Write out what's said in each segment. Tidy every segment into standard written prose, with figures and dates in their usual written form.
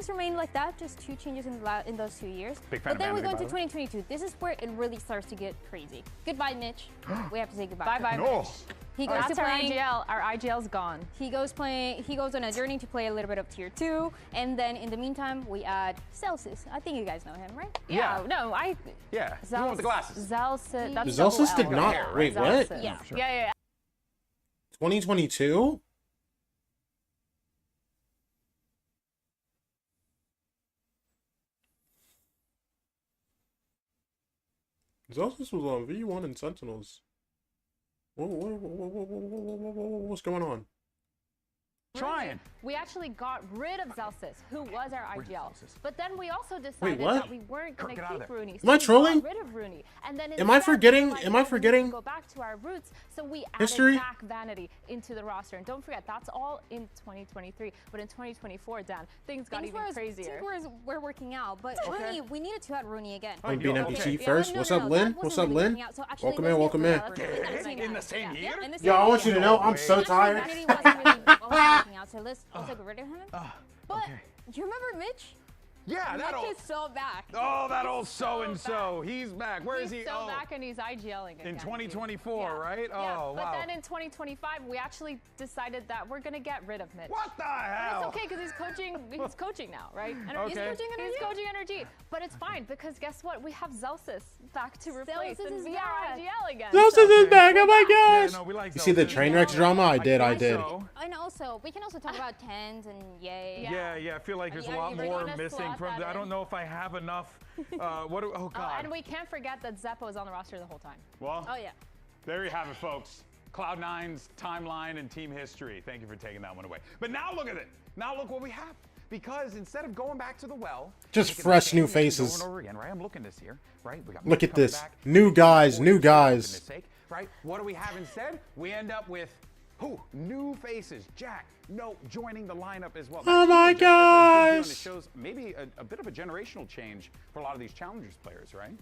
things remain like that, just 2 changes in those 2 years. Big fan but then of we go Vanity, into 2022. This is where it really starts to get crazy. Goodbye, Mitch. We have to say goodbye. Bye-bye, No. Mitch. He goes to Our playing. IGL. Our IGL's gone. He goes on a journey to play a little bit of tier 2, and then in the meantime we add Celsius. I think you guys know him, right? Yeah. No, Yeah. The one with the glasses. Zelsis. That's Zelsis double did L, not. right? Wait, what? Zelsis. Yeah. Sure. Yeah. 2022? Zelsis was on V1 and Sentinels. What's going on? Trying. We actually got rid of Zelsis, who was our IGL. But then we also decided Wait, what? that we weren't going to Get out of keep there. Rooney. Am I trolling? We got rid of Rooney. And then Am I instead, forgetting- we am I forgetting Go back to our roots. So we added history? back Vanity into the roster. And don't forget, that's all in 2023. But in 2024, Dan, things got even crazier. We're working out, but Rooney, we needed to add Rooney again. I'm being Okay. NPC Yeah, first. no, What's no, up, no, Lynn? that What's wasn't up, really Lynn? working out. So actually, Welcome in, let's welcome get in. Vanilla in the same In year. the same year? In the same Yo, I year. want you to know I'm so Actually, tired. Vanity wasn't really working out, so let's also get rid of him. But okay. you remember Mitch? Yeah, that Mitch old. is so back. Oh, that old so so-and-so. He's back. Where is He's he? so Oh, back and he's IGLing again. in 2024, Yeah. right? Yeah, Oh, but wow. then in 2025, we actually decided that we're going to get rid of Mitch. What the But hell? it's okay because he's coaching now, right? And Okay. He's coaching energy. But it's fine because guess what? We have Zelsis back to replace Zelsis and is be back. our IGL again. Zelsis is back. Oh my Yeah, gosh. no, we like You see the Zelsis. train wreck drama? I did. So. And also, we can also talk about tens and yay. Yeah, I feel like there's a Yeah, lot you're more gonna missing slot from. that I don't in. know if I have enough. Oh God. And we can't forget that Zeppo is on the roster the whole time. Well, Oh yeah. there you have it, folks. Cloud9's timeline and team history. Thank you for taking that one away. But now look at it. Now look what we have. Because instead of going back to the well, Just look at the fresh same new thing faces. Over and over again, right? I'm looking this here, right? We got Look Mitch at coming this. back. New guys, new For guys. goodness sake, right? What do we have instead? We end up with who? New faces. Jack, no, joining the lineup as well. Oh my That's just a big deal, and gosh. it shows maybe a bit of a generational change for a lot of these challengers players, right?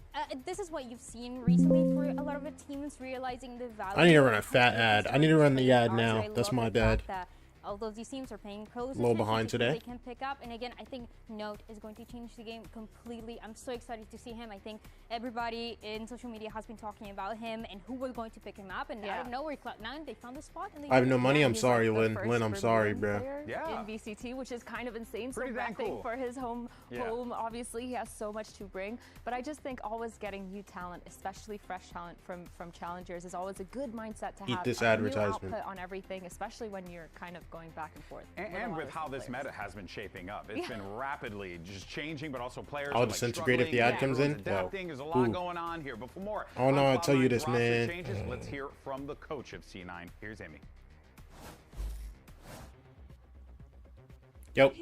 This is what you've seen recently for a lot of the teams realizing the value. I need to run a of fat ad. I need to run the ad now. That's my bad. Although these teams are paying pros, A little behind today. they can pick up. And again, I think Note is going to change the game completely. I'm so excited to see him. I think everybody in social media has been talking about him and who was going to pick him up. And out of nowhere, Cloud9, they found the spot. And they I have no money. I'm He's sorry, like the Lynn. first Lynn, I'm sorry, Bermudan bro. player Yeah. In VCT, which is kind of insane. Pretty so dang repping cool. for his home. Yeah. Obviously, he has so much to bring. But I just think always getting new talent, especially fresh talent from challengers, is always a good mindset to Eat have. this a advertisement. New output on everything, especially when you're kind of going back and forth. And a lot with of how different this players. meta has been shaping up, it's been rapidly just changing, but also players. I'll are, disintegrate if struggling, the ad comes in? everyone's adapting. There's a lot Ooh. going on here. But for more, Oh, no, on I tell you Cloud9's this, roster man. Changes, let's hear from the coach of C9. Here's Amy. Yep.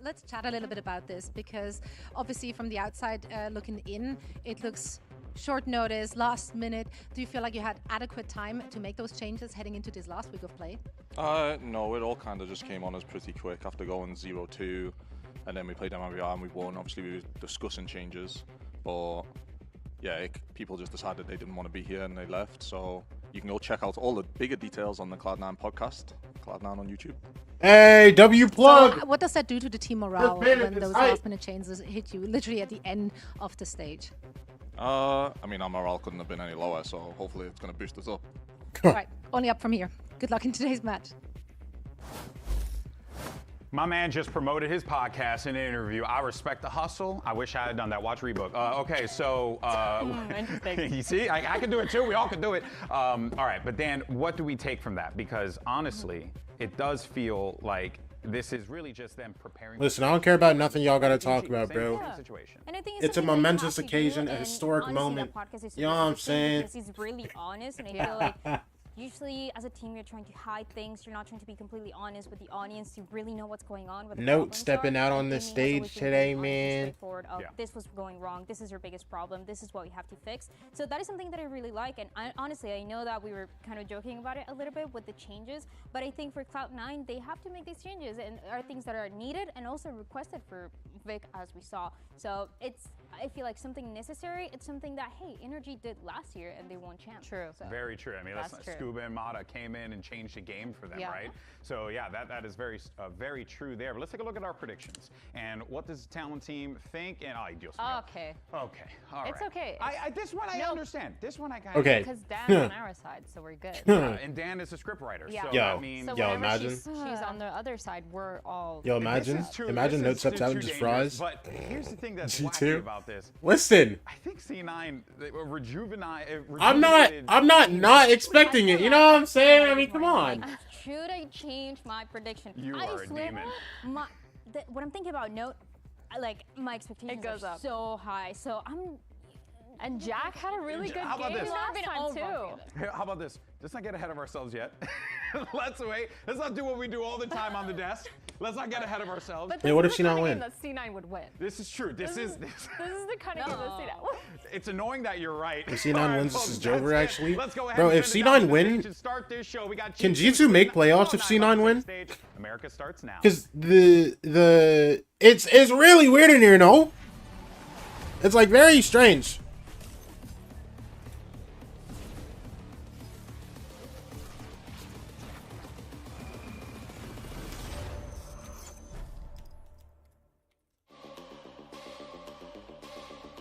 Let's chat a little bit about this because obviously from the outside looking in, it looks short notice, last minute. Do you feel like you had adequate time to make those changes heading into this last week of play? No, it all kind of just came on us pretty quick after going 0-2, and then we played MIBR and we won. Obviously, we were discussing changes, but yeah, people just decided they didn't want to be here and they left. So you can go check out all the bigger details on the Cloud9 podcast, Cloud9 on YouTube. Hey, W plug. So what does that do to the team morale minute when is those hype. last minute changes hit you literally at the end of the stage? I mean, our morale couldn't have been any lower, so hopefully it's going to boost us up. All right, only up from here. Good luck in today's match. My man just promoted his podcast in an interview. I respect the hustle. I wish I had done that. Watch Rebook. Okay, so Interesting. you see, I can do it too. We all can do it. All right, but Dan, what do we take from that? Because honestly, it does feel like this is really just them preparing. Listen, I don't care about nothing y'all gotta talk Same about, bro. situation. And I think It's a something that you momentous have to occasion, do, a and historic honestly, moment. that podcast is You know what I'm interesting saying? Because he's really honest, and I feel like usually as a team you're trying to hide things. You're not trying to be completely honest with the audience to really know what's going on. What the Note problems stepping are. out on And this Amy has always stage been today, really honest and man. straightforward of, Yeah. this was going wrong. This is your biggest problem. This is what we have to fix. So that is something that I really like. And honestly, I know that we were kind of joking about it a little bit with the changes, but I think for Cloud9, they have to make these changes and are things that are needed and also requested for Vic, as we saw. So it's I feel like something necessary. It's something that, hey, Energy did last year and they won champs. True. So. Very true. I mean, That's true. Scuba and Mata came in and changed the game for them, Yeah. right? So yeah, that is very true there. But let's take a look at our predictions and what does the talent team think. And Dios mío. Okay. Okay. All right. It's okay. This one I understand. This one I kind Okay. Because Dan's on our side, so we're good. And Dan is a scriptwriter. Yeah. So Yo. that means So Yo, whenever imagine. she's on the other side, we're all. Yo, This imagine. is true. Imagine This Note is steps out too and just dangerous. fries. But here's the thing that's G2. wacky about this. Listen, I think C9 rejuvenated. I'm not expecting it. You know what I'm saying? I mean, come on. Should I change my prediction? You I are a swear, demon. When I'm thinking about Note, like my expectations goes are up. so high. So I'm. And Jack had a really good How about game this? last time too. Here, how about this? Let's not get ahead of ourselves yet. Let's wait. Let's not do what we do all the time on the desk. Let's not get ahead of ourselves. But Yeah, what if this she is the not kind of win? game that C9 would win. This is true. This is. This is the kind of game that C9 would win. It's annoying that you're right. If C9 All right, wins, this folks, is Jover, that's it. actually. Let's go ahead Bro, and if send it down C9 to the win, stage and start this show. We got can G2 G2 make Cloud9 playoffs if C9 win? stage. America starts now. Because it's really weird in here, no? It's like very strange.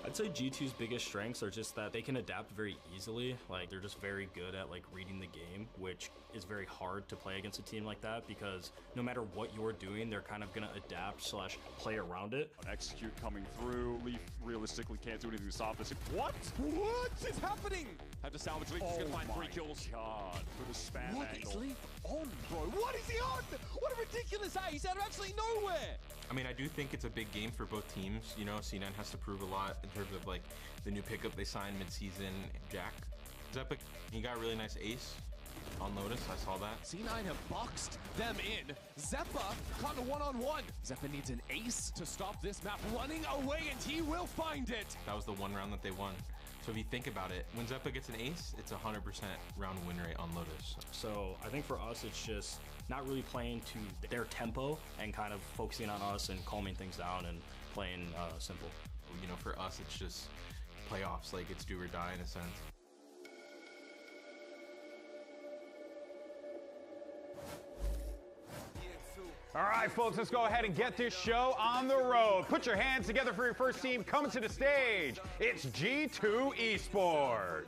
I'd say G2's biggest strengths are just that they can adapt very easily. Like, they're just very good at like reading the game, which is very hard to play against a team like that because no matter what you're doing, they're kind of gonna adapt / play around it. Execute coming through. Leaf realistically can't do anything to stop this. What? What is happening? Have to salvage Leaf. He's gonna find 3 kills. God, for the spam What angle. is Leaf on, bro? What is he on? What a ridiculous eye. He's out of absolutely nowhere. I mean, I do think it's a big game for both teams. You know, C9 has to prove a lot in terms of like the new pickup they signed mid-season, Jack. Zepic, he got a really nice ace on Lotus. I saw that. C9 have boxed them in. Zeppa caught a one-on-one. Zeppa needs an ace to stop this map running away, and he will find it. That was the one round that they won. So if you think about it, when Zeppa gets an ace, it's 100% round win rate on Lotus. So I think for us, it's just not really playing to their tempo and kind of focusing on us and calming things down and playing simple. You know, for us, it's just playoffs. Like, it's do or die in a sense. All right, folks, let's go ahead and get this show on the road. Put your hands together for your first team coming to the stage. It's G2 Esports.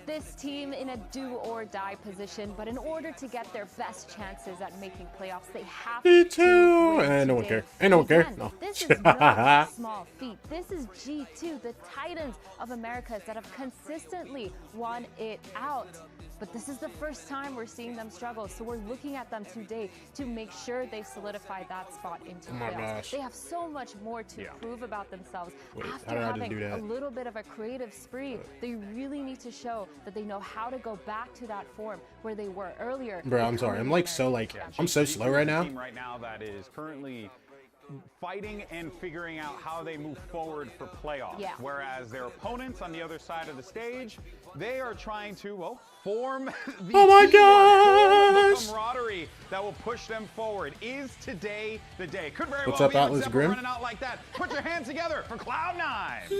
This team in a do or die position, but in order to get their best chances at making playoffs, they have G2. to win No one today. care. Ain't no one care. Again, No. This is no small feat. This is G2, the Titans of Americas that have consistently won it out. But this is the first time we're seeing them struggle, so we're looking at them today to make sure they solidify that spot into Oh my playoffs. gosh. They have so much more to prove about themselves. Wait, how After did I just having do that? a little bit of a creative spree, they really need to show that they know how to go back to that form where they were earlier. Bro, I'm sorry. I'm like so like I'm so slow right now. Team right now that is currently fighting and figuring out how they move forward for playoffs. Yeah. Whereas their opponents on the other side of the stage, they are trying to, well, form the Oh my teamwork, gosh! the camaraderie that will push them forward. Is today the day? Could very What's well up, be with Atlas Zephyr Grim? running out like that. Put your hands together for Cloud9. Yeah!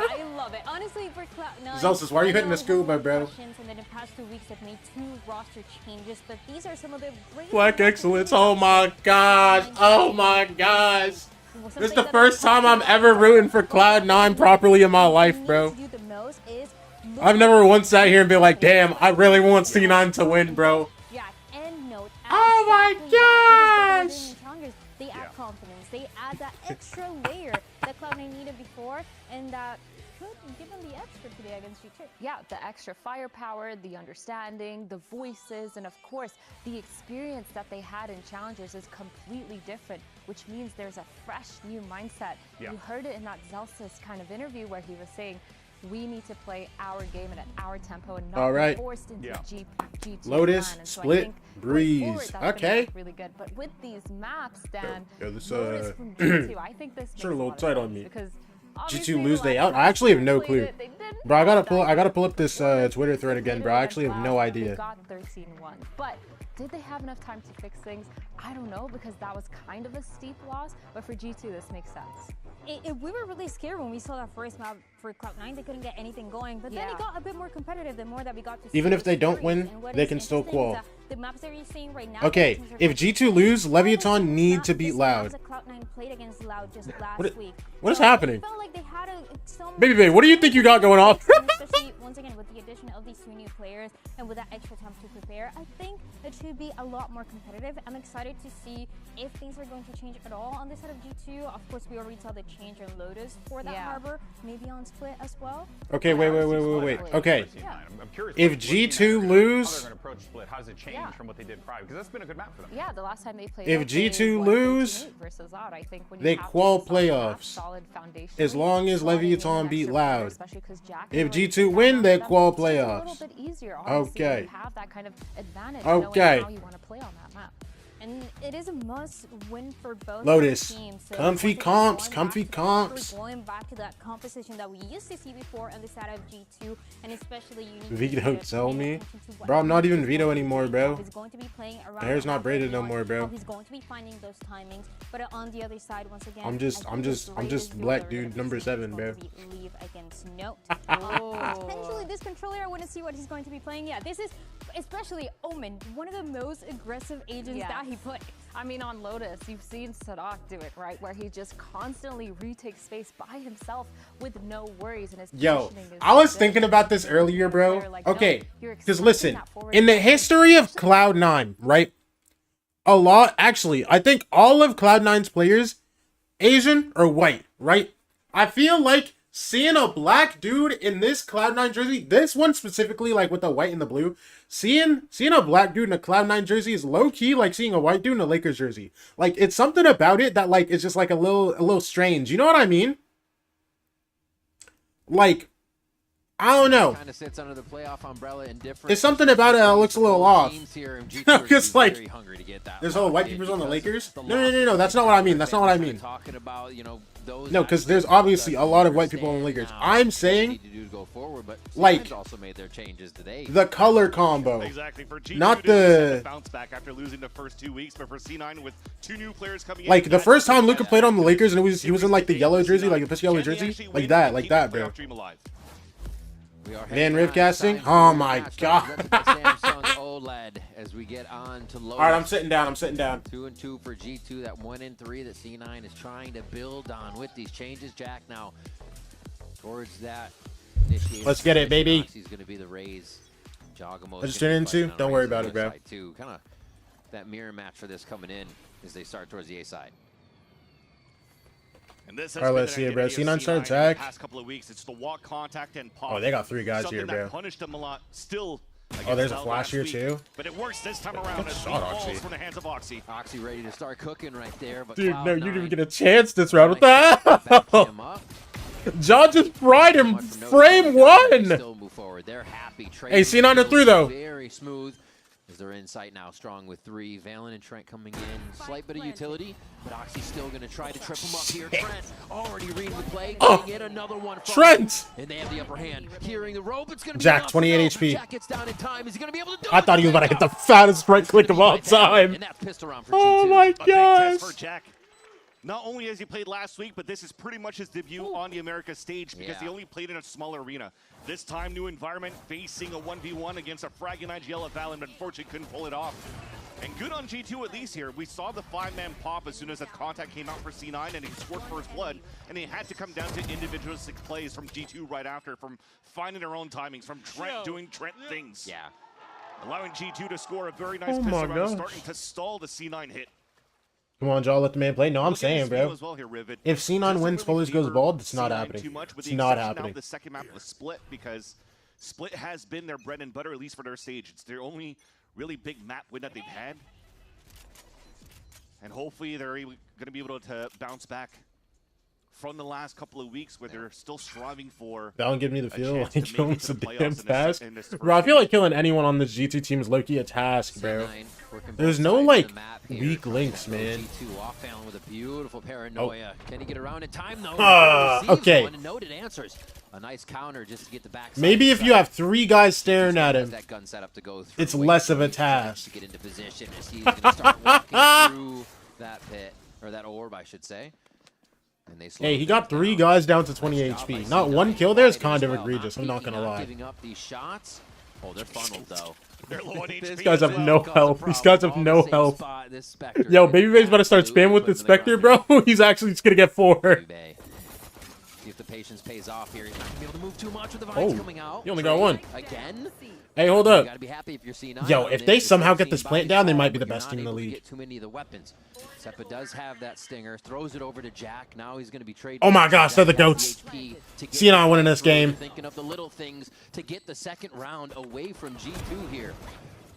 I love it. Honestly, for Cloud9. Zelsis, why are you hitting the scuba, bro? And in the past 2 weeks, they've made 2 roster changes, but these are some of the great. Black excellence. Oh my gosh. Oh my gosh. This is the first time I'm ever rooting for Cloud9 properly in my life, bro. I've never once sat here and been like, damn, I really want C9 to win, bro. Jack and Note. Oh my gosh! They add confidence. They add that extra layer that Cloud9 needed before, and that could give them the extra today against G2. Yeah, the extra firepower, the understanding, the voices, and of course, the experience that they had in Challengers is completely different, which means there's a fresh new mindset. Yeah. You heard it in that Zelsis kind of interview where he was saying, we need to play our game and at our tempo and not All right. be forced into G2 Lotus, plan. And so I split, think going breeze. forward, that's gonna Okay. look really good. But with these maps, Dan, Yo, this Lotus from G2, I think this makes sure a a little lot of tight on sense me. because Obviously, G2 lose the they last out? I actually have no time they clue. played it, they didn't Bro, I have gotta pull up this Twitter thread again, bro. I actually have no They idea. got 13-1, but did they have enough time to fix things? I don't know, because that was kind of a steep loss, but for G2, this makes sense. We were really scared when we saw that first map for Cloud9. They couldn't get anything going, but then it got a bit more competitive the more that we got to see. Even if they don't series. win, And what they is can still interesting is qual. that the maps that you're seeing right now. Okay, if G2 lose, Leviathan need to beat Loud. Cloud9 played against Loud just last week. What is happening? Felt like they had some Baby, what do you think you got going on? especially once again with the addition of these 2 new players and with that extra time to prepare, I think it should be a lot more competitive. I'm excited to see if things are going to change at all on this side of G2. Of course, we already saw the change in Lotus for that harbor, maybe on Split as well. Okay, wait. Okay, I'm curious. if G2 lose, how they're going to approach Split. How does it change from what they did prior? Because that's been a good map for them. Yeah, the last time they played. If G2 lose, versus Loud, I think when you they have qual this solid map, playoffs. solid foundation, As long as slotting in Leviathan an beat extra Loud. player, especially 'cause Jack If already G2 took that win, down they to them, qual it's just a little playoffs. bit easier, honestly, when Okay. you have that kind of advantage, Okay. knowing how you want to play on that map. And it is a must win for both Lotus. teams. So Comfy once again, comps, going comfy back to- comps. Going back to that composition that we used to see before on the side of G2, and especially you need Vito, to tell pay me. attention to what Bro, I'm not he's even going Vito to anymore, do, bro. how he's going to be playing around My hair's not that braided no early more, on, bro. how he's going to be finding those timings. But on the other side, once again, I'm just black dude number 7, bro. Leave against Note. Potentially this controller, I want to see what he's going to be playing. Yeah, this is especially Omen, one of the most aggressive agents that he put. I mean, on Lotus, you've seen Sadak do it, right? Where he just constantly retakes space by himself with no worries, and his Yo, positioning is I was good. thinking about this earlier, bro. They're like, no, Okay, you're because expecting listen, that forward in the pass. history of Cloud9, right? Actually, I think all of Cloud9's players, Asian or white, right? I feel like seeing a black dude in this Cloud9 jersey, this one specifically, like with the white and the blue, seeing a black dude in a Cloud9 jersey is low key like seeing a white dude in a Lakers jersey. Like, it's something about it that like it's just like a little strange. You know what I mean? Like, I don't know. Kind of sits under the playoff umbrella in different. It's something about it that looks a little off. Because like, there's all white people on the Lakers. No. That's not what I mean. That's not what I mean. Talking about, you know, those No, because there's obviously a lot of white people on the Lakers. I'm saying, like, also made their changes today. the color combo, Exactly. For G2 not to get the a bounce back after losing the first 2 weeks, but for C9 with 2 new players coming in, like the that's first time the Luka played on the Lakers and he was in like the yellow jersey, like the piss yellow jersey, like that, bro. Van Rivcasting? Oh my god. Samsung OLED as we get on to Lotus. All right, I'm sitting down. 2-2 for G2. That 1-3 that C9 is trying to build on with these changes. Jack now towards that. Let's get it, baby. He's going to be the Rays. Jogamo. I just turned into. Don't worry about it, bro. Kind of that mirror match for this coming in as they start towards the A side. And this All right, let's see it, bro. C9 start attack. Past couple of weeks, it's the walk, contact, and pop. Oh, they got 3 guys Something here, that bro. punished them a lot. Still. Oh, there's a Loud flash last here week, too. But it works this time around. Good As shot, falls Oxy. from the hands of Oxy. Oxy ready to start cooking right there. But Dude, no, you didn't even get a chance this round with Back that. him up. John just fried him frame 1. Still move forward. They're happy. Hey, C9 to 3 though. Very smooth. As their insight now strong with 3. Valen and Trent coming in. Slight bit of utility, but Oxy's still going to try to trip him up here. Trent already reading the play. Get another one from Trent! him. And they have the upper hand. Hearing the rope, it's going to be Jack, enough. 28 No, HP. Jack gets down in time. Is he going to be able to do I it? thought he was about to hit the fattest right click of all time. And that's pissed around for Oh G2. my A big gosh. test for Jack. Not only has he played last week, but this is pretty much his debut on the America stage because he only played in a smaller arena. This time, new environment, facing a 1v1 against a Fragile Yellow Valen, but unfortunately couldn't pull it off. And good on G2 at least here. We saw the 5-man pop as soon as that contact came out for C9 and he scored first blood. And it had to come down to individualistic plays from G2 right after, from finding their own timings, from Trent doing Trent things. Yeah. Allowing G2 to score a very nice Oh pistol my round, gosh. starting to stall the C9 hit. Come on, Jaw, let the man play. No, I'm Look at saying, his bro. feel as well here, Rivet. If C9 Doesn't wins, really Spoilers goes favor bald, it's not C9 happening. too much, with It's the not exception now happening. of the second map of the Split, because Split has been their bread and butter, at least for their stage. It's their only really big map win that they've had. And hopefully they're going to be able to bounce back from the last couple of weeks where they're still striving for. That one give me the a feel chance like to make killing it to some the playoffs damn in this- task. in this Bro, I first feel game. like killing anyone on this G2 team is low-key a task, bro. There's no, like, weak links, man. G2 off Fallon with a beautiful paranoia. Can he get around in time, though? Okay. One, and noted answers. A nice counter just to get the back. Maybe if you have 3 guys staring at him, that gun set up to go through. it's less of a task. To get into position as he's going to start walking through that pit, or that orb, I should say. And they Hey, he got 3 guys down to 20 HP. Not 1 kill there is kind of egregious, I'm not gonna lie. Giving up these shots. Oh, they're funneled though. These guys have no health. These guys have no health. Yo, Babyface about to start spamming with the Spectre, bro. He's actually just gonna get 4. See if the patience pays off here. He's not gonna be able to move too much with the vines coming out. He only got 1. Again? Hey, hold up. You gotta be happy if you're C9 Yo, on if this, they because somehow they've get this seen plant by down, they might far, be the but you're best not team in the able to league. get too many of the weapons. Seppa does have that stinger, throws it over to Jack. Now he's going to be trading. Oh my gosh, they're the goats. C9 winning this game. Thinking of the little things to get the second round away from G2 here.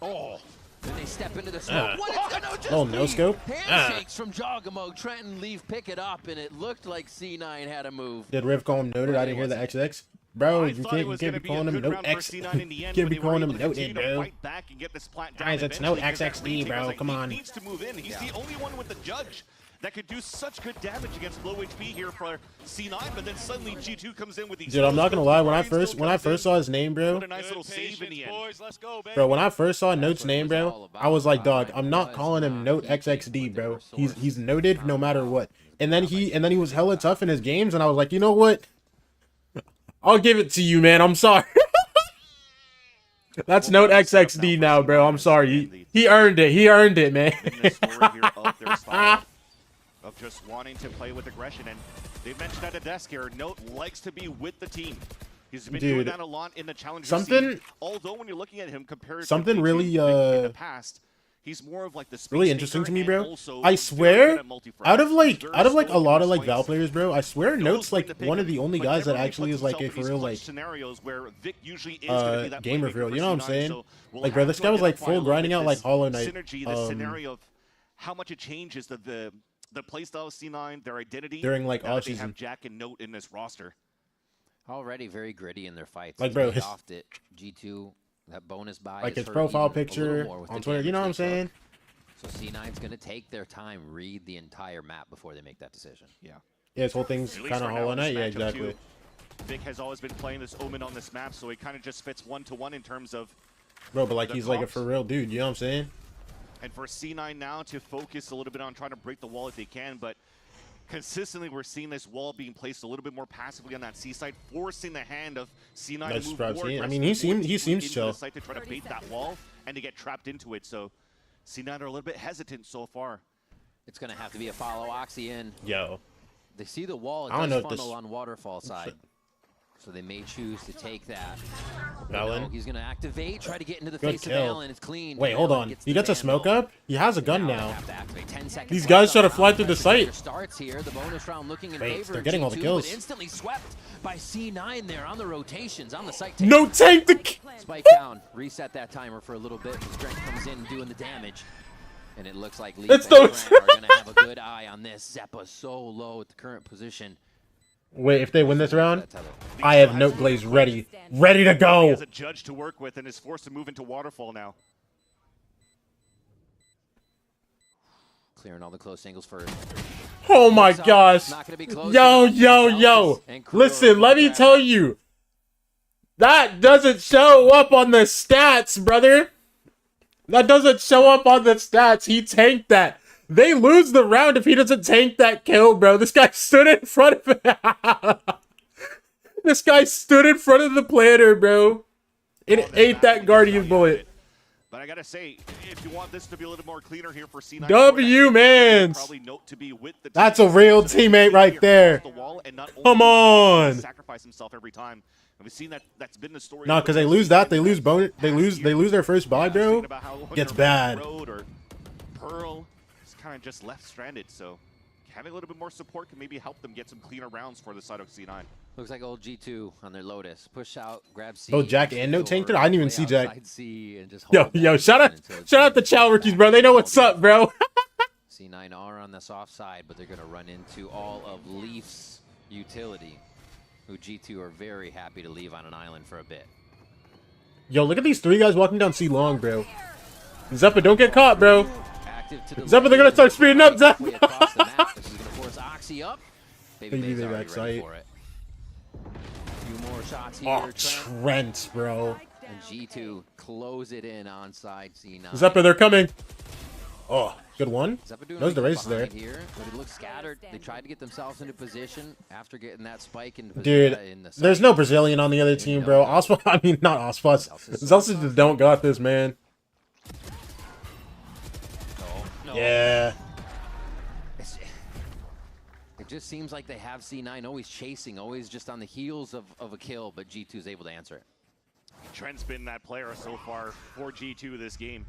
Oh, then they step into the smoke. What is going to just Oh, no scope? handshakes from Jogamo. Trenton Leaf pick it up, and it looked like C9 had a move. Did Riv call him noted? I didn't hear the XX. Bro, you can't be calling him note X. You can't be calling him noted, bro. Guys, it's note XXD, bro. Come on. He needs to move in. He's the only one with the judge that could do such good damage against low HP here for C9, but then suddenly G2 comes in with these. Dude, I'm not gonna lie. When I first saw his name, bro. What a nice little save in the end. Bro, when I first saw Note's name, bro, I was like, dog, I'm not calling him Note XXD, bro. He's noted no matter what. And then he was hella tough in his games, and I was like, you know what? I'll give it to you, man. I'm sorry. That's Note XXD now, bro. I'm sorry. He earned it. He earned it, man. Of just wanting to play with aggression, and they mentioned at the desk here, Note likes to be with the team. He's been doing that a lot in the challenger scene. Although when you're looking at him compared to really in the past, he's more of like the really interesting to me, bro. I swear, out of like a lot of like Val players, bro, I swear Note's like one of the only guys that actually is like a for real like gamer for real. You know what I'm saying? Like, bro, this guy was like full grinding out like Hollow Knight. The scenario of how much it changes the playstyle of C9, their identity during like all off-season. They have Jack and Note in this roster. Already very gritty in their fights. Like, bro, off it. G2, that bonus buy. Like his profile picture on Twitter. You know what I'm saying? So C9's going to take their time, read the entire map before they make that decision. Yeah. Yeah, his whole thing's kind of Hollow Knight. Yeah, exactly. Vic has always been playing this Omen on this map, so it kind of just fits 1-to-1 in terms of. Bro, but like he's like a for real dude. You know what I'm saying? And for C9 now to focus a little bit on trying to break the wall if they can, but consistently we're seeing this wall being placed a little bit more passively on that C side, forcing the hand of C9 to move more aggressively. I mean, he seems chill. To try to bait that wall and to get trapped into it. So C9 are a little bit hesitant so far. It's going to have to be a follow Oxy in. Yo. They see the wall. It does funnel on Waterfall side. So they may choose to take that. Valen. He's going to activate, try to get into the face of Valen. It's clean. Wait, hold on. He gets a smoke up? He has a gun now. These guys try to fly through the site. Starts here. The bonus round looking in favor they're getting all the kills. Instantly swept by C9 there on the rotations, on the site. No tank the Spike down. Reset that timer for a little bit. Strength comes in doing the damage. And it looks like Leaf and Trent are going to have a good eye on this. Zeppa so low at the current position. Wait, if they win this round, I have Note Glaze ready to go. He has a judge to work with and is forced to move into Waterfall now. Clearing all the close angles first. Oh my gosh. Yo. Listen, let me tell you. That doesn't show up on the stats, brother. That doesn't show up on the stats. He tanked that. They lose the round if he doesn't tank that kill, bro. This guy stood in front of it. This guy stood in front of the planter, bro. It ate that Guardian bullet. But I gotta say, if you want this to be a little more cleaner here for C9, W-mans. That's a real teammate right there. Come on. Sacrifice himself every time. We've seen that. That's been the story. No, because they lose that. They lose bonus. They lose their first buy, bro. Gets bad. Pearl is kind of just left stranded. So having a little bit more support can maybe help them get some cleaner rounds for the side of C9. Looks like old G2 on their Lotus. Push out, grab C. Oh, Jack and Note tanked it? I didn't even see Jack. Yo, shout out the Chow rookies, bro. They know what's up, bro. C9 are on the soft side, but they're going to run into all of Leaf's utility, who G2 are very happy to leave on an island for a bit. Yo, look at these 3 guys walking down C long, bro. Zeppa, don't get caught, bro. Zeppa, they're gonna start speeding up, Zeppa. This is gonna force Oxy up. Maybe they got sight. Few more shots here. Oh, Trent, bro. And G2 close it in on side C9. Zeppa, they're coming. Oh, good one. Zeppa Knows the race there. Here, but it looks scattered. They tried to get themselves into position after getting that spike into Dude, there's no Brazilian on the other team, bro. Ospa, I mean, not Ospas. Zelsa just don't got this, man. No. Yeah. It just seems like they have C9 always chasing, always just on the heels of a kill, but G2's able to answer it. Trent's been that player so far for G2 this game.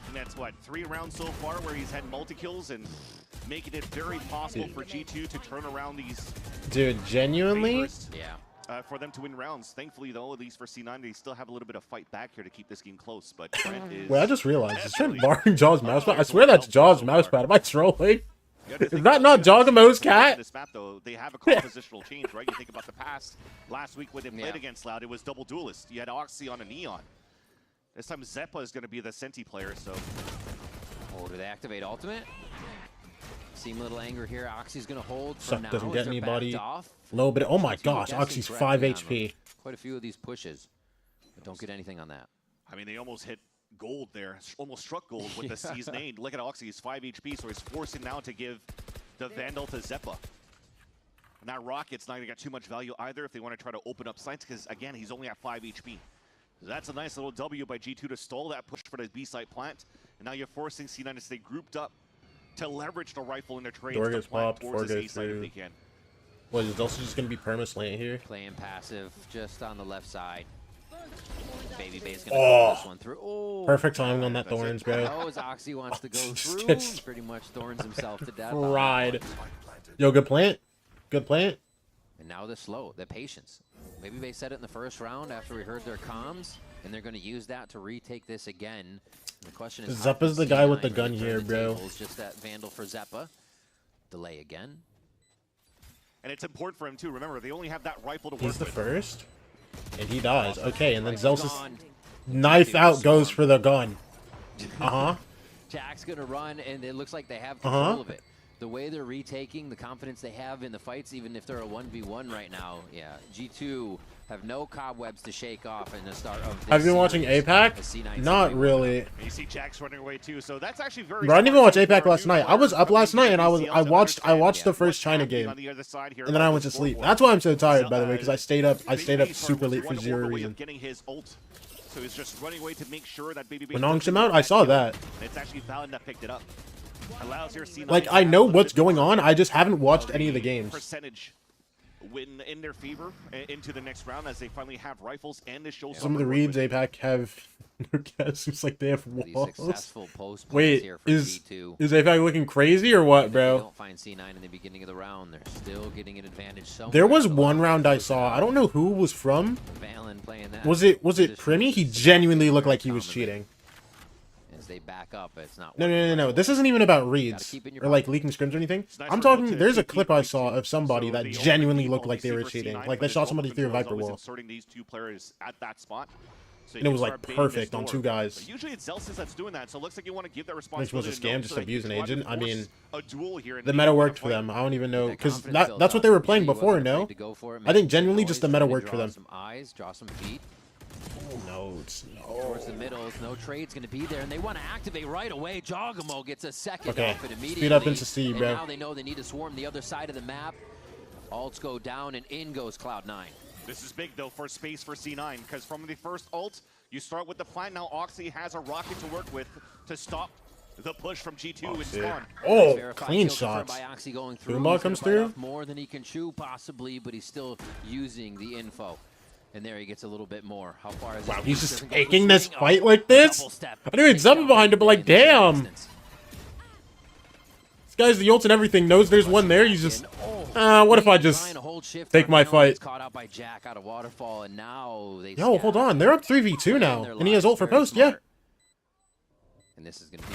And that's what, 3 rounds so far where he's had multi-kills and making it very possible for G2 to turn around these. Dude, genuinely? Yeah. For them to win rounds. Thankfully, though, at least for C9, they still have a little bit of fight back here to keep this game close. But Trent is. Wait, I just realized. Is Trent barring Jaws mousepad? I swear that's Jaws mousepad. Am I trolling? Is that not Jagamo's cat? This map, though, they have a compositional change, right? You think about the past. Last week when they played against Loud, it was double duelist. You had Oxy on a Neon. This time Zeppa is going to be the Senti player, so. Oh, do they activate ultimate? Seem a little anger here. Oxy's going to hold for Suck now. doesn't get anybody. Low, but oh my gosh, Oxy's 5 HP. Quite a few of these pushes, but don't get anything on that. I mean, they almost hit gold there. Almost struck gold with the C's nade. Look at Oxy, he's 5 HP, so he's forcing now to give the Vandal to Zeppa. And that Rocket's not going to get too much value either if they want to try to open up sites, because again, he's only at 5 HP. So that's a nice little W by G2 to stall that push for the B site plant. And now you're forcing C9 to stay grouped up to leverage the rifle in their trades Door to gets plant popped, towards Door this A gets site if through. they can. What, is also just going to be perma-slant here? Playing passive just on the left side. Baby Bay's gonna go this one through. Oh, perfect timing on that Thorns, bro. Oh, as Oxy wants to go through, pretty much Thorns himself to death. Fried. Yo, good plant. Good plant. And now the slow, the patience. Maybe they said it in the first round after we heard their comms, and they're going to use that to retake this again. The question is, Zeppa's the guy with the gun here, bro. Just that Vandal for Zeppa. Delay again. And it's important for him too. Remember, they only have that rifle to work He's the with. first. And he dies. Okay, and then Zelsa's knife out goes for the gun. Uh-huh. Jack's going to run, and it looks like they have control of it. The way they're retaking, the confidence they have in the fights, even if they're a 1v1 right now, yeah, G2 have no cobwebs to shake off in the start of this. Have you been watching APAC? Not really. You see Jack's running away too, so that's actually very. Bro, I didn't even watch APAC last night. I was up last night and I watched the first China game, and then I went to sleep. That's why I'm so tired, by the way, because I stayed up super late for zero reason. So he's just running away to make sure that Baby When Nong's out, I saw that. It's actually Valen that picked it up. Allows your C9 Like, I know what's going on, I just haven't watched any of the games. Percentage win in their favor into the next round as they finally have rifles and this shows Some of the reads APAC have, seems like they have walls. Wait, is APAC looking crazy or what, bro? Don't find C9 in the beginning of the round. They're still getting an advantage. There was one round I saw. I don't know who was from. Valen playing that. Was it Primi? He genuinely looked like he was cheating. As they back up, it's not. No. This isn't even about reads or like leaking scrims or anything. I'm talking. There's a clip I saw of somebody that genuinely looked like they were cheating. Like they shot somebody through a Viper wall. Inserting these two players at that spot. And it was like perfect on 2 guys. Usually it's Zelsis that's doing that, so it looks like you want to give that responsibility. This was a scam, just abuse an agent. I mean, a duel here the meta worked for them. I don't even know, because that's what they were playing before, no? I think genuinely just the meta worked for them. Some eyes, draw some feet. No. Towards the middles, no trade's going to be there, and they want to activate right away. Jogamo gets a second off it immediately. Speed up into C, bro. And now they know they need to swarm the other side of the map. Ults go down, and in goes Cloud9. This is big, though, for space for C9, because from the first ult, you start with the plant. Now Oxy has a rocket to work with to stop the push from G2 and Spawn. Oh, clean shots. Boomba comes through. More than he can chew, possibly, but he's still using the info. And there he gets a little bit more. How far is wow, he's just taking this fight like this? I knew he had Zeppa behind him, but like, damn. This guy's the ult and everything, knows there's one there. He's just, what if I just take my fight? Caught out by Jack out of waterfall, and now they Yo, hold on. They're up 3v2 now. And he has ult for post, yeah. And this is going to be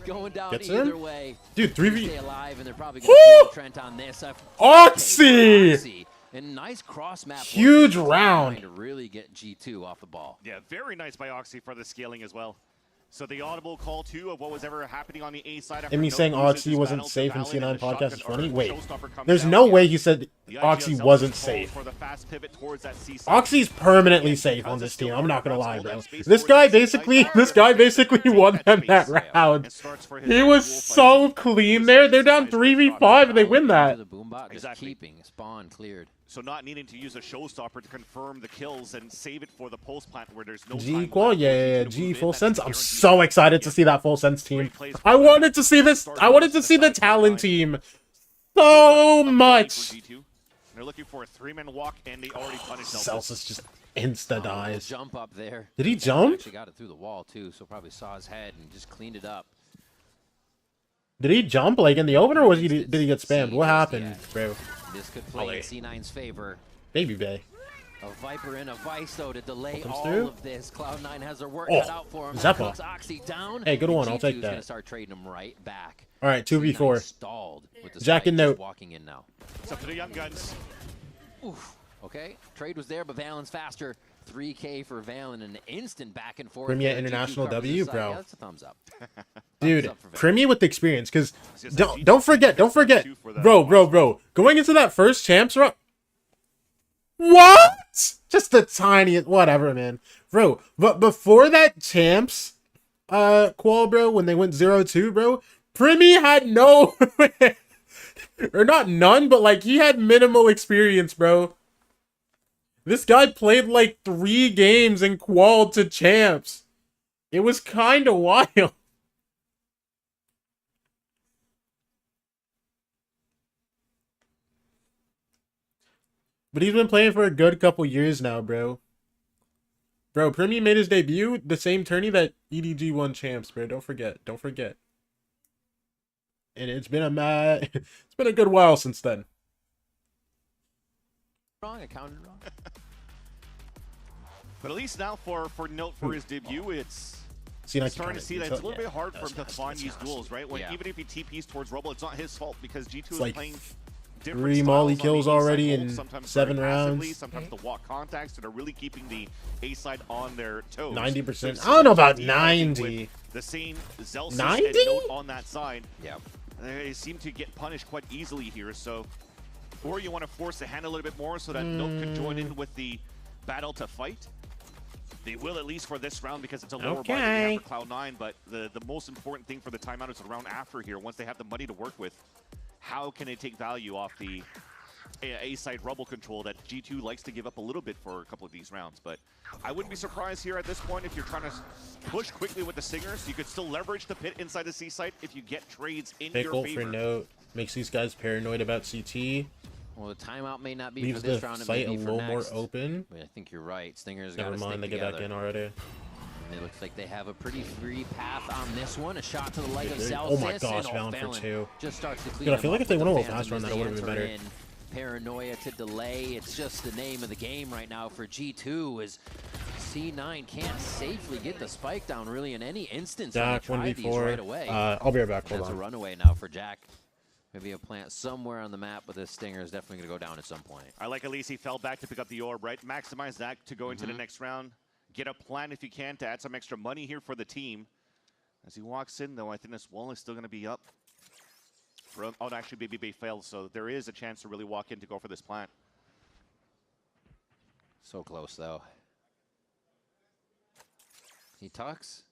going down Gets either him? way. Dude, 3v. Stay alive, and they're probably going to throw Trent on this. Oxy! And nice cross map. Huge round. To really get G2 off the ball. Yeah, very nice by Oxy for the scaling as well. So the audible call too of what was ever happening on the A side. And me saying Oxy wasn't safe in C9 podcast is funny. Wait, there's no way he said Oxy wasn't safe. Oxy's permanently safe on this team. I'm not gonna lie, bro. This guy basically won them that round. He was so clean there. They're down 3v5 and they win that. Exactly. Keeping spawn cleared. So not needing to use a showstopper to confirm the kills and save it for the post plant where there's no G qual, yeah, G full sense. I'm so excited to see that full sense team. I wanted to see this. I wanted to see the Talon team so much. They're looking for a 3-man walk and they already punished Celsius just insta dies. Jump up there. Did he jump? Actually got it through the wall too, so probably saw his head and just cleaned it up. Did he jump like in the opener, or was he? Did he get spammed? What happened, bro? This could play in C9's favor. Baby Bay. A Viper and a Vice, though, to delay all through? of this. Cloud9 has their work cut out for him. Zeppa. Oxy down. Hey, good one. I'll take G2's that. Gonna start trading him right back. All right, 2v4. Stalled with the Jack and Note. walking in now. It's up to the young guns. Oof. Okay, trade was there, but Valen's faster. 3K for Valen, an instant back and forth. Premier International W, bro. Yeah, that's a thumbs up. Dude, Premier with the experience, because don't forget, bro. Going into that first champs run. What? Just the tiniest, whatever, man. Bro, but before that champs qual, bro, when they went 0-2, bro, Primi had no, or not none, but like he had minimal experience, bro. This guy played like 3 games and qualled to champs. It was kind of wild. But he's been playing for a good couple years now, bro. Bro, Primi made his debut the same tourney that EDG won champs, bro. Don't forget. Don't forget. And it's been a good while since then. Wrong, I counted wrong. But at least now for Note for his debut, it's starting to see that it's a little bit hard for him to find these duels, right? When even if he TPs towards Rubble, it's not his fault because G2 is playing different 3 Molly kills already in in 7 rounds. Sometimes the walk contacts that are really keeping the A side on their toes. 90%. I don't know about 90. The same Zelsis 90? and Note on that side. Yeah. They seem to get punished quite easily here, so or you want to force the hand a little bit more so that Note can join in with the battle to fight. They will, at least for this round, because it's a lower bar than they have for Cloud9, but the most important thing for the timeout is the round after here. Once they have the money to work with, how can they take value off the A-side Rubble control that G2 likes to give up a little bit for a couple of these rounds? But I wouldn't be surprised here at this point if you're trying to push quickly with the Stingers. You could still leverage the pit inside the C site if you get trades in your favor. For Note makes these guys paranoid about CT. Well, the timeout may not be Leaves for this the round. It site may be a for little more next. open. But I think you're right. Stingers Never mind, they get back in already. And it looks like they have a pretty free path on this one. A shot to the leg of Celsius. Oh my gosh, Valen for 2. Just starts to clean. Dude, I feel like if they went a little fast faster on that, it would have been better. Paranoia to delay. It's just the name of the game right now for G2 as C9 can't safely get the spike down really in any instance. Jack, 1v4. Right away. I'll be right back. Hold That's on. a runaway now for Jack. Maybe a plant somewhere on the map, but this Stinger is definitely going to go down at some point. I like Elise. He fell back to pick up the orb, right? Maximize that to go into the next round. Get a plan if you can to add some extra money here for the team. As he walks in, though, I think this wall is still going to be up. Oh, actually, Baby Bay failed, so there is a chance to really walk in to go for this plant. So close, though. He tucks.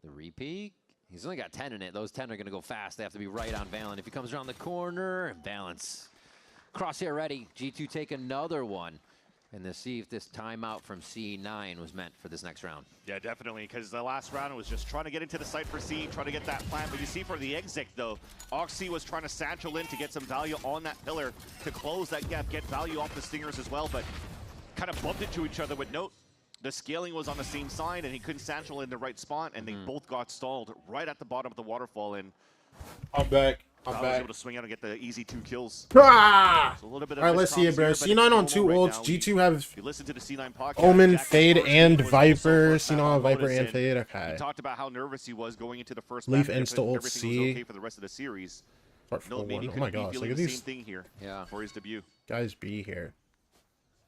The repeat. He's only got 10 in it. Those 10 are going to go fast. They have to be right on Valen. If he comes around the corner, and balance. Crosshair ready. G2 take another one. And to see if this timeout from C9 was meant for this next round. Yeah, definitely, because the last round was just trying to get into the site for C, trying to get that plant. But you see for the exit, though, Oxy was trying to satchel in to get some value on that pillar to close that gap, get value off the Stingers as well, but kind of bumped into each other with Note. The scaling was on the same side, and he couldn't satchel in the right spot, and they both got stalled right at the bottom of the waterfall. And I'm back. I was able to swing out and get the easy 2 kills. Ah! So a little bit All right, let's see it, bro. C9 on 2 ults. G2 have you listen to the C9 podcast, Omen, Jack's Fade, first and game was Viper. also C9 on Viper Lotus, and Fade. Okay. He talked about how nervous he was going into the first Leaf match, insta ult everything C. was okay for the rest of the series. No, maybe Oh my gosh, look at these same thing here for his debut. guys be here.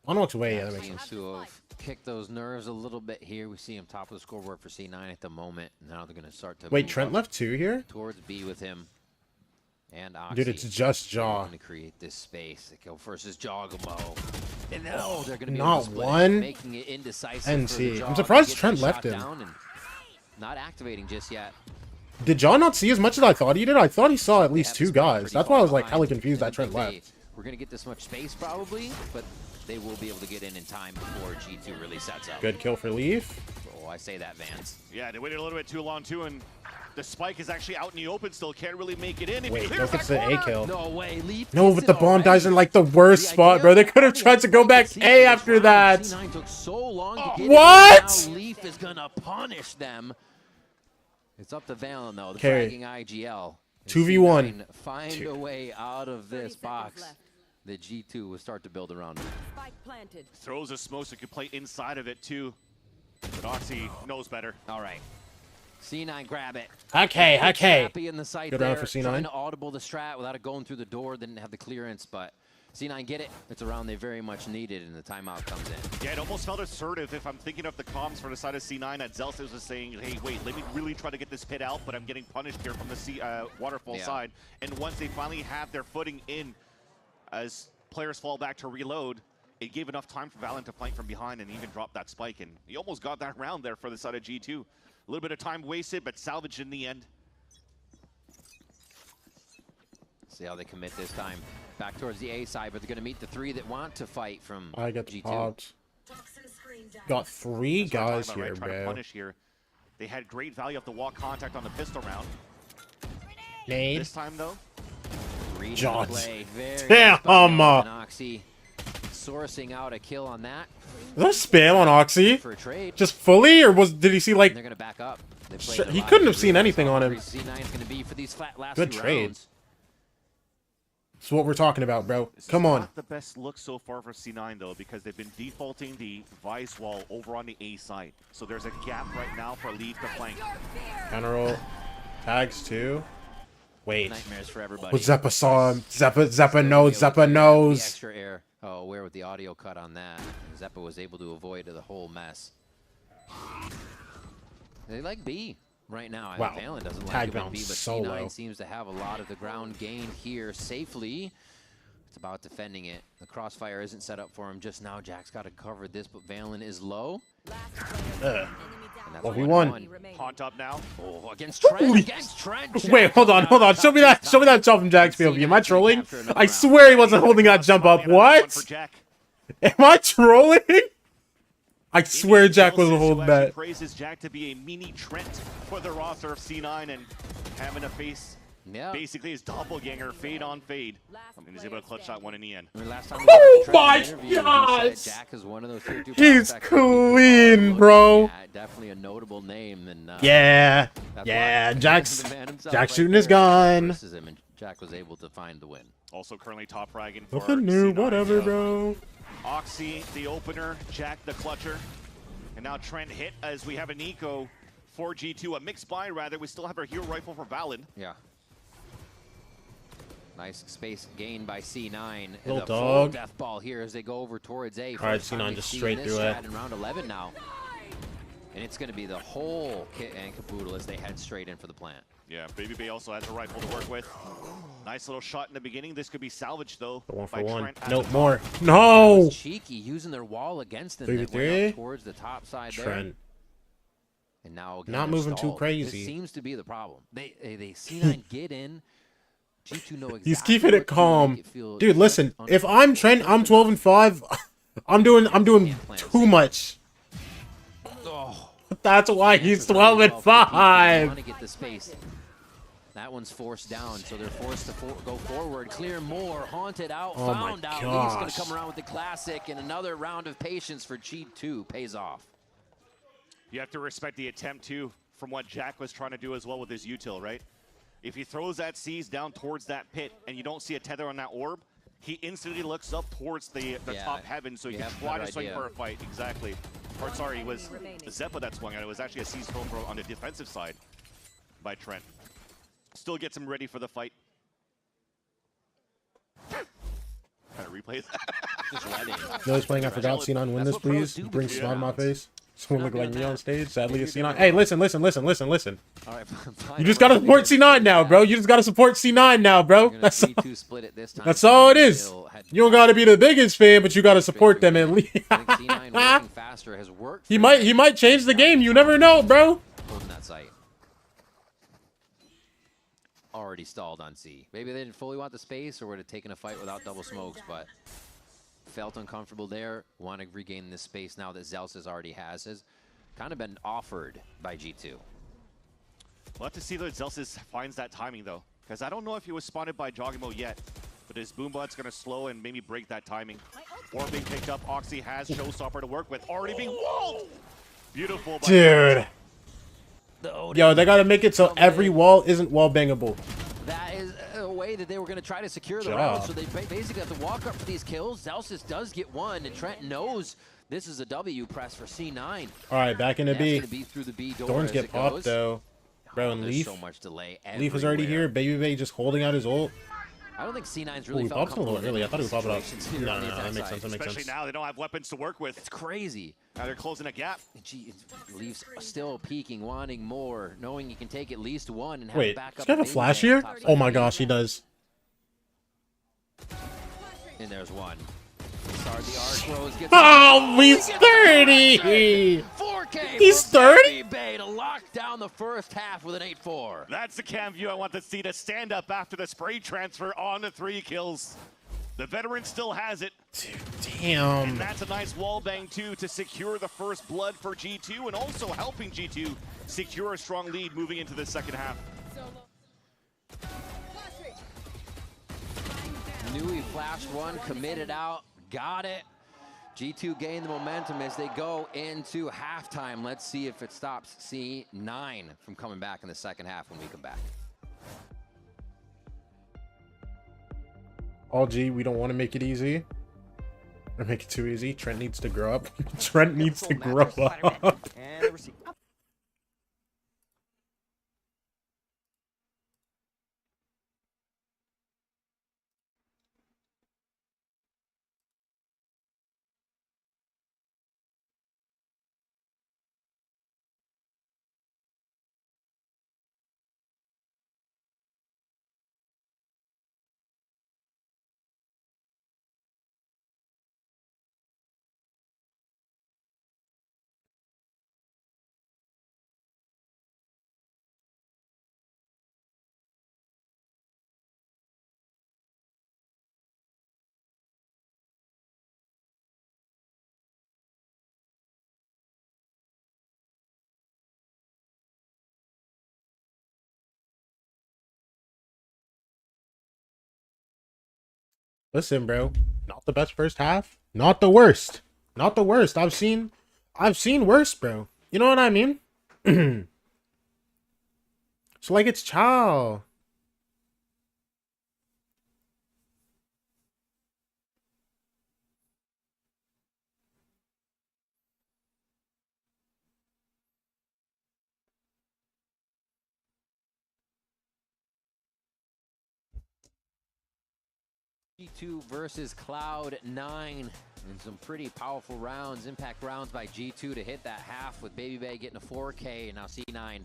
On what's way, yeah, that makes Seems sense. to have kicked those nerves a little bit here. We see him top of the scoreboard for C9 at the moment. Now they're going to start to Wait, move Trent up left 2 here? towards B with him. And Oxy. Dude, it's just Jaw. Going to create this space. They go versus Jawgamo. And no, they're going to be Not able to split it, one. making it indecisive NC. for the Jaw I'm to surprised get Trent the left shot him. down and not activating just yet. Did John not see as much as I thought he did? I thought he saw at least They 2 have this guys. pretty That's why I far was like behind. hella confused that Didn't Trent think left. We're going to get this much space probably, but they will be able to get in time before G2 really sets up. Good kill for Leaf. Oh, I say that, Vance. Yeah, they waited a little bit too long too, and the spike is actually out in the open still. Can't really make it in. It Wait, clears look, that it's the A corner. kill. No way, Leaf. No, gets but it the bomb already. dies in like the worst The spot, idea bro. They of could have having tried to go back C A for after this that. round. C9 took so long to get What? it. Now Leaf is going to punish them. It's up to Valen, though. The Carry. fragging IGL. 2v1. C9 find a way out of this box. The G2 will start to build around him. Throws a smoke so he can play inside of it too. But Oxy knows better. All right. C9 grab it. Okay. Happy in the sight Good there. round for C9. Trying to audible the strat without it going through the door. Didn't have the clearance, but C9 get it. It's a round they very much needed, and the timeout comes in. Yeah, it almost felt assertive if I'm thinking of the comms for the side of C9 at Zelsis was saying, hey, wait, let me really try to get this pit out, but I'm getting punished here from the waterfall side. And once they finally have their footing in, as players fall back to reload, it gave enough time for Valen to flank from behind and even drop that spike. And he almost got that round there for the side of G2. A little bit of time wasted, but salvaged in the end. See how they commit this time. Back towards the A side, but they're going to meet the 3 that want to fight from I get G2. popped. Got 3 That's what I'm guys talking about, here, right? Trying to bro. punish here. They had great value off the wall contact on the pistol round. Nade. This time, though, Reading the John. play. Very Damn. And Oxy sourcing out a kill on that Was that spam on Oxy? for a trade. Just fully, or did he see like? They're going to back up. They Sh played he a lot couldn't of have seen realize anything how on him. hungry C9 is going to be for these last Good few trade. rounds. That's what we're talking about, bro. this Come is on. not the best look so far for C9, though, because they've been defaulting the Vice wall over on the A side. So there's a gap right now for Leaf to flank. Counter roll. Tags too. Wait. Nightmares for everybody. What Zeppa saw him. Zeppa knows. The Zeppa knows. extra air. Oh, where with the audio cut on that? Zeppa was able to avoid the whole mess. They like B right now. Wow. Valen doesn't like Tag it with bounce B, but so C9 low. seems to have a lot of the ground gained here safely. It's about defending it. The crossfire isn't set up for him just now. Jack's got to cover this, but Valen is low. Ugh. And that's 1v1. Haunt up now. Oh, against Trent. Holy- Against Trent. Wait, hold on. Show me that jump from Jack's POV. Am I trolling? I swear he wasn't holding that jump up. What? For Jack. Am I trolling? I swear Jack wasn't holding Who actually that. praises Jack to be a mini Trent for the roster of C9 and having to face basically his doppelganger, fade on fade. I mean, he's able to clutch that one in the end. I mean, last time Oh we my interviewed him, he said gosh! Jack is one of those tier 2 He's prospects that people are clean, looking bro. at. Definitely a notable name. And, Yeah. that's Yeah. why Jack's the man himself Jack's right shooting his there gun. versus him, and Jack was able to find the win. Also currently top fragging for Nothing new, C9. whatever, bro. Oxy, the opener, Jack, the clutcher. And now Trent hit as we have an eco for G2. A mixed buy, rather. We still have our hero rifle for Valen. Yeah. Nice space gained by C9. Little The full dog. death ball here as they go over towards A. All right, First time C9 they've just seen straight this through it. strat in round 11 now. And it's going to be the whole kit and caboodle as they head straight in for the plant. Yeah, Baby Bay also has a rifle to work with. Nice little shot in the beginning. This could be salvaged, though. The 1 for by 1. Trent at Nope, the more. top. No! Cheeky using their wall against them. 3v3. That went up towards the top side there. Trent. And now again, Not they're moving too stalled. crazy. This seems to be the problem. They C9 get in. G2 know exactly He's keeping what it to calm. make it feel Dude, listen. un- If I'm Trent, I'm 12-5. I'm doing too much. Oh, That's why he's They want 12-5. to get the space. That one's forced down, so they're forced to go forward. Clear more, haunted out, Oh my found out. Lee's going gosh. to come around with the classic, and another round of patience for G2 pays off. You have to respect the attempt, too, from what Jack was trying to do as well with his util, right? If he throws that C's down towards that pit and you don't see a tether on that orb, he instantly looks up towards the top heaven so he can try to swing for a fight. Exactly. Or sorry, it was Zeppa that swung at it. It was actually a C's thrown on the defensive side by Trent. Still gets him ready for the fight. Kind of replays. No, he's playing. I forgot. C9, win this, please. Bring snot in my face. Someone look like me on stage. Sadly, it's C9. Hey, listen. All right, You just gotta support C9 now, bro. You just gotta support C9 now, bro. That's all it is. You don't gotta be the biggest fan, but you gotta support them at least. He might change the game. You never know, bro. Holding that site. Already stalled on C. Maybe they didn't fully want the space or would have taken a fight without double smokes, but felt uncomfortable there. Want to regain this space now that Zelsis already has kind of been offered by G2. We'll have to see that Zelsis finds that timing though, because I don't know if he was spotted by Jogimo yet, but his Boombot's going to slow and maybe break that timing. Or being picked up, Oxy has Showstopper to work with, already being walled! Beautiful. Dude. Yo, they gotta make it so every wall isn't wall bangable. That is a way that they were going to try to secure the round, so they basically have to walk up for these kills. Zelsis does get one, and Trent knows this is a W press for C9. All right, back into B. Through the B door. Thorns get popped though. Bro, and Leaf. So much delay Leaf is already here. Baby Bay just holding out his ult. I don't think C9's really popped a little early. I thought he would pop it up. No, that makes sense. Especially now, they don't have weapons to work with. It's crazy. Now they're closing a gap. Leaf's still peeking, wanting more, knowing he can take at least one and have Wait, back does up. he have a flash here? Oh my gosh, he does. And there's one. Oh, he's 30! 4K He's 30? Bay to lock down the first half with an 8-4. That's the cam view I want to see to stand up after the spray transfer on the 3 kills. The veteran still has it. Damn. And that's a nice wall bang too to secure the first blood for G2 and also helping G2 secure a strong lead moving into the second half. Knew he flashed one, committed out, got it. G2 gained the momentum as they go into halftime. Let's see if it stops C9 from coming back in the second half when we come back. All G, we don't want to make it easy. Or make it too easy. Trent needs to grow up. Trent needs to grow up. Listen, bro. Not the best first half. Not the worst. Not the worst. I've seen worse, bro. You know what I mean? So like it's chow. G2 versus CLOUD9 and some pretty powerful rounds, impact rounds by G2 to hit that half with Baby Bay getting a 4K and now C9.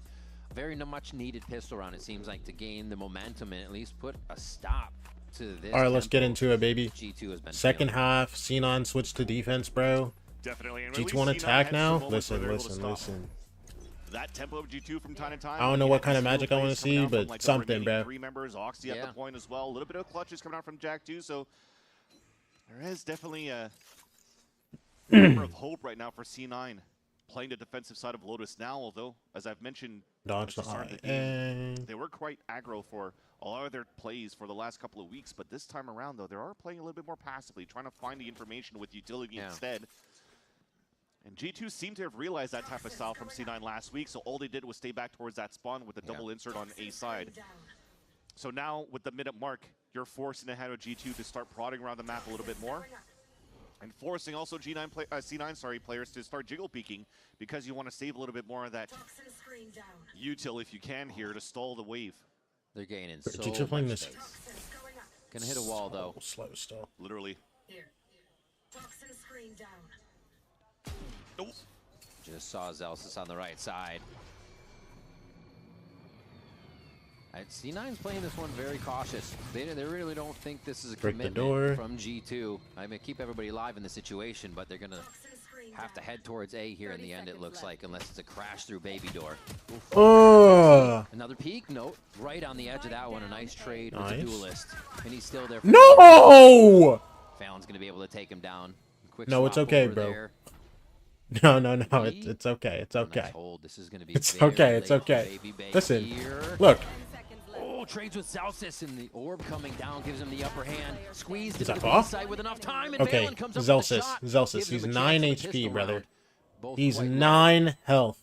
A very much needed pistol round, it seems like, to gain the momentum and at least put a stop to this. All right, let's get into it, baby. G2 has been second half. C9 switched to defense, bro. Definitely. And G2 attack now. Listen. That tempo of G2 from time to time. I don't know what kind of magic I want to see, but like something, bro. 3 members, Oxy at the point as well. A little bit of clutches coming out from Jack too, so there is definitely a number of hope right now for C9 playing the defensive side of Lotus now. Although, as I've mentioned, dodge the game, they were quite aggro for a lot of their plays for the last couple of weeks. But this time around, though, they are playing a little bit more passively, trying to find the information with utility instead. And G2 seemed to have realized that type of style from C9 last week, so all they did was stay back towards that spawn with a double insert on A side. So now with the minute mark, you're forcing the hand of G2 to start prodding around the map a little bit more. And forcing also C9 players to start jiggle peeking because you want to save a little bit more of that util if you can here to stall the wave. They're gaining so G2 playing much this. space. Gonna hit a wall though. Slow still. Literally. Nope. Just saw Zelsis on the right side. C9's playing this one very cautious. They really don't think this is a commitment from G2. I mean, keep everybody alive in the situation, but they're gonna have to head towards A here in the end, it looks like, unless it's a crash through baby door. Another peek? Nope. Right on the edge of that one. A nice trade with the duelist. And he's still there. No! Fallon's gonna be able to take him down. Quick no, it's okay, bro. There. No, it's okay. It's okay. This is gonna be it's okay. It's okay. Listen, look. Oh, trades with Zelsis, and the orb coming down gives him the upper hand. Squeezed into the side with enough time, and okay, Zelsis. He's 9 HP, brother. He's 9 health.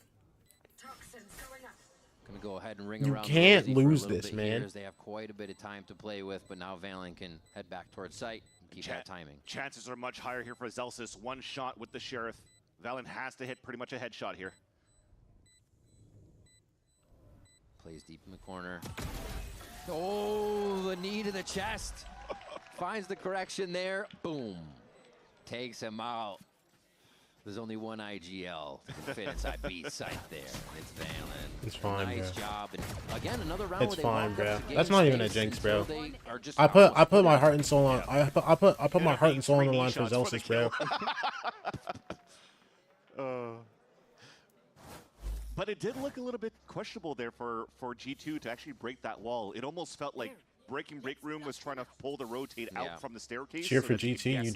Gonna go ahead and ring you around. Can't lose this, man. They have quite a bit of time to play with, but now Valen can head back towards site and keep that timing. Chances are much higher here for Zelsis. One shot with the Sheriff. Valen has to hit pretty much a headshot here. Plays deep in the corner. Oh, the knee to the chest. Finds the correction there. Boom. Takes him out. There's only one IGL that can fit inside B site there. It's Valen. It's fine, nice bro. job. And again, another round. It's fine, bro. That's not even a jinx, bro. I put my heart and soul on. I put my heart and soul on the line for Zelsis, bro. But it did look a little bit questionable there for G2 to actually break that wall. It almost felt like break room was trying to pull the rotate out from the staircase. Cheer for GT, you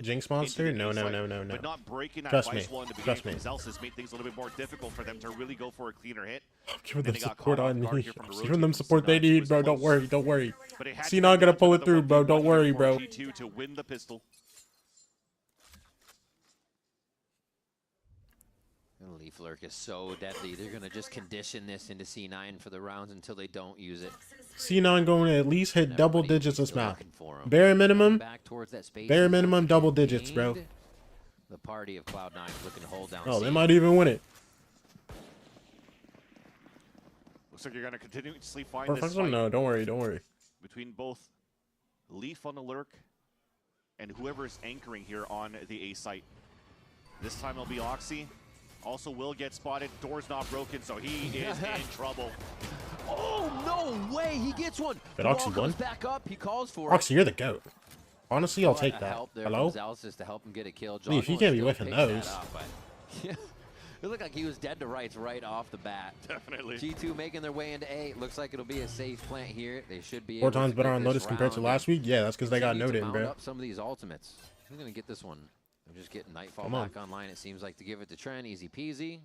jinx monster? No. But not breaking that ice wall in the beginning from Zelsis made things a little bit more difficult for them to really go for a cleaner hit. I'm giving them support on me. I'm giving them support they need, bro. Don't worry. C9 gonna pull it through, bro. Don't worry, bro. G2 to win the pistol. Leaf Lurk is so deadly. They're going to just condition this into C9 for the rounds until they don't use it. C9 going to at least hit double digits this map. Bare minimum double digits, bro. The party of Cloud9 looking to hold down. Oh, they might even win it. Looks like you're going to continuously find this fight. No, don't worry. Between both Leaf on the Lurk and whoever is anchoring here on the A site. This time it'll be Oxy. Also will get spotted. Door's not broken, so he is in trouble. Oh, no way. He gets one. But Oxy won. Back up. He calls for Oxy, you're the GOAT. Honestly, I'll take that. Hello? To help him get a kill. Leaf, you can't be whiffing those. It looked like he was dead to rights right off the bat. Definitely. G2 making their way into A. Looks like it'll be a safe plant here. They should be 4 times better on Lotus compared to last week? Yeah, that's because they got noted, bro. Up some of these ultimates. Who's going to get this one? They're just getting Nightfall back online, it seems like, to give it to Tren. Easy peasy.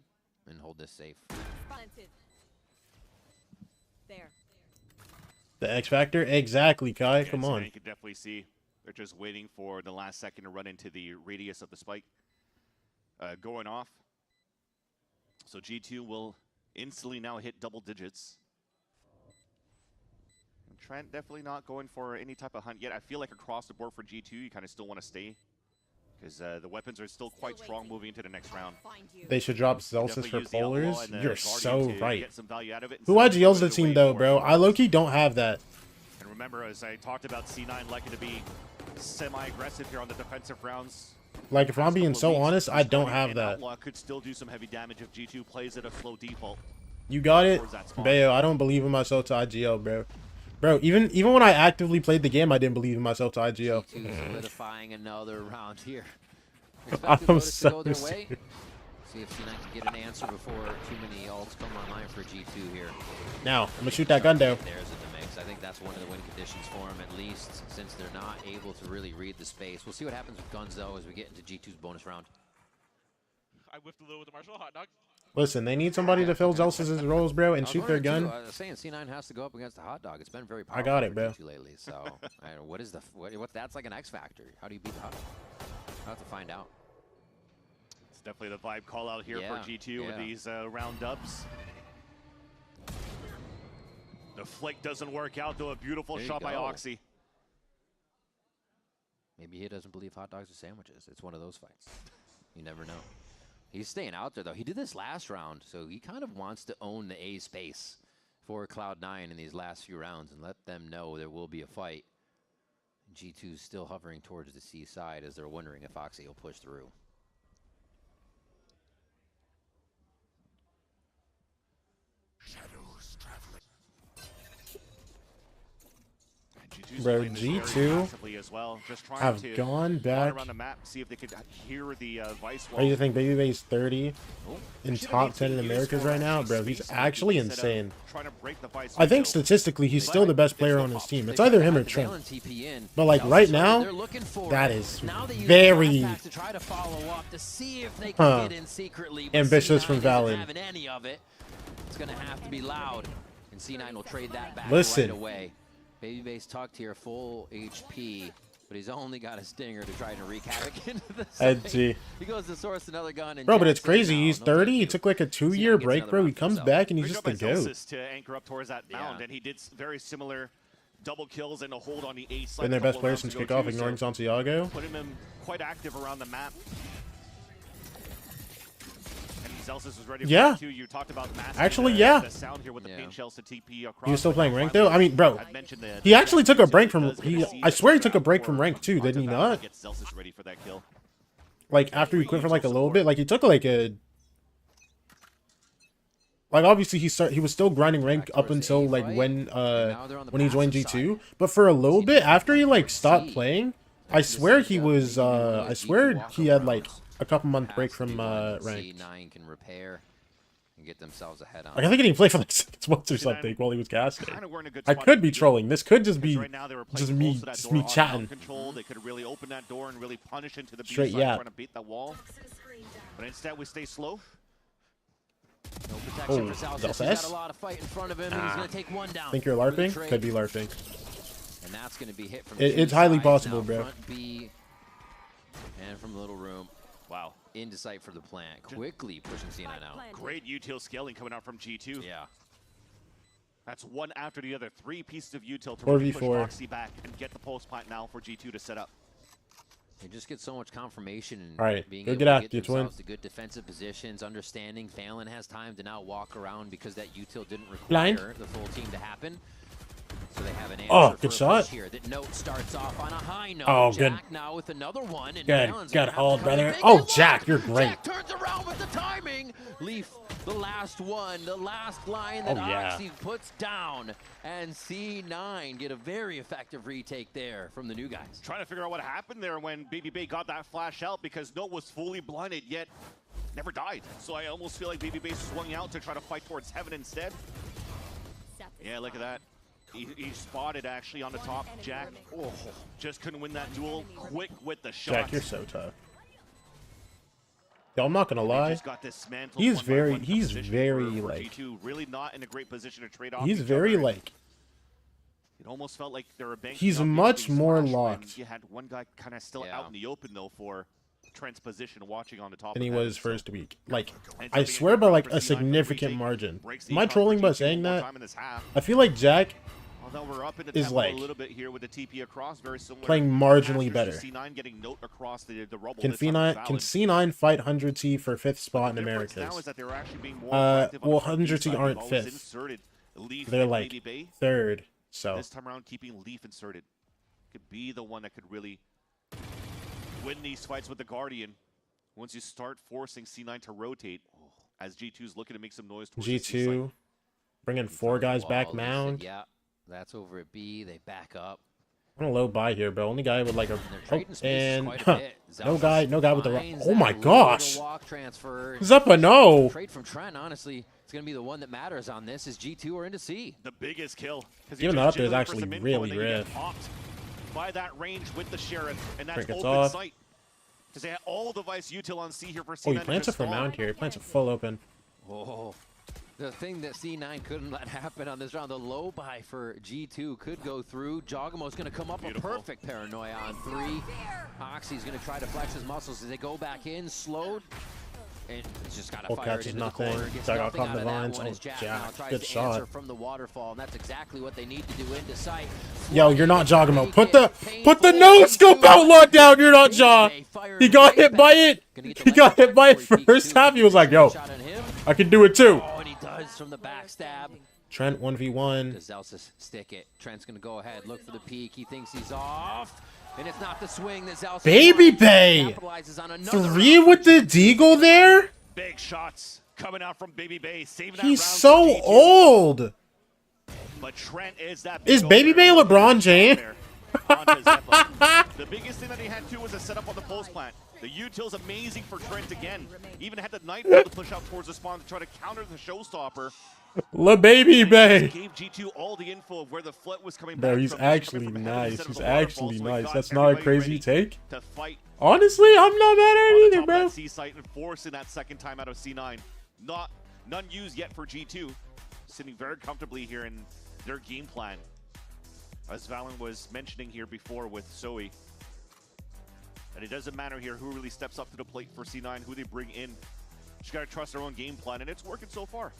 And hold this safe. There. The X Factor? Exactly, Kai. Come on. You can definitely see they're just waiting for the last second to run into the radius of the spike going off. So G2 will instantly now hit double digits. And Trent definitely not going for any type of hunt yet. I feel like across the board for G2, you kind of still want to stay. Because the weapons are still quite strong moving into the next round. They should drop Zelsis for Polars. You're so right. Who IGL's the team, though, bro? I low-key don't have that. And remember, as I talked about, C9 liking to be semi-aggressive here on the defensive rounds. Like, if I'm being so honest, I don't have that. Outlaw could still do some heavy damage if G2 plays at a slow default. You got it? Bayo, I don't believe in myself to IGL, bro. Bro, even when I actively played the game, I didn't believe in myself to IGL. Solidifying another round here. I'm so serious. See if C9 can get an answer before too many ults come online for G2 here. Now, I'm going to shoot that gun down. There's in the mix. I think that's one of the win conditions for him, at least, since they're not able to really read the space. We'll see what happens with guns, though, as we get into G2's bonus round. I whiffed a little with the Marshall hot dog. Listen, they need somebody to fill Zelsis' roles, bro, and shoot their gun. I was saying C9 has to go up against the hot dog. It's been very powerful. I got it, bro. Lately, so I don't know, what that's like an X factor. How do you beat the hot dog? I'll have to find out. It's definitely the vibe call out here for G2 with these round dubs. The flick doesn't work out, though. A beautiful There you shot by go. Oxy. Maybe he doesn't believe hot dogs are sandwiches. It's one of those fights. You never know. He's staying out there, though. He did this last round, so he kind of wants to own the A space for Cloud9 in these last few rounds and let them know there will be a fight. G2's still hovering towards the C side as they're wondering if Oxy will push through. Shadows traveling. Bro, G2 as well. Just trying have to gone back. around the map, see if they could hear the Vice What do you think? Babyface 30 in top 10 in Americas right now? Bro, he's actually insane. I think statistically he's still the best player on his team. It's either him or Trent. But like right now, that is very ambitious from Valen. It's going to have to be loud, and C9 will trade that back Listen. right away. Babyface tucked here, full HP, but he's only got a stinger to try to wreak havoc into the site. Edgy. He goes to source another gun. And Bro, but it's crazy. He's 30. He took like a 2-year break, bro. He comes back and he's just the GOAT. To anchor up towards that mound, and he did very similar double kills and a hold on the A side. Been their best player since kickoff, ignoring Santiago. Putting him quite active around the map. Zelsis was ready Yeah. for you talked about Actually, yeah. The sound here with the paint shells to TP across. He was still playing rank though. I mean, bro, he actually took a break from. I swear he took a break from rank too, didn't he not? Get Zelsis ready for that kill. Like after he quit for like a little bit, like he took like a. Like obviously he was still grinding rank up until like when he joined G2, but for a little bit after he like stopped playing, I swear he was I swear he had like a couple month break from rank. C9 can repair and get themselves ahead on. Like, I think he didn't play for like 6 months or something while he was casting. I could be trolling. This could just be me chatting. They could really open that door and really punish into the Straight B side, yap. trying to beat that wall. But instead we stay slow. No protection for South. He's got a lot of fight in front of him, and he's going to take one down. Think you're LARPing? Could be LARPing. And that's going to be hit from It's highly possible, now, bro. Front B and from the little room. Wow. Into sight for the plant. Quickly pushing C9 out. Great util scaling coming out from G2. Yeah. That's one after the other. 3 pieces of util to 4v4. really push Oxy back and get the post plant now for G2 to set up. They just get so much confirmation and All right, being go able get to after get you, twin. themselves to good defensive positions, understanding Phelan has time to now walk around because that util didn't require Blind. the full team to happen. So they have an answer Oh, good for shot. here. That note starts off on a high note. Oh, Jack good. now with another one. And Good, Phelan's good gonna have hold, to come in brother. big Oh, and Jack, loud. you're great. Jack turns around with the timing. Leaf, the last one, the last line that Oh, yeah. Oxy puts down. And C9 get a very effective retake there from the new guys. Trying to figure out what happened there when Baby Bay got that flash out because Note was fully blinded yet never died. So I almost feel like Baby Bay swung out to try to fight towards heaven instead. Yeah, look at that. He spotted actually on the top. Jack, oh, just couldn't win that duel. Quick with the shot. Jack, you're so tough. Yo, I'm not gonna lie. Just got dismantled He's one by very, one he's position very for like, G2. Really not in a great position to trade off. he's each very other. like, It almost felt like they were banking he's up much these more flash when locked. You had one guy kind of still out in the open though for Trent's position, watching on the top. than he of that. was first week. Like, And it's I up again swear by like for a C9 for the significant retake. margin. Breaks the Am I econ trolling for by G2 saying one more that? time in this half. I feel like Jack Although we're up in the is tempo like a little bit here with the TP across, very similar. playing marginally Masters better. to C9 getting Note across the rubble. Can this time with C9 fight 100T for 5th spot in The difference Americas? now is that they're actually being more proactive on Well, the front B 100T side. aren't They've always 5th. inserted Leaf They're and like Baby Bay. 3rd. So This time around, keeping Leaf inserted could be the one that could really win these fights with the Guardian. Once you start forcing C9 to rotate, as G2's looking to make some noise towards the C side. G2 bringing 4 guys back Wall, mound. Yeah, that's over at B. They back up. I'm gonna low buy here, bro. Only guy with like a trading space and quite a bit. no guy with the Finds oh my that gosh, little walk transfer. Zeppa no. Trade from Trent, honestly, it's going to be the one that matters on this. Is G2 or into C? The biggest kill. Giving that up there is actually really rare. By that range with the Sheriff, and that's Frank gets open off. sight. Because they had all device util on C here for C9. Oh, he plants it for mound here. He plants it full open. Oh, the thing that C9 couldn't let happen on this round, the low buy for G2 could go through. Jogamo's going to come up a perfect paranoia on 3. Oxy's going to try to flex his muscles as they go back in, slowed. And it's just got Full to catch fire is into the nothing. corner. Gets Dug out nothing out of that Vines. one Oh, as Jack Jack. now tries Good to shot. answer from the waterfall, and that's exactly what they need to do into sight. Yo, you're not Jogamo. Put the no scope outlaw down. You're not Jaw. He got hit by it. He got hit by it first half. He was like, yo, I can do it too. Oh, and he does from the backstab. Trent 1v1. Does Zelsis stick it? Trent's going to go ahead, look for the peak. He thinks he's off. And it's not the swing that Zelsis Baby Bay. 3 with the deagle there. Big shots coming out from Baby Bay. Saving that He's round so for G2. old. But Trent is that. Is Baby Bay LeBron James? The biggest thing that he had too was a setup on the pulse plant. The util's amazing for Trent again. Even had the Nightfall to push out towards the spawn to try to counter the showstopper. La Baby Bay. Gave G2 all the info of where the flood was coming Bro, back he's from. actually nice. He's actually nice. That's not a everybody crazy ready take. to fight Honestly, I'm not mad at it either, bro. C site and forcing that second time out of C9. None used yet for G2. Sitting very comfortably here in their game plan. As Valen was mentioning here before with Zoe. And it doesn't matter here who really steps up to the plate for C9, who they bring in. Just gotta trust their own game plan, and it's working so far.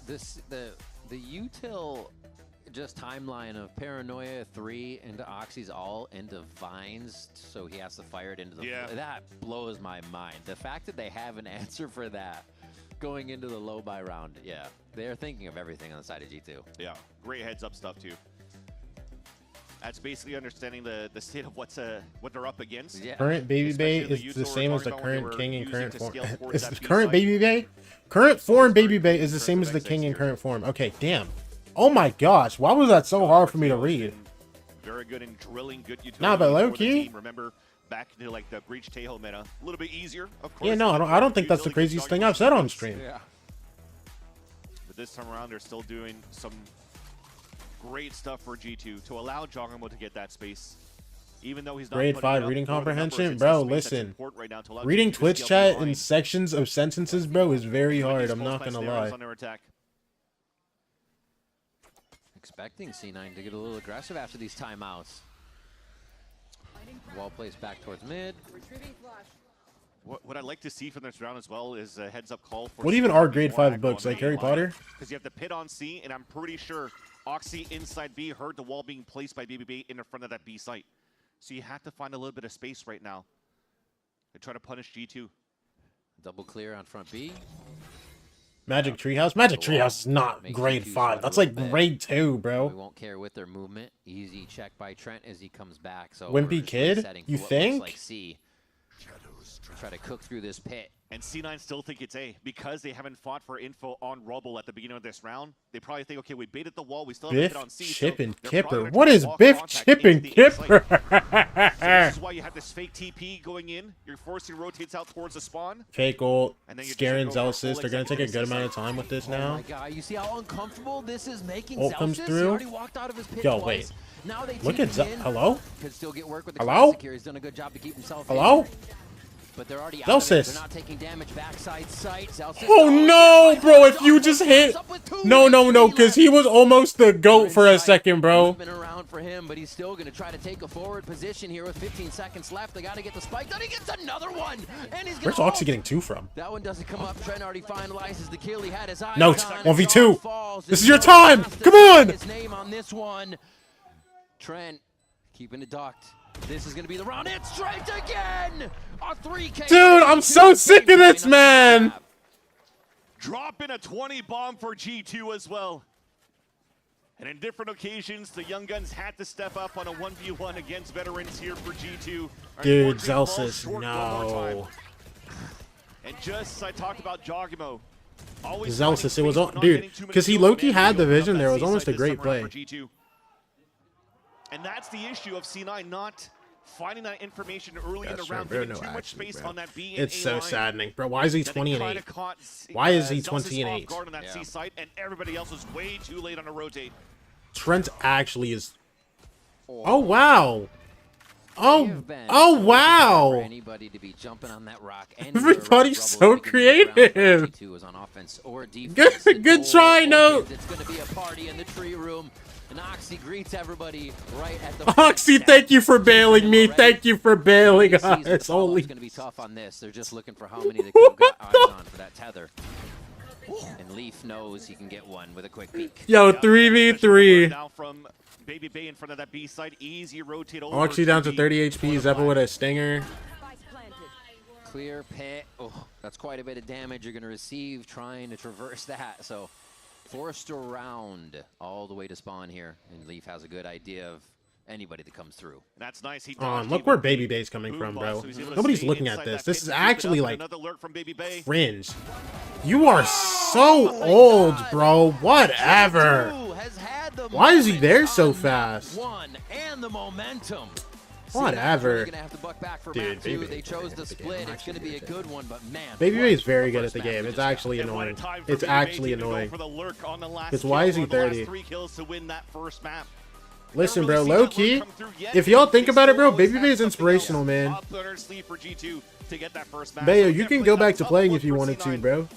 The util just timeline of Paranoia 3 into Oxy's all into Vines, so he has to fire it into the that blows my mind. The fact that they have an answer for that going into the low buy round, they're thinking of everything on the side of G2. Yeah, great heads up stuff too. That's basically understanding the state of what they're up against. Yeah. Current Baby Bay Especially is the same as the current King in current form. Is the that current B-site. Baby Bay? Current form Baby Bay is the same as the King in current form. Okay, damn. Oh my gosh, why was that so hard for me to read? Very good in drilling, good utility. Nah, but low for the key. team. Remember back to like the Breach Tejo meta, a little bit easier, of course. Yeah, no, I don't think that's the craziest thing I've said on stream. Yeah. But this time around, they're still doing some great stuff for G2 to allow Jogamo to get that space. Even though he's not Grade putting 5 it up, reading throwing the numbers comprehension? into Bro, space that's listen. important right now to allow Reading G2 to Twitch scale chat behind. in sections of sentences, bro, is very hard. These I'm not pulse gonna plant snares lie. on their attack. Expecting C9 to get a little aggressive after these timeouts. Wall placed back towards mid. What I'd like to see from this round as well is a heads up call for. What even are grade 5 books, like Harry Potter? Because you have the pit on C, and I'm pretty sure Oxy inside B heard the wall being placed by BBB in the front of that B site. So you have to find a little bit of space right now to try to punish G2. Double clear on front B. Magic Treehouse? Magic Treehouse is not grade 5. That's like grade 2, bro. We won't care with their movement. Easy check by Trent as he comes back. So Wimpy Kid? You think? Like C. Try to cook through this pit. And C9 still think it's A because they haven't fought for info on Rubble at the beginning of this round. They probably think, okay, we baited the wall. We still have a Biff, hit on C. Chip, so and they're Kipper. probably gonna What try to is walk Biff, contact Chip, into and the A site. Kipper? So this is why you have this fake TP going in. You're forcing rotates out towards the spawn. Fake ult, And then you're just scaring gonna go for a Zelsis. full They're going to take a good executive amount of time with this now. Oh my god, you see how uncomfortable this is making Ult Zelsis? comes He through. already walked out of his pit Yo, twice. wait. Now they Look at TP in. Hello? Could still get work with the Hello? classic here. He's done a good job to keep himself Hello? in. But they're already out of it. Zelsis. They're not taking damage backside sight. Zelsis. Oh no, bro, if you just hit. No, because he was almost the GOAT for a second, bro. Been around for him, but he's still going to try to take a forward position here with 15 seconds left. They got to get the spike. Then he gets another one. And he's Where's Oxy getting 2 from? That one doesn't come up. Trent already finalizes the kill. He had his eyes Note, on. 1v2. This is your time. Come on. His name on this one. Trent keeping it docked. This is going to be the round. It's striped again. A 3K. Dude, I'm so sick of this, man. Dropping a 20 bomb for G2 as well. And in different occasions, the Young Guns had to step up on a 1v1 against veterans here for G2. Dude, Zelsis, no. And just as I talked about Jogamo, Zelsis, it was all, dude, because he low-key had the vision there. It was almost a great play. And that's the issue of C9 not finding that information early in the round, bro, giving too much space on that B and It's A so line. saddening, bro. Why is he That 20 and kinda 8? caught, Why is he Zelsis 20 and off 8? guard on that C site, and everybody else was way too late on a rotate. Trent actually is. Oh wow. Oh wow! For anybody to be jumping on that rock. Everybody's so creative. Good try, Note. It's going to be a party in the tree room. And Oxy greets everybody right at the Oxy, thank you for bailing me. Thank you for bailing us. Holy. It's going to be tough on this. They're just looking for how many they could have got eyes on for that tether. And Leaf knows he can get one with a quick peek. Yo, 3v3. Now from Baby Bay in front of that B side, easy rotate over. Oxy down to 30 HP. Zeppa with a stinger. Clear pit. Oh, that's quite a bit of damage you're going to receive trying to traverse that. So forced around all the way to spawn here. And Leaf has a good idea of anybody that comes through. That's nice. He look where Baby Bay's coming from, bro. Nobody's looking at this. This is actually like cringe. You are so old, bro. Whatever. Why is he there so fast? And the momentum. Whatever. Dude, they chose to split. It's going to be a good one, but man. Baby Bay is very good at the game. It's actually annoying. It's actually annoying. Because why is he 30? Listen, bro, low key, if y'all think about it, bro, Baby Bay is inspirational, man. Bayo, you can go back to playing if you wanted to, bro.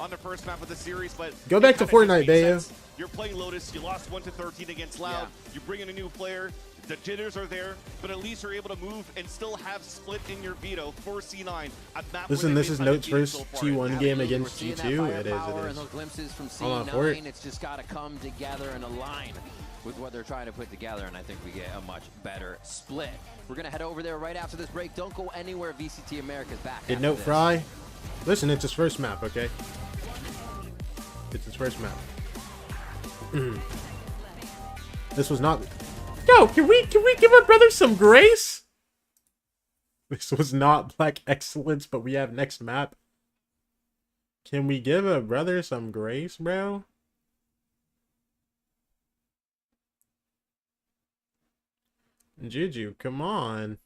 Go back to Fortnite, Bayo. You're playing Lotus. You lost 1-13 against Loud. You bring in a new player. The jitters are there, but at least you're able to move and still have split in your veto for C9. Listen, this is Note's first T1 game against G2. It is. I'm on for it. It's just got to come together and align with what they're trying to put together, and I think we get a much better split. We're going to head over there right after this break. Don't go anywhere. VCT America's back. Did Note fry? Listen, it's his first map, okay? It's his first map. This was not... Yo, can we give our brother some grace? This was not Black Excellence, but we have next map. Can we give a brother some grace, bro? Juju, come on.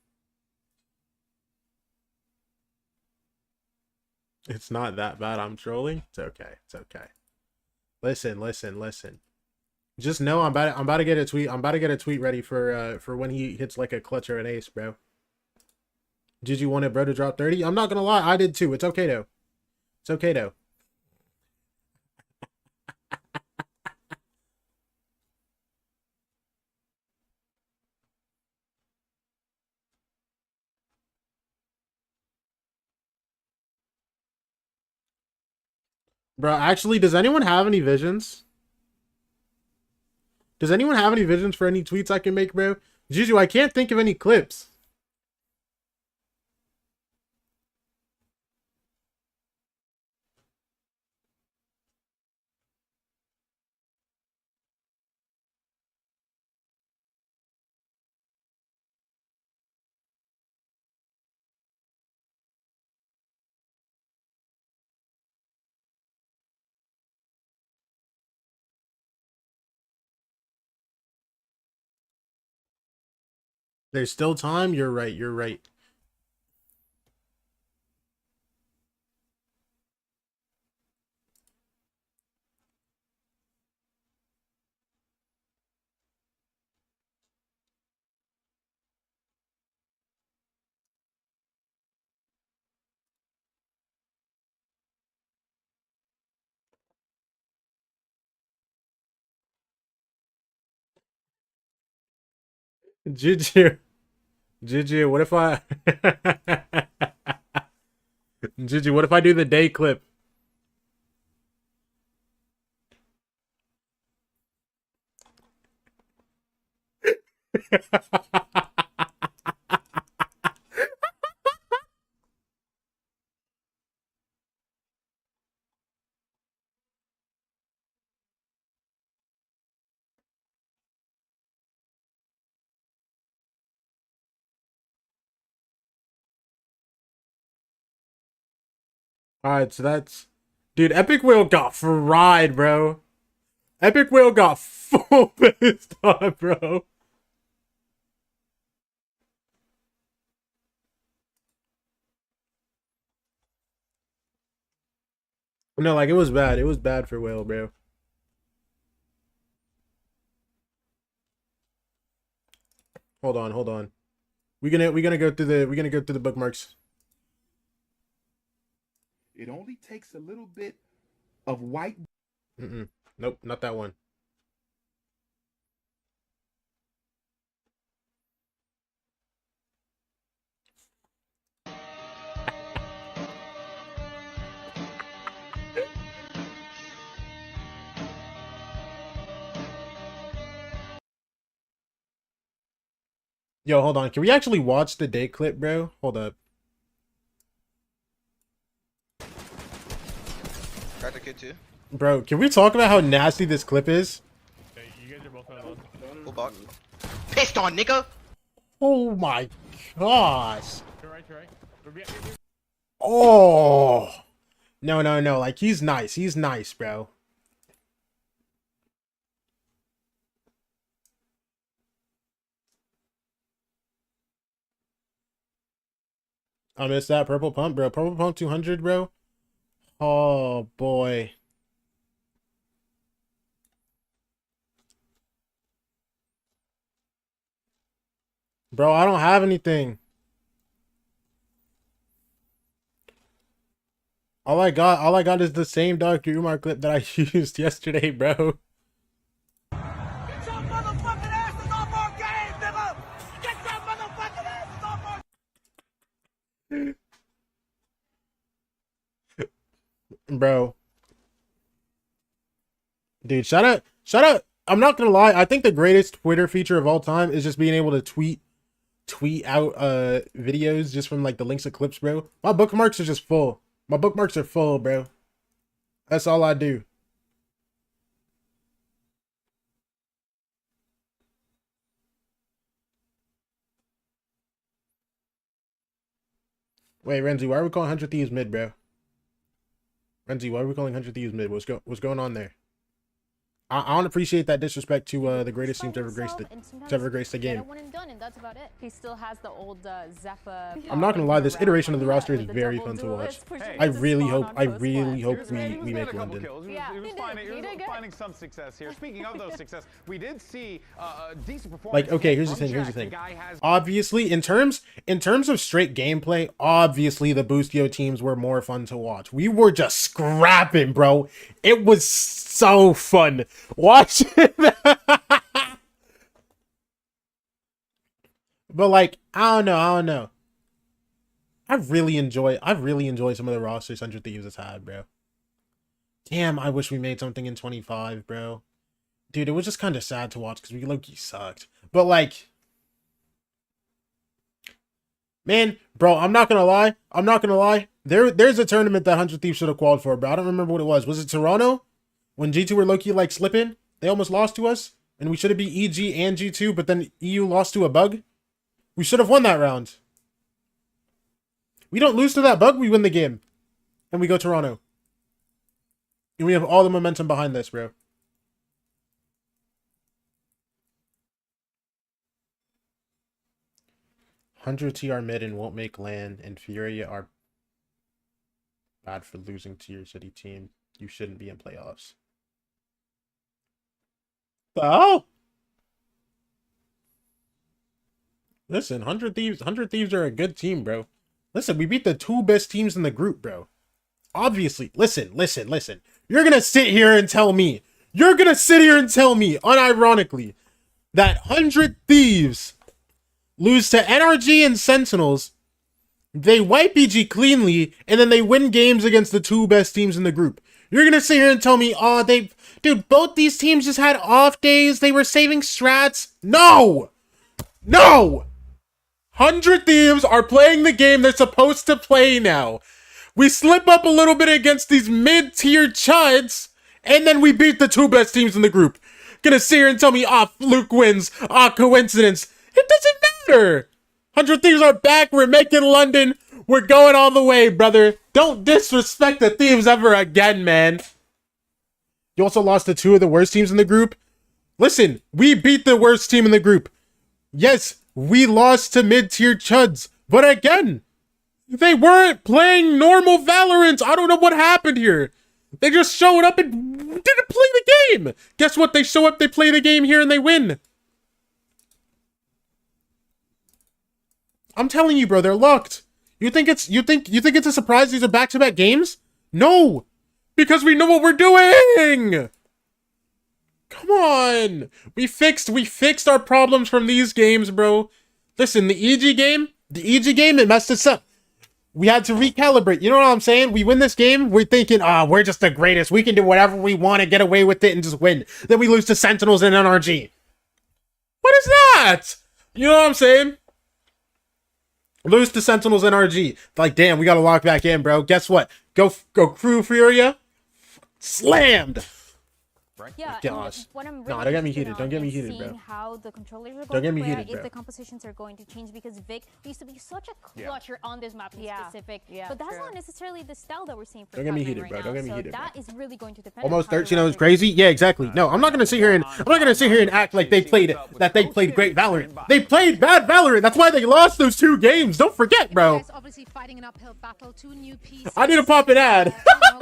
It's not that bad. I'm trolling. It's okay. It's okay. Listen. Just know I'm about to get a tweet. I'm about to get a tweet ready for when he hits like a clutch or an ace, bro. Juju wanted bro to drop 30. I'm not gonna lie, I did too. It's okay though. It's okay though. Bro, actually, does anyone have any visions? Does anyone have any visions for any tweets I can make, bro? Juju, I can't think of any clips. There's still time. You're right. You're right. Juju, what if I... Juju, what if I do the day clip? Alright, so that's... Dude, Epic Whale got fried, bro. Epic Whale got full pissed on, bro. No, like, it was bad. It was bad for Whale, bro. Hold on. We're gonna go through the bookmarks. It only takes a little bit of white. Nope, not that one. Yo, hold on. Can we actually watch the day clip, bro? Hold up. Cracked the kid too. Bro, can we talk about how nasty this clip is? Hey, you guys are both alone. Full box. Pissed on, nigga! Oh my gosh. You're right. Oh. No. Like, he's nice. He's nice, bro. I missed that purple pump, bro. Purple pump 200, bro. Oh, boy. Bro, I don't have anything. All I got is the same Dr. Umar clip that I used yesterday, bro. Bro. Dude, shout out. I'm not gonna lie, I think the greatest Twitter feature of all time is just being able to tweet out videos just from like the links of clips, bro. My bookmarks are just full. My bookmarks are full, bro. That's all I do. Wait, Renzi, why are we calling 100 Thieves mid, bro? Renzi, why are we calling 100 Thieves mid? What's going on there? I don't appreciate that disrespect to the greatest team to ever grace the game. One and done, and that's about it. He still has the old Zeppa. I'm not gonna lie, this iteration of the roster is very fun to watch. I really hope we make London. He was finding some success here. Speaking of those success, we did see a decent performance. Like, okay, here's the thing. Obviously, in terms of straight gameplay, obviously the Boostio teams were more fun to watch. We were just scrapping, bro. It was so fun watching. But like, I don't know. I really enjoy some of the rosters 100 Thieves has had, bro. Damn, I wish we made something in 25, bro. Dude, it was just kind of sad to watch because we low-key sucked. But like, man, bro, I'm not gonna lie. There's a tournament that 100 Thieves should have qualified for, bro. I don't remember what it was. Was it Toronto? When G2 were low-key like slipping? They almost lost to us? And we should have beat EG and G2, but then EU lost to a bug? We should have won that round. We don't lose to that bug, we win the game. And we go Toronto. And we have all the momentum behind this, bro. $100 TR mid and won't make LAN, and Furia are bad for losing to your city team. You shouldn't be in playoffs. Oh! Listen, 100 Thieves are a good team, bro. Listen, we beat the two best teams in the group, bro. Obviously, listen. You're gonna sit here and tell me, unironically, that 100 Thieves lose to NRG and Sentinels, they wipe EG cleanly, and then they win games against the two best teams in the group. You're gonna sit here and tell me, oh, dude, both these teams just had off days, they were saving strats. No! 100 Thieves are playing the game they're supposed to play now. We slip up a little bit against these mid-tier chuds, and then we beat the two best teams in the group. Gonna sit here and tell me, fluke wins, coincidence. It doesn't matter. 100 Thieves are back, we're making London, we're going all the way, brother. Don't disrespect the Thieves ever again, man. You also lost to two of the worst teams in the group. Listen, we beat the worst team in the group. Yes, we lost to mid-tier chuds, but again, they weren't playing normal Valorant. I don't know what happened here. They just showed up and didn't play the game. Guess what? They show up, they play the game here, and they win. I'm telling you, bro, they're locked. You think it's a surprise these are back-to-back games? No! Because we know what we're doing! Come on! We fixed our problems from these games, bro. Listen, the EG game, it messed us up. We had to recalibrate. You know what I'm saying? We win this game, we're thinking, we're just the greatest. We can do whatever we want and get away with it and just win. Then we lose to Sentinels and NRG. What is that? You know what I'm saying? Lose to Sentinels and NRG. Like, damn, we gotta lock back in, bro. Guess what? Go Crew Furia. Slammed. Yeah, gosh. what I'm really don't get me heated. Don't get me heated, bro. Seeing how the controllers are Don't going get to me play heated, out, bro. if the compositions are going to change, because Vic used to be such a clutcher on this map in specific. Yeah, but that's true. not necessarily the style that we're seeing for Don't get me Cloud9 heated, right bro. now. Don't get me so heated, bro. that is really going to depend Almost on how 13 is crazy. Yeah, exactly. No, I'm not gonna sit here and act like they played great Valorant. They played bad Valorant. That's why they lost those 2 games. Don't forget, bro. Guys obviously fighting an uphill battle. 2 new pieces. I need to pop an ad.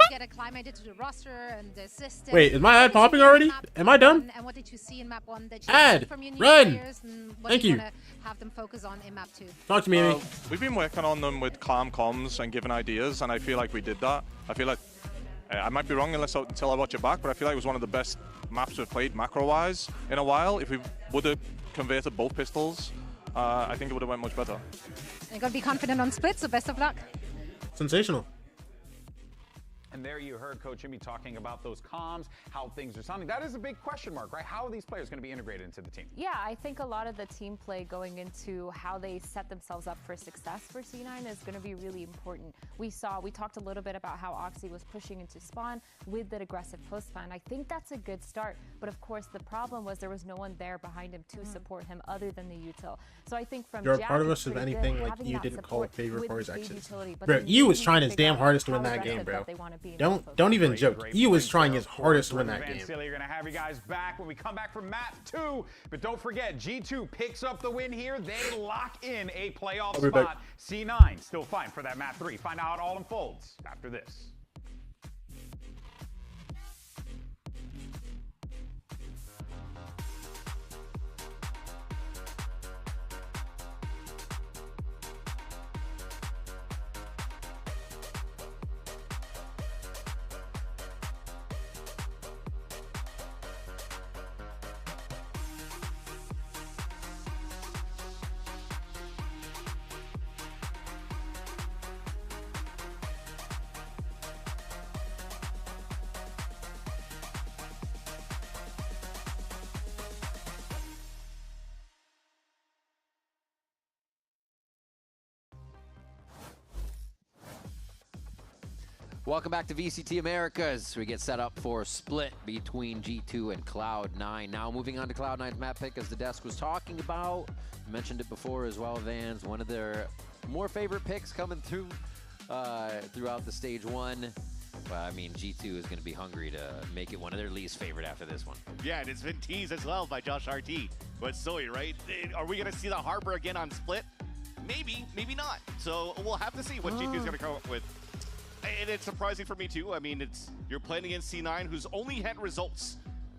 Get acclimated to the roster and the system. Wait, is my ad popping already? Am I done? And what did you see in map 1 that you Ad. learned from your new Run. players, and what Thank do you you. want to have them focus on in map 2? Talk to me, Amy. We've been working on them with calm comms and giving ideas, and I feel like we did that. I feel like I might be wrong until I watch it back, but I feel like it was one of the best maps we've played macro-wise in a while. If we would have converted both pistols, I think it would have went much better. You're going to be confident on split, so best of luck. Sensational. And there you heard Coach Jimmy talking about those comms, how things are sounding. That is a big question mark, right? How are these players going to be integrated into the team? Yeah, I think a lot of the team play going into how they set themselves up for success for C9 is going to be really important. We talked a little bit about how Oxy was pushing into spawn with that aggressive post spawn. I think that's a good start, but of course the problem was there was no one there behind him to support him other than the util. So I think from You're a Jack, part of it's us, if pretty anything, good like having you that didn't call a support favor with for his the actions. utility, but Bro, then EU was need trying to his figure damn out hardest to how win that aggressive game, bro. that they wanna be in those Don't even Great joke. EU was points, trying though. his hardest to win George that Van game. Silly, you're going to have you guys back when we come back from map 2. But don't forget, G2 picks up the win here. They lock in a playoff I'll be back. spot. C9 still fine for that map 3. Find out how it all unfolds after this. Welcome back to VCT Americas. We get set up for a split between G2 and Cloud9. Now moving on to Cloud9's map pick, as the desk was talking about. You mentioned it before as well, Vans. One of their more favorite picks coming through throughout the stage 1. But I mean, G2 is going to be hungry to make it one of their least favorite after this one. Yeah, and it's been teased as well by Josh RT. But Zoe, right? Are we going to see the Harbor again on split? Maybe, maybe not. So we'll have to see what G2 is going to come up with. And it's surprising for me too. I mean, you're playing against C9, who's only had results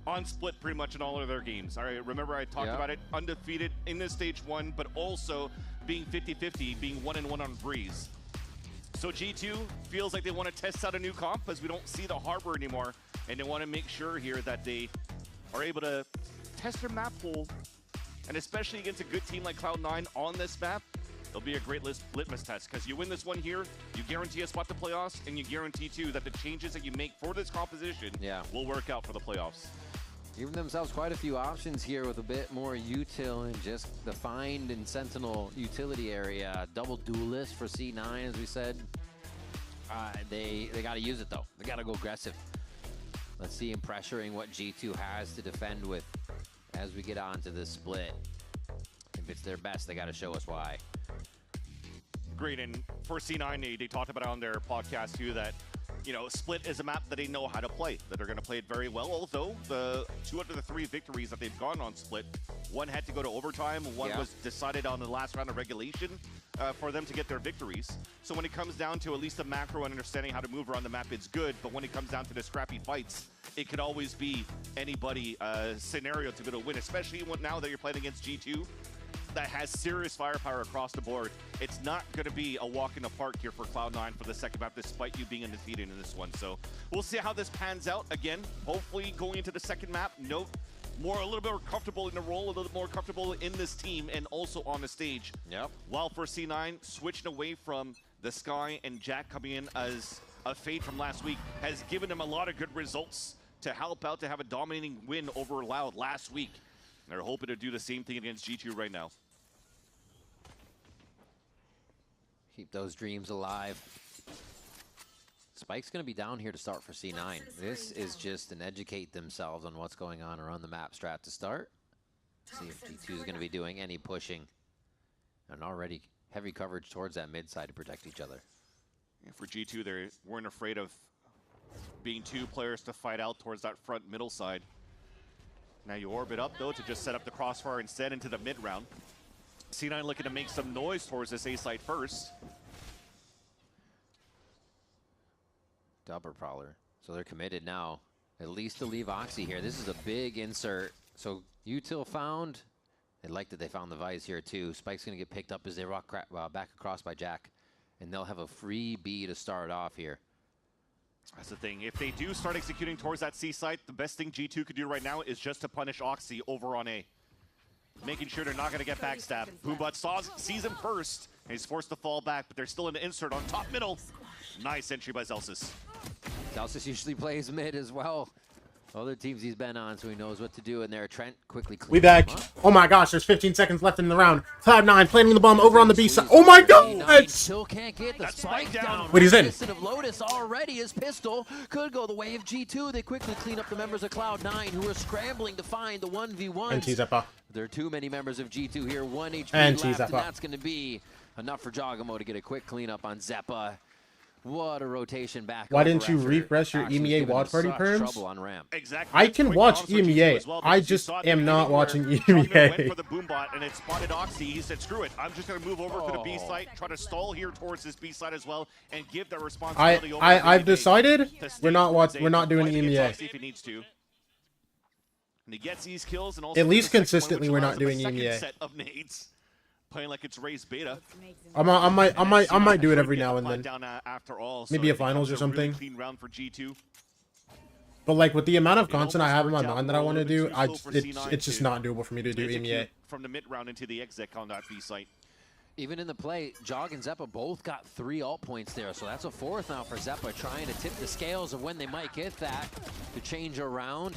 on split pretty much in all of their games. All right, remember I talked about it, undefeated in this stage 1, but also being 50-50, being 1-1 on Breeze. So G2 feels like they want to test out a new comp as we don't see the Harbor anymore, and they want to make sure here that they are able to test their map pool, and especially against a good team like Cloud9 on this map. It'll be a great litmus test, because you win this one here, you guarantee a spot to playoffs, and you guarantee too that the changes that you make for this composition will work out for the playoffs. Giving themselves quite a few options here with a bit more util and just the Find and Sentinel utility area. Double duelist for C9, as we said. They got to use it though. They got to go aggressive. Let's see him pressuring what G2 has to defend with as we get on to this split. If it's their best, they got to show us why. Great, and for C9, they talked about it on their podcast too that, you know, split is a map that they know how to play, that they're going to play it very well. Although the 2 out of the 3 victories that they've gone on split, one had to go to overtime, one was decided on the last round of regulation for them to get their victories. So when it comes down to at least the macro and understanding how to move around the map, it's good. But when it comes down to the scrappy fights, it could always be anybody scenario to be able to win, especially now that you're playing against G2. that has serious firepower across the board. It's not going to be a walk in the park here for Cloud9 for the second map, despite you being undefeated in this one. So we'll see how this pans out. Again, hopefully going into the second map, Note a little bit more comfortable in the role, a little bit more comfortable in this team, and also on the stage. Yep. While for C9, switching away from the Sky and Jack coming in as a fade from last week has given them a lot of good results to help out to have a dominating win over Loud last week. They're hoping to do the same thing against G2 right now. Keep those dreams alive. Spike's going to be down here to start for C9. This is just an educate themselves on what's going on around the map strat to start. See if G2 is going to be doing any pushing. And already heavy coverage towards that mid side to protect each other. Yeah, for G2, they weren't afraid of being two players to fight out towards that front middle side. Now you orbit up, though, to just set up the crossfire instead into the mid round. C9 looking to make some noise towards this A site first. Double Prowler. So they're committed now, at least to leave Oxy here. This is a big insert. So Util found. They like that they found the Vice here, too. Spike's going to get picked up as they rock back across by Jack. And they'll have a free B to start off here. That's the thing. If they do start executing towards that C site, the best thing G2 could do right now is just to punish Oxy over on A. Making sure they're not going to get backstabbed. Boombot sees him first, and he's forced to fall back, but there's still an insert on top middle. Nice entry by Zelsis. Zelsis usually plays mid as well. Other teams he's been on, so he knows what to do in there. Trent quickly cleans We back. Oh my gosh, there's 15 seconds left in the round. Cloud9 planting the bomb over on the B side. Oh my god! Still can't get the spike down. Wait, he's in. Of Lotus already. His pistol could go the way of G2. They quickly clean up the members of Cloud9 who are scrambling to find the 1v1. And T-Zeppa. There are too many members of G2 here. 1 HP And left, and that's going to be enough for Jogamo to get a quick cleanup on Zeppa. What a rotation back. Why didn't you refresh your EMEA watch party perms? On ramp. Exactly. I can watch EMEA. Well, I just am not watching went EMEA. for the Boombot and it spotted Oxy. He said, screw it. I'm just going to move over to the B site, try to stall here towards this B site as well, and give the responsibility over to I've BBA decided to we're not doing fight against EMEA. Oxy if he needs to. And he gets these kills and also At least gets the second consistently one, we're which not doing allows him a second EMEA. set of nades. Playing like it's raised beta. I might do it every now and then. Down, after all, Maybe so a finals or something. Really clean round for G2. But like with the amount of content I have in my mind that I want to do, it's just not doable for me to do EMEA. From the mid round into the exec on that B site. Even in the play, Jog and Zeppa both got 3 alt points there, so that's a 4th now for Zeppa, trying to tip the scales of when they might get that to change around.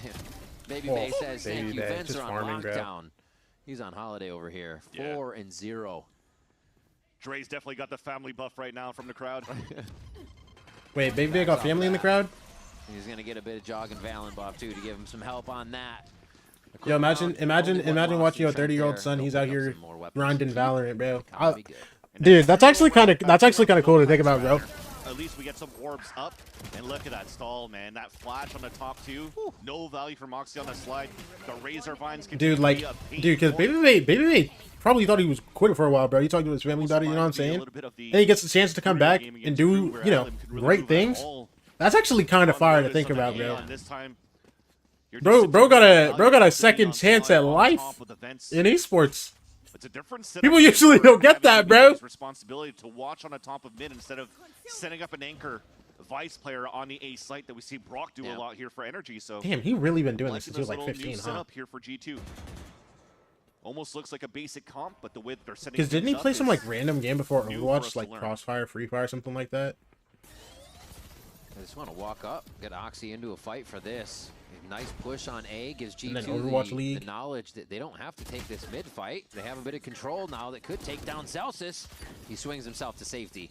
Baby Bay says, thank you, Vents are on lockdown. He's on holiday over here, 4-0. Dre's definitely got the family buff right now from the crowd. Wait, Baby Bay got family in the crowd? He's going to get a bit of Jog and Valen buff, too, to give him some help on that. Yo, imagine watching your 30-year-old son. He's out here grinding Valorant, bro. Dude, that's actually kind of cool to think about, bro. At least we get some orbs up, and look at that stall, man. That flash on the top 2, no value for Moxie on the slide. The Razor Vines can Dude, like, because Baby Bay probably thought he was quitting for a while, bro. He talked to his family about it, you know what I'm saying? And he gets a chance to come back and do, you know, great things. That's actually kind of fire to think about, bro. Bro got a second chance at life in esports. It's a different setup. People usually don't get that, bro. Responsibility to watch on the top of mid instead of setting up an anchor Vice player on the A site that we see Brock do a lot here for Energy. So damn, he really been doing this since he was like 15, huh? Setup here for G2. Almost looks like a basic comp, but the way that they're setting. Because didn't he play some like random game before Overwatch, like Crossfire, Free Fire, something like that? I just want to walk up, get Oxy into a fight for this. A nice push on A gives G2 the knowledge that they don't have to take this mid fight. They have a bit of control now that could take down Celsius. He swings himself to safety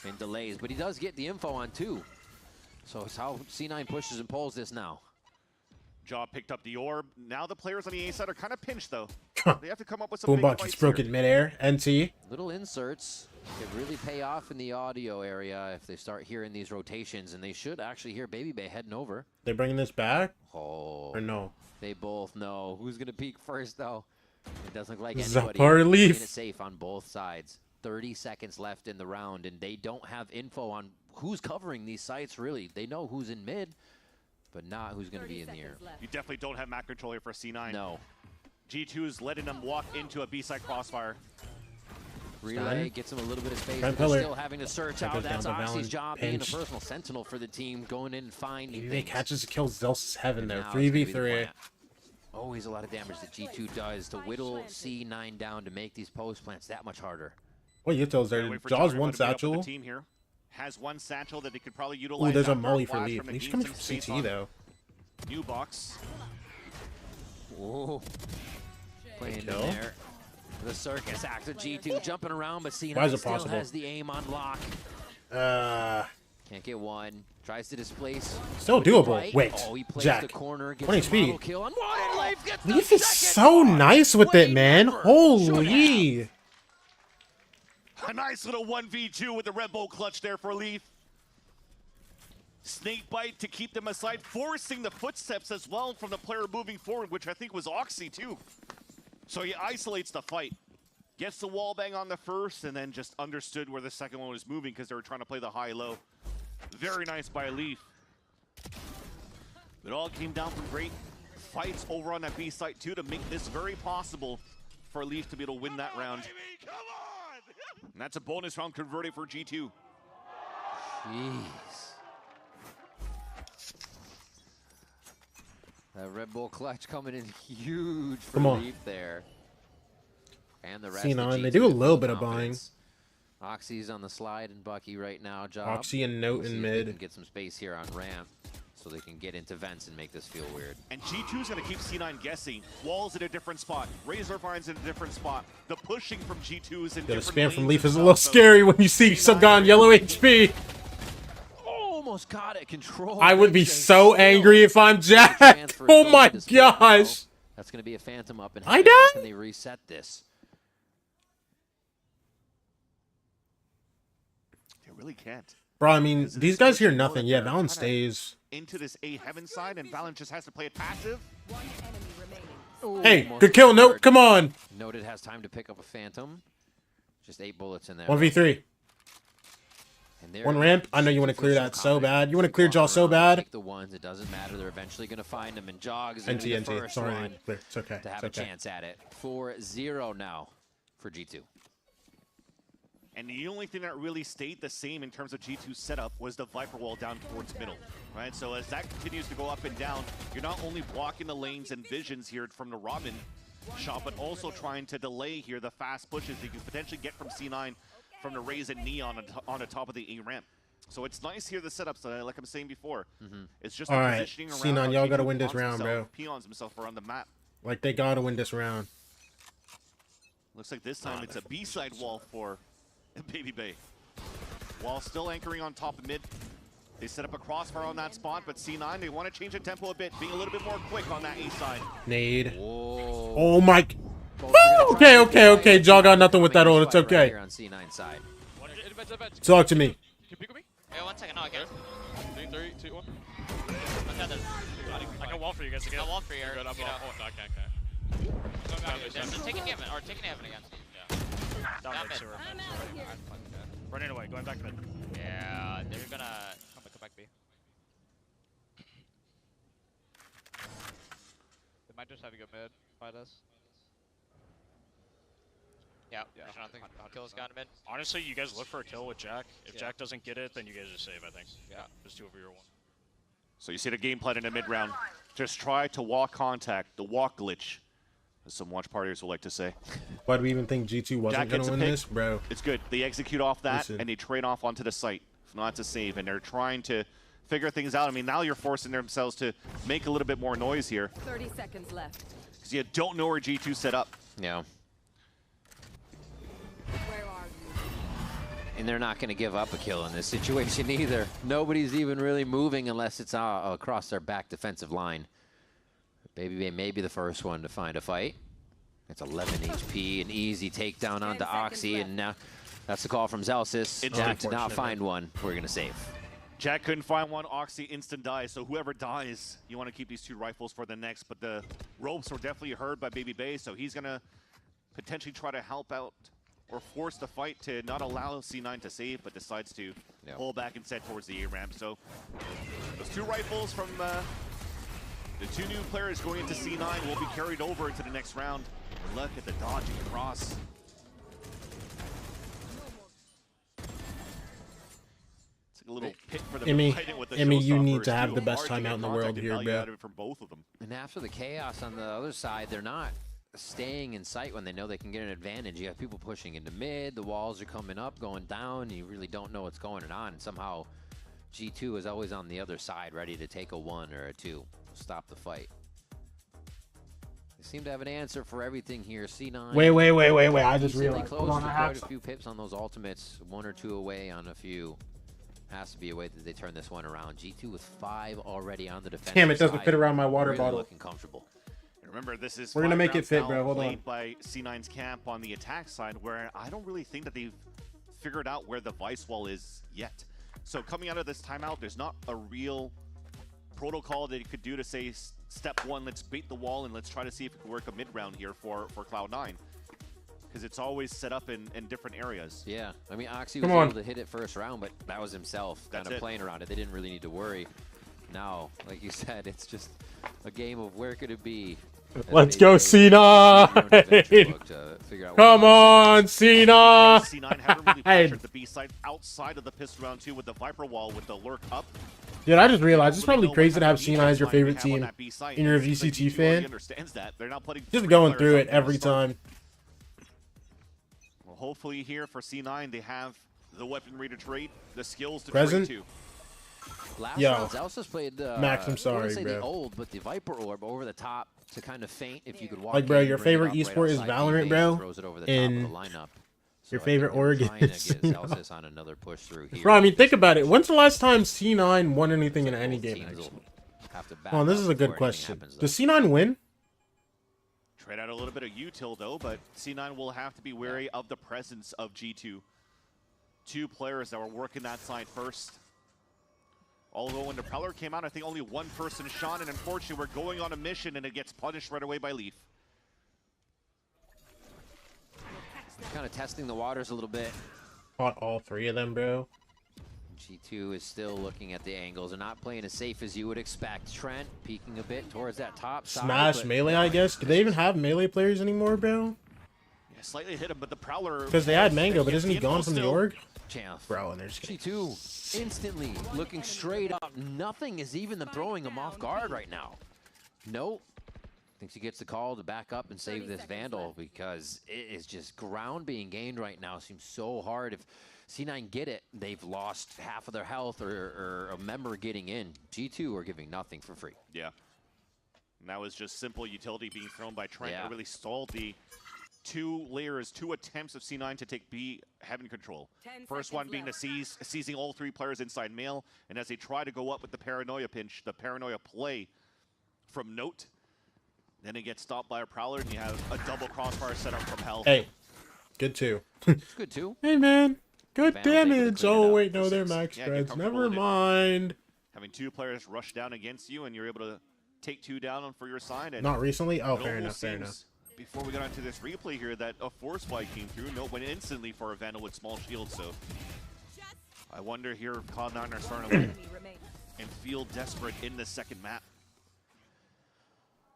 and delays, but he does get the info on 2. So it's how C9 pushes and pulls this now. Jaw picked up the orb. Now the players on the A side are kind of pinched, though. They have to come up with some Boombot gets broken midair. NT. Little inserts could really pay off in the audio area if they start hearing these rotations, and they should actually hear Baby Bay heading over. They're bringing this back? Oh. Or no? They both know. Who's going to peek first, though? It doesn't look like Zapar anybody. Leaf. Playing it safe on both sides. 30 seconds left in the round, and they don't have info on who's covering these sites, really. They know who's in mid, but not who's going to be in the air. You definitely don't have map control here for C9. No. G2 is letting them walk into a B-side crossfire. Relay gets him a little bit of space, Front but they're pillar. still having to search That out. goes That's down to Oxy's Valen. job, being a Pinch. personal sentinel for the team, going in and finding Maybe things. catches kills Zelsa's Heaven And though. now it's gonna be the 3v3. plan. Always a lot of damage that G2 does to whittle C9 down to make these post plants that much harder. What Yuto's there? Wait for Jaws Juggernaut one to meet up with satchel. the team here. Has one satchel that they could probably utilize. Ooh, there's a after molly for flash Leaf. from the Leaf's Geeks coming and from space CT on though. New box. Whoa. Playing in Kill. there. The circus act of G2 jumping around, but Why is C9 it still possible? has the aim on lock. Can't get one. Tries to displace. Still with the doable. right. Wait, Oh, he plays Jack. the corner, gets 20 a model HP. kill on one. Life gets the Leaf is second. so nice with it, man. Holy. A nice little 1v2 with the Red Bull clutch there for Leaf. Snake bite to keep them aside, forcing the footsteps as well from the player moving forward, which I think was Oxy too. So he isolates the fight. Gets the wall bang on the first, and then just understood where the second one was moving because they were trying to play the high-low. Very nice by Leaf. It all came down from great fights over on that B site too to make this very possible for Leaf to be able to win that round. And that's a bonus round converted for G2. Jeez. That Red Bull clutch coming in huge for Come on. Leaf there. And the rest C9, of they G2 do a with little full bit of confidence. Oxy's on the slide and Bucky right now. Job. Oxy and Note We'll in see if they mid. can get some space here on ramp so they can get into vents and make this feel weird. And G2's going to keep C9 guessing. Wall's in a different spot. Razorfine's in a different spot. The pushing from G2 is in Yeah, the different spam from lanes Leaf as is a well. little So scary when you see some guy on yellow HP. Almost got it. Control. I would be makes a so steal. angry if I'm Jack. Chance for a Oh goal my to display now. gosh. That's going to be a phantom up and I how done? can they reset this? They really can't. Bro, I mean, Because these it's guys hear pushing nothing. forward, Yeah, they're Valen kinda stays. into this A heaven side, and Valen just has to play it passive. Hey, Almost good kill, Note. covered. Come on. Noted has time to pick up a phantom. Just 8 bullets in there. 1v3. And there One it ramp. is. I know you want to G2 clear feels that so confident. bad. You want to clear Walk Jaw so around, bad. Take the ones. It doesn't matter. They're eventually going to find them. And Jog is going to NT, be the NT. first Sorry. one Clear. It's okay. to have It's a okay. chance at it. 4-0 now for G2. And the only thing that really stayed the same in terms of G2's setup was the Viper wall down towards middle, right? So as that continues to go up and down, you're not only blocking the lanes and visions here from the Robin shot, but also trying to delay here the fast pushes that you could potentially get from C9 from the Raze and Neon on the top of the A ramp. So it's nice here, the setups, like I'm saying before. It's just All the right, positioning around C9, how y'all G2 gotta win this pawns round, bro. Peons himself around the map. Like, they got to win this round. Looks like this time it's a B-side wall for Baby Bay. Wall still anchoring on top of mid. They set up a crossfire on that spot, but C9, they want to change the tempo a bit, being a little bit more quick on that A side. Nade. Whoa. Oh my. Okay. Jaw got nothing with that ult. It's okay. Here on C9 side. Talk to me. Hey, 1 second, no, I can. 3, 2, 1. I can wall for you guys again. I'll wall for you. Good, I'm you know. no, I can't. They're taking heaven, or taking heaven again. Down Down mid, mid. sewer. Running away, going back mid. Yeah, they're gonna come back B. They might just have you go mid, fight us. Yeah, I don't think kill's gone mid. Honestly, you guys look for a kill with Jack. If Jack doesn't get it, then you guys just save, I think. Yeah. Just 2 over your 1. So you see the game plan in the mid round. Just try to walk contact, the walk glitch, as some watch partiers would like to say. Why do we even think G2 wasn't Jack going gets to a win pick. this, bro? It's good. They execute off that, Listen. and they trade off onto the site. If not, to save, and they're trying to figure things out. I mean, now you're forcing themselves to make a little bit more noise here. 30 seconds left. Because you don't know where G2 set up. Yeah. Where are you? And they're not going to give up a kill in this situation either. Nobody's even really moving unless it's across their back defensive line. Baby Bay may be the first one to find a fight. It's 11 HP, an easy takedown onto Oxy, and now that's the call from Zelsis. It's Jack did not unfortunate, find one. We're going to save. Jack couldn't find one. Oxy instant dies. So whoever dies, you want to keep these 2 rifles for the next. But the ropes were definitely heard by Baby Bay, so he's going to potentially try to help out or force the fight to not allow C9 to save, but decides to pull back and set towards the A ramp. So those 2 rifles from The two new players going into C9 will be carried over into the next round. Look at the dodging across. It's like a little pit for them to fight it with the Emmy, you need showstoppers, to have too. the best Hard to timeout get in the world contact and here, value bro. out of it from both of them. And after the chaos on the other side, they're not staying in sight when they know they can get an advantage. You have people pushing into mid, the walls are coming up, going down, and you really don't know what's going on. And somehow G2 is always on the other side, ready to take a 1 or a 2, stop the fight. They seem to have an answer for everything here. C9. Wait. I just realized. Close for quite a few pips on those ultimates. 1 or 2 away on a few. Has to be a way that they turn this one around. G2 with 5 already on the defensive Damn, it doesn't side. fit around my water Really bottle. looking comfortable. Remember, this is We're gonna make it fit, bro. Hold on. played by C9's camp on the attack side, where I don't really think that they've figured out where the vice wall is yet. So coming out of this timeout, there's not a real protocol that you could do to say, step 1, let's bait the wall and let's try to see if it can work a mid round here for Cloud9. Because it's always set up in different areas. Yeah, I mean, Oxy was able to hit it first round, but that was himself kind of playing around it. They didn't really need to worry. Now, like you said, it's just a game of where could it be. Let's go, C9! Come on, C9! C9 haven't really pressured the B side outside of the pistol round 2 with the Viper wall with the lurk up. Dude, I just realized it's probably crazy to have C9 as your favorite team and you're a VCT fan. Just going through it every time. Well, hopefully here for C9, they have the weaponry to trade, the skills to Present? trade to. Last Yo, round, Zelsa's played Max, I'm I sorry, wouldn't say bro. the old, but the Viper Orb over the top to kind of feint if you could walk Like, bro, in, your bring it favorite up right esport is outside Valorant, B, bro, throws it over the top and of the lineup. your So favorite org trying to is get Celsius on another push through here. Bro, I mean, think about it. When's the last time C9 won anything in any game, actually? Well, this is a good question. Does C9 win? Trade out a little bit of util though, but C9 will have to be wary of the presence of G2. 2 players that were working that side first. Although when the Prowler came out, I think only 1 person shot, and unfortunately we're going on a mission and it gets punished right away by Leaf. Kind of testing the waters a little bit. Caught all 3 of them, bro. G2 is still looking at the angles. They're not playing as safe as you would expect. Trent peeking a bit towards that top side. Smash melee, I guess. Do they even have melee players anymore, bro? Yeah, slightly hit him, but the Prowler... Because they had Mango, but isn't he gone from the org? Chance. Bro, and there's G2 instantly looking straight up. Nothing is even them throwing him off guard right now. Nope. Thinks he gets the call to back up and save this Vandal because it is just ground being gained right now. Seems so hard. If C9 get it, they've lost half of their health or a member getting in. G2 are giving nothing for free. Yeah. And that was just simple utility being thrown by Trent that really stalled the 2 attempts of C9 to take B heaven control. First one being the seizing all 3 players inside mail, and as they try to go up with the paranoia pinch, the paranoia play from Note, then it gets stopped by a Prowler, and you have a double crossfire set up from Hell. Hey, good too. Good too. Hey, man. Good Vandal's able to damage. clean it Oh, up wait, for no, they're 6. max Yeah, get spreads. comfortable Never with it. mind. Having 2 players rush down against you, and you're able to take 2 down for your side. And Not recently? Oh, it fair almost enough, fair seems, before we got into this replay here, that a force fight came through. Note went instantly for a Vandal with small shield, so I wonder here if Cloud9 are starting to look and feel desperate in the second map.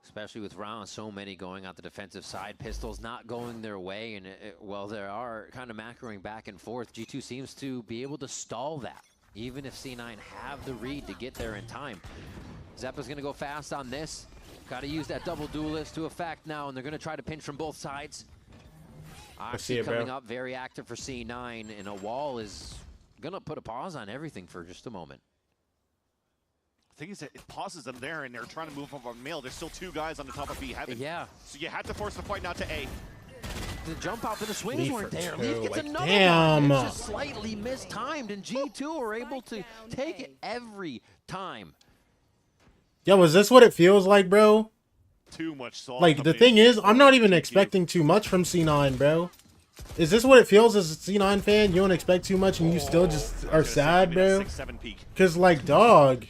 Especially with rounds, so many going out the defensive side. Pistols not going their way, and well, there are kind of macroing back and forth. G2 seems to be able to stall that, even if C9 have the read to get there in time. Zeppa's going to go fast on this. Got to use that double duelist to effect now, and they're going to try to pinch from both sides. Oxy coming up very active for C9, and a wall is going to put a pause on everything for just a moment. The thing is that it pauses them there, and they're trying to move up on mail. There's still 2 guys on the top of B heaven. Yeah. So you had to force the fight now to A. The jump out to the swings Leaf weren't for there. 2. Leaf gets Like, another damn. one. It's just slightly mistimed, and G2 are able to take it every time. Yo, is this what it feels like, bro? Too much salt. Like, the thing is, I'm not even expecting too much from C9, bro. Is this what it feels as a C9 fan? You don't expect too much and you still just are sad, bro? 6-7 peak. Because, like, dog.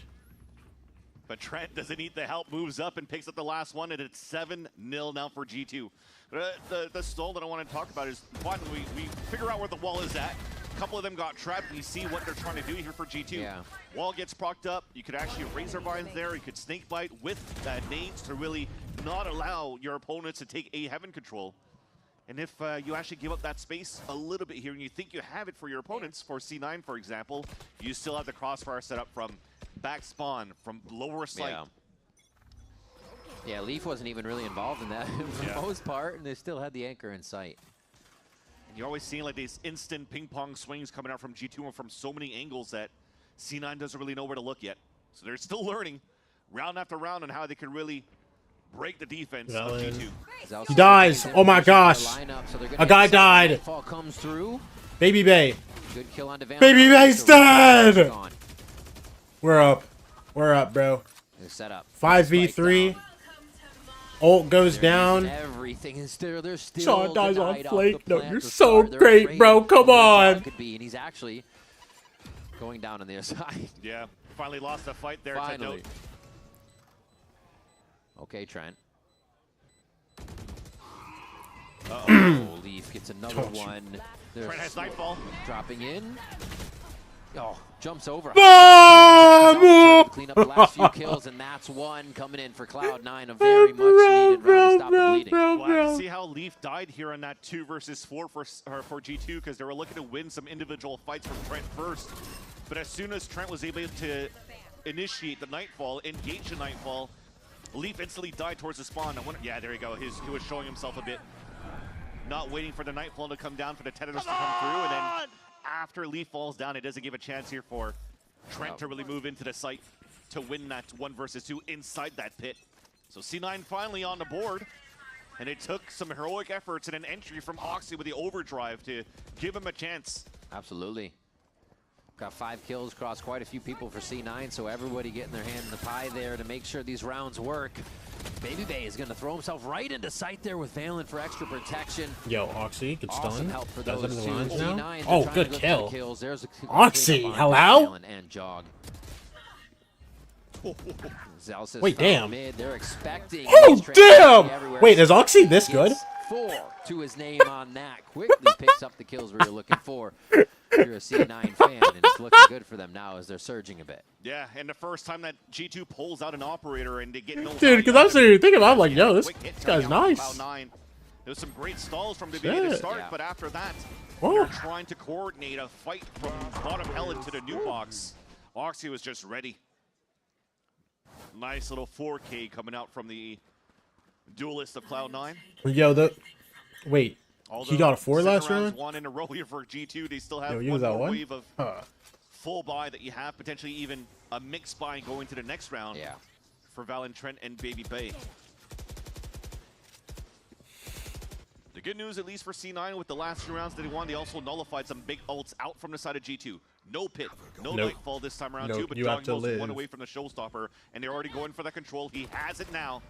But Trent doesn't need the help, moves up and picks up the last one, and it's 7-0 now for G2. The stall that I want to talk about is, one, we figure out where the wall is at. A couple of them got trapped, and you see what they're trying to do here for G2. Yeah. Wall gets procced up. You could actually razor vines there. You could snake bite with nades to really not allow your opponents to take A heaven control. And if you actually give up that space a little bit here, and you think you have it for your opponents, for C9 for example, you still have the crossfire set up from back spawn, from lower sight. Yeah, Leaf wasn't even really involved in that for the most part, and they still had the anchor in sight. And you're always seeing like these instant ping pong swings coming out from G2 and from so many angles that C9 doesn't really know where to look yet. So they're still learning round after round on how they can really break the defense of G2. He dies. Oh my gosh. A guy died. Comes through. Baby Bay. Good kill on Devan. Baby Bay's dead. We're up. We're up, bro. Set up. 5v3. Ult goes down. Everything is still. There's still. Sean dies on flank. No, you're so great, bro. Come on. Could be, and he's actually going down on the other side. Yeah. Finally lost the fight there. Finally. Okay, Trent. Uh-oh. Leaf gets another one. Trent has Nightfall. Dropping in. Oh, jumps over. Clean up the last few kills, and that's one coming in for Cloud9. A very much needed round to stop the bleeding. We'll have to see how Leaf died here on that 2 versus 4 for G2, because they were looking to win some individual fights from Trent first. But as soon as Trent was able to initiate the Nightfall, engage the Nightfall, Leaf instantly died towards the spawn. Yeah, there you go. He was showing himself a bit. Not waiting for the Nightfall to come down, for the Tetanus to come through, and then after Leaf falls down, it doesn't give a chance here for Trent to really move into the site to win that 1 versus 2 inside that pit. So C9 finally on the board, and it took some heroic efforts and an entry from Oxy with the overdrive to give him a chance. Absolutely. Got 5 kills across quite a few people for C9, so everybody getting their hand in the pie there to make sure these rounds work. Baby Bay is going to throw himself right into sight there with Valen for extra protection. Yo, Oxy, good stun. Awesome help for those Guys two. under the lines now. C9, Oh, good kill. There's a Oxy, hello? And Jog. Zalsis Wait, damn. Mid. They're expecting. Oh, damn! Wait, is Oxy this good? 4 to his name on that. Quickly picks up the kills we were looking for. You're a C9 fan, and it's looking good for them now as they're surging a bit. Yeah, and the first time that G2 pulls out an operator and they get no. Dude, because I'm sitting here thinking about, I'm like, yo, this guy's nice. Cloud9. There's some great stalls from the beginning to start, but after that, Whoa. you're trying to coordinate a fight from bottom hell into the new box. Oxy was just ready. Nice little 4K coming out from the duelist of Cloud9. Yo, wait. Although He got a 4 last round? One in a row here for G2. They still have Yo, one more one? wave of full buy that you have, potentially even a mixed buy going to the next round for Valen, Trent, and Baby Bay. The good news, at least for C9, with the last 2 rounds that they won, they also nullified some big ults out from the side of G2. No pit, no Nightfall this time around too, but Dogmo's one away from the showstopper, and they're already going for that control. He has it now.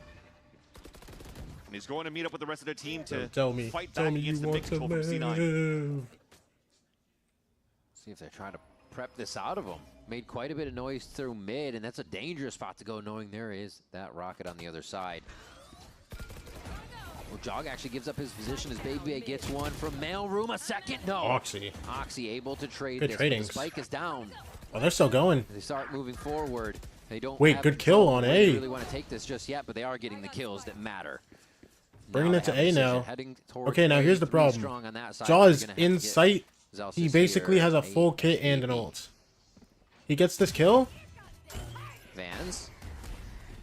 And he's going to meet up with the rest of the team to fight back against the big control from C9. See if they try to prep this out of him. Made quite a bit of noise through mid, and that's a dangerous spot to go, knowing there is that rocket on the other side. Well, Jog actually gives up his position as Baby gets one from Mailroom. A second, no. Oxy. Oxy able to trade Good this. trading. The spike is down. Oh, they're still going. They start moving forward. They don't. Wait, good kill on A. Really want to take this just yet, but they are getting the kills that matter. Bringing it to A now. Okay, now here's the problem. Jaw is in sight. He basically has a full kit and an ult. He gets this kill. Vans.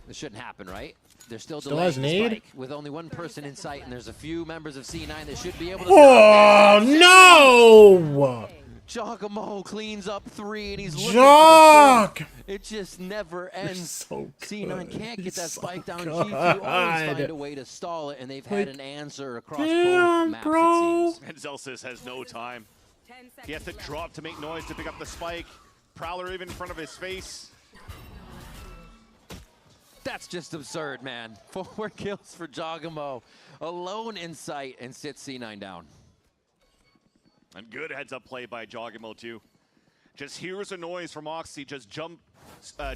This shouldn't happen, right? They're still has delaying the nade? spike with only 1 person in sight, and there's a few members of C9 that should be able to. Oh no! Jogamo cleans up 3, and he's looking Jog! for the it just never ends. So C9 can't get that spike down. good. G2 always find a way to stall it, and they've had an answer across both maps, bro. it seems. And Zelsis has no time. He has to drop to make noise to pick up the spike. Prowler even in front of his face. That's just absurd, man. 4 kills for Jogamo. Alone in sight and sits C9 down. And good heads-up play by Jogamo, too. Just hears a noise from Oxy, just jump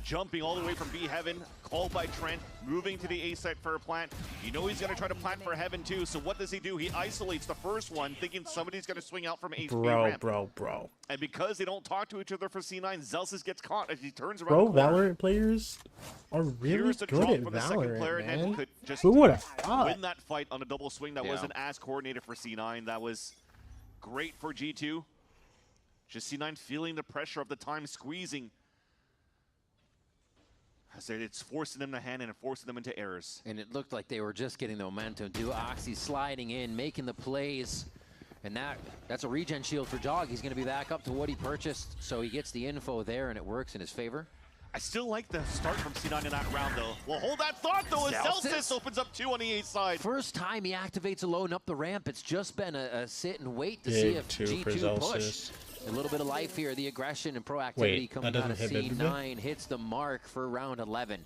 jumping all the way from B Heaven, called by Trent, moving to the A site for a plant. You know he's going to try to plant for Heaven too, so what does he do? He isolates the first one, thinking somebody's going to swing out from A ramp. Bro. And because they don't talk to each other for C9, Zelsis gets caught as he turns around Bro, the corner. Valorant players are really Here's the good drop at from the second player, Valorant, and then man. could just Who would have thought? win that fight on a double swing that wasn't as coordinated for C9. That was great for G2. Just C9 feeling the pressure of the time squeezing. I said it's forcing them to hand and forcing them into errors. And it looked like they were just getting the momentum. Oxy sliding in, making the plays. And that's a regen shield for Jog. He's going to be back up to what he purchased. So he gets the info there, and it works in his favor. I still like the start from C9 in that round, though. Well, hold that thought, though, as Celsius opens up 2 on the A side. First time he activates alone up the ramp. It's just been a sit and wait to see if G2 push. A little bit of life here. The aggression and proactivity coming out of C9 hits the mark for round 11.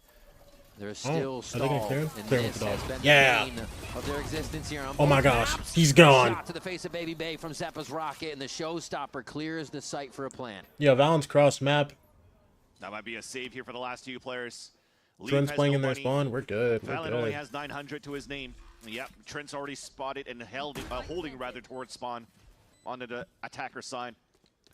There's still stall, and this has been the pain of their existence here on oh my gosh, maps. he's gone. Shot to the face of Baby Bay from Zeppa's rocket, and the showstopper clears the site for a plant. Yeah, Valent's cross map. That might be a save here for the last 2 players. Trent's playing in their spawn. We're good. Valen only has 900 to his name. Yep, Trent's already spotted and holding rather towards spawn on the attacker side.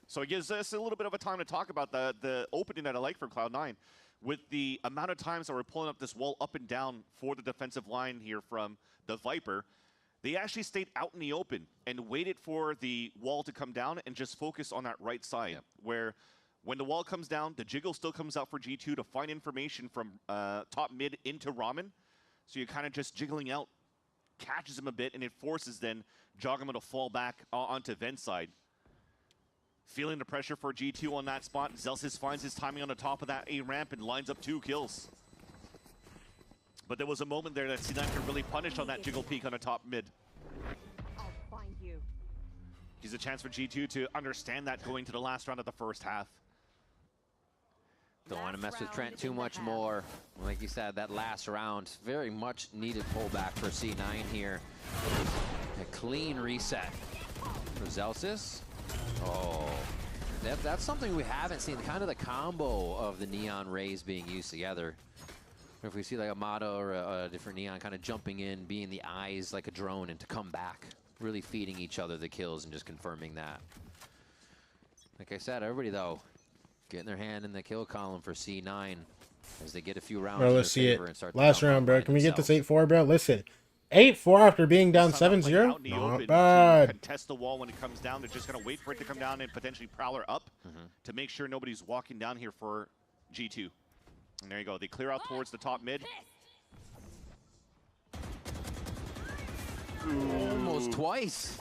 So it gives us a little bit of a time to talk about the opening that I like for Cloud9. With the amount of times that we're pulling up this wall up and down for the defensive line here from the Viper, they actually stayed out in the open and waited for the wall to come down and just focus on that right side, where when the wall comes down, the jiggle still comes out for G2 to find information from top mid into Ramen. So you're kind of just jiggling out, catches him a bit, and it forces then Jogama to fall back onto Vent side. Feeling the pressure for G2 on that spot, Zelsis finds his timing on the top of that A ramp and lines up 2 kills. But there was a moment there that C9 could really punish on that jiggle peak on the top mid. I'll find you. Gives a chance for G2 to understand that going to the last round of the first half. Don't want to mess with Trent too much more. Like you said, that last round, very much needed pullback for C9 here. A clean reset for Zelsis. Oh, that's something we haven't seen, kind of the combo of the neon rays being used together. If we see like a Mata or a different neon kind of jumping in, being the eyes like a drone, and to come back, really feeding each other the kills and just confirming that. Like I said, everybody though, getting their hand in the kill column for C9 as they get a few rounds. Bro, let's see it. Last round, bro. Can we get this 8-4, bro? Listen. 8-4 after being down 7-0? Not bad. Contest the wall when it comes down. They're just going to wait for it to come down and potentially prowler up to make sure nobody's walking down here for G2. And there you go. They clear out towards the top mid. Almost twice.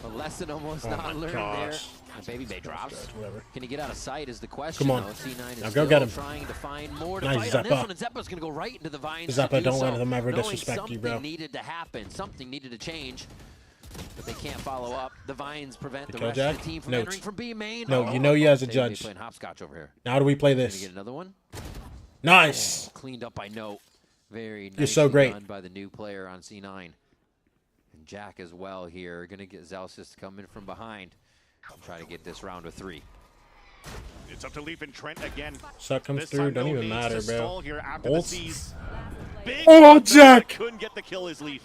A lesson almost not learned there. And Baby Bay drops. Can he get out of sight is the question. Come on. C9 is now still go get him. Trying to find more to nice fight on this one, Zeppa. and Zeppa's going to go right into the vines. Zeppa, don't so, let them ever disrespect you, bro. Something needed to happen. Something needed to change. But they can't follow up. The vines prevent the rest of the team from entering from B main. No, you know you as a judge. Playing hopscotch over here. Now do we play this? Gonna get another one. Nice. Cleaned up by Note. Very nice. You're so great. Done by the new player on C9. And Jack as well here. Gonna get Zelsis to come in from behind. Try to get this round of 3. It's up to Leaf and Trent again. Suck comes through, don't even matter, bro. Bolts. Oh, Jack! Couldn't get the kill as Leaf.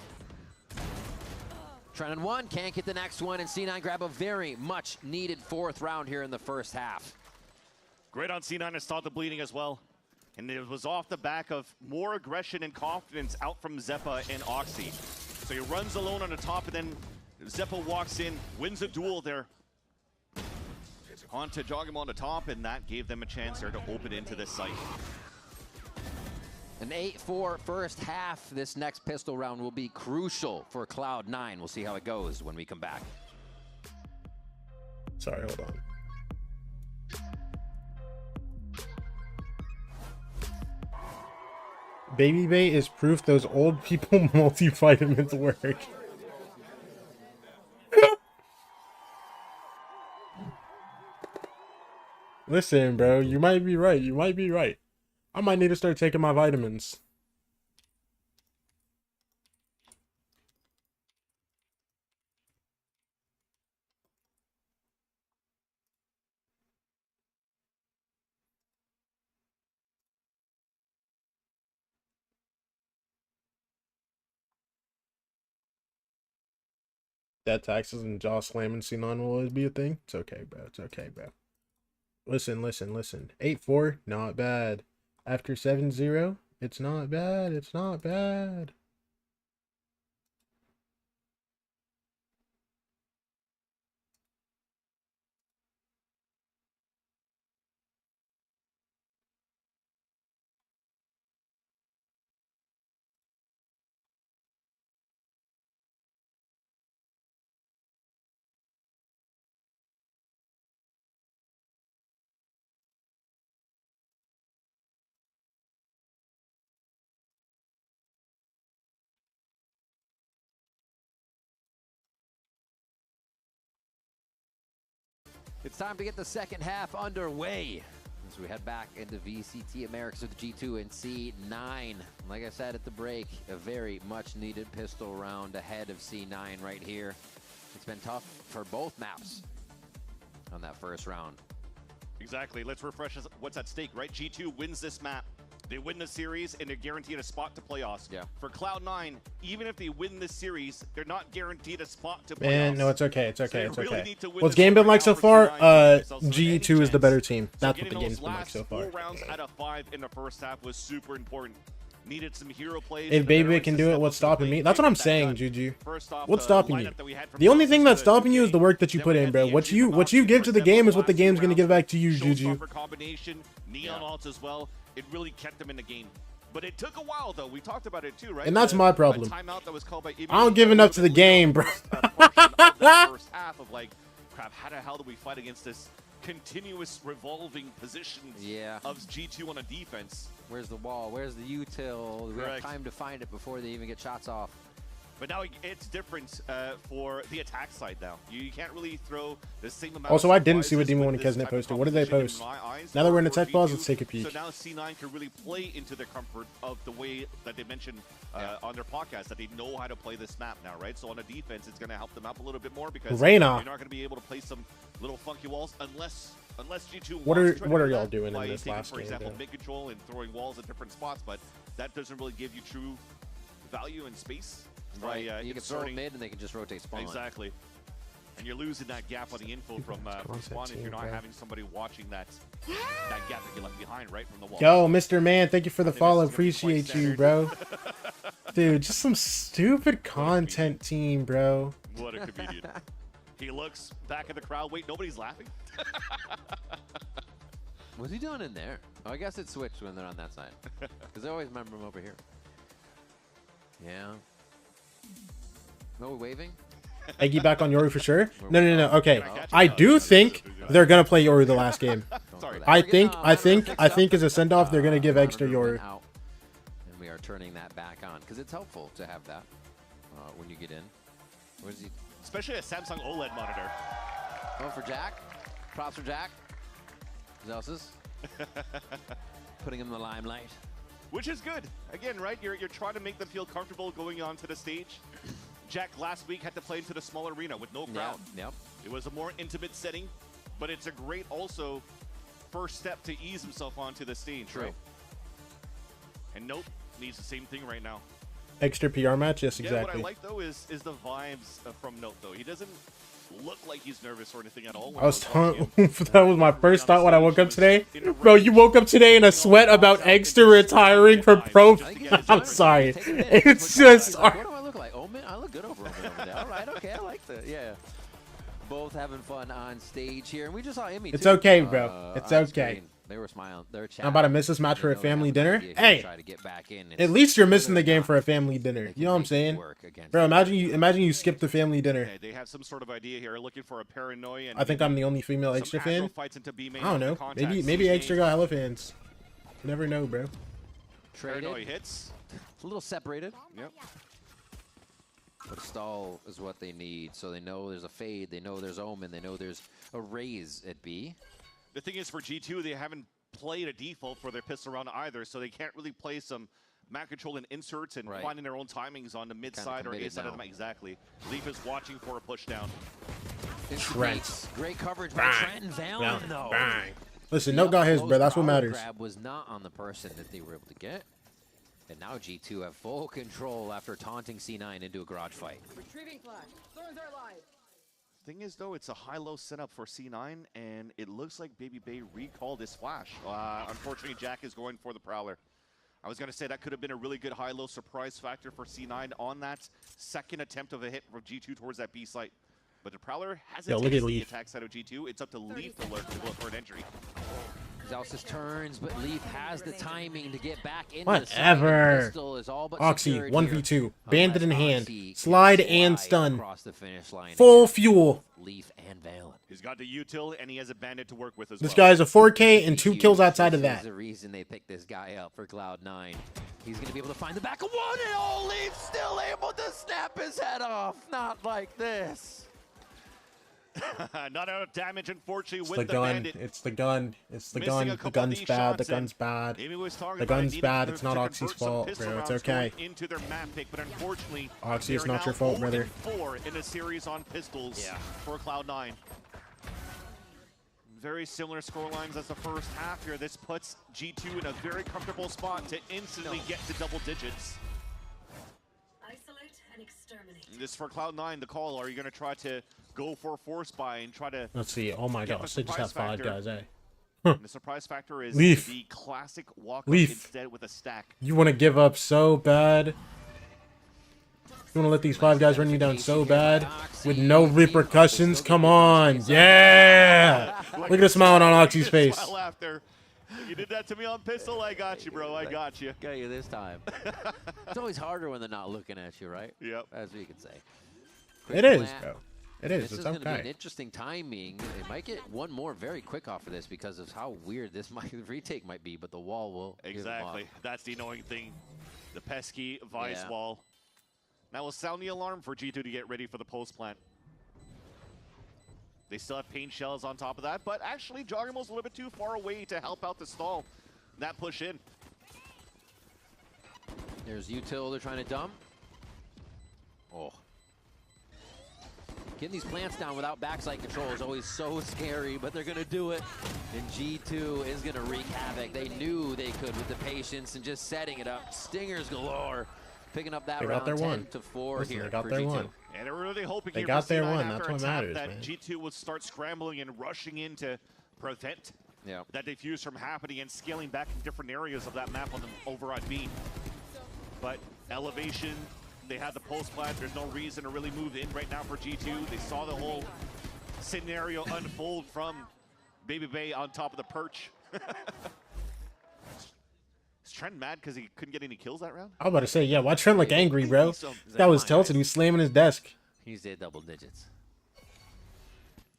Trent on 1, can't get the next one, and C9 grab a very much needed 4th round here in the first half. Great on C9 to start the bleeding as well. And it was off the back of more aggression and confidence out from Zeppa and Oxy. So he runs alone on the top, and then Zeppa walks in, wins a duel there. On to Jogama on the top, and that gave them a chance there to open into this site. An 8-4 first half. This next pistol round will be crucial for Cloud9. We'll see how it goes when we come back. Sorry, hold on. Baby Bay is proof those old people multivitamins work. Listen, bro, you might be right. You might be right. I might need to start taking my vitamins. Debt taxes and jaw slamming C9 will always be a thing. It's okay, bro. It's okay, bro. Listen. 8-4, not bad. After 7-0, it's not bad. It's not bad. It's time to get the second half underway as we head back into VCT Americas with G2 and C9. Like I said at the break, a very much needed pistol round ahead of C9 right here. It's been tough for both maps on that first round. Exactly. Let's refresh what's at stake, right? G2 wins this map. They win the series, and they're guaranteed a spot to playoffs. Yeah. For Cloud9, even if they win this series, they're not guaranteed a spot to playoffs. Man, no, it's okay. It's okay. So It's really okay. need to win What's this game been right like so now for far? C9 to G2 is the better team. So That's what the getting game's those been like last so far. 4 rounds out of 5 in the first half was super important. Needed some hero plays. If Baby can do it, what's stopping me? That's what I'm saying, Juju. What's stopping you? The The only thing that's stopping you is the work that you put in, bro. What you give to the game is what the game's gonna give back to you, Juju. Combination, Neon ults as well. It really kept them in the game. But it took a while, though. We talked about it too, right? And that's my problem. Timeout that was called by I don't give enough to the game, bro. First half of like, crap, how the hell do we fight against this continuous revolving positions of G2 on a defense? Where's the wall? Where's the util? We have Correct. time to find it before they even get shots off. But now it's different for the attack side now. You can't really throw the same amount Also, of I didn't see what surprises Demon with One and this Kesnet type of posted. What did they competition post? in my eyes Now that we're in the for tech pause, G2. let's take a peek. So now C9 can really play into the comfort of the way that they mentioned on their podcast, that they know how to play this map now, right? So on a defense, it's going to help them out a little bit more because Reyna. you're not going to be able to play some little funky walls unless G2 What wants to try to are do y'all that doing in by this taking, last for game, example, though? mid control and throwing walls at different spots, but that doesn't really give you true value and space. Right. By, You can throw it mid and they can just rotate spawn. Exactly. And you're losing that gap on the info from spawn if you're not having somebody watching that gap that you left behind right from the wall. Yo, Mr. Man, thank you for the follow. Appreciate you, bro. Dude, just some stupid content team, bro. What a comedian. He looks back at the crowd. Wait, nobody's laughing? What's he doing in there? Oh, I guess it switched when they're on that side. Because I always remember him over here. Yeah. No waving? Eggy back on Yoru for sure? No. Okay. I do think they're gonna play Yoru the last game. I think as a send off they're gonna give Eggs to Yoru. And we are turning that back on because it's helpful to have that when you get in. Where is he? Especially a Samsung OLED monitor. Oh, for Jack. Props for Jack. Zelsis. Putting him in the limelight. Which is good. Again, right? You're trying to make them feel comfortable going onto the stage. Jack last week had to play into the small arena with no crowd. Yep. It was a more intimate setting, but it's a great also first step to ease himself onto the stage. True. Right? And Nope needs the same thing right now. Extra PR match? Yes, Yeah, exactly. what I like though is the vibes from Nope though. He doesn't look like he's nervous or anything at all. I was that was my first thought when I woke up today. Bro, you woke up today in a sweat about Egster retiring from pro. I'm sorry. It's just. What do I look like? Omen? I look good over there. All right, okay, I like that. Yeah. Both having fun on stage here. And we just saw Emmy, It's too, okay, bro. It's on okay. screen. They were smiling. They're I'm about to miss this match for a They know family they have an dinner. idea here to Hey, try to get back in. at least you're missing the game for a family dinner. You know what I'm saying? Bro, imagine you skip the family dinner. Okay, they have some sort of idea here, looking for a paranoia. And I think I'm the only female some extra aggro fan. fights into B main I don't on the know. contact Maybe scene. extra got hella fans. You never know, bro. Paranoia hits. It's a little separated. Yep. But a stall is what they need, so they know there's a fade, they know there's Omen, they know there's a raise at B. The thing is, for G2, they haven't played a default for their pistol round either, so they can't really play some map control and inserts and finding their own timings on the mid side or A side of the map. Exactly. Leaf is watching for a push down. Trent. Great coverage by Trent and Valen, though. Bang. Listen, no got his, bro. That's what matters. Grab was not on the person that they were able to get. And now G2 have full control after taunting C9 into a garage fight. Retrieving flash. Thorns are live. Thing is, though, it's a high-low setup for C9, and it looks like Baby Bay recalled his flash. Unfortunately, Jack is going for the Prowler. I was going to say that could have been a really good high-low surprise factor for C9 on that second attempt of a hit from G2 towards that B site. But the Prowler hasn't look at the Leaf. attack side of G2. It's up to Leaf to look for an entry. Zalsis turns, but Leaf has the timing to get back into Whatever. the pistol is all but Oxy, secured 1v2. here. Bandit in Unless hand. Oxy Slide can and slide stun. across the finish line Full again. fuel. Leaf and Valen. He's got the util, and he has a Bandit to work with as This well. guy's a 4K and 2 kills outside of This that. is the reason they picked this guy up for Cloud9. He's going to be able to find the back of one, and oh, Leaf still able to snap his head off. Not like this. Not enough damage, unfortunately, It's with the the gun. Bandit. It's the gun. It's the Missing gun. a The couple of gun's these bad. The shots, and gun's bad. Amy was talking The about gun's needing bad. to It's not convert Oxy's some fault, pistol bro. It's rounds okay. going into their map pick, but unfortunately, Oxy, it's they are not your now fault, 0 brother. and 4 in a series on pistols for Cloud9. Very similar scorelines as the first half here. This puts G2 in a very comfortable spot to instantly get to double digits. Isolate and exterminate. This for Cloud9, the call. Are you going to try to go for a force buy and try to... Let's see. Oh my get gosh, the they just have surprise 5 factor? guys, eh? And the surprise factor is Leaf. the classic walk-up Leaf. instead with a stack. You want to give up so bad. You want to let these 5 guys run you down so bad with no repercussions? Come on. Yeah. Look at the smile on Oxy's face. Smile after. You did that to me on pistol. I got you, bro. I got you. Got you this time. It's always harder when they're not looking at you, right? Yep. As we could say. It is, bro. It is. This It's is going to be an okay. interesting timing. They might get one more very quick off of this because of how weird this retake might be, but the wall will give them Exactly. off. That's the annoying thing. The pesky Vice Yeah. wall. Now we'll sound the alarm for G2 to get ready for the post plant. They still have paint shells on top of that, but actually Joggermo's a little bit too far away to help out the stall. That push in. There's util they're trying to dump. Oh. Getting these plants down without backside control is always so scary, but they're going to do it. And G2 is going to wreak havoc. They knew they could with the patience and just setting it up. Stingers galore. Picking up that They got round their 10 one. to 4 Listen, here they got for their G2. one. And they're really hoping They here got for their C9 one. after That's a what tap matters, that man. G2 would start scrambling and rushing in to prevent that defuse from happening and scaling back in different areas of that map on the over on B. But elevation, they had the post plant. There's no reason to really move in right now for G2. They saw the whole scenario unfold from Baby Bay on top of the perch. Is Trent mad because he couldn't get any kills that round? I was about to say, yeah, why Trent look angry, bro? That was tilted. He was slamming his desk. He's at double digits.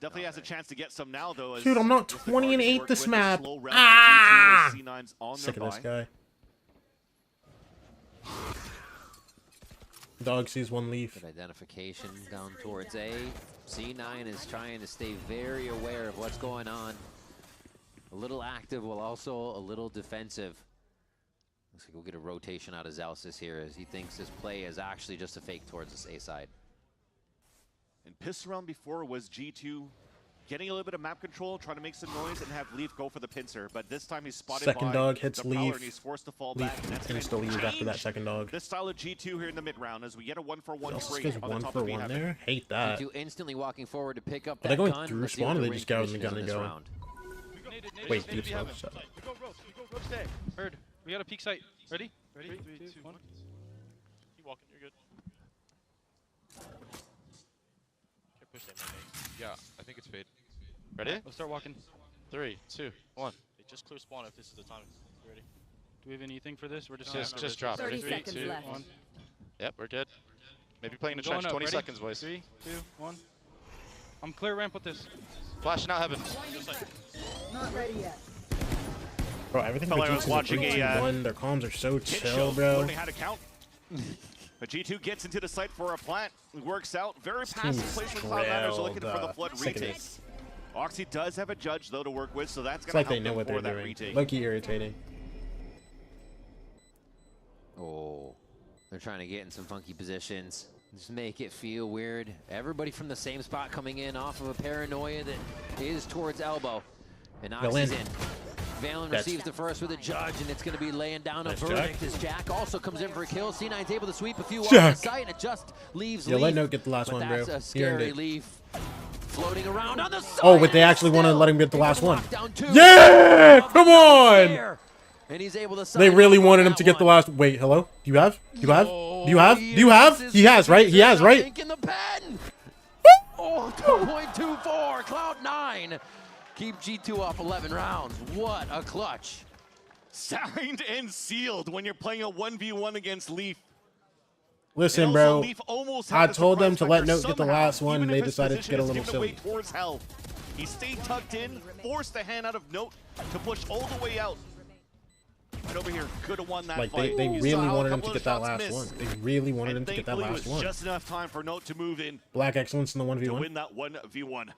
Definitely has a chance to get some now, though. As Dude, I'm not just the 20 and targets 8 work this with the map. slow round for Ah! G2 as C9's on Sick of their this buy. guy. Dog sees one leaf. Good identification down towards A. C9 is trying to stay very aware of what's going on. A little active while also a little defensive. Looks like we'll get a rotation out of Zalsis here as he thinks his play is actually just a fake towards this A side. And pissed around before was G2 getting a little bit of map control, trying to make some noise and have Leaf go for the pincer. But this time he's spotted Second by dog hits the Prowler Leaf. and he's forced to fall Leaf back. And that's insta gonna leave after that change second dog. the style of G2 here in the mid-round as we get a 1-for-1 Else trade goes on the 1 top for of B 1 heaven. there. Hate that. G2 instantly walking forward to pick up Are that they going gun. through Let's see what spawn or the they just ring go in the condition gun is and in this go? round. Wait, deep smoke. Shut up. We go ropes, stay. Heard. We got a peek sight. Ready? Ready? 3, 2, 1. Keep walking, you're good. Okay, push that maybe. Yeah, I think it's fade. Ready? Let's start walking. 3, 2, 1. They just clear spawn if this is the time. You ready? Do we have anything for this? We're just Just drop. 30 Ready? seconds 3, 2, left. 1. Yep, we're good. Maybe playing the Going trench. up, 20 ready? seconds, boys. 3, 2, 1. I'm clear ramp with this. Flashing out heaven. Not ready yet. Bro, everything Felt but like I was G2 watching is a, 3-2-1. Their comms are so Hit chill, show, bro. learning how to count. But G2 gets into the site for a plant. It works out. Very passive team's place for Cloud9 are looking for the trailed, flood sick of retake. this. Oxy does have a judge, though, to work with, so that's It's going like to they help know them what for they're that doing. retake. Low-key irritating. Oh, they're trying to get in some funky positions. Just make it feel weird. Everybody from the same spot coming in off of a paranoia that is towards elbow. And They'll Oxy's in. in. Valen receives the first with a judge, and it's going to be laying down a verdict as Jack also comes in for a kill. C9's able to sweep a few off the site, and it just leaves Leaf. Let Note get the last one, bro. That's a scary Leaf floating around on the side. Oh, but they actually want to let him get the last one. Yeah! Come on! And he's able to they really wanted him to get the last. Wait, hello? Do you have? Do you have? Do you have? Do you have? He has, right? He has, right? Oh, 2.24, Cloud9. Keep G2 off 11 rounds. What a clutch. Signed and sealed when you're playing a 1v1 against Leaf. Listen, bro, I told them to let Note get the last one, and they decided to get a little silly. Towards hell. He stayed tucked in, forced the hand out of Note to push all the way out. Right over here, could have won that like fight. they really wanted him to get that last one. They really wanted him to get that last one. Just enough time for Note to move in. Black excellence in the 1v1. To win that 1v1.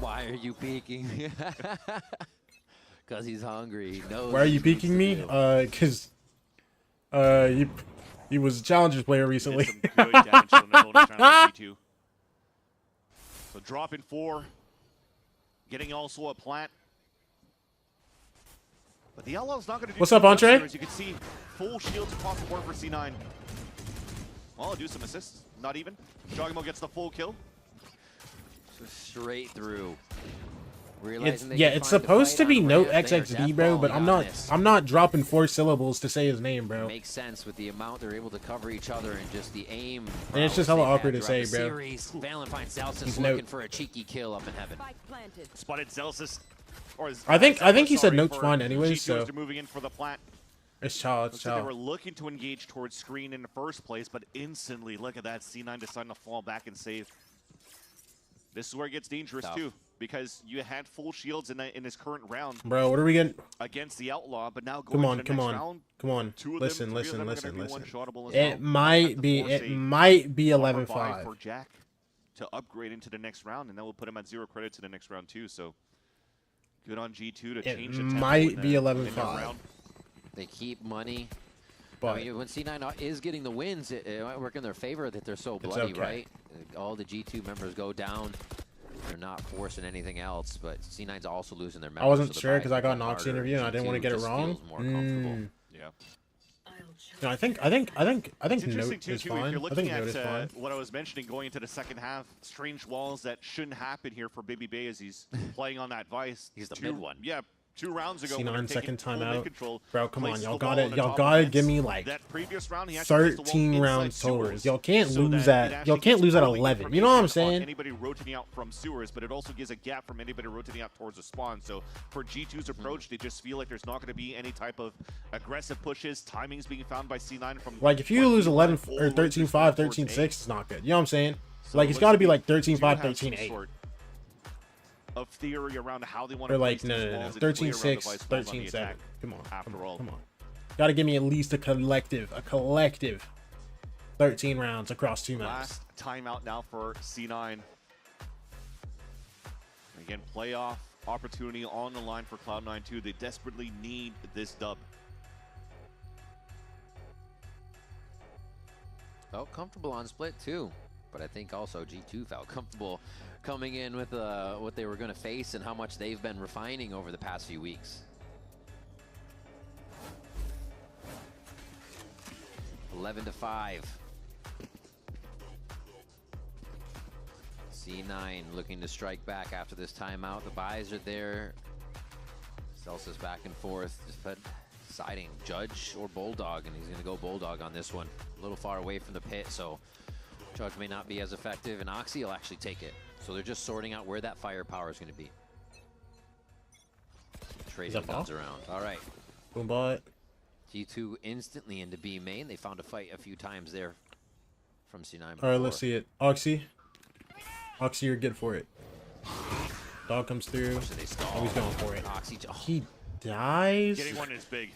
Why are you peeking? Because he's hungry. He knows. Why are you peeking me? Because he was a Challengers player recently. So drop in 4. Getting also a plant. But the Outlaws not going to do. What's up, Entree? As you can see, full shields across the board for C9. Well, I'll do some assists. Not even. Jogamo gets the full kill. Straight through. It's supposed to be Note XXD, bro, but I'm not dropping 4 syllables to say his name, bro. Makes sense with the amount they're able to cover each other and just the aim. And it's just hella awkward to say, bro. Valen finds Zelsis looking for a cheeky kill up in heaven. Spotted Zelsis. I think he said Note's fine anyways, so moving in for the plant. It's Chow. They were looking to engage towards screen in the first place, but instantly, look at that, C9 deciding to fall back and save. This is where it gets dangerous too, because you had full shields in this current round. Bro, what are we getting against the Outlaw? But now going to the next round, come on. Listen. It might be 11-5 for Jack to upgrade into the next round, and that will put him at 0 credit to the next round too. So good on G2 to change the tempo. It might be 11-5. They keep money. But I mean, when C9 is getting the wins, it might work in their favor that they're so bloody, right? All the G2 members go down. They're not forcing anything else, but C9's also losing their members. I wasn't sure because I got an Oxy interview and I didn't want to get it wrong. Yeah. No, I think Note is fine. You're looking at what I was mentioning going into the second half. Strange walls that shouldn't happen here for Baby Bay as he's playing on that Vice. He's the mid one. Yeah. 2 rounds ago, C9 second timeout. Bro, come on, y'all gotta give me like 13 rounds totals. Y'all can't lose at 11. You know what I'm saying? Anybody rotating out from sewers, but it also gives a gap from anybody rotating out towards the spawn. So for G2's approach, they just feel like there's not going to be any type of aggressive pushes. Timing's being found by C9 from like if you lose 11 or 13-5, 13-6, it's not good. You know what I'm saying? Like it's got to be like 13-5, 13-8. Of theory around how they want or to like no 13-6, 13-7. Come on. Gotta give me at least a collective 13 rounds across 2 maps. Last timeout now for C9. Again, playoff opportunity on the line for Cloud9 too. They desperately need this dub. Felt comfortable on split too, but I think also G2 felt comfortable coming in with what they were going to face and how much they've been refining over the past few weeks. 11-5. C9 looking to strike back after this timeout. The buys are there. Celsius back and forth, just deciding Judge or Bulldog, and he's going to go Bulldog on this one. A little far away from the pit, so Judge may not be as effective, and Oxy will actually take it. So they're just sorting out where that firepower is going to be. Trading guns around. All right. Boom bot. G2 instantly into B main. They found a fight a few times there from C9. All right, let's see it. Oxy, you're good for it. Dog comes through. Oh, he's going for it. Oxy, he dies. Getting one is big.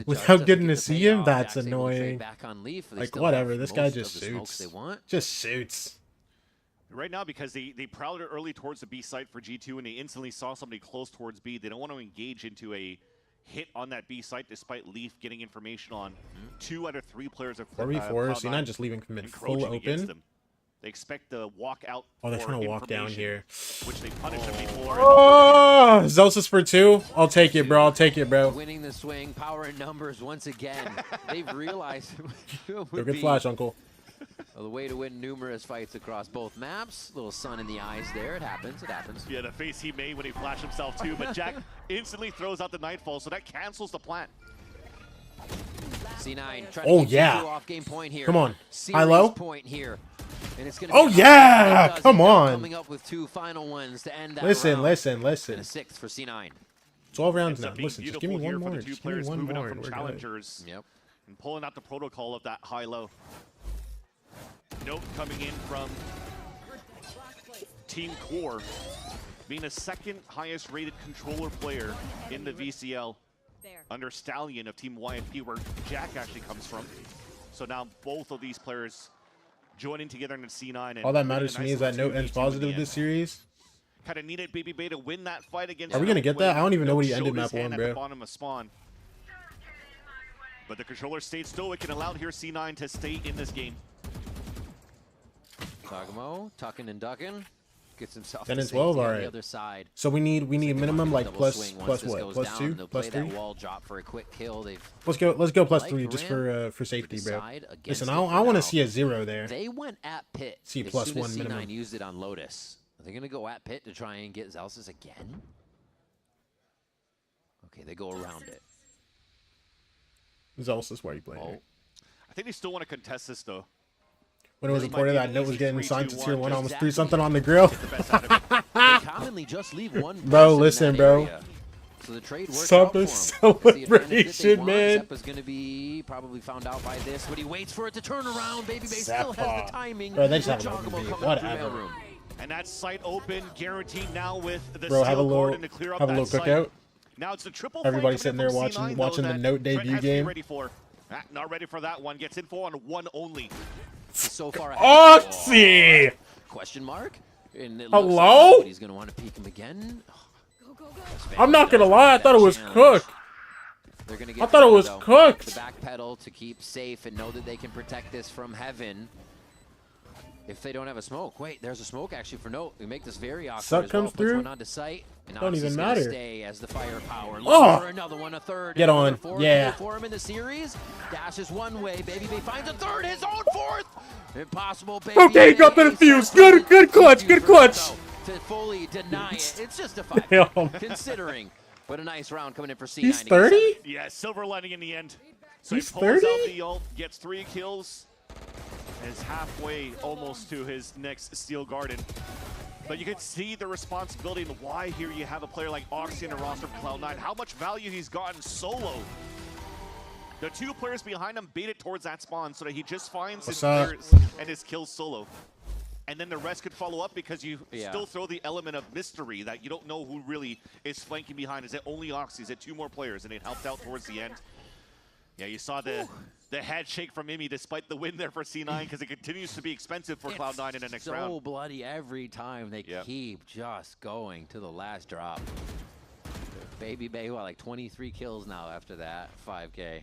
Without getting to see him, that's annoying. Back on Leaf. Like whatever, this guy just shoots. Just shoots. Right now, because they prowled early towards the B site for G2 and they instantly saw somebody close towards B, they don't want to engage into a hit on that B site despite Leaf getting information on 2 out of 3 players of 4v4, C9 just leaving mid full open. They expect the walk out. Oh, they're trying to walk down here. Which they punished them before. Oh, Zelsis for 2. I'll take it, bro. I'll take it, bro. Winning the swing, power in numbers once again. They've realized it would Good be flash, Uncle. the way to win numerous fights across both maps. Little sun in the eyes there. It happens. It happens. Yeah, the face he made when he flashed himself too. But Jack instantly throws out the Nightfall, so that cancels the plan. C9 trying to Oh, get yeah. off game point here. Come on. Series High-low. point here. And it's gonna Oh, be yeah. Come on. Coming up with 2 final ones to end that Listen, round. listen, And listen. a 6th for C9. 12 rounds Ends now. up being Listen, just give me beautiful one here for more. the two Just give me players one moving more. up from and we're good. challengers. Yep. And pulling out the protocol of that high-low. Note coming in from Team Core, being the 2nd highest rated controller player in the VCL under Stallion of Team YNP, where Jack actually comes from. So now both of these players joining together in the C9. And All that matters to me is that Note ends positive this series. Kind of needed Baby Bay to win that fight against. Are we gonna get that? I don't even know what he Note ended showed his map hand 1, at bro. the bottom of spawn. But the controller stayed stoic and allowed here C9 to stay in this game. Tagamo tucking and ducking. Gets himself 10 to and 12, safety on alright. the other side. So we need minimum like Double plus swing plus once this what? goes Plus down, 2? they'll Plus play 3? that wall drop for a quick kill. They've Let's go plus like 3 just for safety, bro. decide against Listen, it I for want now. to see a 0 there. They went at pit. See as plus soon 1 as C9 minimum. used it on Lotus. Are they gonna go at pit to try and get Zelsis again? Okay, they go around it. Zelsis, why are you playing? Oh. it? I think they still want to contest this though. When it was This reported might be that an Note was easy getting 3, signed to 2, tier 1, 1, I almost exactly. threw something on the grill. They commonly just leave one Bro, person in listen, that bro. area. So the trade works Stop out for the him. It's the advantage that they celebration, want. man. Zeppa's going to be probably found out by this, but he waits for it to turn around. Baby Bay still has Zappa. the timing. Bro, they just have With an open Giacomo beat. coming up through Whatever. mailroom. And that site open, guaranteed now with the Bro, have a Steel little Garden to clear up have a that little site. cookout. Now it's a triple Everybody fight sitting coming there in from C9, watching though, the that Note Trent debut has to be game. ready for. Not ready for that one. Gets info on 1 only. So far ahead. Oxy! Question mark? And it looks Hello? like nobody's going to want to peek him again. I'm not gonna lie, I thought it was cooked. They're gonna I get thought it Trent, was though. cooked. The back pedal to keep safe and know that they can protect this from heaven. If they don't have a smoke. Wait, there's a smoke actually for Note. We make this very awkward Suck as well. comes Puts through. one onto sight. And Don't Oxy's even gonna matter. Stay as the firepower. Oh! Looking for another one, a third. Get and another on. fourth. Yeah. For him in the series. Dashes one way. Baby Bay finds a third. His own fourth. Impossible. Baby Okay, got the defuse. Good clutch, good clutch. To fully deny it. It's just a 5. Damn. Considering. But a nice round coming in for C9. He's 30? Yeah, silver lining in the end. So He's he pulls 30? out the ult, gets 3 kills, and is halfway almost to his next Steel Garden. But you can see the responsibility and why here you have a player like Oxy in a roster of Cloud9, how much value he's gotten solo. The 2 players behind him bait it towards that spawn so that he just finds his players and his kills solo. And then the rest could follow up because you still throw the element of mystery that you don't know who really is flanking behind. Is it only Oxy? Is it 2 more players? And it helped out towards the end. Yeah, you saw the head shake from Imi despite the win there for C9 because it continues to be expensive for Cloud9 in the next round. So bloody every time they keep just going to the last drop. Baby Bay, what, like 23 kills now after that 5K.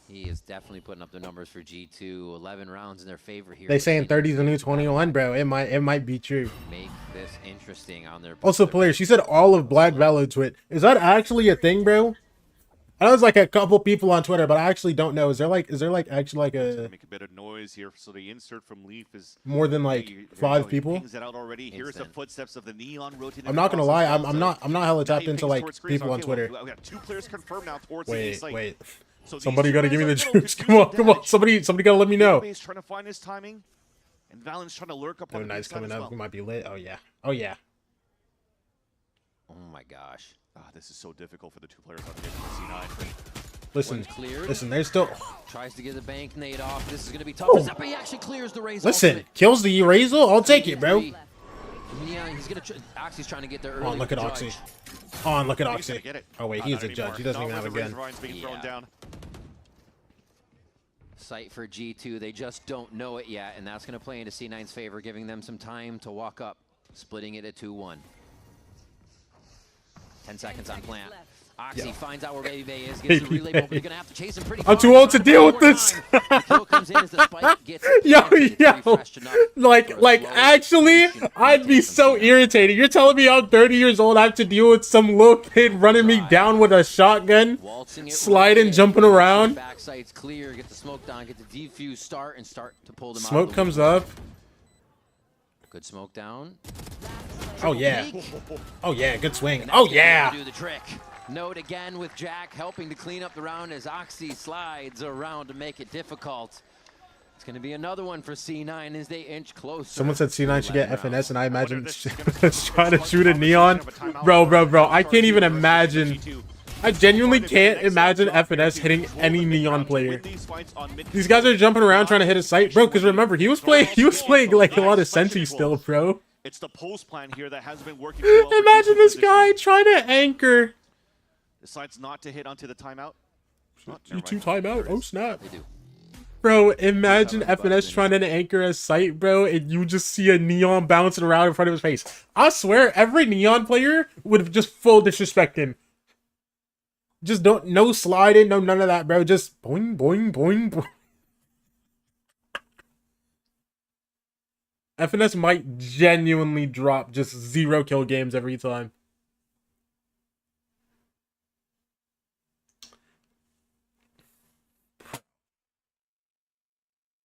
He is definitely putting up the numbers for G2. 11 rounds in their favor here. They saying 30's the new 21, bro. It might be true. Make this interesting on their. Also, players, she said all of Black Valo twit. Is that actually a thing, bro? I know it's like a couple people on Twitter, but I actually don't know. Is there actually like a make a bit of noise here? So the insert from Leaf is more than like 5 people? Pings it out already. Here's the footsteps of the neon rotating. I'm not gonna lie, across I'm not hella now tapped he into pings like towards Grace. people on Okay, well, Twitter. we got 2 players confirmed now towards the site. Wait. So Somebody these 2 gotta give me the players are juice. Come on. Somebody gotta let me know. He's trying to find his timing, and Valen's trying to lurk up on the Nice side coming as up. well. We might be lit. Oh yeah. Oh yeah. Oh my gosh. This is so difficult for the 2 players on the C9. Listen, One's cleared. listen. There's still. Tries to get the bank nade off. This is going to be tough. Oh. Zeppa, he actually clears the Raze. Listen, ultimate. kills the Erasal. I'll take it, bro. Yeah, he's gonna. Oxy's trying to get there early. Oh, look at Judge. Oxy. Oh, look at He's gonna Oxy. get it. Oh wait, Not he's a anymore. judge. He doesn't Not even have a when the gun. Razorvine's being thrown down. Sight for G2. They just don't know it yet, and that's going to play into C9's favor, giving them some time to walk up, splitting it at 2-1. 10 seconds on plant. Oxy finds out where Baby Bay is, gets the relay, but they're gonna have to chase him pretty I'm too old to deal with this. The kill comes in as the spike gets Yo. Like, actually, I'd be so irritated. You're telling me I'm 30 years old, I have to deal with some little kid running me down with a shotgun, sliding, jumping around. Backside's clear, get the smoke down, get the defuse start to pull them out. Smoke comes up. Good smoke down. Oh yeah. Oh yeah, good swing. Oh yeah. Do the trick. Note again with Jack helping to clean up the round as Oxy slides around to make it difficult. It's going to be another one for C9 as they inch closer. Someone said C9 should get FNS, and I imagine it's trying to shoot a neon. Bro, I can't even imagine. I genuinely can't imagine FNS hitting any neon player. These guys are jumping around trying to hit a site, bro. Because remember, he was playing like a lot of Sensi still, bro. It's the post plan here that has been working. Imagine this guy trying to anchor. Decides not to hit onto the timeout. G2 timeout? Oh snap. Bro, imagine FNS trying to anchor a site, bro, and you just see a neon bouncing around in front of his face. I swear, every neon player would just full disrespect him. Just no sliding, no none of that, bro. Just boing, boing, boing, boing. FNS might genuinely drop just 0 kill games every time.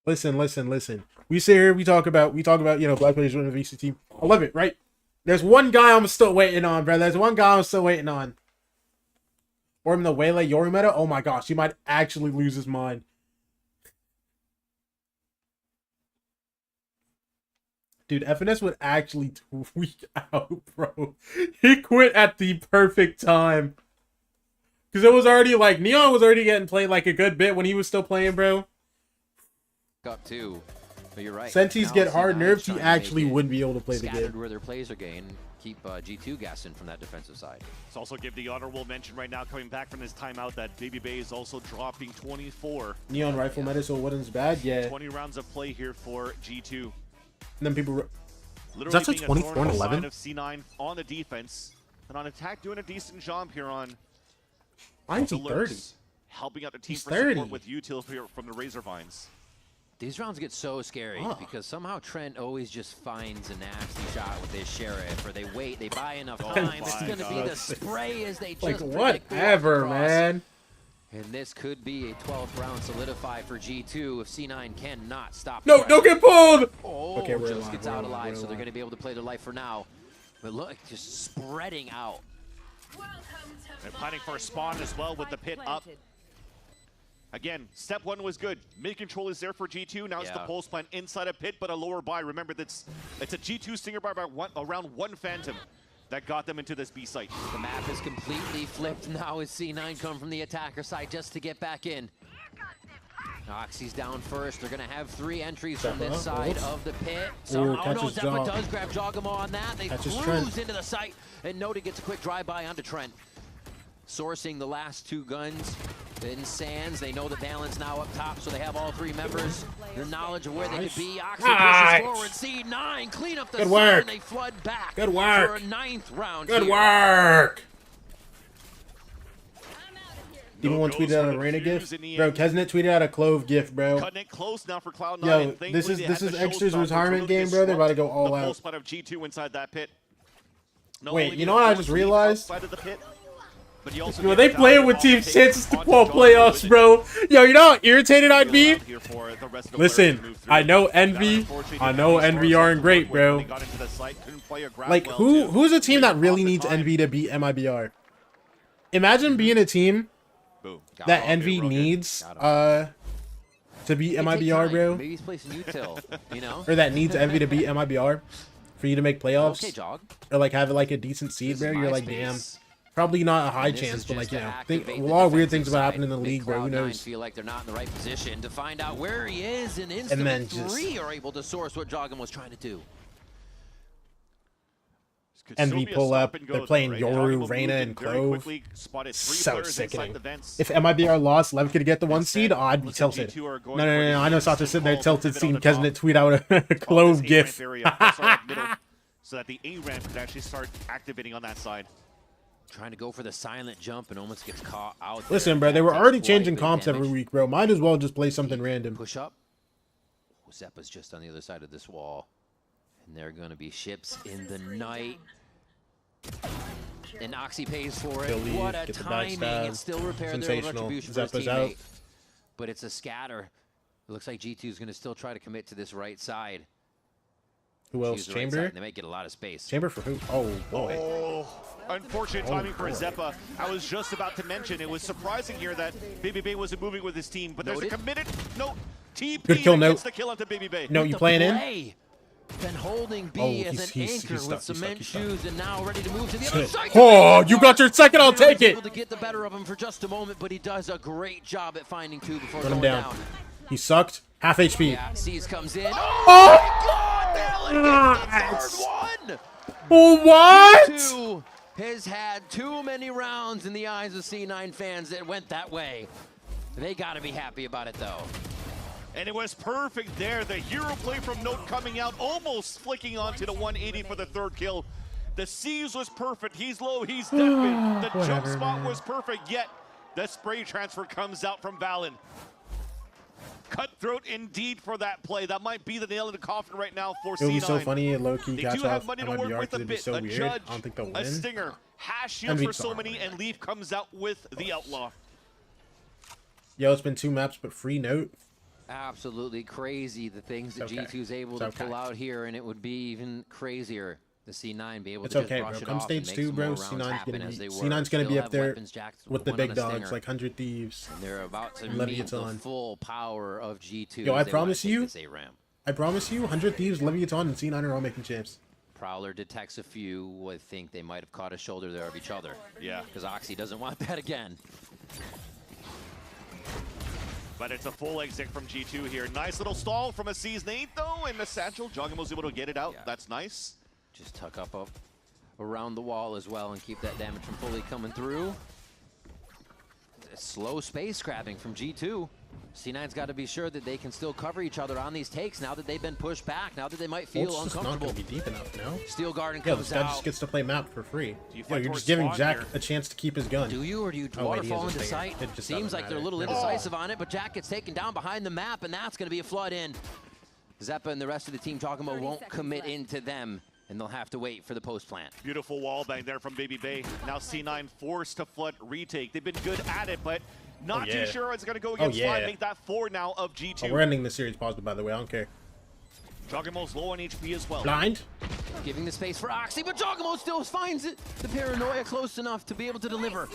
Listen. We sit here, we talk about, you know, black players winning the VCT. I love it, right? There's one guy I'm still waiting on, bro. There's one guy I'm still waiting on. Or in the Waylay Yori meta. Oh my gosh, he might actually lose his mind. Dude, FNS would actually tweak out, bro. He quit at the perfect time. Because it was already like, Neon was already getting played like a good bit when he was still playing, bro. Up too, but you're right. Sentis get hard nerfed, he actually wouldn't be able to play the game. Where their plays are gained, keep G2 guessing from that defensive side. Let's also give the honorable mention right now, coming back from this timeout, that Baby Bay is also dropping 24. Neon rifle meta, so it wasn't as bad, yeah. 20 rounds of play here for G2. And then people... Literally Is that 24 and 11? of C9 on the defense, and on attack doing a decent job here on... Mine's 30. Helping out the team He's for 30. support with util here from the Razor Vines. These rounds get so scary because somehow Trent always just finds a nasty shot with his Sheriff, or they wait, they buy enough time. This is going to be the spray as they just whatever, man. And this could be a 12th round solidify for G2 if C9 cannot stop. No, don't get pulled! Oh, okay, we're just alive, gets out alive, so they're going to be able to play their life for now. But look, just spreading out. They're planning for a spawn as well with the pit up. Again, step one was good. Mid-control is there for G2. Now it's the pulse plan inside a pit, but a lower buy. Remember, it's a G2 stinger bar by around one Phantom that got them into this B site. The map is completely flipped now as C9 come from the attacker side just to get back in. Oxy's down first. They're going to have 3 entries from this side of the pit. So, no, Zeppa does grab Jogamo on that. They cruise into the site, and Noda gets a quick drive-by onto Trent. Sourcing the last 2 guns. Then Sands, they know the balance now up top, so they have all 3 members. Their knowledge of where they could be. Oxy pushes forward. C9 clean up the side, and they flood back for a 9th round. Good work. Even one tweeted out a Reina gift. Bro, Kesnet tweeted out a Clove gift, bro. Cutting it close now for Cloud9. Yo, this is Extra's retirement game, bro. They're about to go all out. The full spot of G2 inside that pit. Wait, you know what I just realized? Yo, they playing with team chances to pull playoffs, bro. Yo, you know how irritated I'd be? Listen, I know Envy. I know Envy aren't great, bro. Like, who's a team that really needs Envy to beat MIBR? Imagine being a team that Envy needs to beat MIBR, bro. Maybe he's placing util, you know? Or that needs Envy to beat MIBR for you to make playoffs. Or like have like a decent seed, bro. You're like, damn. Probably not a high chance, but like, you know, a lot of weird things about happening in the league, bro. Who knows? Feel like they're not in the right position to find out where he is, and then three are able to source what Joggum was trying to do. Envy pull up. They're playing Yoru, Reina, and Clove. So sickening. If MIBR lost, Lev could get the 1 seed, I'd be tilted. No. I know Sasha sitting there tilted, seeing Kesnet tweet out a Clove gif. So that the A ramp could actually start activating on that side. Trying to go for the silent jump and almost gets caught out. Listen, bro, they were already changing comps every week, bro. Might as well just play something random. Push up. Oh, Zeppa's just on the other side of this wall. And they're going to be ships in the night. And Oxy pays for it. What a timing. It's still repair their retribution for his teammate. But it's a scatter. It looks like G2 is going to still try to commit to this right side. Who else? Chamber? They might get a lot of space. Chamber for who? Oh, boy. Oh, unfortunate timing for Zeppa. I was just about to mention, it was surprising here that Baby Bay wasn't moving with his team, but there's a committed note. TP Good kill, gets the kill onto Baby Bay. No, you playing in? Been holding B as an anchor with cement shoes and now ready to move to the other side. Oh, you got your second, I'll take it. Able to get the better of him for just a moment, but he does a great job at finding two before Run going him down. He sucked. Half HP. Yeah, C's comes in. What? G2 has had too many rounds in the eyes of C9 fans that went that way. They got to be happy about it, though. And it was perfect there. The hero play from Note coming out, almost flicking onto the 180 for the third kill. The C's was perfect. He's low, he's dead. The jump spot was perfect, yet the spray transfer comes out from Valen. Cutthroat indeed for that play. That might be the nail in the coffin right now for C9. It would be so funny and low-key they catch do have off money to on work MIBR with a because it'd be bit, so a weird. judge, I don't think they'll win. a stinger, hash shield for so many, and Leaf comes out with the outlaw. Yo, it's been 2 maps, but free Note. Absolutely crazy the things that G2 is able to pull out here, and it would be even crazier the C9 be able to just brush it Come off and stage make 2, bro. C9's gonna be up there with the big dogs like 100 Thieves. And they're about to meet the full power of G2. Yo, I promise you, 100 Thieves, Leviathan, and C9 are all making champs. Prowler detects a few. Would think they might have caught a shoulder there of each other. Yeah. Because Oxy doesn't want that again. But it's a full exit from G2 here. Nice little stall from a C's Nate, though, and the satchel. Jogging was able to get it out. Yeah. That's nice. Just tuck up around the wall as well and keep that damage from fully coming through. Slow space grabbing from G2. C9's got to be sure that they can still cover each other on these takes now that they've been pushed back, now that they might feel uncomfortable. Not going to be deep enough, no? Steel Garden yeah, comes this guy out. just gets to play map for free. Yo, you're just giving Jack a chance to keep his gun. Do you, or do you waterfall into sight? It just seems like they're a little indecisive on it, but Jack gets taken down behind the map, and that's going to be a flood in. Zeppa and the rest of the team talking about won't commit into them, and they'll have to wait for the post plant. Beautiful wall bang there from Baby Bay. Now C9 forced to flood retake. They've been good at it, but not too sure it's going to go against Fly. Make that 4 now of G2. Oh, we're ending the series positive, by the way. I don't care. Joggermo's low on HP as well. Blind. Giving the space for Oxy, but Joggermo still finds it. The paranoia close enough to be able to deliver.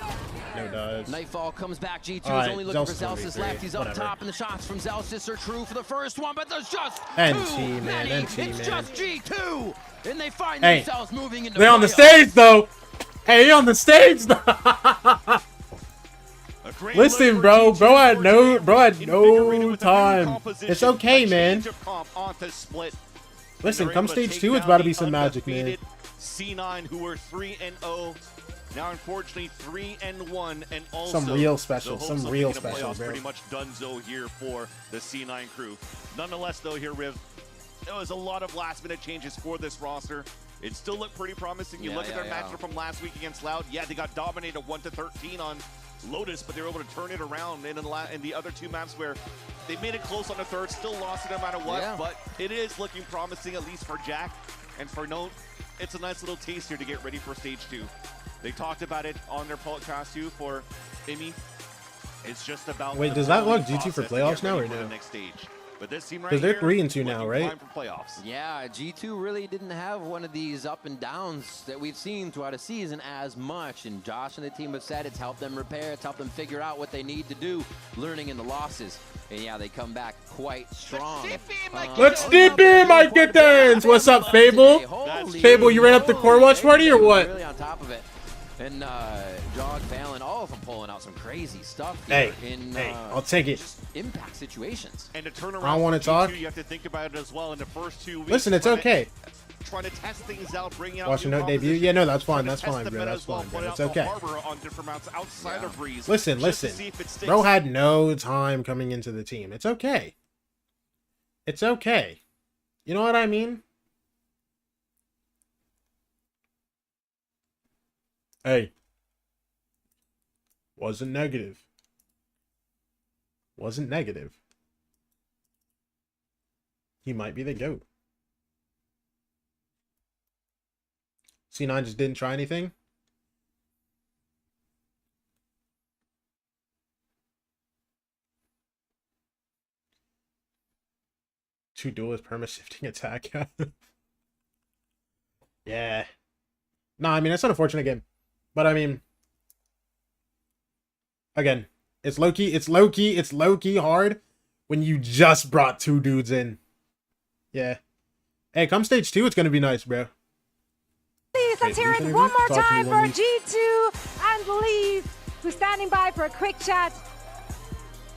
No does. Nightfall comes back. G2 is only looking for Zelsis left. He's up top, and the shots from Zelsis are true for the first one, but there's just too many. It's just G2, and they find themselves moving into they're on the stage, though. Hey, on the stage, though. Listen, bro had no time. It's okay, man. Listen, come stage 2, it's about to be some magic, man. C9, who were 3-0, now unfortunately 3-1, and also some real special, bro. Pretty much donezo here for the C9 crew. Nonetheless, though, here, Riv, there was a lot of last-minute changes for this roster. It still looked pretty promising. You look at their matchup from last week against Loud. Yeah, they got dominated 1-13 on Lotus, but they were able to turn it around in the other 2 maps where they made it close on the third, still lost it no matter what, but it is looking promising, at least for Jack and for Note. It's a nice little taste here to get ready for stage 2. They talked about it on their podcast too for Imi. It's just about does that look G2 for playoffs now or no? Next stage. But this team right here, they're 3-2 now, right? Yeah, G2 really didn't have one of these up and downs that we've seen throughout a season as much. And Josh and the team have said it's helped them repair, it's helped them figure out what they need to do, learning in the losses. And yeah, they come back quite strong. Let's dip in, my kittens! What's up, Fable? Fable, you ran up the core watch party or what? Really on top of it. And Jog, Valen, all of them pulling out some crazy stuff here I'll take it. Impact situations. And to turn around, I don't want to talk. You have to think about it as well. In the first 2 weeks, listen, it's okay. Trying to test things out, bringing out Watching Note debut. Yeah, no, that's fine. That's fine, bro. That's fine, bro. It's okay. Listen. Bro had no time coming into the team. It's okay. It's okay. You know what I mean? Hey, Wasn't negative. Wasn't negative. He might be the GOAT. C9 just didn't try anything. Two duelist perma-shifting attack. Yeah. No, I mean, it's an unfortunate game. But I mean, again, it's low-key hard when you just brought two dudes in. Yeah. Hey, come stage 2, it's gonna be nice, bro. Please, let's hear it one more time for G2 and Leaf, who's standing by for a quick chat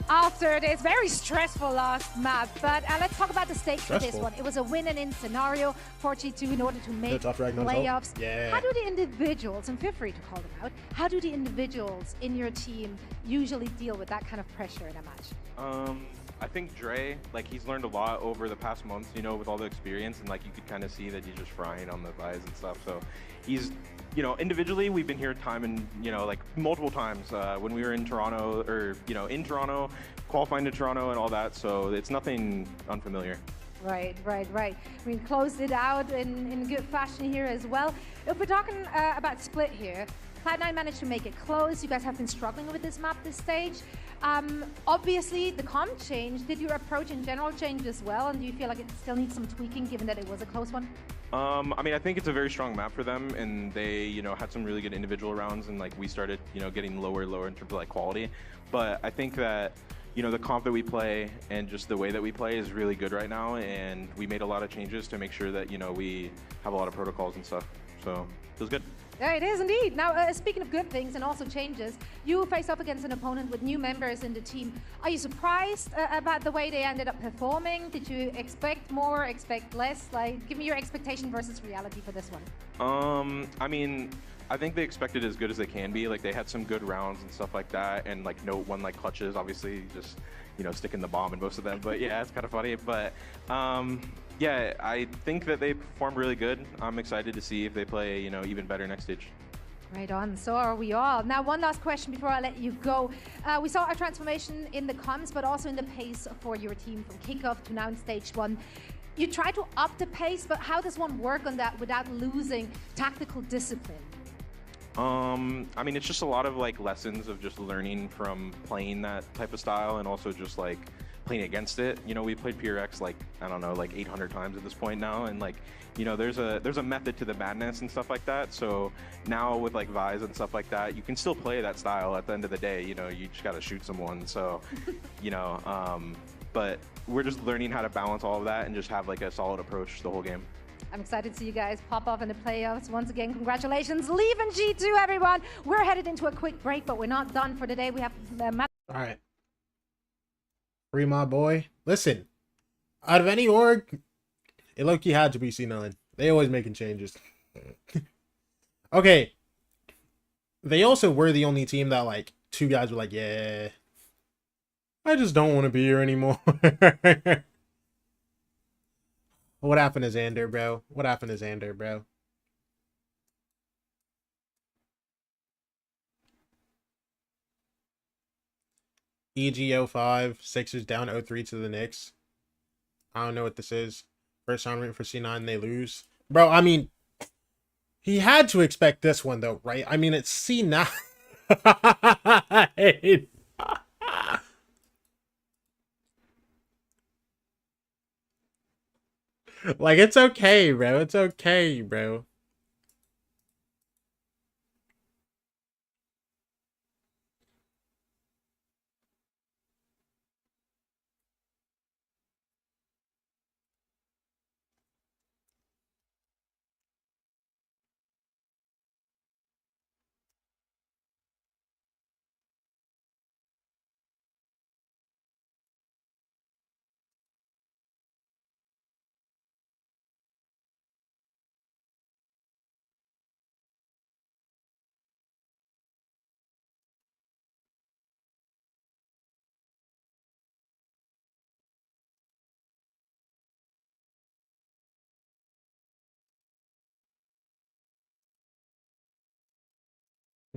after this very stressful last map. But let's talk about the stakes for this one. It was a win-and-in scenario for G2 in order to make playoffs. Yeah. How do the individuals, and feel free to call them out, how do the individuals in your team usually deal with that kind of pressure in a match? I think Dre, like, he's learned a lot over the past months, you know, with all the experience, and like you could kind of see that he's just frying on the buys and stuff. So he's, you know, individually we've been here time and, you know, like multiple times when we were in Toronto, or, you know, in Toronto, qualifying to Toronto and all that. So it's nothing unfamiliar. Right. We closed it out in good fashion here as well. If we're talking about split here, Cloud9 managed to make it close. You guys have been struggling with this map this stage. Obviously, the comp changed. Did your approach in general change as well? And do you feel like it still needs some tweaking, given that it was a close one? I mean, I think it's a very strong map for them, and they, you know, had some really good individual rounds, and like we started, you know, getting lower in terms of like quality. But I think that, you know, the comp that we play and just the way that we play is really good right now, and we made a lot of changes to make sure that, you know, we have a lot of protocols and stuff. So it was good. Yeah, it is indeed. Now, speaking of good things and also changes, you face up against an opponent with new members in the team. Are you surprised about the way they ended up performing? Did you expect more, expect less? Like, give me your expectation versus reality for this one. I mean, I think they expected as good as they can be. Like, they had some good rounds and stuff like that, and like no one like clutches, obviously, just, you know, sticking the bomb in most of them. But yeah, it's kind of funny. But yeah, I think that they performed really good. I'm excited to see if they play, you know, even better next stage. Right on, so are we all. Now, one last question before I let you go. We saw a transformation in the comms, but also in the pace for your team from kickoff to now in stage 1. You try to up the pace, but how does one work on that without losing tactical discipline? I mean, it's just a lot of like lessons of just learning from playing that type of style, and also just like playing against it. You know, we played PRX like, I don't know, like 800 times at this point now, and like, you know, there's a method to the madness and stuff like that. So now with like Vise and stuff like that, you can still play that style at the end of the day. You know, you just got to shoot someone. So, you know, but we're just learning how to balance all of that and just have like a solid approach the whole game. I'm excited to see you guys pop off in the playoffs. Once again, congratulations. Leave in G2, everyone. We're headed into a quick break, but we're not done for today. We have all right. Free my boy. Listen, out of any org, it low-key had to be C9. They always making changes. Okay. They also were the only team that, like, two guys were like, yeah, I just don't want to be here anymore. What happened to Xander, bro? What happened to Xander, bro? EG05, Sixers down 0-3 to the Knicks. I don't know what this is. First time rooting for C9, they lose. Bro, I mean, he had to expect this one, though, right? I mean, it's C9. Like, it's okay, bro. It's okay, bro.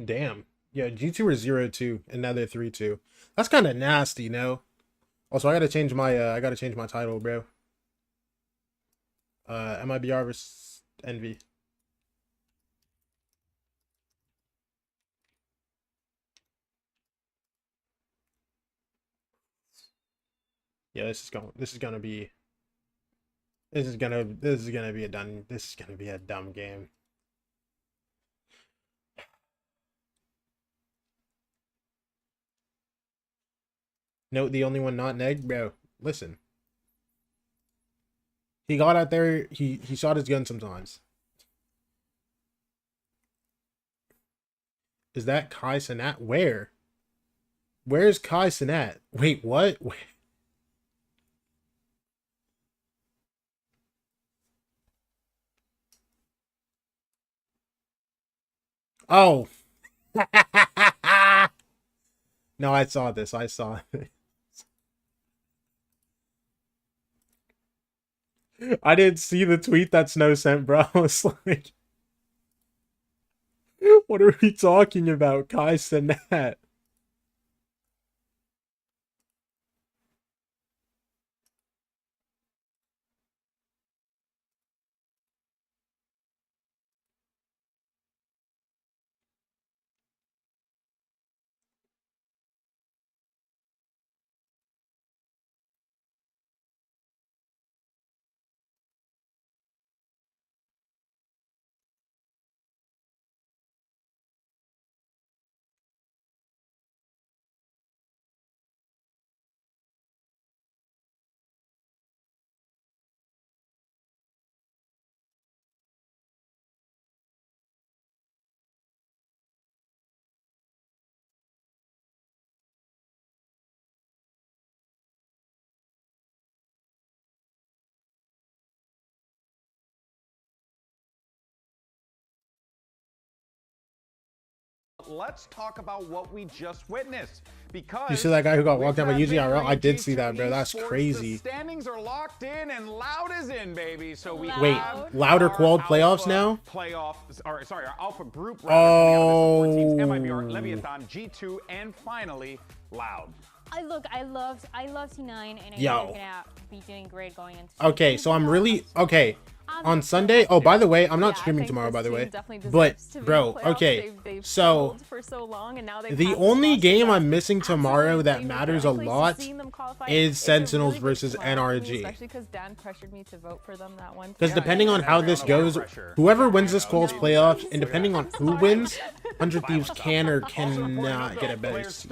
Damn. Yeah, G2 are 0-2, and now they're 3-2. That's kind of nasty, no? Also, I gotta change my title, bro. MIBR versus Envy. Yeah, this is gonna be a dumb game. Note the only one not negged, bro. Listen. He got out there, he shot his gun sometimes. Is that Kai Cenat? Where? Where's Kai Cenat? Wait, what? Wait. Oh. No, I saw this. I saw it. I didn't see the tweet that Snow sent, bro. I was like, what are we talking about? Kai Cenat. Let's talk about what we just witnessed. Because you see that guy who got walked down by UGRL? I did see that, bro. That's crazy. The standings are locked in and Loud is in, baby. So we wait, louder quad playoffs now? Playoffs, or sorry, our alpha group. Oh. MIBR, Leviathan, G2, and finally Loud. I love C9, and I think Yo. they're gonna be doing great going into. Okay, so I'm really okay. On Sunday, oh, by the way, I'm not streaming tomorrow, by the way. But, bro, okay, so the only game I'm missing tomorrow that matters a lot is Sentinels versus NRG. Especially because Dan pressured me to vote for them that one. Because depending on how this goes, whoever wins this qual's playoffs, and depending on who wins, 100 Thieves can or cannot get a better seed.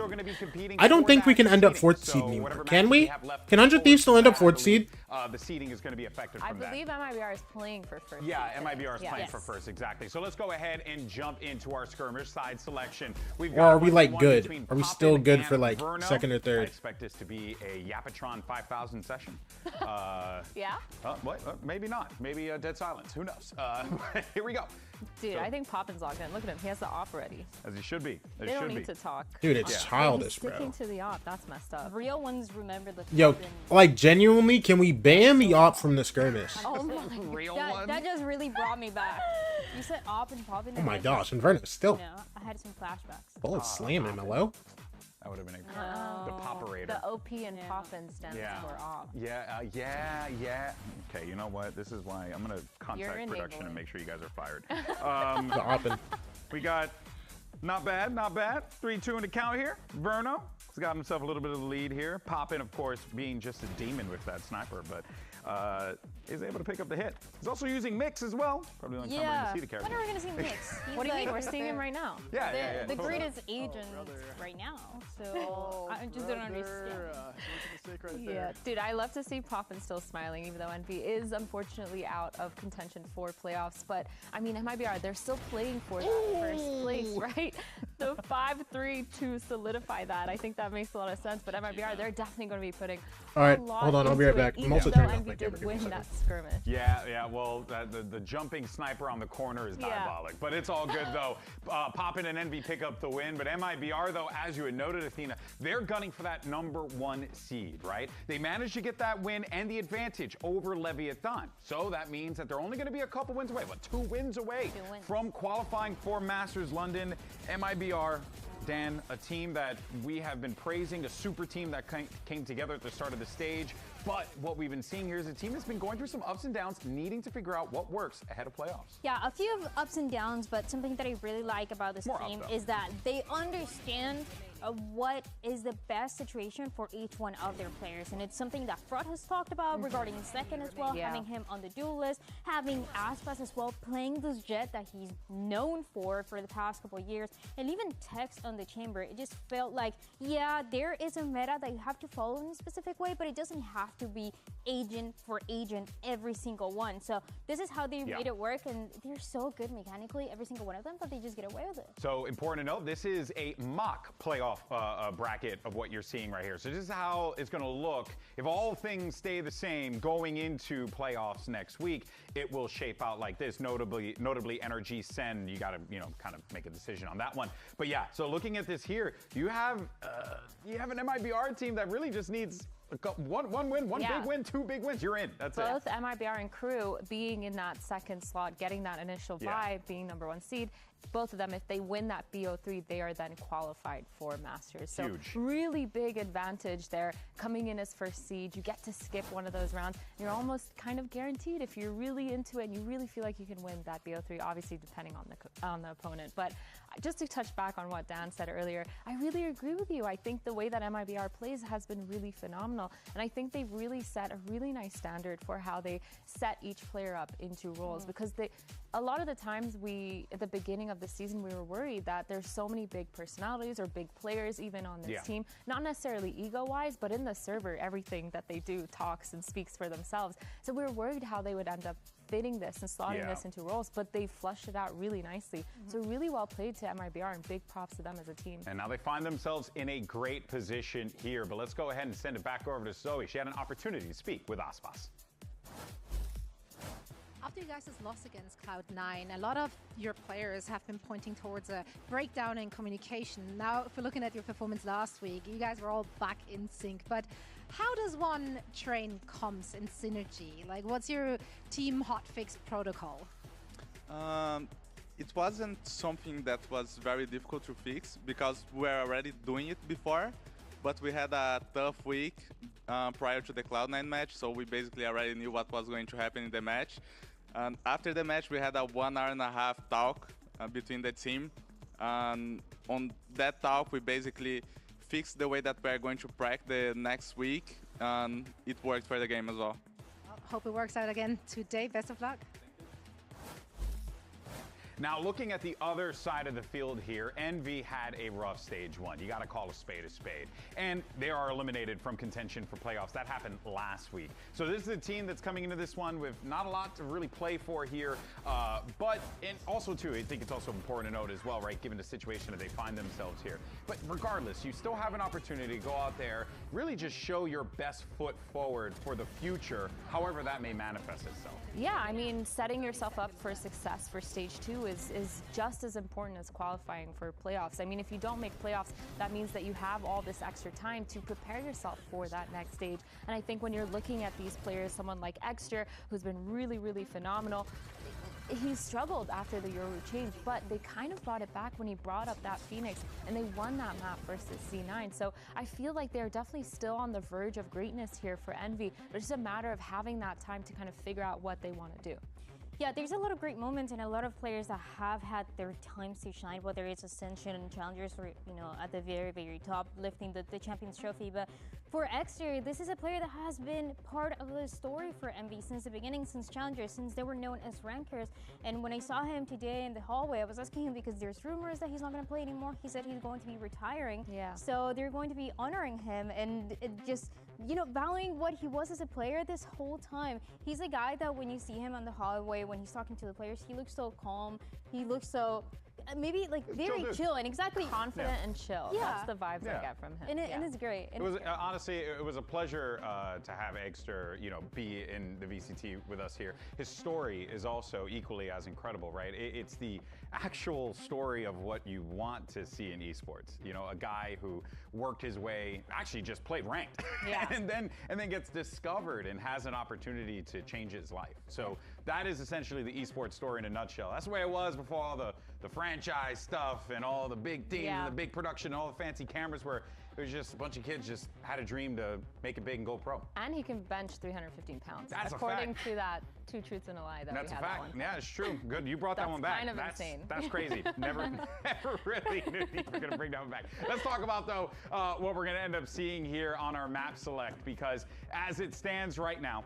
I don't think we can end up 4th seed anymore. Can we? Can 100 Thieves still end up 4th seed? The seeding is going to be affected from that. I believe MIBR is playing for first. Yeah, MIBR is playing for first, exactly. So let's go ahead and jump into our skirmish side selection. We've got or are we like good? Are we still good for like Verno. 2nd or 3rd? I expect this to be a Yapatron 5000 session. Yeah? What? Maybe not. Maybe dead silence. Who knows? Here we go. Dude, I think Poppin's logged in. Look at him. He has the op already. As he should be. They don't need to talk. Dude, it's childish, He's sticking bro. to the op. That's messed up. Real ones remember the. Yo, like genuinely, can we ban the op from the skirmish? Oh my! That just really brought me back. You said op and Poppin. Oh my gosh, Inverno still. Yeah, I had some flashbacks. Bullet slamming, hello? That would have been the poperator. The OP and Poppin stands for op. Yeah. Okay, you know what? This is why I'm gonna contact production and make sure you guys are fired. The oppin'. We got not bad. 3-2 in the count here. Verno has got himself a little bit of the lead here. Poppin, of course, being just a demon with that sniper, but is able to pick up the hit. He's also using Mix as well. Probably the only time we're going to see the character. When are we going to see Mix? What do you mean? We're seeing him right now. Yeah. The greatest agent right now. So I just don't understand. Yeah, dude, I love to see Poppin still smiling, even though Envy is unfortunately out of contention for playoffs. But I mean, MIBR, they're still playing for that first place, right? So 5-3 to solidify that. I think that makes a lot of sense. But MIBR, they're definitely going to be putting all right, a lot hold on, I'll be right back. I'm also trying to did win that skirmish. Yeah. Well, the jumping sniper on the corner is diabolic, but it's all good though. Poppin and Envy pick up the win, but MIBR though, as you had noted, Athena, they're gunning for that #1 seed, right? They managed to get that win and the advantage over Leviathan. So that means that they're only going to be a couple wins away, 2 wins away from qualifying for Masters London. MIBR Dan, a team that we have been praising, a super team that came together at the start of the stage. But what we've been seeing here is a team that's been going through some ups and downs, needing to figure out what works ahead of playoffs. Yeah, a few ups and downs, but something that I really like about this team is that they understand what is the best situation for each one of their players. And it's something that Fraud has talked about regarding second as well, having him on the duel list, having Aspas as well, playing this jet that he's known for the past couple of years, and even Text on the chamber. It just felt like, yeah, there is a meta that you have to follow in a specific way, but it doesn't have to be agent for agent every single one. So this is how they made it work, and they're so good mechanically, every single one of them, that they just get away with it. So important to note, this is a mock playoff bracket of what you're seeing right here. So this is how it's going to look. If all things stay the same going into playoffs next week, it will shape out like this. Notably NRG Sen, you got to, kind of make a decision on that one. But yeah, so looking at this here, you have an MIBR team that really just needs one win, one big win, two big wins. You're in. That's Both MIBR and Crew being in that second slot, getting that initial bye, being #1 seed. Both of them, if they win that BO3, they are then qualified for Masters. So really big advantage there. Coming in as first seed, you get to skip one of those rounds. You're almost kind of guaranteed if you're really into it and you really feel like you can win that BO3, obviously depending on the opponent. But just to touch back on what Dan said earlier, I really agree with you. I think the way that MIBR plays has been really phenomenal. And I think they've really set a really nice standard for how they set each player up into roles, because a lot of the times at the beginning of the season, we were worried that there's so many big personalities or big players even on this team, not necessarily ego-wise, but in the server, everything that they do talks and speaks for themselves. So we were worried how they would end up fitting this and slotting this into roles, but they flushed it out really nicely. So really well played to MIBR, and big props to them as a team. And now they find themselves in a great position here. But let's go ahead and send it back over to Zoe. She had an opportunity to speak with Aspas. After you guys' loss against Cloud9, a lot of your players have been pointing towards a breakdown in communication. Now, if we're looking at your performance last week, you guys were all back in sync. But how does one train comms and synergy? Like, what's your team hotfix protocol? It wasn't something that was very difficult to fix because we're already doing it before. But we had a tough week prior to the Cloud9 match, so we basically already knew what was going to happen in the match. And after the match, we had a 1.5 hour talk between the team. And on that talk, we basically fixed the way that we're going to practice the next week, and it worked for the game as well. Hope it works out again today. Best of luck. Now, looking at the other side of the field here, Envy had a rough stage one. You got to call a spade. And they are eliminated from contention for playoffs. That happened last week. So this is a team that's coming into this one with not a lot to really play for here. And also, too, I think it's also important to note as well, right, given the situation that they find themselves here. But regardless, you still have an opportunity to go out there, really just show your best foot forward for the future, however that may manifest itself. Yeah, I mean, setting yourself up for success for stage 2 is just as important as qualifying for playoffs. I mean, if you don't make playoffs, that means that you have all this extra time to prepare yourself for that next stage. And I think when you're looking at these players, someone like Extra, who's been really, really phenomenal, he struggled after the Yoru change, but they kind of brought it back when he brought up that Phoenix, and they won that map versus C9. So I feel like they're definitely still on the verge of greatness here for Envy, but it's just a matter of having that time to kind of figure out what they want to do. Yeah, there's a lot of great moments and a lot of players that have had their times to shine, whether it's Ascension and Challengers or, at the very, very top, lifting the Champions Trophy. But for Exter, this is a player that has been part of the story for Envy since the beginning, since Challengers, since they were known as rankers. And when I saw him today in the hallway, I was asking him because there's rumors that he's not going to play anymore. He said he's going to be retiring. Yeah. So they're going to be honoring him and just, valuing what he was as a player this whole time. He's a guy that when you see him on the hallway, when he's talking to the players, he looks so calm. He looks so maybe like very chill and exactly confident and chill. Yeah. That's the vibes I get from him. And it's great. It was honestly, it was a pleasure to have Exter, be in the VCT with us here. His story is also equally as incredible, right? It's the actual story of what you want to see in esports. A guy who worked his way, actually just played ranked, and then gets discovered and has an opportunity to change his life. So that is essentially the esports story in a nutshell. That's the way it was before all the franchise stuff and all the big teams and the big production and all the fancy cameras where it was just a bunch of kids just had a dream to make it big and go pro. And he can bench 315 pounds. That's according to that Two Truths and a Lie that That's we had. a fact. That one. Yeah, it's true. Good. You brought that one back. Kind of insane. That's crazy. Never really knew you were going to bring that one back. Let's talk about, though, what we're going to end up seeing here on our map select, because as it stands right now,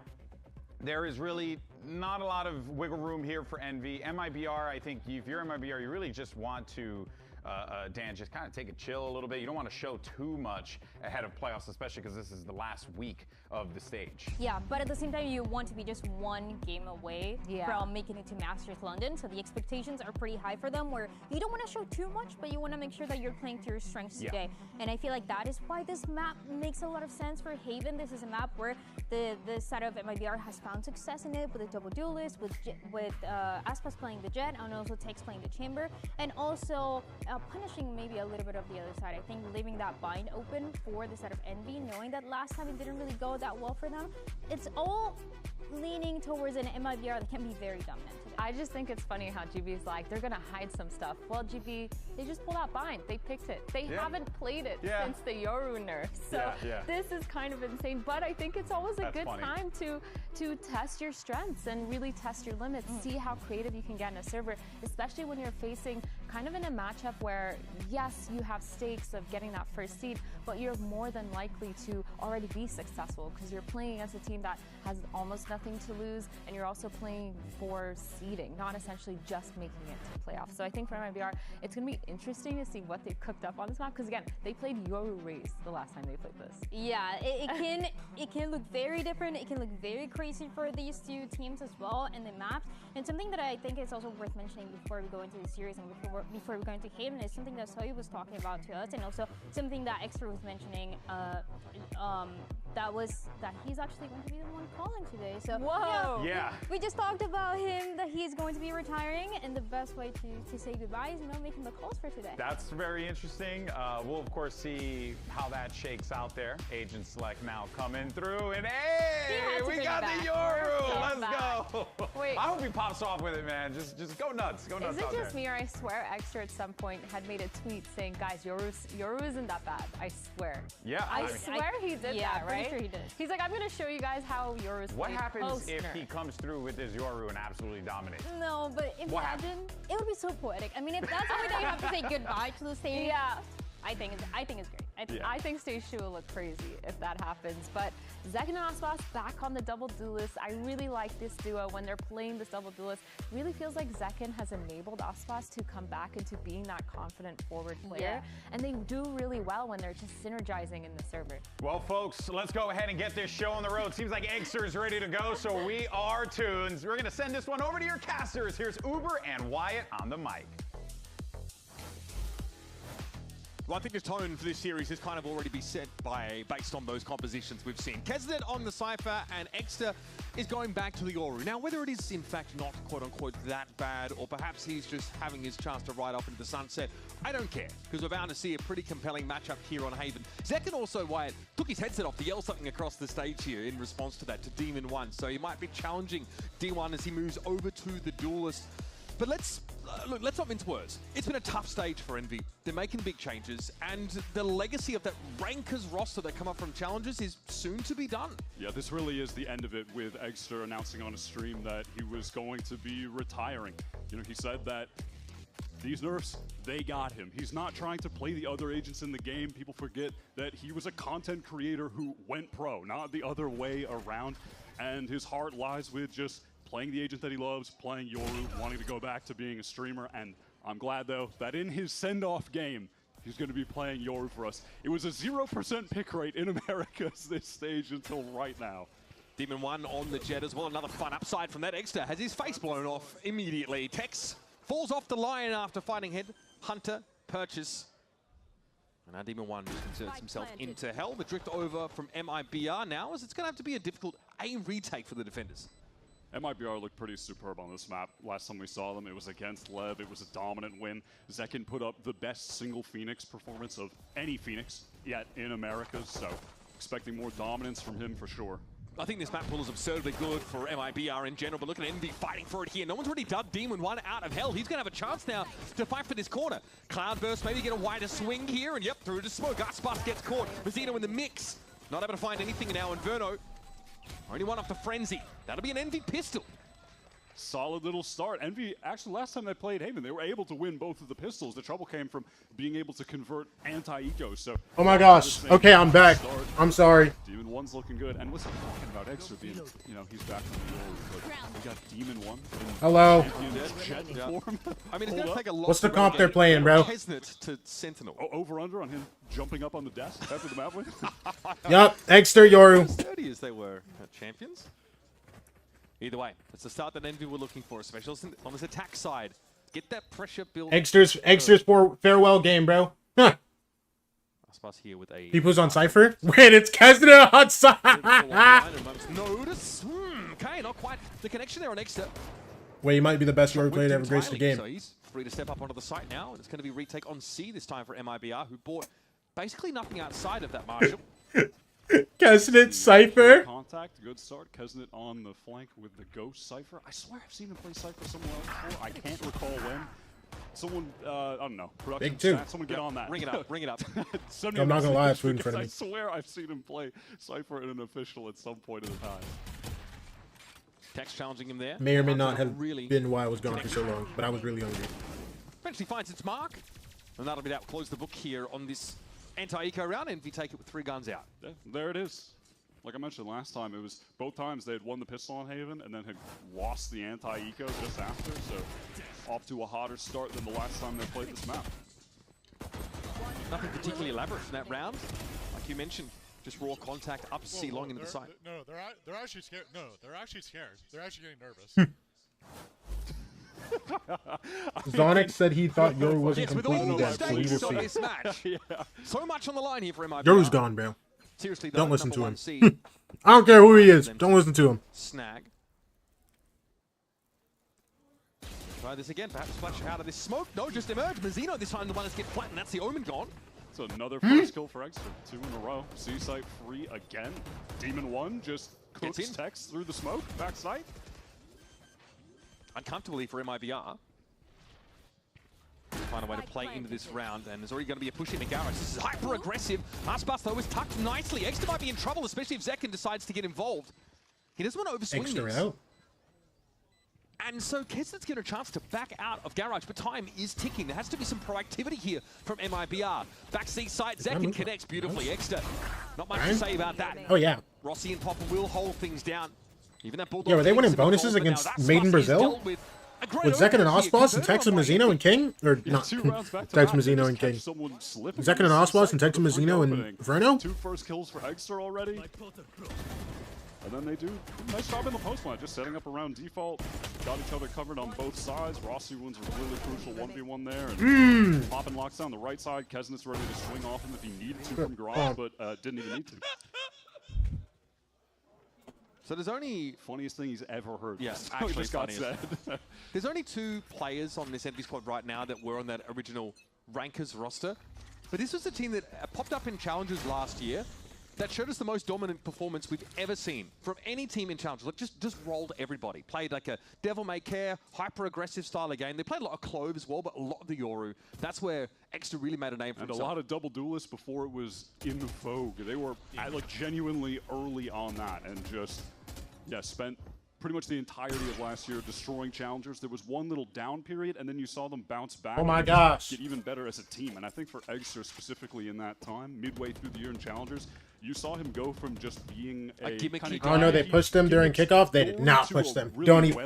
there is really not a lot of wiggle room here for Envy. MIBR, I think if you're MIBR, you really just want to, Dan, just kind of take a chill a little bit. You don't want to show too much ahead of playoffs, especially because this is the last week of the stage. Yeah, but at the same time, you want to be just one game away from making it to Masters London, so the expectations are pretty high for them, where you don't want to show too much, but you want to make sure that you're playing to your strengths today. And I feel like that is why this map makes a lot of sense for Haven. This is a map where the side of MIBR has found success in it with a double duelist, with Aspas playing the Jet, and also Tex playing the Chamber, and also punishing maybe a little bit of the other side. I think leaving that bind open for the side of Envy, knowing that last time it didn't really go that well for them. It's all leaning towards an MIBR that can be very dominant. I just think it's funny how GB's like, they're gonna hide some stuff. Well, GB, they just pulled out bind. They picked it. They haven't played it since the Yoru nerf. So this is kind of insane, but I think it's always a good time to test your strengths and really test your limits, see how creative you can get in a server, especially when you're facing kind of in a matchup where, yes, you have stakes of getting that first seed, but you're more than likely to already be successful because you're playing against a team that has almost nothing to lose, and you're also playing for seeding, not essentially just making it to playoffs. So I think for MIBR, it's going to be interesting to see what they've cooked up on this map, because again, they played Yoru Race the last time they played this. Yeah, it can look very different. It can look very crazy for these two teams as well in the maps. And something that I think is also worth mentioning before we go into the series and before we go into Haven is something that Soy was talking about to us, and also something that Extra was mentioning. That he's actually going to be the one calling today. So we just talked about him, that he's going to be retiring, and the best way to say goodbye is making the calls for today. That's very interesting. We'll of course see how that shakes out there. Agent Select now coming through, and hey, we got the Yoru. Let's go. Wait. I hope he pops off with it, man. Just go nuts. Go nuts. Is it out just there. me, or I swear Extra at some point had made a tweet saying, guys, Yoru isn't that bad. I swear. Yeah. I swear he did that, right? Pretty sure he did. He's like, I'm going to show you guys how Yoru's What happens if post-nerf. he comes through with his Yoru and absolutely dominates? No, but imagine, it would be so poetic. I mean, if that's the way that you have to say goodbye to the stage, I think it's great. I think stage 2 will look crazy if that happens. But Zek and Aspas back on the double duelist. I really like this duo when they're playing this double duelist. Really feels like Zekin has enabled Aspas to come back into being that confident forward player. And they do really well when they're just synergizing in the server. Well, folks, let's go ahead and get this show on the road. Seems like Eggster is ready to go, so we are tuned. We're going to send this one over to your casters. Here's Uber and Wyatt on the mic. Well, I think the tone for this series has kind of already been set based on those compositions we've seen. Kesnet on the Cypher, and Exter is going back to the Yoru. Now, whether it is in fact not quote-unquote that bad, or perhaps he's just having his chance to ride off into the sunset, I don't care, because we're bound to see a pretty compelling matchup here on Haven. Zekin also, Wyatt, took his headset off to yell something across the stage here in response to that, to Demon 1. So he might be challenging D1 as he moves over to the duelist. But let's not mince words. It's been a tough stage for Envy. They're making big changes, and the legacy of that Rankers roster that come up from challenges is soon to be done. Yeah, this really is the end of it, with Eggster announcing on a stream that he was going to be retiring. You know, he said that these nerfs, they got him. He's not trying to play the other agents in the game. People forget that he was a content creator who went pro, not the other way around. And his heart lies with just playing the agent that he loves, playing Yoru, wanting to go back to being a streamer. And I'm glad, though, that in his send-off game, he's going to be playing Yoru for us. It was a 0% pick rate in Americas this stage until right now. Demon 1 on the Jet as well. Another fun upside from that. Exter has his face blown off immediately. Tex falls off the line after fighting head. Hunter, Purchase. And now Demon 1 just inserts himself into hell. The drift over from MIBR now, as it's going to have to be a difficult aim retake for the defenders. MIBR looked pretty superb on this map. Last time we saw them, it was against Lev. It was a dominant win. Zekin put up the best single Phoenix performance of any Phoenix yet in America, so expecting more dominance from him for sure. I think this map pool is absurdly good for MIBR in general, but look at Envy fighting for it here. No one's already dubbed Demon 1 out of hell. He's going to have a chance now to fight for this corner. Cloudburst maybe get a wider swing here, and yep, through to smoke. Aspas gets caught. Mazzino in the mix. Not able to find anything now, and Verno only one off the Frenzy. That'll be an Envy pistol. Solid little start. Envy, actually, last time they played Haven, they were able to win both of the pistols. The trouble came from being able to convert anti-eco. So, oh my gosh. Okay, I'm back. I'm sorry. Demon 1's looking good. And listen, talking about Extra being, you know, he's back on the Euro, but we got Demon 1. Hello. I mean, it's going to take a lot. What's the comp they're playing, bro? To Sentinel. Over under on him jumping up on the desk after the map win. Yup, Extra Yoru. Sturdy as they were champions. Either way, that's the start that Envy were looking for, especially on this attack side. Get that pressure build. Extra's for farewell game, bro. Huh. Here with a People's on Cypher? Wait, it's Kesna on Cypher. Notice. Okay, not quite the connection there on Extra. Wait, he might be the best Yoru player to ever grace the game. So he's free to step up onto the site now, and it's going to be retake on C this time for MIBR, who bought basically nothing outside of that Marshall. Kesnet Cypher. Contact, good start. Kesnet on the flank with the Ghost Cypher. I swear I've seen him play Cypher somewhere else before. I can't recall when. Someone, I don't know. Production Big two. stats, someone get on that. Ring it up, ring it up. I'm not gonna lie, it's food in front of me. I swear I've seen him play Cypher in an official at some point in the time. Tex challenging him there. May or may not have been why I was gone for so long, but I was really hungry. Eventually finds its mark. And that'll be that. Close the book here on this anti-eco round. Envy take it with 3 guns out. Yeah, there it is. Like I mentioned last time, it was both times they had won the pistol on Haven and then had lost the anti-eco just after, so off to a hotter start than the last time they played this map. Nothing particularly elaborate in that round. Like you mentioned, just raw contact up C long into the site. No, they're actually scared. No, they're actually scared. They're actually getting nervous. Zonic said he thought Yoru wasn't completely dead, so we will see. This match. So much on the line here for MIBR. Yoru's gone, bro. Seriously, don't listen to him. I don't care who he is. Don't listen to him. Snag. Try this again. Perhaps flash out of this smoke. No, just emerge. Mazzino this time the one that's get flattened. That's the Omen gone. So another first kill for Extra. 2 in a row. C-site free again. Demon 1 just cooks Tex through the smoke. Back site. Uncomfortably for MIBR. Find a way to play into this round, and there's already going to be a push into Garage. This is hyper aggressive. Aspas though is tucked nicely. Extra might be in trouble, especially if Zekin decides to get involved. He doesn't want to overswing Extra this. out. And so Kesnet's getting a chance to back out of Garage, but time is ticking. There has to be some proactivity here from MIBR. Backseat side, Zekin connects beautifully. Extra, not much to say about that. Oh yeah. Rossi and Popper will hold things down. Even that Bulldog. Yeah, were they winning bonuses against Maiden Brazil? With Zekin and Ospas and Tex and Mazzino and King? Or not Tex, Mazzino and King. Zekin and Ospas and Tex and Mazzino and Verno? 2 first kills for Extra already. And then they do a nice job in the post line, just setting up around default. Got each other covered on both sides. Rossi wins a really crucial 1v1 there. And Poppin locks down the right side. Kesnet's ready to swing off him if he needed to from garage, but didn't even need to. So there's only... Funniest thing he's ever heard. Yes, actually just got said. There's only 2 players on this Envy squad right now that were on that original Rankers roster. But this was the team that popped up in Challengers last year that showed us the most dominant performance we've ever seen from any team in Challengers. Like just rolled everybody. Played like a Devil May Care, hyper-aggressive style of game. They played a lot of Clove as well, but a lot of the Yoru. That's where Extra really made a name for and himself. A lot of double duelists before it was in the Vogue. They were like genuinely early on that and just... Yeah, spent pretty much the entirety of last year destroying challengers. There was one little down period, and then you saw them bounce back. Oh my gosh. Get even better as a team. And I think for Extra specifically in that time, midway through the year in challengers, you saw him go from just being a gimmicky guy. Oh no, they pushed him during kickoff. They did not push them. Really Don't even.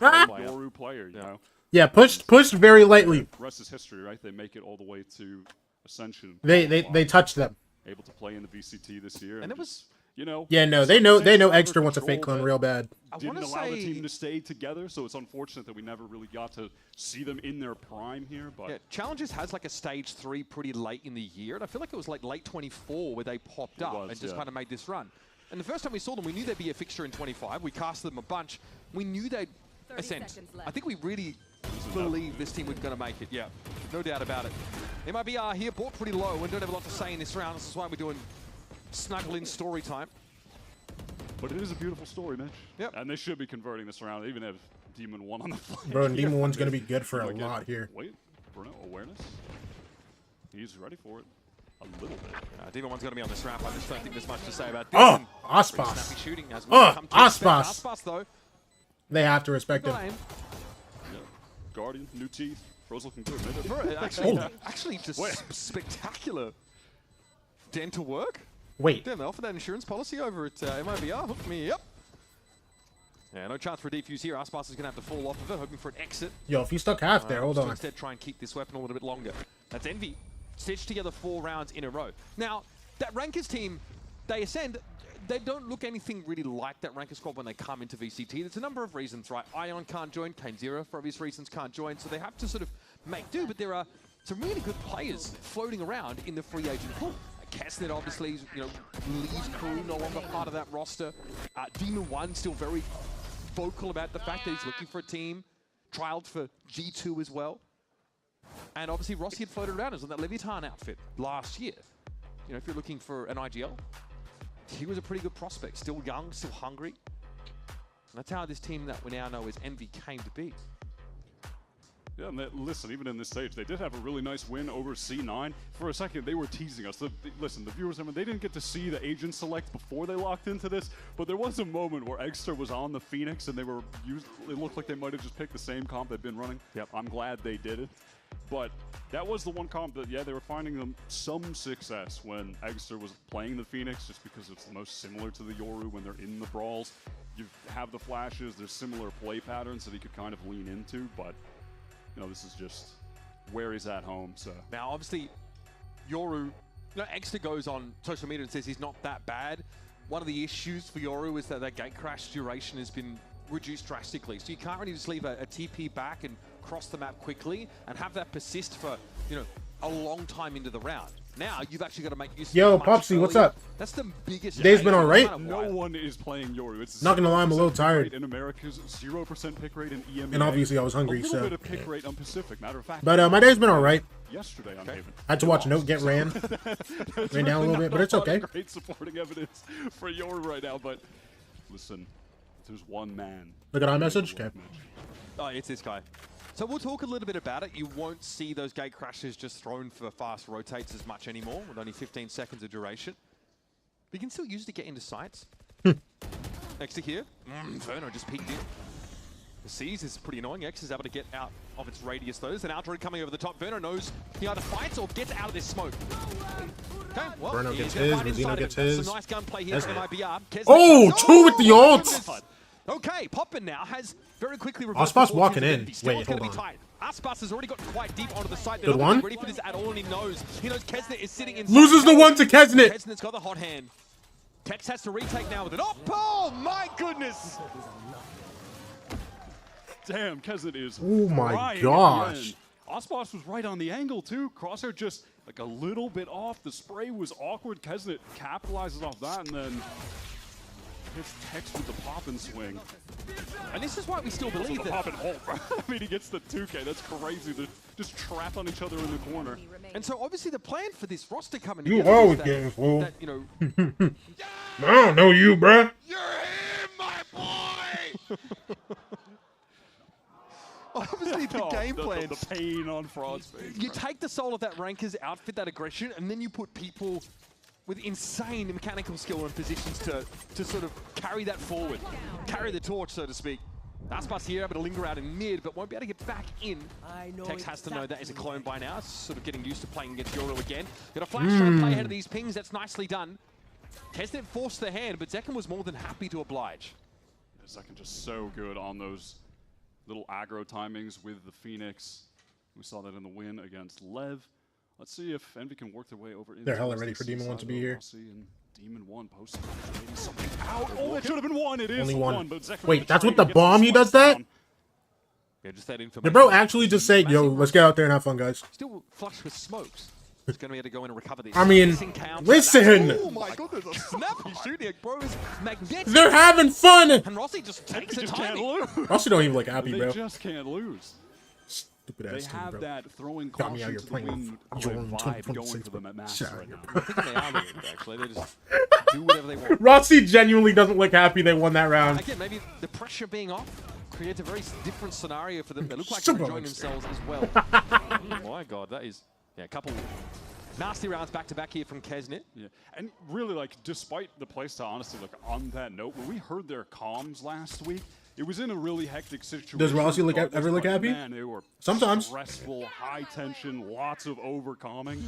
Yoru player, you know. Yeah, pushed very lightly. The rest is history, right? They make it all the way to Ascension. They touched them. Able to play in the VCT this year, and it was. You know, yeah, no, they know Extra wants a fake clone real bad. Didn't allow the team to stay together, so it's unfortunate that we never really got to see them in their prime here. But yeah, Challengers has like a stage 3 pretty late in the year, and I feel like it was like late 24 where they popped up and just kind of made this run. And the first time we saw them, we knew they'd be a fixture in 25. We casted them a bunch. We knew they'd ascend. I think we really believe this team was going to make it. Yeah, no doubt about it. MIBR here bought pretty low and don't have a lot to say in this round. This is why we're doing snuggle in story time. But it is a beautiful story, Mitch. Yep. And they should be converting this around, even if Demon 1 on the flank. Bro, and Demon 1's going to be good for a lot here. Wait, Bruno, awareness? He's ready for it. A little bit. Demon 1's going to be on this ramp. I just don't think there's much to say about this. Oh, Aspas. Snappy shooting as Aspas. Aspas, though. They have to respect him. Yeah. Guardian, new teeth. Bro's looking good. Actually, just spectacular dental work. Wait. Damn, they offer that insurance policy over at MIBR. Hook me up. Yeah, no chance for a defuse here. Aspas is going to have to fall off of it, hoping for an exit. Yo, if he stuck half there, hold on. Instead, try and keep this weapon a little bit longer. That's Envy. Stitched together 4 rounds in a row. Now, that Rankers team, they ascend. They don't look anything really like that Ranker squad when they come into VCT. There's a number of reasons, right? Ion can't join, Kane Zero for obvious reasons can't join, so they have to sort of make do, but there are some really good players floating around in the free agent pool. Kesnet obviously, leaves crew, no longer part of that roster. Demon 1 still very vocal about the fact that he's looking for a team. Trialed for G2 as well. And obviously Rossi had floated around as on that Leviathan outfit last year. If you're looking for an IGL, he was a pretty good prospect. Still young, still hungry. And that's how this team that we now know as Envy came to be. Yeah, and listen, even in this stage, they did have a really nice win over C9. For a second, they were teasing us. Listen, the viewers, they didn't get to see the agent select before they locked into this, but there was a moment where Exeter was on the Phoenix, and it looked like they might have just picked the same comp they've been running. Yep. I'm glad they did it. But that was the one comp that, they were finding them some success when Exeter was playing the Phoenix, just because it's the most similar to the Yoru when they're in the brawls. You have the flashes, there's similar play patterns that he could kind of lean into, but this is just where he's at home. So now, obviously, Yoru, Exeter goes on social media and says he's not that bad. One of the issues for Yoru is that gate crash duration has been reduced drastically. So you can't really just leave a TP back and cross the map quickly and have that persist for, a long time into the round. Now you've actually got to make use of Yo, Popsy, what's up? That's the biggest. Day's been alright. No one is playing Yoru. It's not gonna lie, I'm a little tired. In America's 0% pick rate in EMEA. And obviously I was hungry, a little so. bit of pick rate on Pacific, matter of fact. But my day's been alright. Yesterday on Haven. I had to watch Note get ran. Ran down a little bit, but it's okay. Great supporting evidence for Yoru right now, but listen, there's one man. Look at iMessage. Okay. Oh, it's this guy. So we'll talk a little bit about it. You won't see those gate crashes just thrown for fast rotates as much anymore, with only 15 seconds of duration. But you can still use it to get into sites. Next to here, Verno just peeked in. The Seize is pretty annoying. X is able to get out of its radius though. There's an outroad coming over the top. Verno knows he either fights or gets out of this smoke. Okay, well, Verno gets his, Rosino gets his. Some nice gunplay here from MIBR. Oh, 2 with the ult! Okay, Poppin now has very quickly reversed. Aspas walking in. Wait, hold on. Aspas has already got quite deep onto the site. Good one. Ready for this at all, and he knows. Kesnet is sitting in. Loses the one to Kesnet. Kesnet's got the hot hand. Tex has to retake now with it. Oh my goodness! Damn, Kesnet is. Oh my gosh. Aspas was right on the angle too. Crosshair just like a little bit off. The spray was awkward. Kesnet capitalizes off that and then hits Tex with the pop and swing. And this is why we still believe that. Pop and ult. I mean, he gets the 2K. That's crazy. They're just trapped on each other in the corner. And so obviously the plan for this roster coming You together always is getting fooled. that, I don't know you, bruh. You're him, my boy! Obviously the game plan. The pain on Fraud's face. You take the soul of that Ranker's outfit, that aggression, and then you put people with insane mechanical skill and positions to sort of carry that forward. Carry the torch, so to speak. Aspas here able to linger out in mid, but won't be able to get back in. Tex has to know that is a clone by now. It's sort of getting used to playing against Yoru again. Got a flash shot play ahead of these pings. That's nicely done. Kesnet forced the hand, but Zekken was more than happy to oblige. Zekken just so good on those little aggro timings with the Phoenix. We saw that in the win against Lev. Let's see if Envy can work their way over. They're hella ready for Demon 1 to be here. And Demon 1 posting maybe something out. Oh, it should have been 1. It is only one. But Zekken wait, that's with the bomb he does that? Yeah, just that information. Did bro actually just say, yo, let's get out there and have fun, guys? Still flush with smokes. He's going to be able to go in and recover this. I mean, listen! Oh my goodness, a snappy shooting. Bro is magnetic. They're having fun! And Rossi just takes it can't lose. Rossi don't even look happy, They bro. just can't lose. Stupid They ass team, have bro. that throwing Got me out caution here to the playing wind Jordan vibe going 2026, for them at Max Shut right now. I think they are doing it, actually. They just do whatever they want. Rossi genuinely doesn't look happy they won that round. Again, maybe the pressure being off creates a very different scenario for them. They look like Super they're enjoying extreme. themselves as well. Oh my god, that is a couple nasty rounds back to back here from Kesnet. Yeah, and really, like, despite the playstyle, honestly, like, on that note, when we heard their comms last week, it was in a really hectic situation. Does Rossi look regardless, ever look but happy? Man, they were Sometimes. stressful, high tension, lots of overcoming,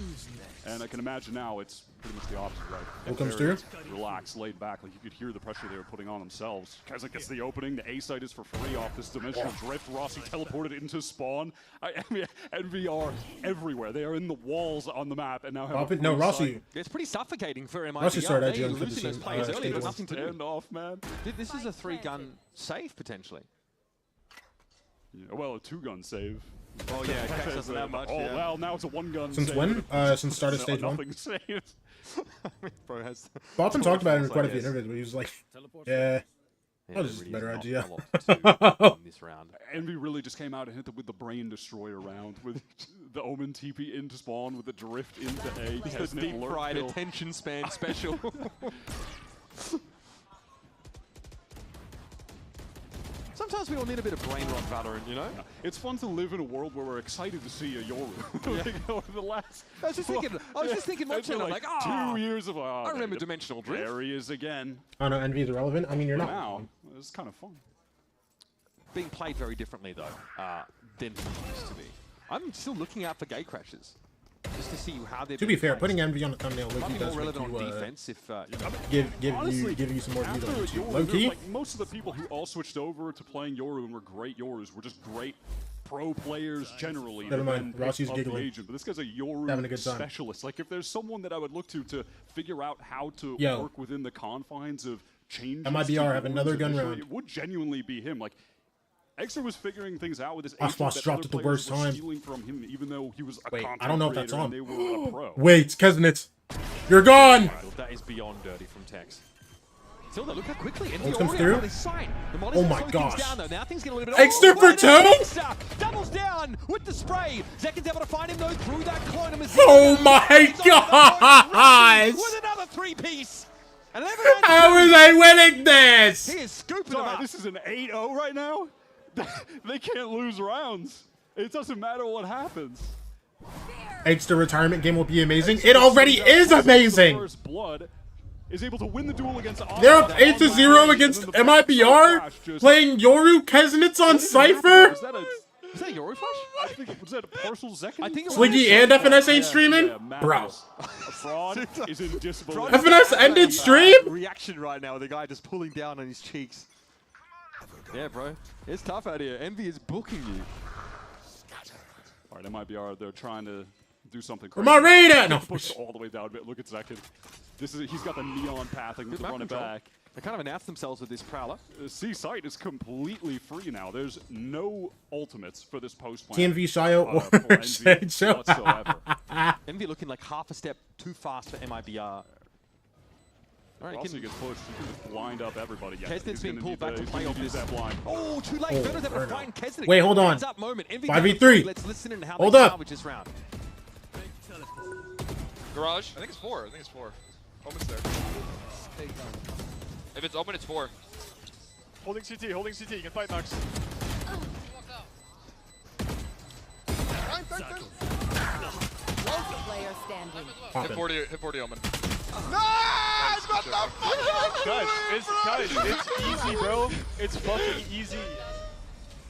and I can imagine now it's pretty much the opposite, right? What comes Very through? Relaxed, laid back, like you could hear the pressure they were putting on themselves. Keswick gets the opening, the A site is for free off this dimensional drift. Rossi teleported into spawn. I mean, NVR everywhere. They are in the walls on the map, and now have a No, free Rossi. site. It's pretty suffocating for MIBR. Rossi started They're IGN for the losing those scene, players early, stage but one. nothing to do. Stand off, man. This is a 3-gun save, potentially. Yeah, well, a 2-gun save. Oh yeah, Kex doesn't have much. Oh yeah. well, now it's a 1-gun. Since save. when? Since start of stage one. Nothing saved. Bro has. Boston talked about it in Like quite a few this. interviews, but he was like, yeah, that was just a really better is not idea. a lot to do in this round. Envy really just came out and hit them with the Brain Destroyer round, with the Omen TP into spawn, with the drift into A. The Kesnet deep lurk fried kill. attention span special. Sometimes we all need a bit of brain rot, Valorant, you know? It's fun to live in a world where we're excited to see a Yoru. Like, over the last, I was just thinking it's been watching, I'm like, like, 2 years of. I remember Dimensional Drift. There he is again. Oh no, Envy is irrelevant. I mean, you're not. Now, it's kind of fun. Being played very differently, though, than he used to be. I'm still looking out for gate crashes. Just to see how they're. To be fair, putting Envy on the thumbnail might low-key be does more make relevant you, on defense if you know. Honestly, give you some more views on after YouTube. Yoru, Low-key. like, most of the people who all switched over to playing Yoru and were great Yorus were just great pro players generally. Never mind, and then Rossi's of the giggling. agent. But this guy's a Yoru Having a good time. specialist. Like, if there's someone that I would look to figure out how to Yo. work within the confines of changes. MIBR to have Yorus another gun initially, round. It would genuinely be him. Like, Extra was figuring things out with his Osmos agent that dropped other at the players worst were time. stealing from him, even though he was a Wait, content I don't know if that's creator on. and they were a pro. Wait, Kesnitz. You're gone! That is beyond dirty from Tex. Tilda, look how quickly What comes through? Oh my gosh. Down, though. Now things get a little bit. Extra for two? Extra doubles down with the spray. Zekin's able to find him though through that clone. Oh my gosh! With another 3-piece. How are they winning this? He is scooping Sorry, them up. this is an 8-0 right now. They can't lose rounds. It doesn't matter what happens. Extra retirement game will be amazing. It already is amazing. First blood is able to win the duel against. They're up 8-0 against MIBR, playing Yoru Kesnitz on Cypher. Is that a Yoru flash? I think was that a partial Zekin? I think Sliggy and FNS ain't streaming? Bro. Fraud is in disbelief. FNS ended stream? Reaction right now with the guy just pulling down on his cheeks. Yeah, bro. It's tough out here. Envy is booking you. All right, MIBR, they're trying to do something Where crazy. my raid at? No. Push all the way down. But look at Zekin. He's got the neon pathing Good to map run it control. back. They kind of announced themselves with this Prowler. C site is completely free now. There's no ultimates for this post plan. TMV Shio for or Envy Sage Show. whatsoever. Envy looking like half a step too fast for MIBR. All right, Also, gets pushed. You can just blind up everybody. Yeah, Kesnet's he's being gonna pulled need back to he's play gonna off use this. that blind. Oh, too late. Oh, Venom's able to Verno. find Kesnet. Wait, hold on. Hands up moment. Envy 5v3. Let's listen in how Hold they up. salvage this round. Garage? I think it's 4. Omen's there. If it's open, it's 4. Holding CT, you can fight Max. Player standing. Hit 40 Omen. Nice! What the fuck? Guys, it's easy, bro. It's fucking easy.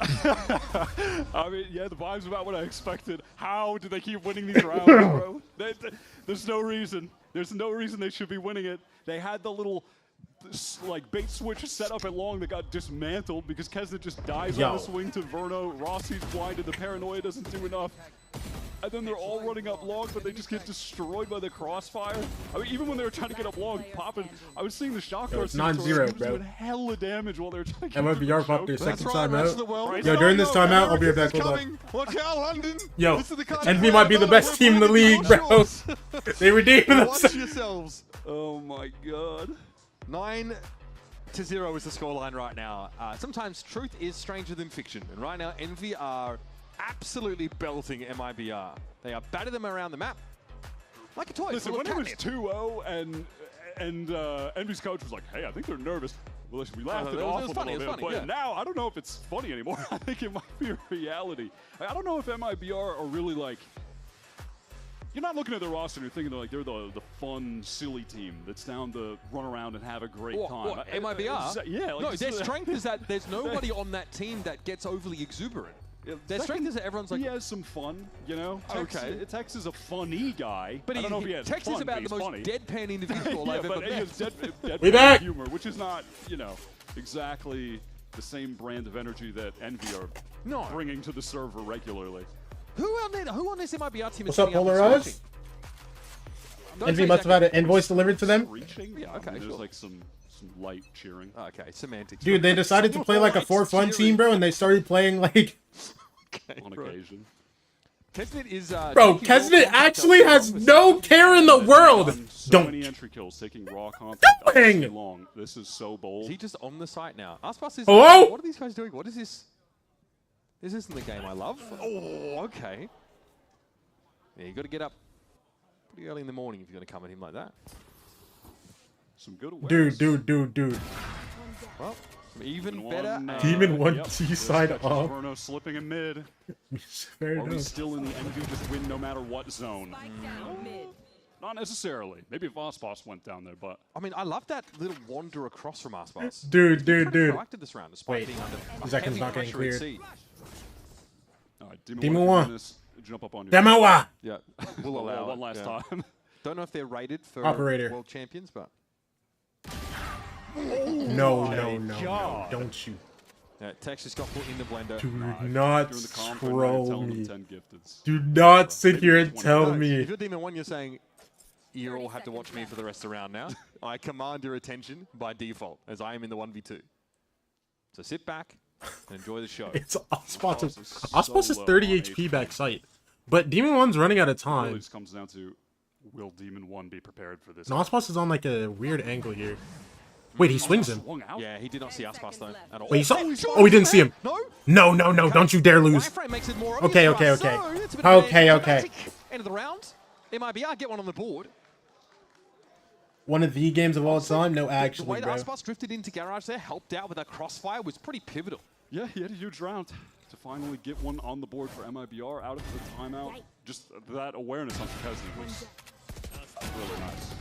I mean, yeah, the vibe's about what I expected. How do they keep winning these rounds, bro? There's no reason. There's no reason they should be winning it. They had the little like bait switch set up at long that got dismantled because Kesnet just dies on the swing to Verno. Rossi's blinded. The paranoia doesn't do enough. And then they're all running up long, but they just get destroyed by the crossfire. I mean, even when they were trying to get up long, popping, I was seeing the shock Yo, it's darts. 9-0, bro. Doing hella damage while they were trying to get MIBR popped their choke. second timeout. Yo, during this timeout, I'll be right back. Hold on. Watch out, London. Yo, Envy might be the best team in the league, bro. They redeemed Watch themselves. yourselves. Oh my god. 9-0 is the scoreline right now. Sometimes truth is stranger than fiction, and right now Envy are absolutely belting MIBR. They are batting them around the map like a toy. Listen, when it was 2-0 and Envy's coach was like, "Hey, I think they're nervous." Well, listen, we laughed it off a little bit, but now I don't know if it's funny anymore. I think it might be a reality. I don't know if MIBR are really like. You're not looking at their roster and you're thinking they're the fun, silly team that's down to run around and have a great time. What, MIBR? Yeah. Like no, their strength is that there's nobody on that team that gets overly exuberant. Their strength is that everyone's like... He has some fun, you know? Tex is a funny guy. But I don't know if he has Tex fun, is about the most funny. deadpan individual I've ever met. He has deadpan We back! humor, which is not, you know, exactly the same brand of energy that Envy are bringing to the server regularly. Who on this MIBR team What's is up, Polarized? Envy must have had an invoice delivered to them. Yeah, okay, there's like some light cheering. Okay, semantics. Dude, they decided to play like a for fun team, bro, and they started playing like... on occasion. Kesnet is, bro, Kesnet actually has no care in the world. So many entry kills, taking raw content too long. This is so bold. Is he just on the site now? Aspas is. Hello? What are these guys doing? What is this? This isn't the game I love. Oh, okay. Yeah, you got to get up pretty early in the morning if you're going to come at him like that. Some good awareness. Dude. Well, even better. Demon 1 T-side off. Bruno slipping in mid. Fair Are we enough. still in the Envy just win no matter what zone? Not necessarily. Maybe if Aspas went down there, but... I mean, I love that little wander across from Aspas. Dude. Proactive this round, despite Wait, being under Zekin's heavy not getting pressure at cleared. sea. All right, Demon 1. Jump up on you. Demon 1. Yeah, we'll allow one last time. Don't know if they're rated for Operator. world champions, but... No, don't shoot. Tex just got put in the blender. Do not During the conf, I troll tell them me. 10 gifteds. Do not sit here and tell If me. you're Demon 1, you're saying, you all have to watch me for the rest of the round now. I command your attention by default, as I am in the 1v2. So sit back and enjoy the show. It's Aspas is 30 HP back sight, but Demon 1's running out of It time. really just comes down to, will Demon 1 be prepared for this? No, Aspas is on like a weird angle here. Wait, he swings him. Yeah, he did not see Aspas though at all. Wait, he saw? Oh, he didn't see him. No, don't you dare lose. Okay. End of the round. MIBR get one on the board. One of the games of all time? No, The actually, way bro. that Aspas drifted into Garage there, helped out with that crossfire, was pretty pivotal. Yeah, he had a huge round to finally get one on the board for MIBR out of the timeout. Just that awareness on Kesney was really nice.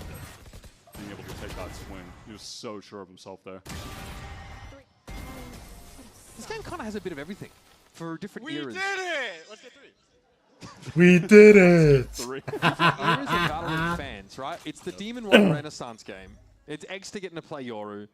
Being able to take that swing. He was so sure of himself there. This game kind of has a bit of everything for different eras. We did it! Let's get 3. We did it! Different eras of Valorant fans, right? It's the Demon 1 Renaissance game. It's Exter getting to play Yoru.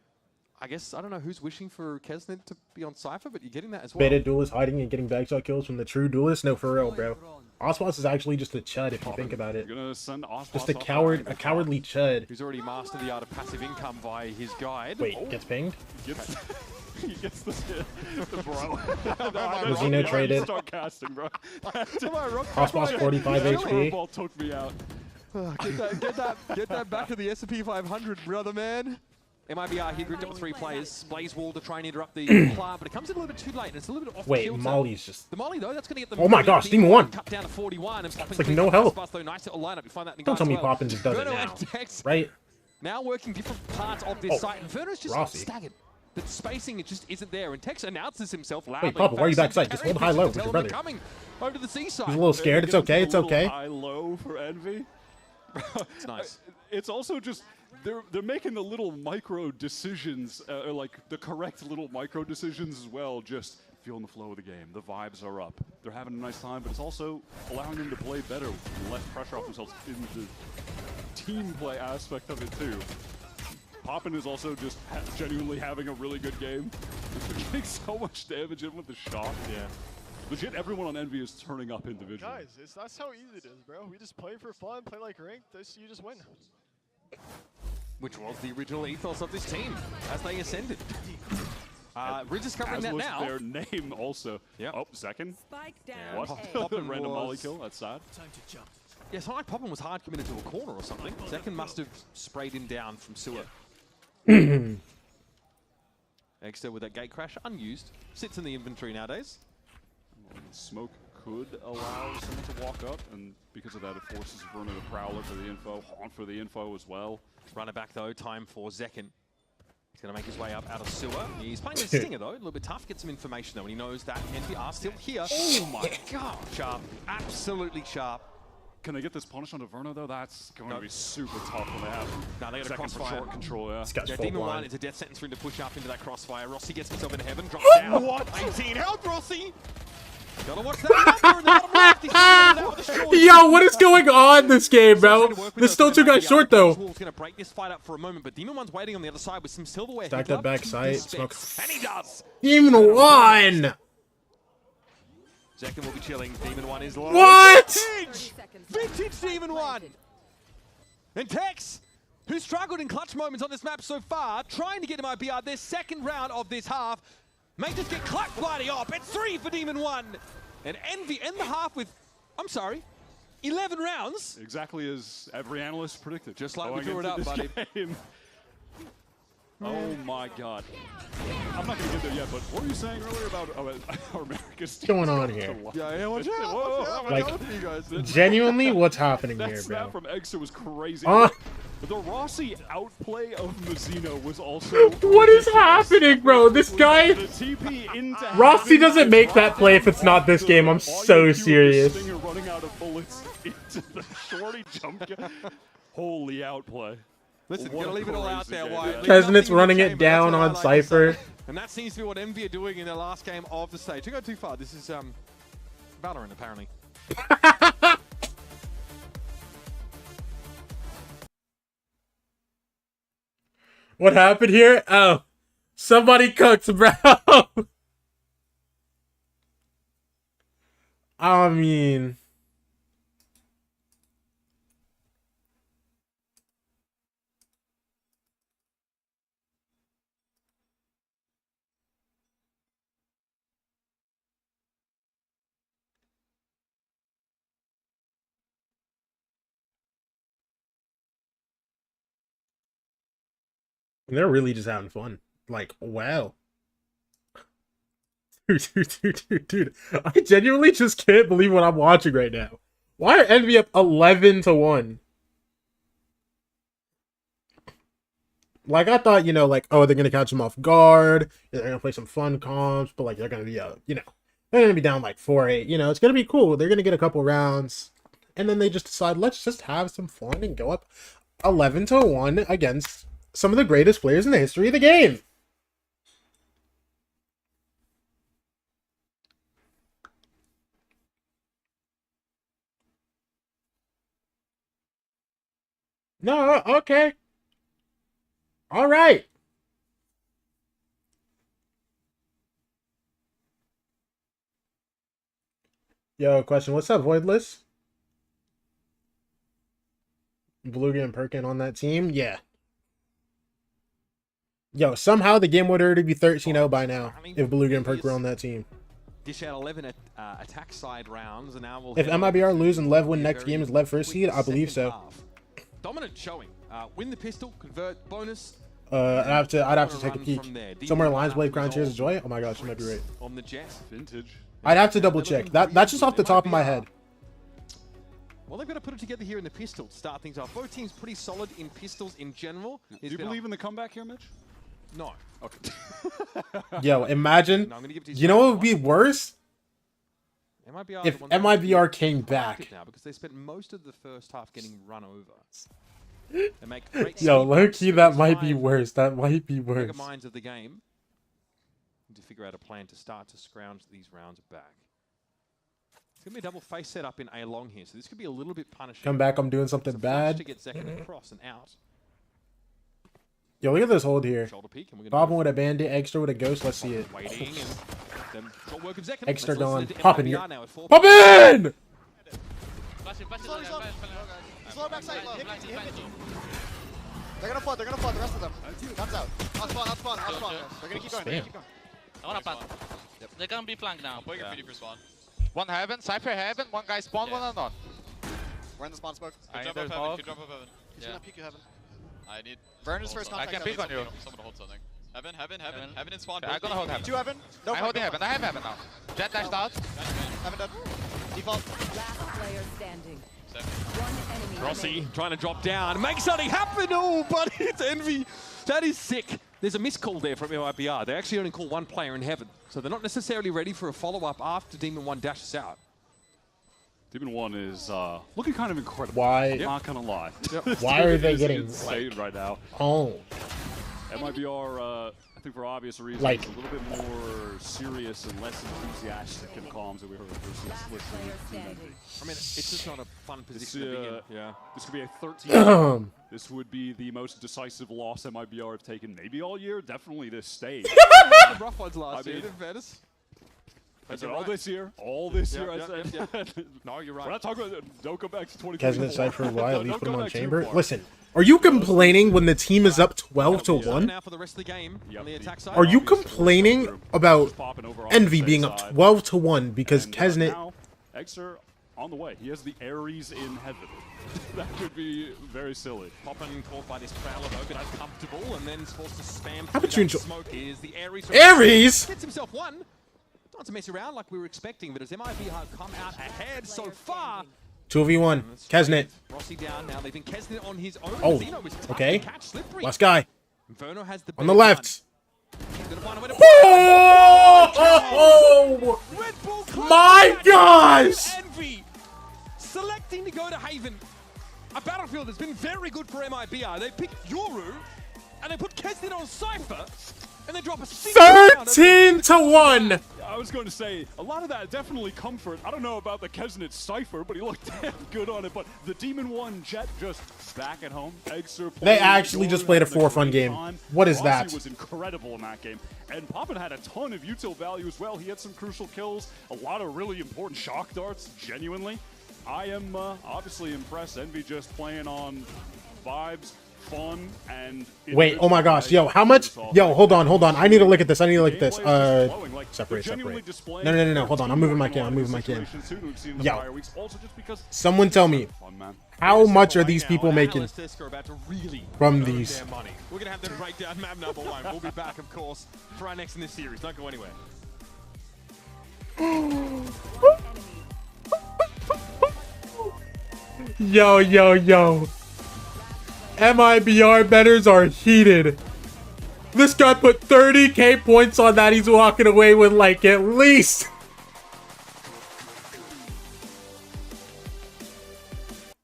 I guess, I don't know who's wishing for Kesnet to be on Cypher, but you're getting that as well. Beta duelist hiding and getting backshot kills from the true duelist? No, for real, bro. Aspas is actually just a chud if you think about it. Gonna send Aspas Just a up coward, behind a cowardly chud. Who's already mastered the art of passive income via his guide. Wait, gets pinged? He gets the bro. Rosino traded. Start casting, bro. Aspas 45 HP. Ball took me out. Get that back to the S&P 500, brother man. MIBR here grouped up with 3 players. Blaze Wall to try and interrupt the Pla, but it comes in a little bit too late and it's a little bit off Wait, kilter. Molly's just... The Molly though, that's going to get them... Oh my gosh, Demon 1! Cut down to 41 and It's like no health. Nice little lineup. You find that in Don't tell me guys as well. Poppin just does it Verno now. and Tex Right? now working different parts of this Oh, site, and Verno's just Rossi. staggered. The spacing it just isn't there, and Tex announces himself loudly. Wait, Papa, why are you backside? Just hold high low with your brother. Coming over to the seaside. He's a little scared. It's okay. It's okay. High low for Envy. It's nice. It's also just they're making the little micro decisions, or like the correct little micro decisions as well. Just feeling the flow of the game. The vibes are up. They're having a nice time, but it's also allowing them to play better with less pressure off themselves in the team play aspect of it too. Poppin is also just genuinely having a really good game. He's getting so much damage in with the shot. Yeah. Legit, everyone on Envy is turning up individually. Guys, that's how easy it is, bro. We just play for fun, play like ranked, you just win. Which was the original ethos of this team as they ascended. We're discovering As that was now. their name also. Yep. Oh, second. Spike down. What? Poppin Random was- molly kill. That's sad. Time to jump. Yeah, so like Poppin was hard committed to a corner or something. Second must have sprayed him down from sewer. Exter with that gate crash unused. Sits in the inventory nowadays. Smoke could allow someone to walk up, and because of that, it forces Verno to Prowler for the info, Haunt for the info as well. Runner back though, time for Zekken. He's going to make his way up out of sewer. He's playing with Stinger though, a little bit tough. Get some information though, and he knows that NBR still here. Oh my god! Sharp, absolutely sharp. Can they get this punish onto Verno though? That's going to be super tough when they have they got a crossfire. short control, yeah. Demon One is a death sentence for him to push up into that crossfire. Rossi gets himself into heaven, drops down. What? 18 health, Rossi! Gotta watch that number in the bottom left. He's out with a short. Yo, what is going on this game, bro? There's still 2 guys short though. Wolf's gonna break this fight up for a moment, but Demon One's waiting on the other side with some silverware. Stack that back sight. Smoke. And he does. Demon One. Zekken will be chilling. Demon One is low. What? Vintage Demon One. And Tex, who struggled in clutch moments on this map so far, trying to get to MIBR their second round of this half, may just get clutch bloody up. It's 3 for Demon One. And Envy end the half with, 11 rounds. Exactly as every analyst predicted. Just like we drew it up, buddy. Game. Oh my god. I'm not going to get there yet, but what were you saying earlier about our America's What's going on here? Yeah, watch out. Whoa, like, genuinely, what's happening that here, snap bro? from Extra was crazy. The Rossi outplay of Mazzino was also... What is happening, bro? This guy... Rossi doesn't make that play if it's not this game. I'm so serious. Stinger running out of bullets into the shorty jump. Holy outplay. Listen, you gotta leave it all out there, Wyatt. Kesnit's running it down on Cypher. And that seems to be what Envy are doing in their last game of the stage. Don't go too far. This is Valorant, apparently. What happened here? Oh, somebody cooked, bro. I mean... They're really just having fun. Like, wow. Dude. I genuinely just can't believe what I'm watching right now. Why are Envy up 11-1? Like, I thought, you know, like, oh, they're going to catch them off guard. They're going to play some fun comps. But, like, they're going to be, you know, they're going to be down, like, 4-8. You know, it's going to be cool. They're going to get a couple rounds. And then they just decide, let's just have some fun and go up 11-1 against... some of the greatest players in the history of the game. No, okay. All right. Yo, question. What's up, Voidless? Beluga and Perkin on that team? Yeah. Yo, somehow the game would already be 13-0 by now if Beluga and Perk were on that team. Dish out 11 attack side rounds, and now we'll... If MIBR lose and Lev win next game, is Lev first seed? I believe so. Dominant showing. Win the pistol, convert, bonus. I'd have to take a peek. Somewhere Lions Blade Crown Tears of Joy? Oh my gosh, you might be right. On the jet. Vintage. I'd have to double check. That's just off the top of my head. Well, they've got to put it together here in the pistol to start things off. Both teams pretty solid in pistols in general. Do you believe in the comeback here, Mitch? No. Okay. Yo, imagine. No, you know what would be worse? If MIBR came back. Now because they spent most of the first half getting run over. They make great Yo, low-key, that might be worse. That might be worse. Bigger minds of the game to figure out a plan to start to scrounge these rounds back. It's going to be a double face setup in A long here, so this could be a little bit punishing. Come back, I'm doing something bad. To get Zekken across and out. Yo, look at this hold here. Popping with a bandit, Extra with a ghost. Let's see it. Extra going. Popping here. Pop in! They're gonna flood, the rest of them. Guns out. I'll spawn. They're gonna keep going, I wanna plant. Yep. They're gonna be flanked now. I'm putting a PD for spawn. One heaven, Cypher heaven, one guy spawn, one unknown. We're in the spawn smoke. Could jump up heaven. He's gonna peek you heaven. I need... Vernon's first contact. I can peek on you. Someone hold something. Heaven in spawn. I'm gonna hold heaven. 2 heaven. No, I hold heaven. I have heaven now. Jet dashed out. Heaven dead. Default. Last player standing. One enemy. Rossi trying to drop down. Make something happen. Oh, buddy, it's Envy. That is sick. There's a miscall there from MIBR. They actually only call one player in heaven. So they're not necessarily ready for a follow-up after Demon 1 dashes out. Demon 1 is looking kind of incredible. Why? Not gonna lie. Why are they getting insane right now? Oh. MIBR, I think for obvious reasons, Like- a little bit more serious and less enthusiastic in comms that we heard versus listening to Envy. I mean, it's just not a fun position to be in. Yeah. This could be a 13. This would be the most decisive loss MIBR have taken maybe all year, definitely this stage. The rough ones last year, didn't Venus? I said all this year, all this year. Yep, I said. yep. No, you're right. We're not talking about. Don't go back to 2024. Kesnet side for a while, at least Don't put him go on back too chamber. far. Listen, are you complaining when the team is up 12-1? Now for the rest of the game on the attack side. Are you complaining about Envy being up 12-1 because And, Kesnet? now, Exer on the way. He has the Ares in heaven. That could be very silly. Poppin caught by this Prowler though, but uncomfortable, and then is forced to spam How through about you that enjoy- smoke. Is the Ares? Ares? Gets himself one. Not to mess around like we were expecting, but as MIBR come out ahead so far. 2v1. Kesnet. Rossi down now, leaving Kesnet on his own. Oh, Zeno is tough okay. to catch, slippery. Last guy. Verno has the On the big left. gun. He's gonna find a way to Oh! Red Bull close My back. gosh! Envy selecting to go to Haven. A battlefield that's been very good for MIBR. They picked Yoru, and they put Kesnet on Cypher, and they drop a 13-1. I was going to say, a lot of that definitely comfort. I don't know about the Kesnet Cypher, but he looked damn good on it. But the Demon 1 Jet just back at home. Exer They actually just played a for-fun game. What is that? Rossi was incredible in that game. And Poppin had a ton of util value as well. He had some crucial kills, a lot of really important shock darts, genuinely. I am obviously impressed. Envy just playing on vibes, fun, and... Wait, oh my gosh, yo, how much? Yo, hold on. I need to look at this. Separate. No, hold on. I'm moving my cam. Yo, someone tell me, how much are these people making from these? We're gonna have to break down map number 1. We'll be back, of course, for our next in this series. Don't go anywhere. Yo. MIBR betters are heated. This guy put 30k points on that. He's walking away with like at least.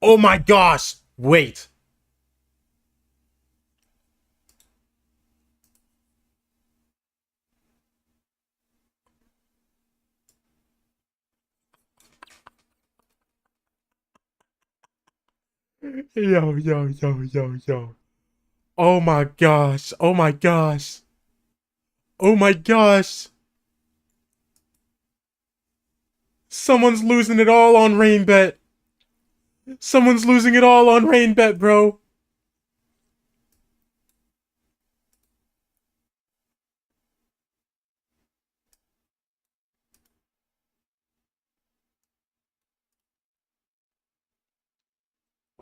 Oh my gosh. Wait. Yo. Oh my gosh. Someone's losing it all on Rainbet. Someone's losing it all on Rainbet, bro.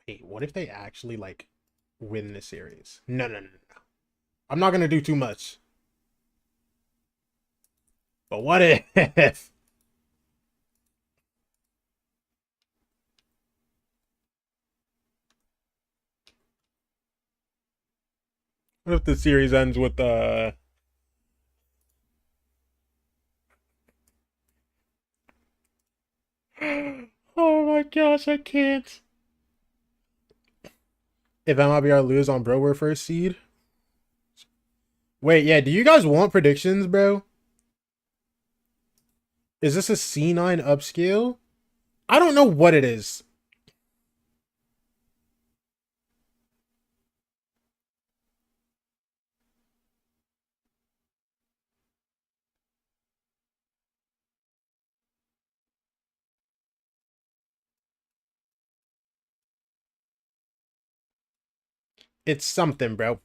Wait, what if they actually, like, win the series? No. I'm not gonna do too much. But what if? What if the series ends with, Oh my gosh, I can't. If MIBR lose on bro, we're first seed. Wait, yeah, do you guys want predictions, bro? Is this a C9 upscale? I don't know what it is. It's something, bro.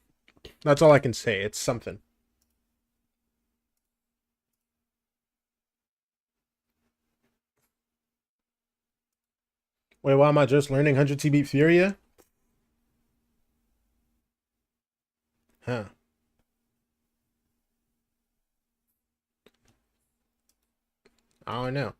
That's all I can say. It's something. Wait, why am I just learning 100T beat Furia? Huh. I don't know.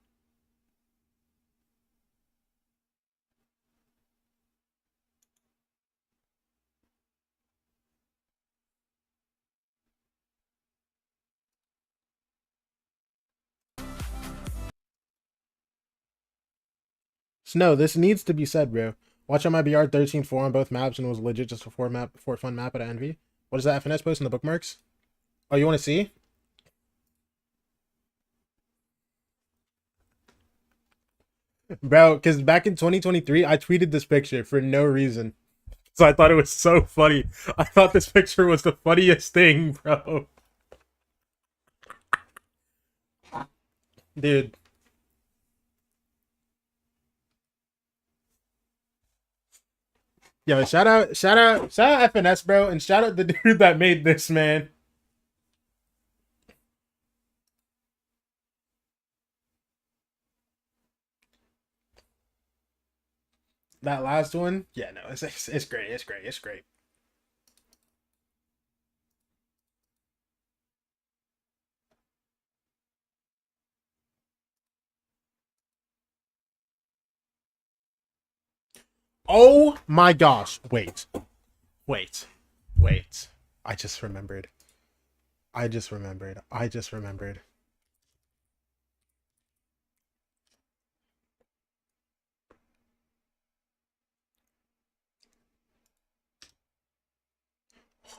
No, this needs to be said, bro. Watch MIBR 13-4 on both maps and it was legit just a for fun map at Envy. What is that FNS post in the bookmarks? Oh, you want to see? Bro, because back in 2023, I tweeted this picture for no reason. So I thought it was so funny. I thought this picture was the funniest thing, bro. Dude. Yo, shout out FNS, bro, and shout out the dude that made this, man. That last one, yeah, no, it's great, it's great, it's great. Oh my gosh! Wait. I just remembered.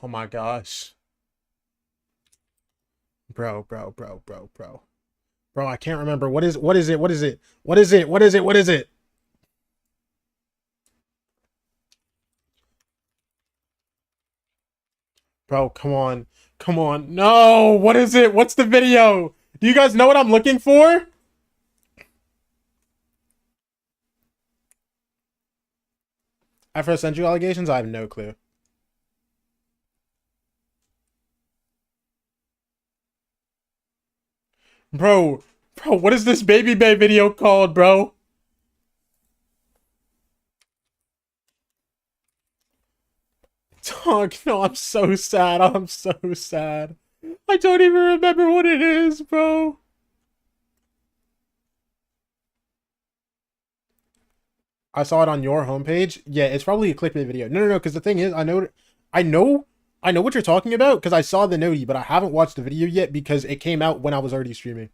Oh my gosh. Bro. Bro, I can't remember. What is it? Bro, come on. No, what is it? What's the video? Do you guys know what I'm looking for? After I sent you allegations, I have no clue. Bro, what is this Baby Bay video called, bro? Dog, no, I'm so sad. I don't even remember what it is, bro. I saw it on your homepage. Yeah, it's probably a clickbait video. No, because the thing is, I know what you're talking about because I saw the noti, but I haven't watched the video yet because it came out when I was already streaming.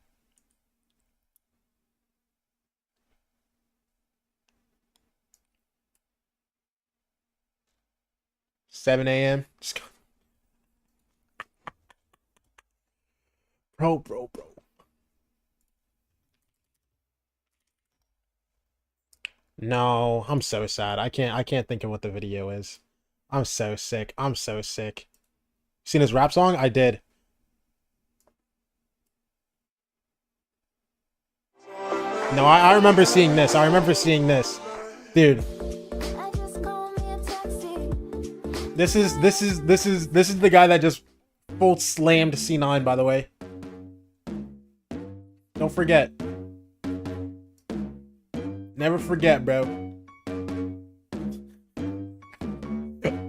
$7 a.m. Bro. No, I'm so sad. I can't think of what the video is. I'm so sick. Seen his rap song? I did. No, I remember seeing this. Dude. This is the guy that just full slammed C9, by the way. Don't forget. Never forget, bro.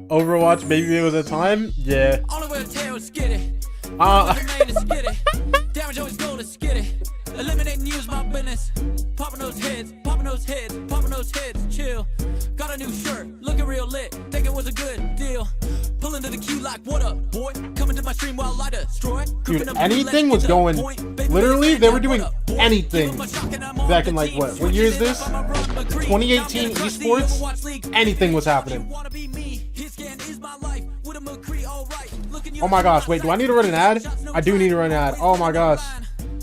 Overwatch, maybe it was a time? Yeah. Damage always go to skid it. Eliminate and use my business. Popping those heads, chill. Got a new shirt, looking real lit. Think it was a good deal. Pulling to the queue like, what up, boy? Coming to my stream while I destroy. Dude, anything was going. Literally, they were doing anything. Back in like what year is this? 2018 esports? Anything was happening. Oh my gosh, wait, do I need to run an ad? I do need to run an ad. Oh my gosh.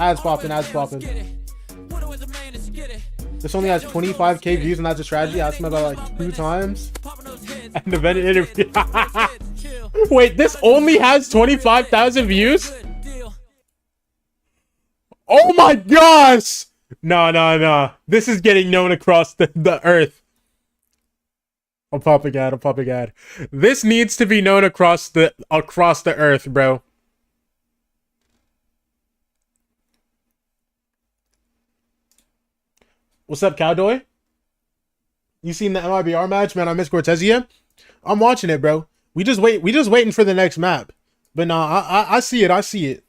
Ads popping. This only has 25k views and that's a strategy. I asked him about like 2 times. And the Bennett interview. Wait, this only has 25,000 views? Oh my gosh! No. This is getting known across the earth. I'm popping ad. This needs to be known across the earth, bro. What's up, Cowdoy? You seen the MIBR match, man? I miss Cortezia. I'm watching it, bro. We just waiting for the next map. But nah, I see it.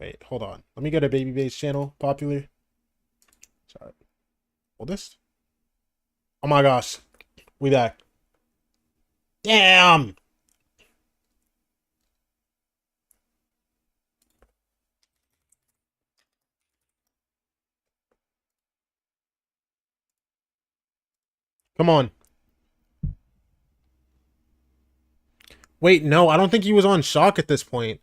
Wait, hold on. Let me go to Baby Base channel. Popular. Sorry. Oldest? Oh my gosh. We back. Damn! Come on. Wait, no, I don't think he was on Shock at this point.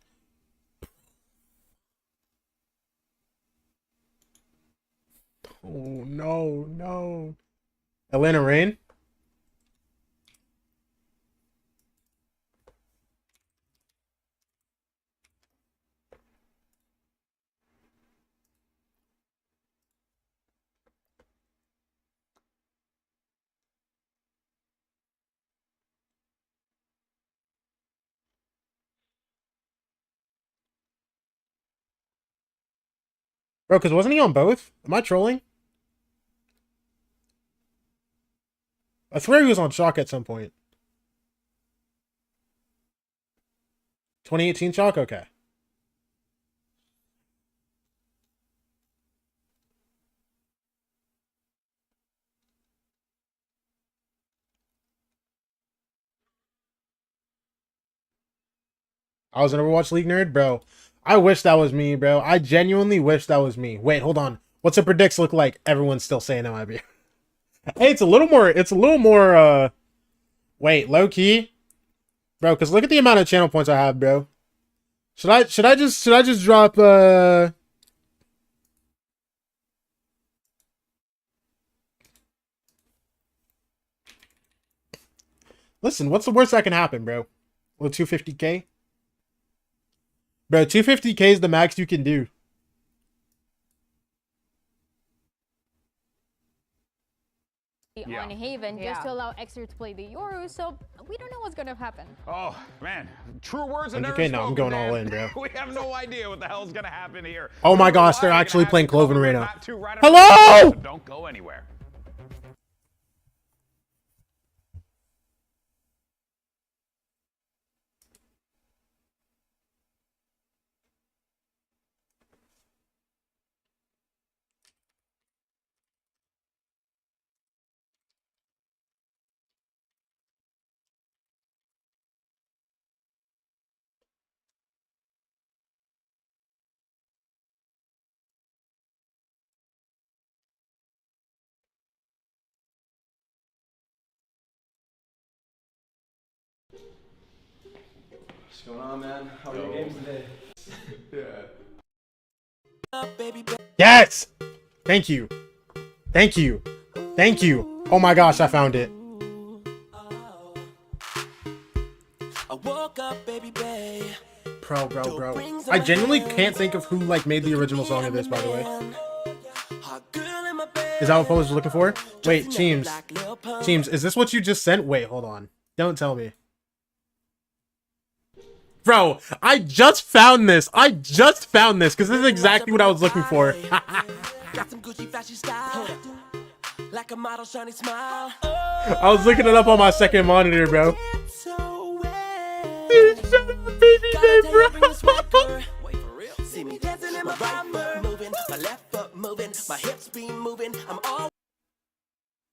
Oh, no, no. Atlanta Rain? Bro, because wasn't he on both? Am I trolling? I swear he was on Shock at some point. 2018 Shock? Okay. I was an Overwatch League nerd, bro. I wish that was me, bro. I genuinely wish that was me. Wait, hold on. What's the predicts look like? Everyone's still saying MIBR. Hey, it's a little more, wait, low key? Bro, because look at the amount of channel points I have, bro. Should I just drop, Listen, what's the worst that can happen, bro? Well, 250k? Bro, 250k is the max you can do. On Haven just to allow Exeter to play the Yoru, so we don't know what's going to happen. Oh, man. True words are never 100K? No, I'm going spoken, all man. in, bro. We have no idea what the hell's going to happen here. Oh my gosh, they're actually playing Cloven right now. Right Hello! Don't go anywhere. What's going on, man? How are your games today? Yes! Thank you. Thank you. Thank you. Oh my gosh, I found it. Bro. I genuinely can't think of who like made the original song of this, by the way. Is that what Poe was looking for? Wait, Cheems, is this what you just sent? Wait, hold on. Don't tell me. Bro, I just found this. Because this is exactly what I was looking for. I was looking it up on my second monitor, bro.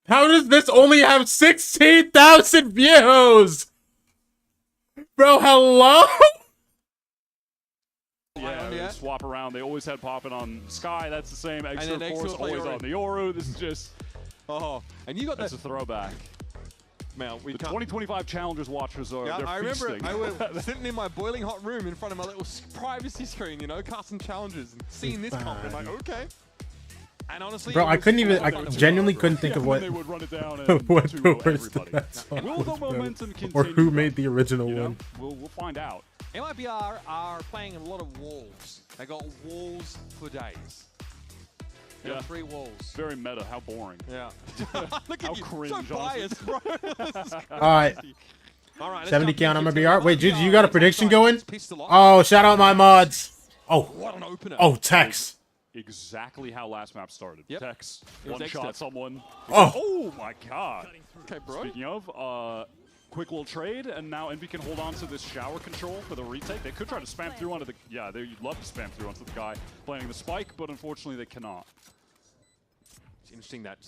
How does this only have 16,000 views? Bro, hello? Yeah, they swap around. They always had popping on Sky. That's the same. Extra, of course, always on the Yoru. This is just... Oh, and you got that's a throwback. Man, the 2025 Challengers watchers are I remember feasting. I was sitting in my boiling hot room in front of my little privacy screen, you know, casting challenges and seeing this comp. I'm like, okay. And honestly, bro, I genuinely couldn't think of what they would run it down what to the worst everybody. that song Will the was, bro. momentum continue? Or who made the original one. We'll find out. MIBR are playing a lot of walls. They got walls for days. They got 3 walls. Very meta. How boring. Yeah. Look How at you. cringe, So biased, bro. Alright. All right, 70k on MIBR. Wait, Juju, you got a prediction going? Oh, shout out my mods. Oh. What an opener. Oh, Tex. Exactly how last map started. Yep. Tex, It was one shot Exter. someone. Oh. Oh my god. Okay, bro. Speaking of, quick little trade, and now Envy can hold on to this shower control for the retake. They could try to spam through onto the... Yeah, you'd love to spam through onto the guy planting the spike, but unfortunately they cannot. It's interesting that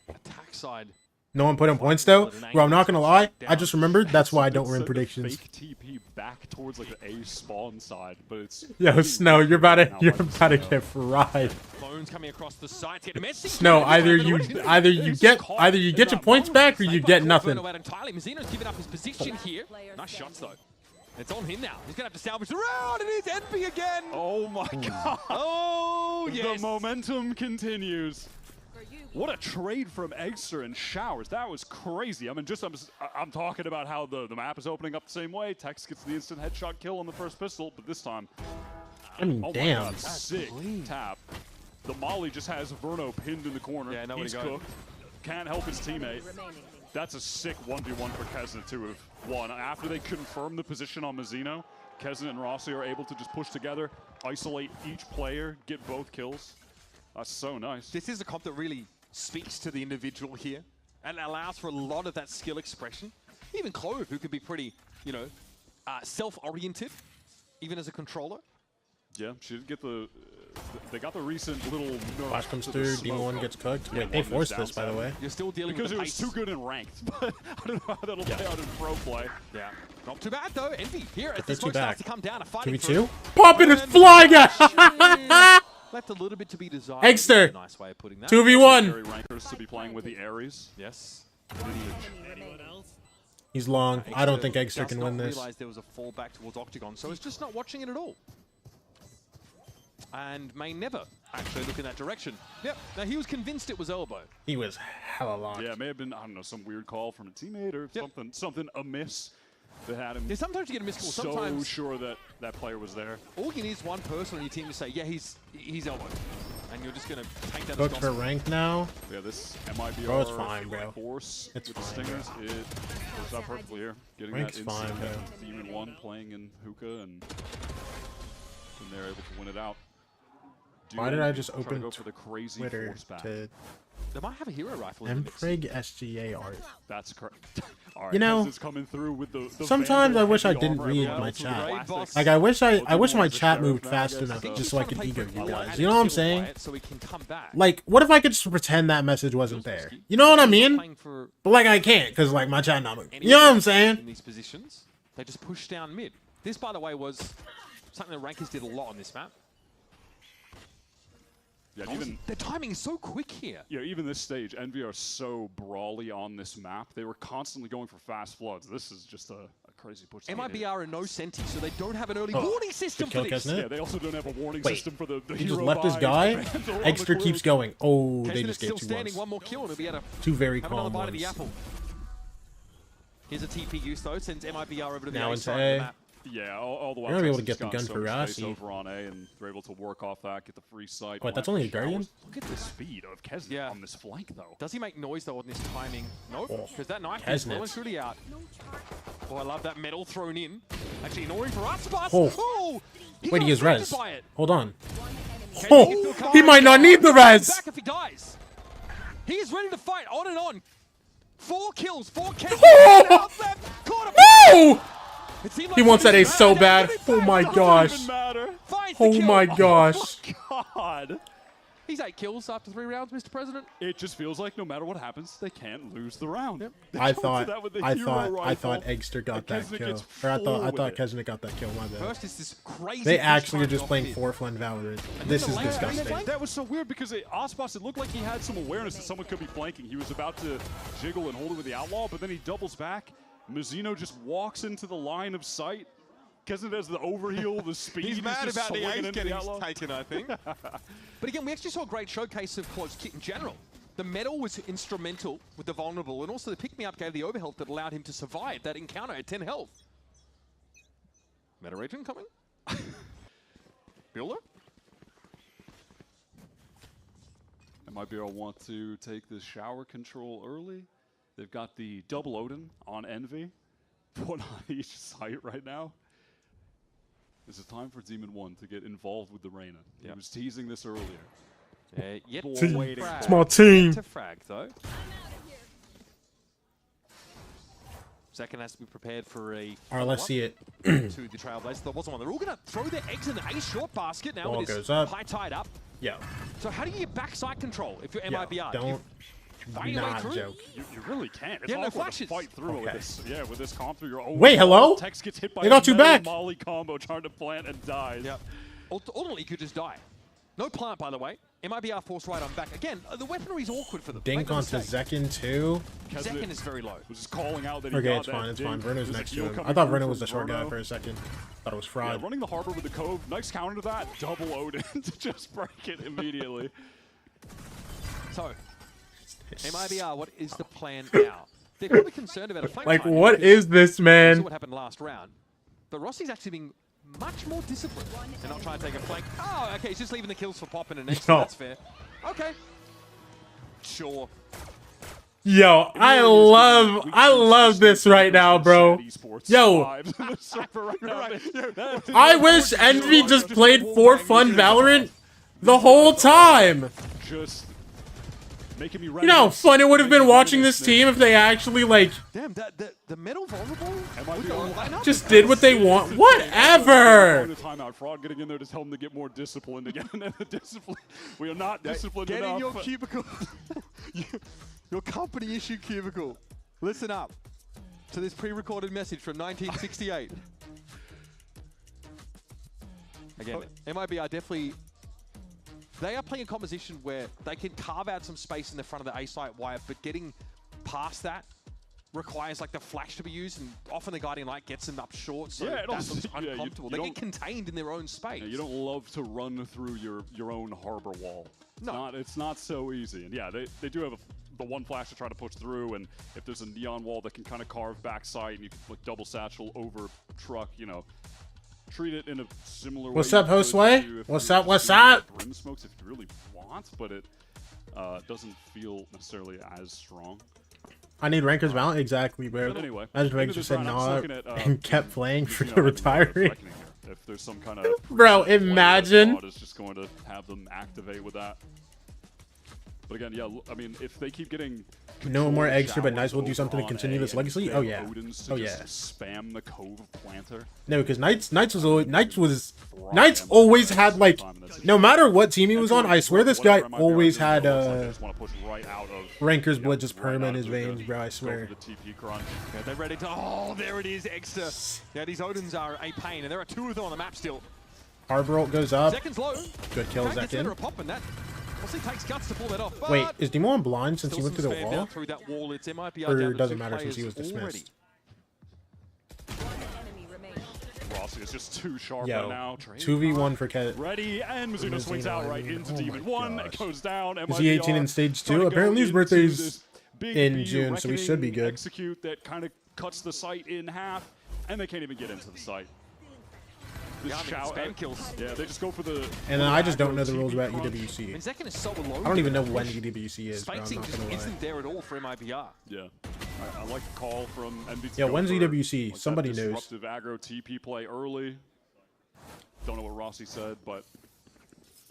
attack side. No one put in points though. Bro, I'm not gonna lie. I just remembered. That's why I don't win predictions. Fake TP back towards like the A spawn side, but it's... Yo, Snow, you're about to get fried. Phones coming across the side. Snow, either you get your points back or you get nothing. Mizzino's giving up his position here. Nice shots though. It's on him now. He's gonna have to salvage the round, and it's Envy again. Oh my god. Oh yes. The momentum continues. What a trade from Eggster and Showers. That was crazy. I mean, I'm talking about how the map is opening up the same way. Tex gets the instant headshot kill on the first pistol, but this time... I mean, oh damn. My God, sick tap. The Molly just has Verno pinned in the corner. Yeah, he's cooked. Can't help his teammate. That's a sick 1v1 for Kesnet to have won. After they confirm the position on Mizzino, Kesnet and Rossi are able to just push together, isolate each player, get both kills. That's so nice. This is a comp that really speaks to the individual here and allows for a lot of that skill expression. Even Clove, who could be pretty, you know, self-oriented, even as a controller. Yeah, she did get the... They got the recent little... Flash comes through, Demon 1 gets cooked. Wait, they forced this, by the way. You're still dealing because with it was too good in ranked, but I don't know how that'll play out in pro play. Yeah. Not too bad, though. Envy here as the smoke starts to come down. 2v2? Popping his flying out! Left a little bit to be desired. Eggster! Nice way of putting that. 2v1! Rankers to be playing with the Ares. Yes. He's long. I don't think Eggster can win this. Realized there was a fall back towards Octagon, so he's just not watching it at all. And may never actually look in that direction. Yep. Now he was convinced it was elbow. He was hella locked. Yeah, it may have been, I don't know, some weird call from a teammate or something amiss that had him. Yeah, sometimes you get a missed call. So Sometimes sure that that player was there. All you need is one person on your team to say, yeah, he's elbow. And you're just going to take that Booked as for gospel. rank now. Yeah, this MIBR Bro, it's fine, bro. Force It's with fine, the Stingers, bro. it goes up perfectly here. Getting Rank's that fine, instant bro. Demon 1 playing in Hookah, and they're able to win it out. Why did I just Try to open go for the crazy Twitter force back. to They might have a hero rifle in the mix. Mprig SGA art? That's correct. All right, You know, Kez is coming through with the sometimes I Vandal wish I heavy didn't armor read level my to the chat. classics. Like I wish my was a chat sheriff moved now, I fast guess. enough, So- just so I could ego you Well, guys. and You know what I'm it's saying? quiet so we can come back. Like, what if I could just pretend that message wasn't there? You know what I mean? But like I can't, cause like my chat not moving. You know what I'm saying? In these positions, they just push down mid. This, by the way, was something that Rankers did a lot on this map. Yeah, even the timing is so quick here. Yeah, even this stage, Envy are so brawly on this map. They were constantly going for fast floods. This is just a crazy push. MIBR are no senti, so they don't have an early Oh, warning system good for kill, this. Kesnet. Yeah, they also don't have a warning Wait, system for the he just hero left his buy, guy. the Vandal on the Extra crew. keeps going. Oh, they Kesnet just still gave two standing. ones. One more kill and it'll be at a Two very have another calm bite of the ones. apple. Here's a TP use though, sends MIBR over to the Now A into side of the A. map. Yeah, all the while You're gonna be able to Texans get the got gun so for much space Rossi. over on A, and they're able to work off that, get the free sight. Wait, that's plant only the a Guardian? showers. Look at the speed of Kesnet on this flank, though. Does he make noise though on this timing? No, Oh, because that knife is well and Kesnet. truly out. Oh, I love that metal thrown in. Actually, ignoring for Aspas. Oh. He Wait, got he has affected res. by it. Hold on. Kesnet Oh, can still come he back. might not need the res. Back if he dies. He is ready to fight on and on. 4 kills, 4 kills. Oh! Oh! It seemed like He wants that he ace so bad. Oh my Doesn't gosh. even matter. finds the Oh kill. my gosh. God. He's 8 kills after 3 rounds, Mr. President. It just feels like no matter what happens, they can't lose the round. They I go to thought that with the I hero thought rifle, Eggster got and that Kesnet kill. gets Or I full thought with it. Kesnet got that kill, my bad. First is this crazy. They push actually are charge just off playing mid. 4th Valorant. This is disgusting. That was so weird because Aspas, it looked like he had some awareness that someone could be flanking. He was about to jiggle and hold it with the outlaw, but then he doubles back. Mizzino just walks into the line of sight. Kesnet has the overheal, the speed. He's mad just about the swinging ace into getting outlaw. taken, I think. But again, we actually saw a great showcase of close kit in general. The metal was instrumental with the vulnerable, and also the pick-me-up gave the overhealth that allowed him to survive that encounter at 10 health. Meta Raging coming. Builder. MIBR want to take this shower control early. They've got the double Odin on Envy. One on each site right now. This is time for Demon 1 to get involved with the Reyna. He was teasing this earlier. Yet Waiting Small team. to frag, though. Second has to be prepared for a. All right, let's see it. To the Trailblazers. There wasn't one. They're all going to throw their eggs in the A short basket now. Ball It is goes up. high tied up. Yeah. So how do you get backside control if you're MIBR? Don't find your way not through? joke. You really can't. It's Yeah, no awkward to flashes. fight through with this. Yeah, with this comp through your own. Wait, hello? Tex gets hit by They got a you metal back. Molly combo trying to plant and dies. Yeah. Ultimately, you could just die. No plant, by the way. MIBR forced right on back. Again, the weaponry is awkward for them. Dink Make no onto mistake. Zekin too. Zekin is very low. Was just calling out that he Okay, got it's that fine. It's dink. fine. Verno's There's a next heal to him. coming I thought through Verno from was the short guy Verno. for a second. Thought it was Yeah, fried. running the harbor with the cove. Nice counter to that. Double Odin to just break it immediately. So, MIBR, what is the plan now? They're probably concerned about a flank Like, timing what because is this, we man? saw what happened last round. But Rossi's actually being much more disciplined and not trying to take a flank. Oh, okay, he's just leaving the kills for Poppin and Extra. Yo. That's fair. Okay. Sure. Yo, I love this right now, bro. Yo, I wish Envy just played for fun Valorant the whole time. Just making me You know how fun it would have been watching this team if they actually, like, Damn, the metal vulnerable just did what they want. Whatever. Timeout. Fraud getting in there to tell them to get more disciplined again. And the discipline, we are not disciplined Get enough. in your cubicle. Your company issue cubicle. Listen up to this pre-recorded message from 1968. Again, MIBR definitely. They are playing a composition where they can carve out some space in the front of the A-site wire, but getting past that requires like the flash to be used, and often the guiding light gets them up short, so Yeah, it that also- looks yeah, you uncomfortable. They don't- get contained in their own space. Yeah, you don't love to run through your own harbor wall. It's not so easy. And yeah, they do have the one flash to try to push through, and if there's a neon wall that can kind of carve backside, and you can like double satchel over truck, you know, treat it in a similar way. What's up, you could Josue? do if What's you're up, what's doing up? Brim smokes if you really want, but it doesn't feel necessarily as strong. I need Rankers Valorant. Exactly, bro. But anyway, I just into just this said round, I'm nah looking at, and kept playing for you know, the having a lot of retiring. reckoning here. If there's some kind of Bro, preset play that imagine. Fraud is just going to have them activate with that. But again, yeah, I mean, if they keep getting No more control extra, but showers Nice will do over something to on continue A this and legacy. beg Oh yeah, Odins to oh just yeah. spam the Cove planter. No, because Knights always had like, no matter what team he was on, I swear this guy always had Rankers blood just perm in his veins, bro. I swear. The TP crunch. Yeah, they're ready to. Oh, there it is, Extra. Yeah, these Odins are a pain, and there are two of them on the map still. Harbor ult goes up. Zekin's low. Good kill, Gets rid Zekin. of a pop in that. We'll see, takes guts to pull that off. Wait, but is Demo on blind since he still went some through the spam wall? down through that wall. It's MIBR Or down to doesn't two matter since he was players already. dismissed. Rossi is just too sharp Yo, right now. 2v1 for Ket. Ready, and Mizuno swings out right into Demon 1. It goes down. Is he 18 in stage 2? Apparently his birthday's in June, so we should be good. Execute that kind of cuts the site in half, and they can't even get into the site. This spam kills. Yeah, they just go for the. And then I just don't know the rules about EWC. And Zekin is so alone. I don't even know when EWC is, bro. I'm Spacing not just gonna lie. isn't there at all for MIBR. Yeah. I like the call from NBT. Yeah, when's EWC? Somebody knows. Disruptive aggro TP play early. Don't know what Rossi said, but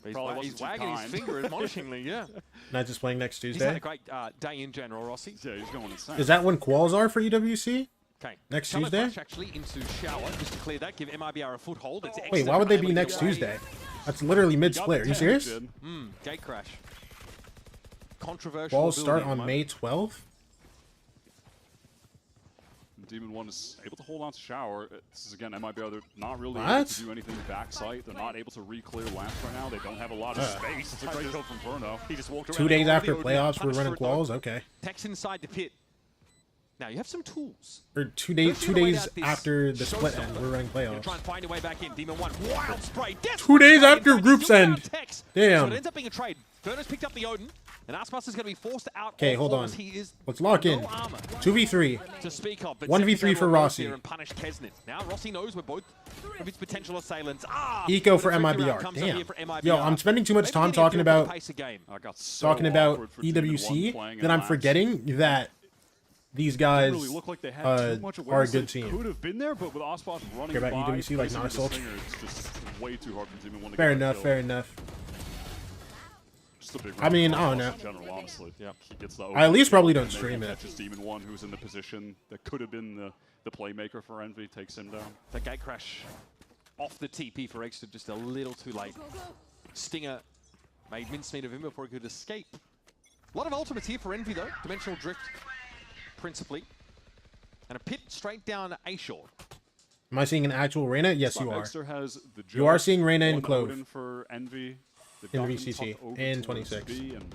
He's wagging his finger admonishingly, yeah. Not just playing next He's Tuesday. had a great day in general, Rossi. Yeah, he's going insane. Is that when quals are for EWC? Okay. Next Summer Tuesday? Flash actually into shower just to clear that, give MIBR a foothold. It's Wait, why would they be next Tuesday? That's literally mid-split. Are you serious? Gate crash. Controversial. Balls start ability at the on May 12th? Demon 1 is able to hold on to shower. This is, again, MIBR, they're not really able What? to do anything backside. They're not able to re-clear lamps right now. They don't have a lot of space. It's a great kill from Verno. He just walked around. 2 days the after corner, playoffs, we're punished running for it, though. quals? Okay. Tex inside the pit. Now, you have some tools. Or 2 days, Don't get away 2 days without this after the split showstopper. ends, we're running Gonna playoffs. try and find a way back in. Demon 1, wild spray. 2 days after groups end. Tex. Damn. So it ends up being a trade. Verno's picked up the Odin, and Aspas is going to be forced out. Okay, all hold on. fours. He is Let's lock in. no armor 2v3. to speak of. But 1v3 Zekin's for able to Rossi. here and punish Kesnet. Now Rossi knows where both of his potential assailants are. Eco for But a tricky round MIBR. comes up Damn. here for MIBR. Yo, I'm spending too much Maybe time getting a talking feel for the about pace of game. I got so awkward for Demon 1 EWC playing that in I'm last. forgetting that these guys Really looked like they had too much are a awareness. good They team. could have been there, but with Ospas running Care about by, EWC like placing not the assault. stinger, it's just way too hard for Demon 1 to Fair get that enough, kill. fair enough. Just a big I mean, I don't round know. in general, honestly. Yeah, he gets the I at least probably don't and then stream it. catches Demon 1, who's in the position that could have been the playmaker for Envy, takes him down. The gate crash off the TP for Extra, just a little too late. Stinger made mincemeat of him before he could escape. A lot of ultimates here for Envy though. Dimensional Drift, principally. And a pit straight down A shore. Am I seeing an actual Reyna? Yes, you are. Extra has the You are seeing Reyna in one Clove. Odin for Envy, the In Duck VCT tuck over in towards 26. B, and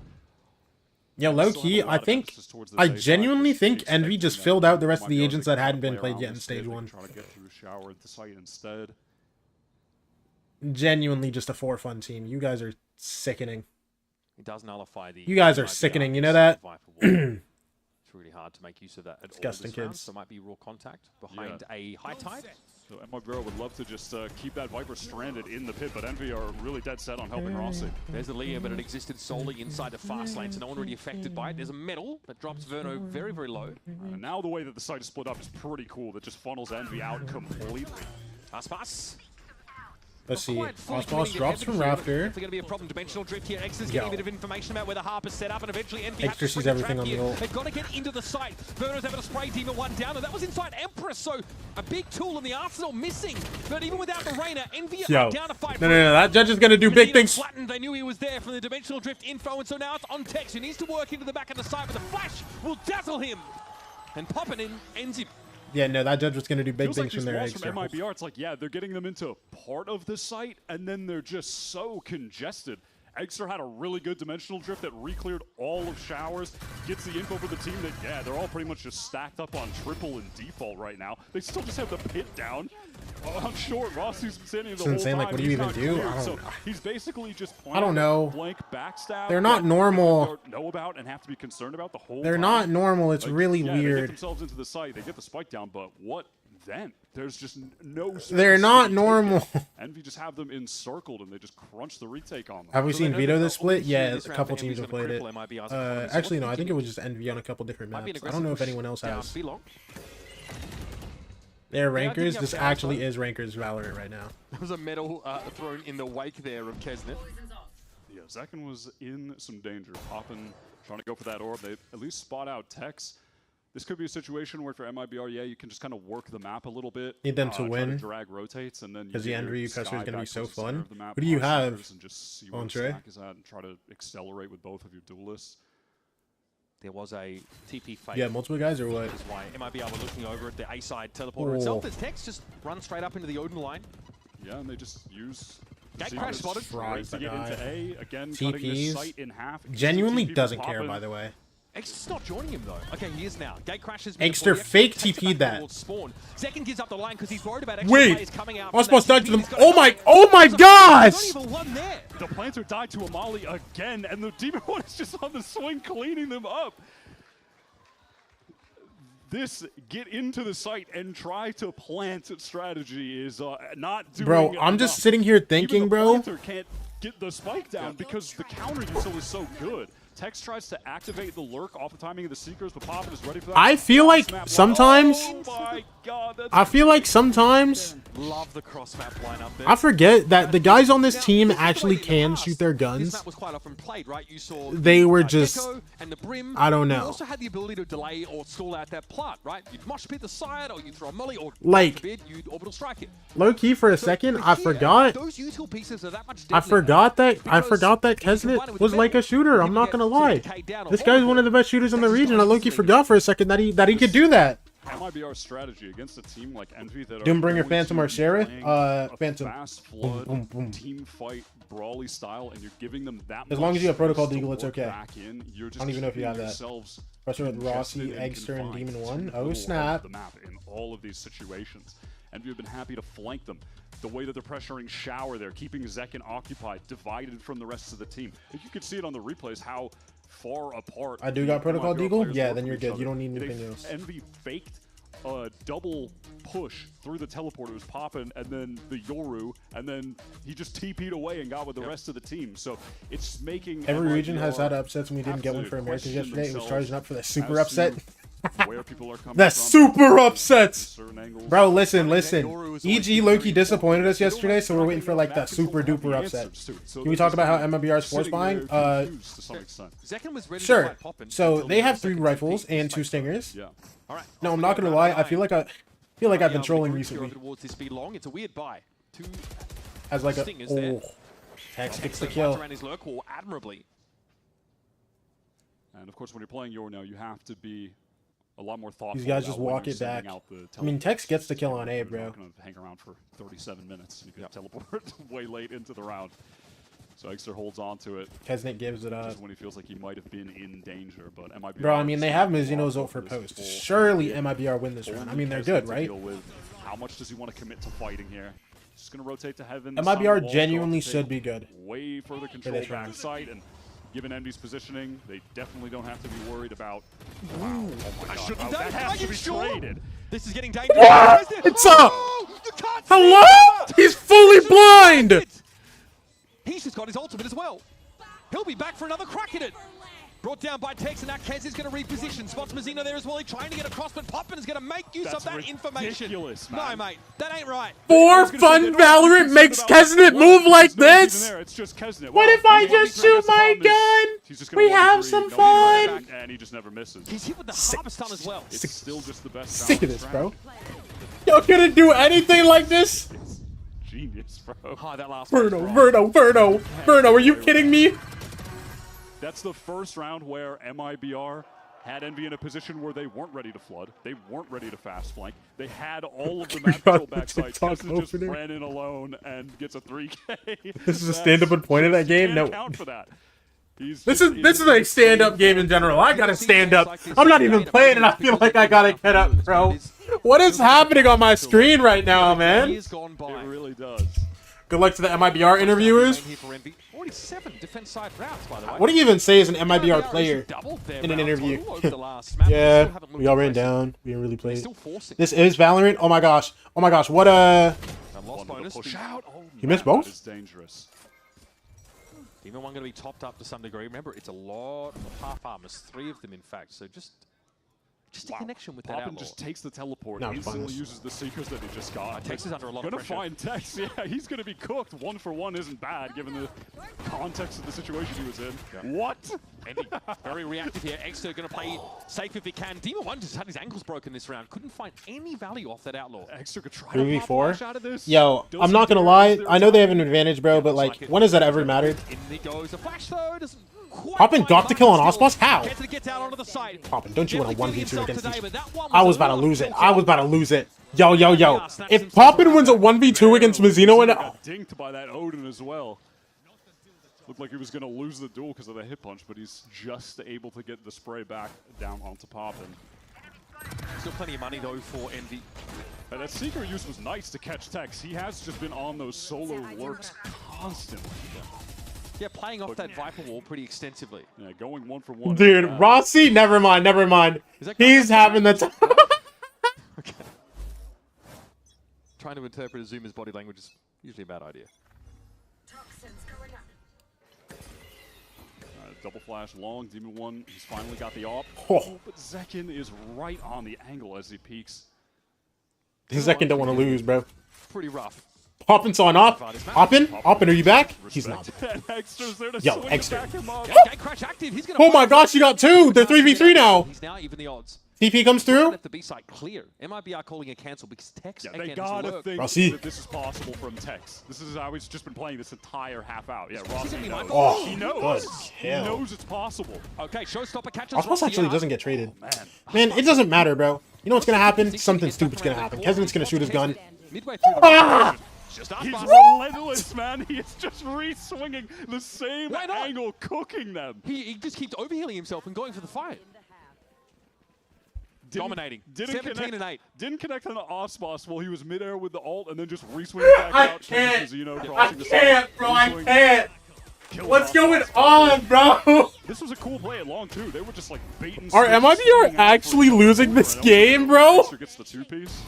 Yeah, low key, I think, I genuinely think Envy just filled out the rest of the agents that hadn't been played yet in stage 1. Try to get through shower at the site instead. Genuinely just a for fun team. You guys are sickening. He does nullify the... You guys are sickening, you know that? It's really hard to make use of that at Disgusting all this round, kids. so it might be raw contact behind a high tide. So MIBR would love to just keep that Viper stranded in the pit, but Envy are really dead set on helping Rossi. There's the Leo, but it existed solely inside the fast lane, so no one really affected by it. There's a medal that drops Verno very, very low. And now the way that the site is split up is pretty cool. That just funnels Envy out completely. Aspas. Let's see. Osmos drops from Rafter. Definitely going to be a problem. Dimensional Drift here. Extra's getting a bit of information about where the harp is set up, and eventually Envy Extra sees everything on the ult. They've got to get into the site. Verno's able to spray Demon 1 down, and that was inside Empress, so a big tool in the arsenal missing. But even without the Reyna, Envy are down to fight. No, that judge is going to do big things. Flattened. They knew he was there from the Dimensional Drift info, and so now it's on Tex, who needs to work into the back of the site, but the flash will dazzle him. And popping in ends him. Yeah, no, that judge was going to do big Feels things like from these their walls extra. from MIBR, it's like, yeah, they're getting them into part of the site, and then they're just so congested. Extra had a really good Dimensional Drift that re-cleared all of showers, gets the info for the team that, yeah, they're all pretty much just stacked up on triple and default right now. They still just have the pit down. I'm short. Rossi's been standing the whole insane. time. Like, what do you He's even not do? cleared, I don't so know. he's basically just I don't know. blank backstab. They're not that normal. they know about and have to be concerned about the whole They're time. not normal. It's Like, really yeah, They get weird. themselves into the site. They get the spike down, but what then? There's just no space They're to not be normal. taken. Envy just have them encircled, and they just crunch the retake on them. Have we seen Vito this split? Yeah, a this round couple for teams Envy's have played it. gonna cripple MIBR's opponent, so Actually, let's no, I think it continue. was just Envy on a couple different Might be an maps. I don't know if aggressive anyone else push has. down B-long. They're Yeah, I think rankers. I'm This down actually side. is rankers Valorant right now. There was a medal thrown in the wake there of Kesnet. Yeah, Zekin was in some danger. Poppin, trying to go for that orb. They at least spot out Tex. This could be a situation where for MIBR, yeah, you can just kind of work the map a little bit. Need them to try win. drag rotates, and then Because the get end your review customer is Sky going to be back so towards the center fun. of the map, Who do you punish have? centers, and just see where On the Trey? stack is at and try to accelerate with both of your duelists. There was a TP fake. Yeah, multiple guys or what? Which is why MIBR were looking over at the A side teleporter itself. As Tex just runs straight up into the Odin line. Yeah, and they just use Gate crash spotted. Right to get into A again, cutting TPs. this site in half. Genuinely TP doesn't popping. care, by the way. Extra's not joining him though. Okay, he is now. Gate crashes. Extra fake TP'd that. Spawn. Zekin gives up the line because he's worried about extra Wait, players coming out. Osmos died to them. Oh my gosh! There's not even one there. The planter died to Amali again, and the Demon One is just on the swing cleaning them up. This get into the site and try to plant strategy is not doing Bro, I'm just sitting here thinking, Even the bro. planter can't get the spike down because the counter util is so good. Tex tries to activate the lurk off the timing of the Seekers, but Poppin is ready for that. I feel like Snap. sometimes. Oh my God, that's I feel like sometimes. Love the cross map lineup there. I forget that the guys on this team actually can shoot their This guns. map was quite often played, right? You saw They were just. Gecko and the Brim. I don't You know. also had the ability to delay or stall out that plot, right? You'd mosh pit the side, or you'd throw a molly, or Like- God forbid, you'd orbital strike it. Low key for a second, I forgot. Those util pieces are that much I deadlier. forgot that Kesnet was like a shooter. I'm not gonna lie. This guy's one of the best shooters in the region. I low key forgot for a second that he could do that. MIBR strategy against a team like Envy that Doombringer, are Phantom, or going to be Sheriff? playing a Phantom. fast Boom, flood boom, boom. team fight brawly style, and you're giving them that As long much as you have Protocol space to Deagle, it's work okay. back in, you're just I don't even know if you have keeping that. yourselves Especially with Rossi, congested Eggster, and confined Demon to 1. the Oh, middle snap. of the map in all of these situations. Envy have been happy to flank them. The way that they're pressuring Shower there, keeping Zekin occupied, divided from the rest of the team. If you could see it on the replays, how far apart. I do got the Protocol MIBR Deagle? players Yeah, were then from you're each good. other. You don't need They- anything else. Envy faked a double push through the teleporter. It was popping, and then the Yoru, and then he just TP'd away and got with the rest of the team. So it's making Every region MIBR has had upsets, and we didn't get one have for to Americans question yesterday. It was themselves charging up for the super as to upset. where people are coming That's from. super upset. Certain angles. Bro, listen. EG Loki disappointed us yesterday, so we're waiting for like that super duper upset. Can we talk about how MIBR is force buying? Sure. So they have 3 rifles and 2 stingers. No, I'm not gonna lie. I feel like I've been trolling recently. It's a weird buy. 2 As like a Tex gets the kill. Admirably. And of course, when you're playing Yor now, you have to be a lot more thoughtful. These guys just walk it back. I mean, Tex gets the kill on A, bro. You're not going to hang around for 37 minutes. You can teleport way late into the round. So Exter holds on to it. Kesnet gives it up. When he feels like he might have been in danger, but MIBR. Bro, I mean, they have Mizuno's ult for post. Surely MIBR win this round. I mean, they're good, right? How much does he want to commit to fighting here? Just going to rotate to heaven. MIBR genuinely should be good. Way further control back side, and given Envy's positioning, they definitely don't have to be worried about. Wow, oh my God, that has to be traded. This is getting dangerous. What? It's up. Hello? He's fully blind. He's just got his ultimate as well. He'll be back for another crack at it. Brought down by Tex, and now Kez is going to reposition. Spots Mazzino there as well. He's trying to get across, but Poppin is going to make use of that information. Man. No, mate, that ain't right. For fun, Valorant makes Kesnet move like this. It's just Kesnet. What if I just shoot my gun? We have some fun. And he just never misses. He's hit with the harvest stun as well. It's still just the best. Sick of this, bro. Y'all couldn't do anything like this. Genius, bro. Oh, that last Verno, are you kidding me? That's the first round where MIBR had Envy in a position where they weren't ready to flood. They weren't ready to fast flank. They had all of the map control backside. Kesnet just ran in alone and gets a 3K. This is a stand-up and point of that game? No. Count for that. This is a stand-up game in general. I gotta stand up. I'm not even playing and I feel like I gotta get up, bro. What is happening on my screen right now, man? It really does. Good luck to the MIBR interviewers. 47 defense side rounds, by the way. What do you even say as an MIBR player in an interview? Yeah, we all ran down. We didn't really play. This is Valorant. Oh my gosh. Oh my gosh. What You missed both? It's dangerous. Demon 1 going to be topped up to some degree. Remember, it's a lot of half armors. 3 of them, in fact. So just a connection with that Poppin outlaw. just takes the teleport, instantly uses the secrets that he just got. Tex is under a lot of pressure. Gonna find Tex, yeah, he's gonna be cooked. 1 for 1 isn't bad, given the context of the situation he was in. Yeah. What? Envy, very reactive here. Exter gonna play safe if he can. Demon 1 just had his ankles broken this round. Couldn't find any value off that outlaw. Exter could try 3v4? Yo, I'm not gonna lie. I know they have an advantage, bro, but like, when has that ever mattered? In it goes. The flash though doesn't Poppin got the kill on Osmos? How? Gets out onto the side. Poppin, don't you want a 1v2 against these? I was about to lose it. I was about to lose it. Yo. If Poppin wins a 1v2 against Mazzino and... got dinked by that Odin as well. Looked like he was going to lose the duel because of the hit punch, but he's just able to get the spray back down onto Poppin. Still plenty of money though for Envy. And that secret use was nice to catch Tex. He has just been on those solo lurks constantly. Yeah, playing off that Viper wall pretty extensively. Yeah, going 1 for 1. Dude, Rossi, never mind. He's having the time. Okay. Trying to interpret Azuma's body language is usually a bad idea. Double flash long, Demon 1, he's finally got the op. Oh. But Zekin is right on the angle as he peeks. Zekin don't want to lose, bro. Pretty rough. Poppin's on op. Poppin, are you back? He's not. Yo, Exter. Oh my gosh, you got 2. They're 3v3 now. He's now even the odds. TP comes through. Let the B side clear. MIBR calling a cancel because Tex they gotta think Rossi. that this is possible from Tex. This is how he's just been playing this entire half out. Yeah, Rossi knows. Oh, he knows. He knows it's possible. Okay, showstopper catches Osmos actually doesn't get traded. Man, it doesn't matter, bro. You know what's gonna happen? Something stupid's gonna happen. Kesnet's gonna shoot his gun. Midway through the He's relentless, man. He is just re-swinging the same angle, cooking them. He just keeps overhealing himself and going for the fight. Dominating. 17 and 8. Didn't connect on the Osmos while he was midair with the ult and then just re-swinging back out. I can't, bro. I can't. What's going on, bro? This was a cool play at long, too. They were just like baiting. Are MIBR actually losing this game, bro? Gets the 2-piece.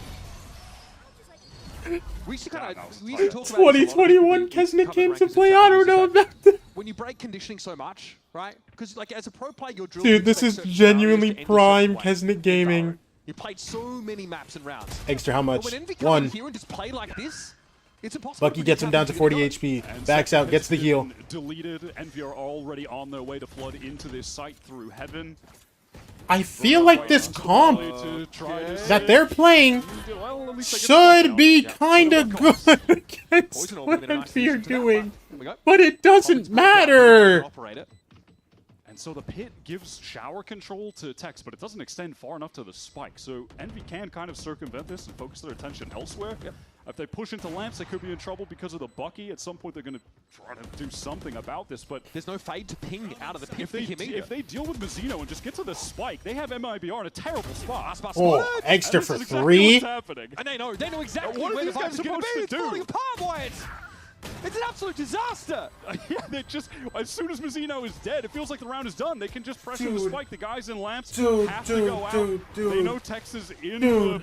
We should talk about 2021 Kesnet came to play. I don't know about this. when you break conditioning so much, right? Because like as a pro player, you're drilled. Dude, this is genuinely prime Kesnet Gaming. You played so many maps and rounds. Extra, how much? But when Envy come in 1. here and just play like this, it's impossible. Bucky gets him down to 40 HP. Backs out, gets the heal. Deleted. Envy are already on their way to flood into this site through heaven. I feel like this comp that they're playing should be kind of good against what Envy are doing, but it doesn't matter. And so the pit gives shower control to Tex, but it doesn't extend far enough to the spike. So Envy can kind of circumvent this and focus their attention elsewhere. If they push into lamps, they could be in trouble because of the Bucky. At some point, they're going to try to do something about this, but there's no fade to ping out of the pit if they deal with Mizzino and just get to the spike, they have MIBR in a terrible spot. Oh, extra for 3. And they know exactly where the vibes are going to be. It's falling apart, Wyatt. It's an absolute disaster! Yeah, they just, as soon as Mizzino is dead, it feels like the round is done. They can just pressure the spike. The guys in lamps have to go out. They know Tex is in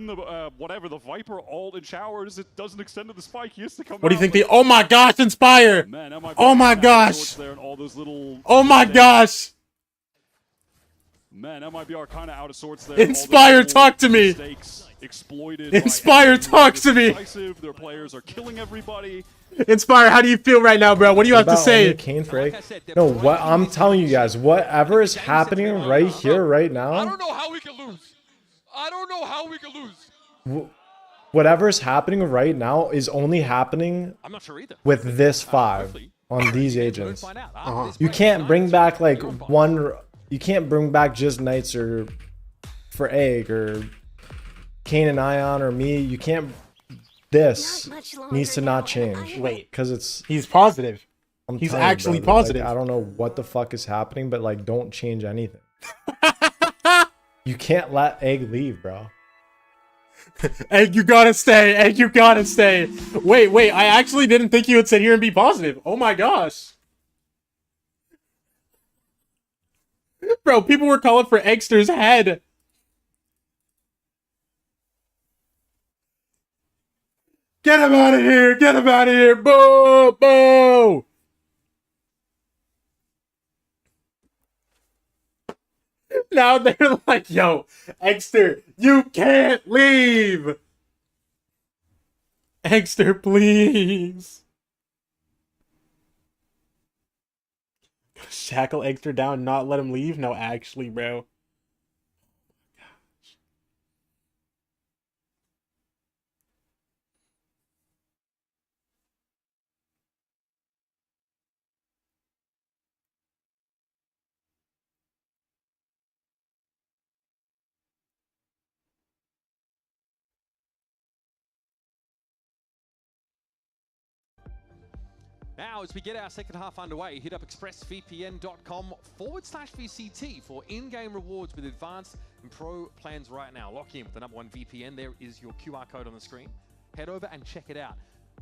the whatever, the Viper ult and showers. It doesn't extend to the spike. He has to come out. What do you think the, oh my gosh, Inspire! Man, oh my gosh! Oh my gosh! Man, MIBR kind of out of sorts there. Inspire, talk to me! Inspire, talk to me! Their players are killing everybody. Inspire, how do you feel right now, bro? What do you have to say? Kane Frag? No, what I'm telling you guys, whatever is happening right here, right now. I don't know how we can lose. I don't know how we can lose. Whatever is happening right now is only happening I'm not sure either. with this 5 on these agents. You can't bring back like one. You can't bring back just Knights or for Egg or Kane and Ion or me. You can't. This needs to not change. Wait, because he's positive. He's actually bro, positive. Like, I don't know what the fuck is happening, but like, don't change anything. You can't let Egg leave, bro. Egg, you gotta stay. Egg, you gotta stay. Wait. I actually didn't think you would sit here and be positive. Oh my gosh. Bro, people were calling for Eggster's head. Get him out of here. Get him out of here. Boo! Boo! Now they're like, yo, Eggster, you can't leave. Eggster, please. Shackle Eggster down, not let him leave? No, actually, bro. Now, as we get our second half underway, hit up expressvpn.com/VCT for in-game rewards with advanced and pro plans right now. Lock in with the #1 VPN. There is your QR code on the screen. Head over and check it out.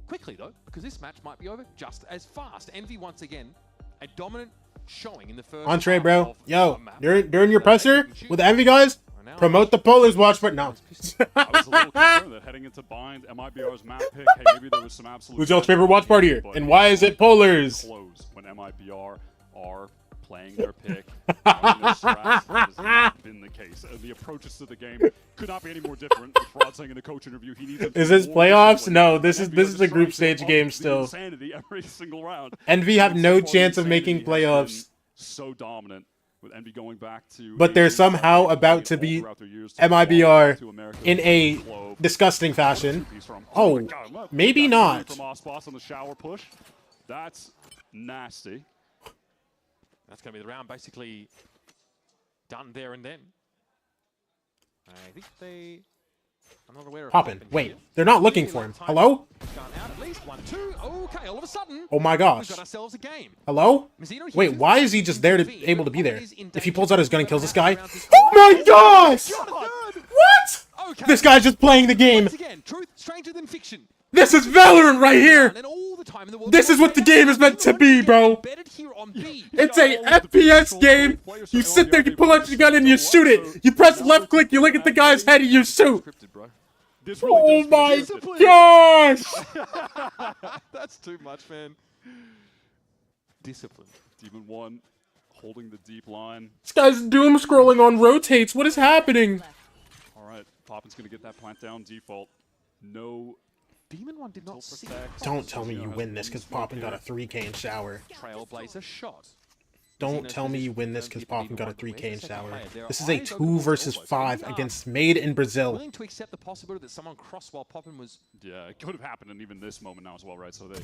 Quickly, though, because this match might be over just as fast. Envy, once again, a dominant showing in the first Entree, bro. Yo, during your presser with the Envy guys, promote the Polars watch, but no. I was a little concerned that heading into bind, MIBR's map pick, hey, maybe there was some absolute... Who's y'all's favorite watch party here? And why is it Polars? Close when MIBR are playing their pick. Running their strats. That has not been the case. And the approaches to the game could not be any more different. With Rod saying in the coach interview, he needs... Is this playoffs? No, this is a group stage game still. Insanity every single round. Envy have no chance of making playoffs. So dominant. With Envy going back to, but they're somehow about to beat MIBR in a disgusting fashion. Oh, maybe not. From Osboss on the shower push. That's nasty. That's going to be the round basically done there and then. I think they... I'm not aware of Poppin'. Wait, they're not looking for him. Hello? At least 1, 2. Okay, all of a sudden. Oh my gosh. We've got ourselves a game. Hello? Wait, why is he just there to able to be there? If he pulls out his gun and kills this guy. Oh my gosh! What? Okay. This guy's just playing the game. Once again, truth stranger than fiction. This is Valorant right here. This is what the game is meant to be, bro. It's a FPS game. You sit there, you pull out your gun, and you shoot it. You press left click, you look at the guy's head, and you shoot. Oh my gosh! That's too much, man. disciplined. Demon 1 holding the deep line. This guy's doom scrolling on rotates. What is happening? All right, Poppin's going to get that plant down default. No. Demon 1 did not see. Don't tell me you win this because Poppin got a 3K in shower. Trailblazer shot. Don't tell me you win this because Poppin got a 3K in shower. This is a 2 versus 5 against Made in Brazil. Willing to accept the possibility that someone crossed while Poppin was... Yeah, it could have happened in even this moment now as well, right? So they...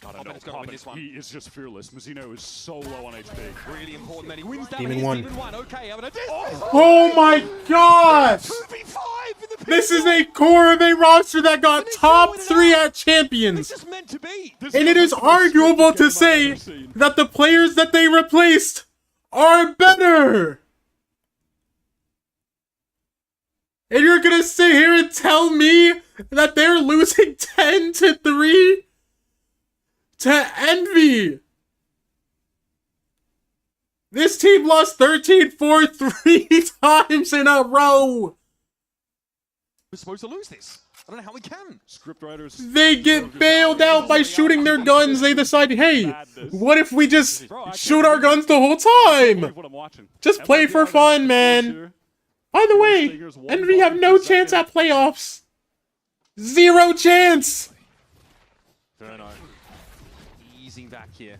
I don't know. Poppin's gonna win this one. He is just fearless. Mazzino is so low on HP. Really important that he wins that. Demon 1. Demon 1. Okay, Oh my gosh! This is a core of a roster that got top 3 at Champions. It's meant to be. And it is arguable to say that the players that they replaced are better. And you're gonna sit here and tell me that they're losing 10-3 to Envy. This team lost 13-4 3 times in a row. We're supposed to lose this. I don't know how we can. Scriptwriters. They get bailed out by shooting their guns. They decide, hey, what if we just shoot our guns the whole time? Just play for fun, man. By the way, Envy have no chance at playoffs. 0 chance. Verno. Easing back here.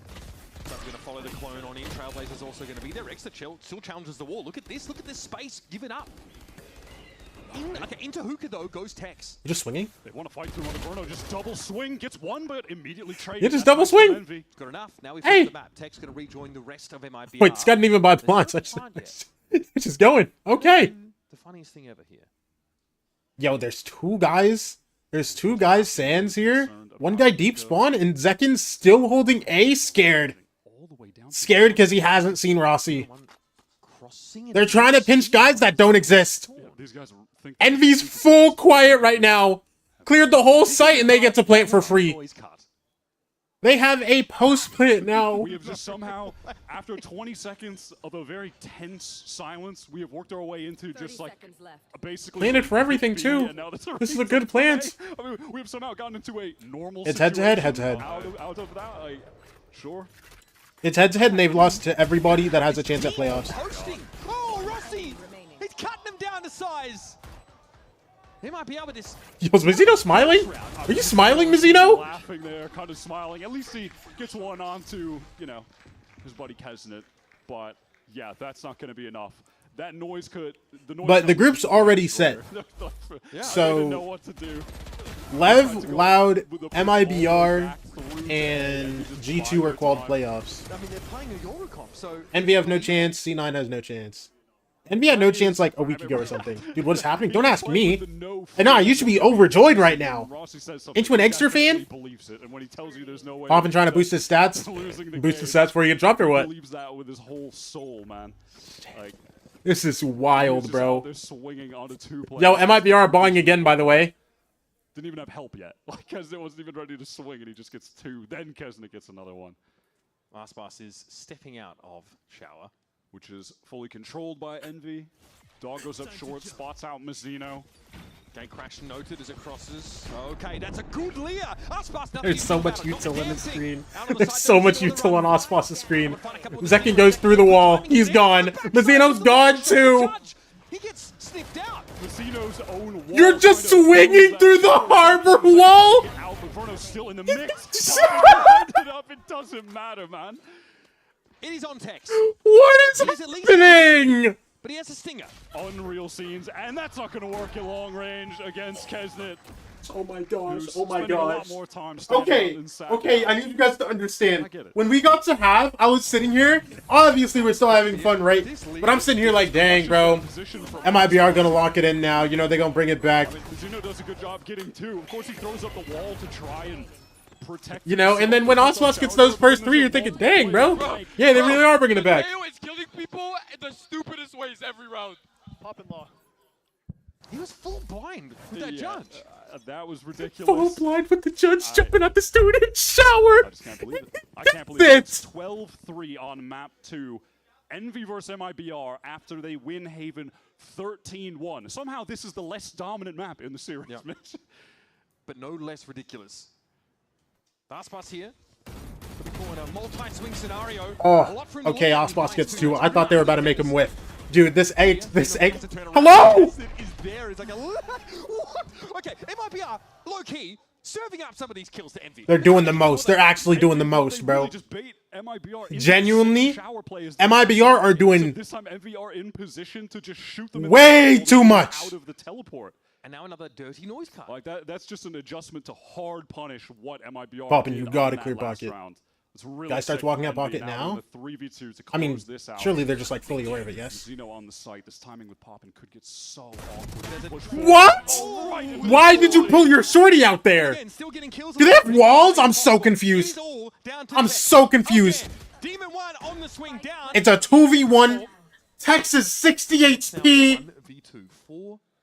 So we're going to follow the clone on in. Trailblazer's also going to be there. Extra still challenges the wall. Look at this space. Give it up. Into hookah though goes Tex. You're just swinging? They want to fight through on the Bruno. Just double swing. Gets one, but immediately trades. Yeah, just double swing. Got enough. Now we hey. the map. Tex going to rejoin the rest of MIBR. Wait, Scott didn't even buy blinds. It's just going. Okay. The funniest thing ever here. Yo, there's 2 guys. There's 2 guys, Sands here. 1 guy deep spawn, and Zekin's still holding A, scared. Scared because he hasn't seen Rossi. They're trying to pinch guys that don't exist. Envy's full quiet right now. Cleared the whole site and they get to play it for free. They have a post plant now. We have just somehow, after 20 seconds of a very tense silence, we have worked our way into just like basically planted for everything too. This is a good plant. I mean, we have somehow gotten into a normal. It's head to head, head to head. Out of that, like, sure. It's head to head, and they've lost to everybody that has a chance at playoffs. Oh, Rossi! He's cutting them down to size. He might be able to. Yo, is Mazzino smiling? Are you smiling, Mazzino? Laughing there, kind of smiling. At least he gets one onto, you know, his buddy Kesnet. But yeah, that's not going to be enough. That noise could. But the group's already set. Yeah, so didn't know what to do. Lev, Loud, MIBR, and G2 are qualified playoffs. I mean, they're playing a Eurocomp, so Envy have no chance. C9 has no chance. Envy had no chance like a week ago or something. Dude, what is happening? Don't ask me. And nah, you should be overjoyed right now. Into an extra fan? Poppin trying to boost his stats? Boost his stats before you get dropped or what? Believes that with his whole soul, man. Like, this is wild, bro. They're swinging onto 2 players. Yo, MIBR buying again, by the way. Didn't even have help yet. Like, Kesnet wasn't even ready to swing, and he just gets 2. Then Kesnet gets another one. Lastpass is stepping out of shower, which is fully controlled by Envy. Dog goes up short, spots out Mazzino. Game crash noted as it crosses. Okay, that's a good Leah. Aspas, there's so much util on the screen. There's so much util on Aspas's screen. Zekin goes through the wall. He's gone. Mazzino's gone too. He gets sniffed out. Mazzino's own wall. You're just swinging through the harbor wall. Alberto's still in the mix. It doesn't matter, man. It is on Tex. What is happening? But he has a stinger. Unreal scenes, and that's not going to work at long range against Kesnet. Oh my gosh, oh my gosh. gosh. A lot more time okay, I need you guys to understand. When we got to have, I was sitting here. Obviously, we're still having fun, right? But I'm sitting here like, dang, bro. MIBR gonna lock it in now. You know, they're gonna bring it back. Mazzino does a good job getting 2. Of course, he throws up the wall to try and protect. You know, and then when Osmos gets those first 3, you're thinking, dang, bro. Yeah, they really are bringing it back. Leo is killing people in the stupidest ways every round. Poppin law. He was full blind with that judge. That was ridiculous. Full blind with the judge jumping out the student shower. I just can't believe it. I can't believe it. It's 12-3 on map 2. Envy versus MIBR after they win Haven 13-1. Somehow this is the less dominant map in the series. Yeah. But no less ridiculous. Last pass here. in a multi-swing scenario. Oh, okay, Osboss gets 2. I thought they were about to make him whiff. Dude, this 8. Hello! Okay, MIBR, low-key, serving up some of these kills to Envy. They're doing the most. They're actually doing the most, bro. Genuinely, MIBR are doing this time Envy are in position to just shoot them way too much out of the teleport. And now another dirty noise card. Like that's just an adjustment to hard punish what MIBR Poppin', did you gotta on clear that last pocket. round. Really Guy starts walking out pocket now. I mean, surely they're just like fully aware of it, yes? On the site, this timing with Poppin could get so awkward. What? Why did you pull your shorty out there? Do they have walls? I'm so confused. I'm so confused. Demon 1 on the swing down. It's a 2v1. Texas 60 HP.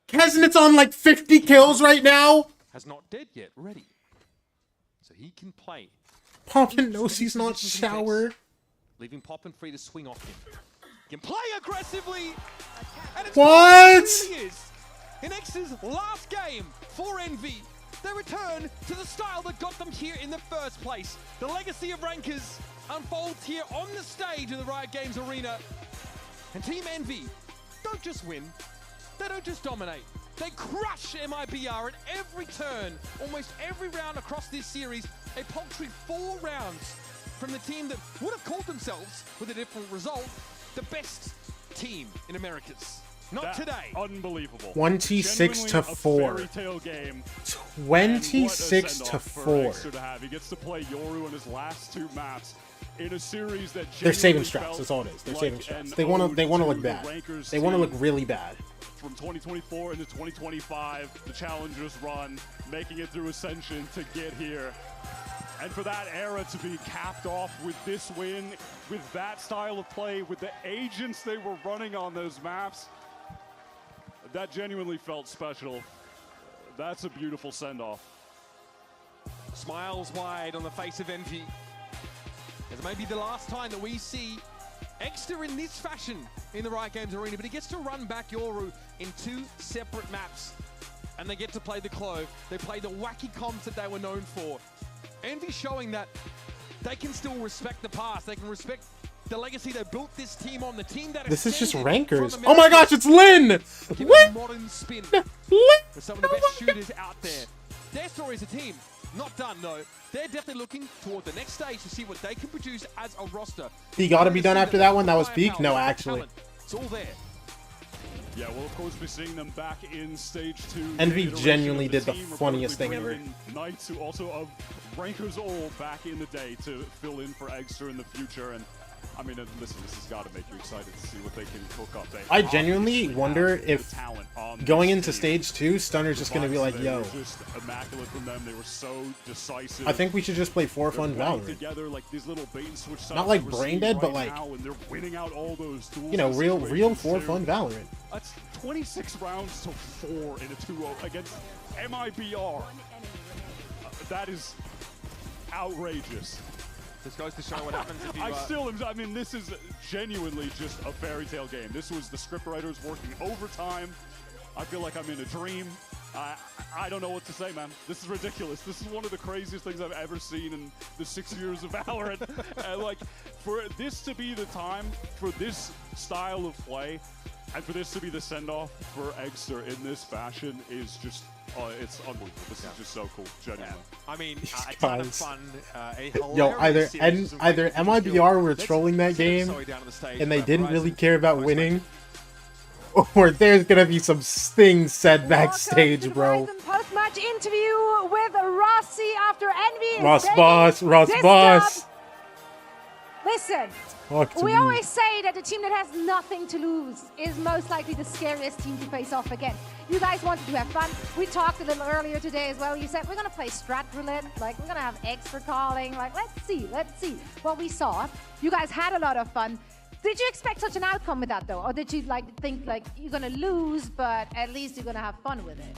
Kesnet's on like 50 kills right now. Has not dead yet. Ready. So he can play. Poppin knows he's not shower. Leaving Poppin free to swing off him. Can play aggressively. And it's what? In X's last game for Envy, they return to the style that got them here in the first place. The legacy of Rankers unfolds here on the stage of the Riot Games Arena. And Team Envy don't just win, they don't just dominate. They crush MIBR at every turn, almost every round across this series. A paltry 4 rounds from the team that would have called themselves, with a different result, the best team in Americas. Not today. Unbelievable. 26 to 4. 26 to 4. He gets to play Yoru in his last 2 maps in a series that they're saving straps. That's all it is. They're saving straps. They want to look bad. They want to look really bad. From 2024 into 2025, the Challengers run, making it through Ascension to get here. And for that era to be capped off with this win, with that style of play, with the agents they were running on those maps, that genuinely felt special. That's a beautiful send-off. Smiles wide on the face of Envy. It may be the last time that we see Exter in this fashion in the Riot Games Arena, but he gets to run back Yoru in 2 separate maps. And they get to play the Clove. They play the wacky comps that they were known for. Envy showing that they can still respect the past. They can respect the legacy they built this team on. The team that this is just rankers. Oh my gosh, it's Lin! What? Modern spin for some of the best shooters out there. Their story as a team, not done though. They're definitely looking toward the next stage to see what they can produce as a roster. He got to be done after that one. That was peak. No, actually. It's all there. Yeah, we'll of course be seeing them back in stage 2. Envy genuinely did the funniest thing ever. Knights, who also of Rankers old back in the day, to fill in for Exter in the future. And I mean, listen, this has got to make you excited to see what they can cook up. I genuinely wonder if going into stage 2, Stunner's just going to be like, yo. Just immaculate from them. They were so decisive. I think we should just play for fun Valorant. Together, like these little bait and switch not like brain dead, but like, they're winning out all those duels, you know, real for fun Valorant. That's 26 rounds to 4 in a 2-0 against MIBR. That is outrageous. This goes to show what happens if you... I mean, this is genuinely just a fairy tale game. This was the scriptwriters working overtime. I feel like I'm in a dream. I don't know what to say, man. This is ridiculous. This is one of the craziest things I've ever seen in the 6 years of Valorant. Like, for this to be the time for this style of play, and for this to be the send-off for Exter in this fashion is just, it's unbelievable. This is just so cool, genuinely. I mean, a ton of fun. Yo, either MIBR were trolling that game, and they didn't really care about winning, or there's gonna be some things said backstage, bro. Post-match interview with Rossi after Envy. Ross Boss. Listen. We always say that the team that has nothing to lose is most likely the scariest team to face off against. You guys wanted to have fun. We talked a little earlier today as well. You said we're going to play strat roulette. Like, we're going to have extra calling. Like, let's see. What we saw, you guys had a lot of fun. Did you expect such an outcome with that, though? Or did you think you're going to lose, but at least you're going to have fun with it?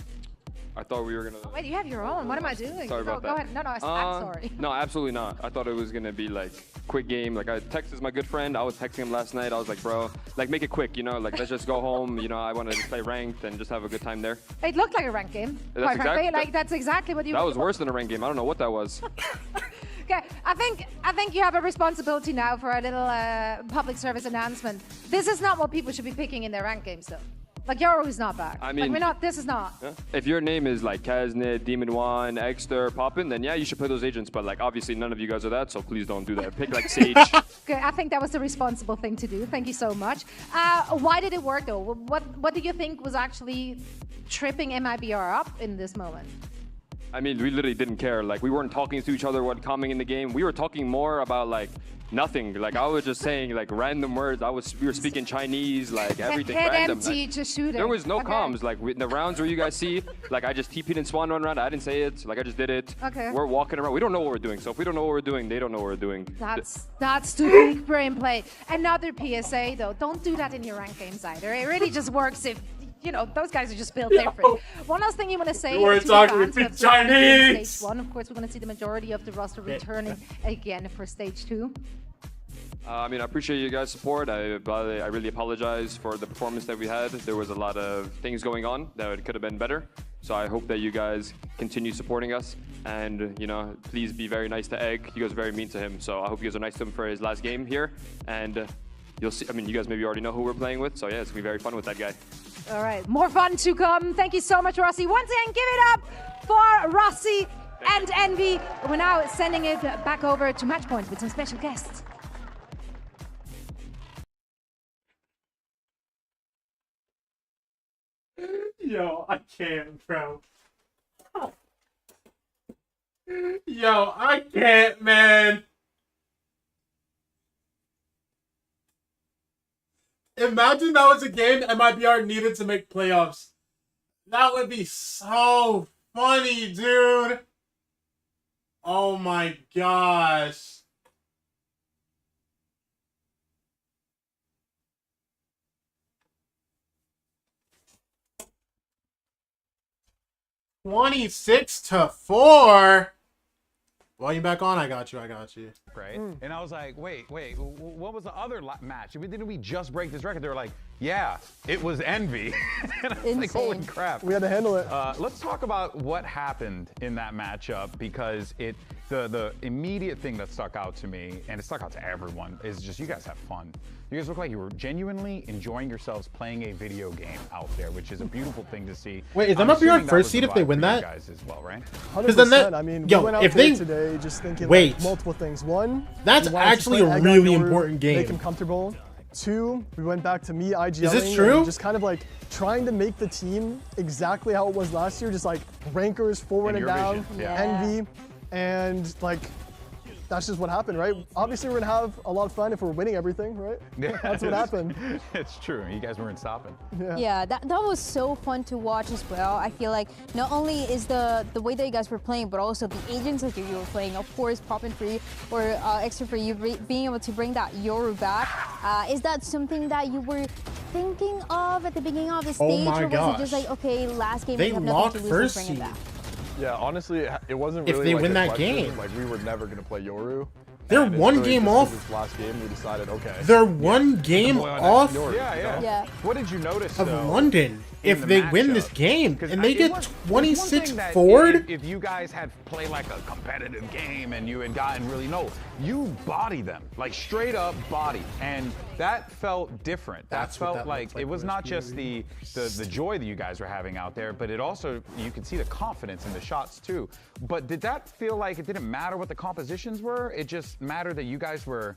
I thought we were going to... Wait, you have your own. What am I doing? Sorry about that. Go ahead. No, I'm sorry. No, absolutely not. I thought it was going to be, like, quick game. Like, Tex is my good friend. I was texting him last night. I was like, bro, like, make it quick, you know? Like, let's just go home. You know, I want to play ranked and just have a good time there. It looked like a ranked game. That's exactly what you... That was worse than a ranked game. I don't know what that was. Okay, I think you have a responsibility now for a little public service announcement. This is not what people should be picking in their ranked games, though. Like, Yoru's not back. I mean, like, we're not. This is not. If your name is like Kaznit, Demon One, Exter, Poppin, then yeah, you should play those agents. But like, obviously, none of you guys are that, so please don't do that. Pick like Sage. Okay, I think that was the responsible thing to do. Thank you so much. Why did it work though? What do you think was actually tripping MIBR up in this moment? I mean, we literally didn't care. Like, we weren't talking to each other when coming in the game. We were talking more about like nothing. Like, I was just saying like random words. We were speaking Chinese, like everything Head random. empty, Like, just shooting. there was no Okay. comms. Like in the rounds where you guys see, like I just TP'd and spawned one round. I didn't say it. Like I just did it. Okay. We're walking around. We don't know what we're doing. So if we don't know what we're doing, they don't know what we're doing. That's too big brain play. Another PSA though, don't do that in your ranked games either. It really just works if, you know, those guys are just built different. One last thing you want to say We're to talking the fans with who have started in Chinese. Stage 1, of course, we're going to see the majority of the roster returning again for Stage 2. I mean, I appreciate you guys' support. I really apologize for the performance that we had. There was a lot of things going on that could have been better. So I hope that you guys continue supporting us. And, you know, please be very nice to Egg. You guys are very mean to him. So I hope you guys are nice to him for his last game here. And you'll see, I mean, you guys maybe already know who we're playing with. So yeah, it's going to be very fun with that guy. All right, more fun to come. Thank you so much, Rossi. Once again, give it up for Rossi and Envy. We're now sending it back over to Matchpoint with some special guests. Yo, I can't, bro. Yo, I can't, man. Imagine that was a game MIBR needed to make playoffs. That would be so funny, dude. Oh my gosh. $26-4. Volume back on. I got you. Right? And I was like, wait, what was the other match? Didn't we just break this record? They were like, yeah, it was Envy. And I was like, holy crap. We had to handle it. Let's talk about what happened in that matchup, because the immediate thing that stuck out to me, and it stuck out to everyone, is just you guys have fun. You guys look like you were genuinely enjoying yourselves playing a video game out there, which is a beautiful thing to see. Wait, is MIBR first seed if they win that? Guys as well, right? 100%. I mean, we went out there today just thinking like, multiple things. One, that's actually a really important game. Make him comfortable. Two, we went back to me IGLing. Is this true? Just kind of like trying to make the team exactly how it was last year, just like rankers forward and down, Envy, and like that's just what happened, right? Obviously, we're gonna have a lot of fun if we're winning everything, right? Yeah, that's what happened. It's true. You guys weren't stopping. Yeah, that was so fun to watch as well. I feel like not only is the way that you guys were playing, but also the agents that you were playing. Of course, Poppin for you or Extra for you, being able to bring that Yoru back. Is that something that you were thinking of at the beginning of the stage, or was it just like, okay, last game we have nothing to lose, bring it back? Yeah, honestly, it wasn't If really they like win a that question. game. Like, we were never going to play Yoru. They're And it's one really game just off. This last game, we decided, okay. They're one game off Yeah. What did you notice, of though, London in if the they win matchup? this game and they it get was 26 one thing that forward. If you guys had played like a competitive game and you had gotten really you body them, like straight up body, and that felt different. That's that what felt that like looked like it was for not us, just the joy that you guys were having out there, but it also, you could see the confidence in the shots too. But did that feel like it didn't matter what the compositions were? It just mattered that you guys were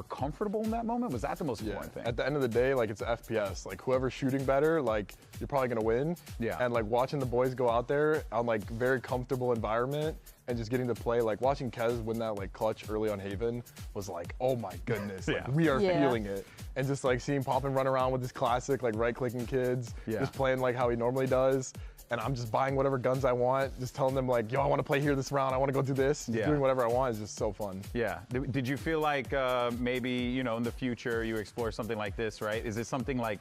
comfortable in that moment? Was that the most important thing? At the end of the day, like, it's FPS. Like, whoever's shooting better, like, you're probably gonna win. Yeah. And like watching the boys go out there on like very comfortable environment and just getting to play, like watching Kez win that like clutch early on Haven was like, oh my goodness, like, we are feeling it. And just like seeing Poppin run around with his classic like right-clicking kids, just playing like how he normally does. And I'm just buying whatever guns I want, just telling them like, yo, I want to play here this round, I want to go do this. Just doing whatever I want is just so fun. Yeah. Did you feel like maybe, you know, in the future you explore something like this, right? Is it something like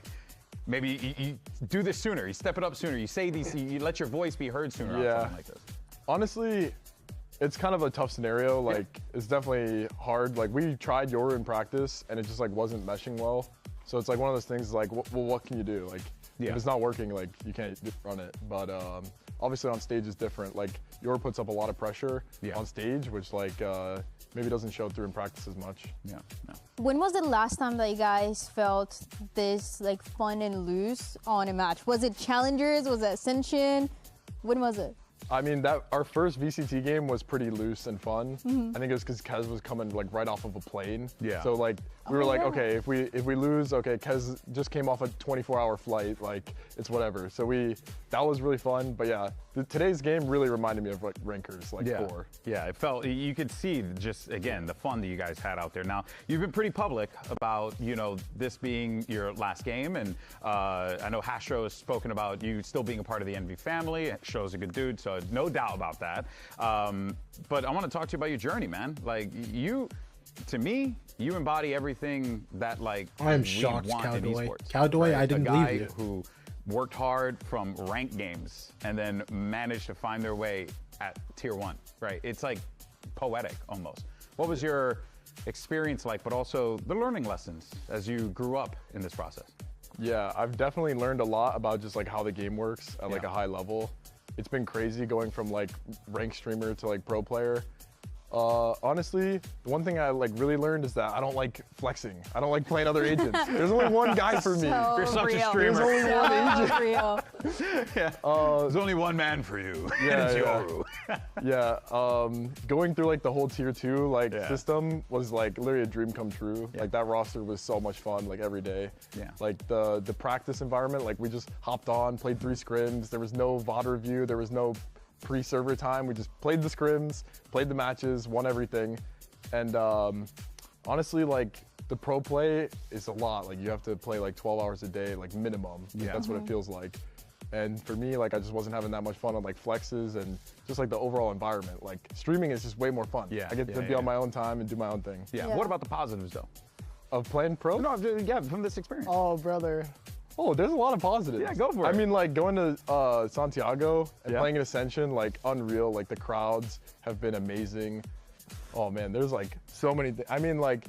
maybe you do this sooner, you step it up sooner, you say these, you let your voice be heard sooner on something like this? Honestly, it's kind of a tough scenario. Like, it's definitely hard. Like, we tried Yoru in practice and it just like wasn't meshing well. So it's like one of those things like, well, what can you do? Like, if it's not working, like you can't run it. But obviously on stage is different. Like Yor puts up a lot of pressure on stage, which like maybe doesn't show through in practice as much. Yeah. No. When was the last time that you guys felt this like fun and loose on a match? Was it Challengers? Was it Ascension? When was it? I mean, our first VCT game was pretty loose and fun. I think it was because Kez was coming like right off of a plane. Yeah. So like we were like, okay, if we lose, okay, Kez just came off a 24-hour flight, like it's whatever. So that was really fun. But yeah, today's game really reminded me of like Rankers, like 4. Yeah, it felt, you could see just again the fun that you guys had out there. Now you've been pretty public about this being your last game, and I know Hastro has spoken about you still being a part of the Envy family. Show's a good dude, so no doubt about that. But I want to talk to you about your journey, man. Like to me, you embody everything that like I am we shocked, want in Cowdoy. esports. Cowdoy, I didn't believe you. Who worked hard from ranked games and then managed to find their way at tier 1, right? It's like poetic almost. What was your experience like, but also the learning lessons as you grew up in this process? Yeah, I've definitely learned a lot about just like how the game works at like a high level. It's been crazy going from like ranked streamer to like pro player. Honestly, the one thing I like really learned is that I don't like flexing. I don't like playing other agents. There's only one guy for me. You're such a streamer. There's only one agent. There's only one man for you. Yeah, it's Yoru. Going through like the whole tier 2 like system was like literally a dream come true. Like that roster was so much fun, like every day. Yeah. Like the practice environment, like we just hopped on, played 3 scrims. There was no VOD review. There was no pre-server time. We just played the scrims, played the matches, won everything. And honestly, like the pro play is a lot. Like you have to play like 12 hours a day, like minimum. Like, that's what it feels like. And for me, like I just wasn't having that much fun on like flexes and just like the overall environment. Like streaming is just way more fun. Yeah. I get to be on my own time and do my own thing. Yeah. What about the positives though? Of playing pro? No, yeah, from this experience. Oh, brother. Oh, there's a lot of positives. Yeah, go for it. I mean, like going to Santiago and playing in Ascension, like unreal. Like the crowds have been amazing. Oh man, there's like so many. I mean, like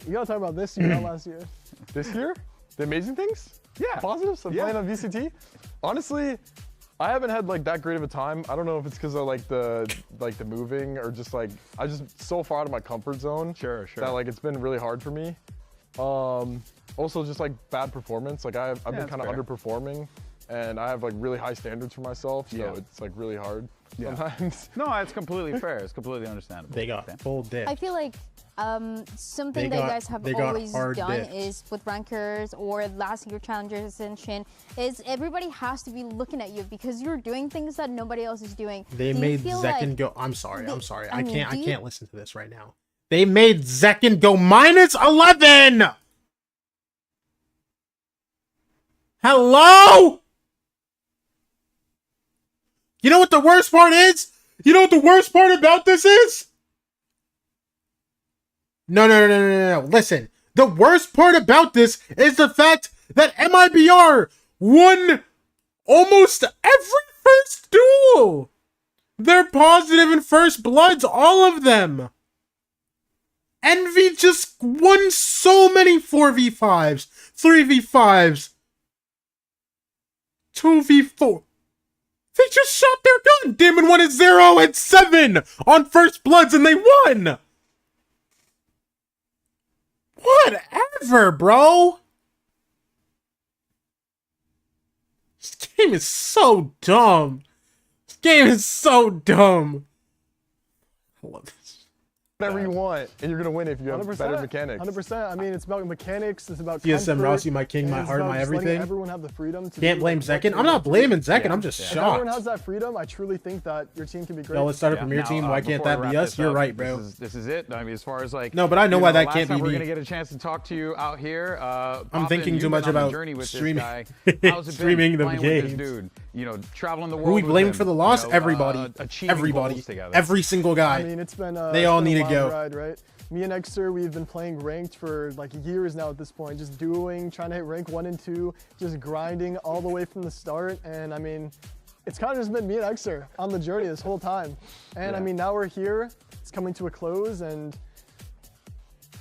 we gotta talk about this year, not last year. This year, the amazing things. Yeah, positives of playing on VCT. Honestly, I haven't had like that great of a time. I don't know if it's because of like the moving or just like I just so far out of my comfort zone. Sure. That like it's been really hard for me. Also just like bad performance. Like I've been kind of underperforming, and I have like really high standards for myself. So it's like really hard sometimes. No, it's completely fair. It's completely understandable. They got full dick. I feel like something that you guys have always done is with rankers or last year challengers Ascension is everybody has to be looking at you because you're doing things that nobody else is doing. They made Zekken go. I'm sorry. I can't listen to this right now. They made Zekken go -11. Hello? You know what the worst part is? You know what the worst part about this is? No. Listen. The worst part about this is the fact that MIBR won almost every first duel. They're positive in first bloods, all of them. Envy just won so many 4v5s, 3v5s. 2v4. They just shot their gun. Damon won at 0 and 7 on first bloods and they won. Whatever, bro. This game is so dumb. This game is so dumb. I love this. Whatever you want, and you're gonna win if you have better mechanics. 100%. I mean, it's about mechanics. It's about TSM Rossi, my king, my heart, my everything. Everyone have the freedom to Can't blame Zekken. I'm not blaming Zekken. I'm just shocked. If everyone has that freedom, I truly think that your team can be great. Yo, let's start a premier team. Why can't that be us? You're right, bro. This is it. I mean, as far as like no, but I know why that can't be me. We're gonna get a chance to talk to you out here. I'm thinking too much about streaming, streaming the games. Dude, you know, traveling the world. Who we blaming for the loss? Everybody, every single guy. I mean, it's been they all need to go. Ride, right? Me and Exter, we've been playing ranked for like years now at this point, just dueling, trying to hit rank 1 and 2, just grinding all the way from the start. And I mean, it's kind of just been me and Exter on the journey this whole time. And I mean, now we're here, it's coming to a close, and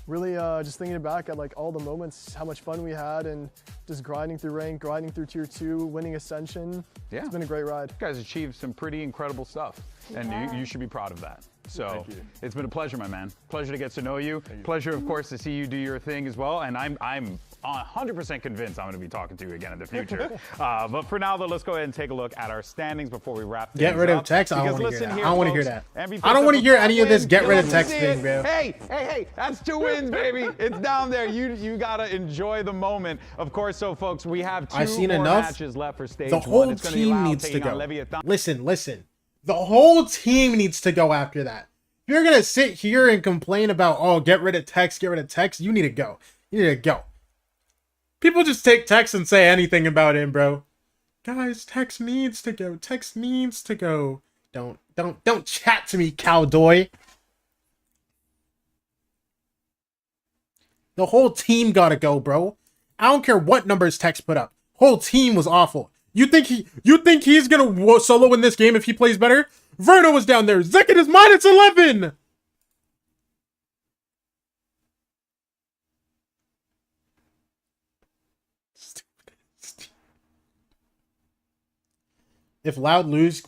really just thinking back at like all the moments, how much fun we had, and just grinding through rank, grinding through tier 2, winning Ascension. Yeah. It's been a great ride. You guys achieved some pretty incredible stuff, and you should be proud of that. So it's been a pleasure, my man. Pleasure to get to know you. Pleasure, of course, to see you do your thing as well. And I'm 100% convinced I'm going to be talking to you again in the future. But for now, though, let's go ahead and take a look at our standings before we wrap things up. Get rid of text. I don't want to hear that. I don't want to hear that. I don't want to hear any of this get rid of text thing, bro. Hey, that's 2 wins, baby. It's down there. You got to enjoy the moment. Of course, so folks, we have 2 more matches left for stage 1. The whole team needs to go. Listen. The whole team needs to go after that. If you're going to sit here and complain about, oh, get rid of text, you need to go. You need to go. People just take text and say anything about him, bro. Guys, text needs to go. Text needs to go. Don't chat to me, cowdoy. The whole team gotta go, bro. I don't care what numbers text put up. Whole team was awful. You think he's gonna solo win this game if he plays better? Verno was down there. Zekit is -11. If Loud lose,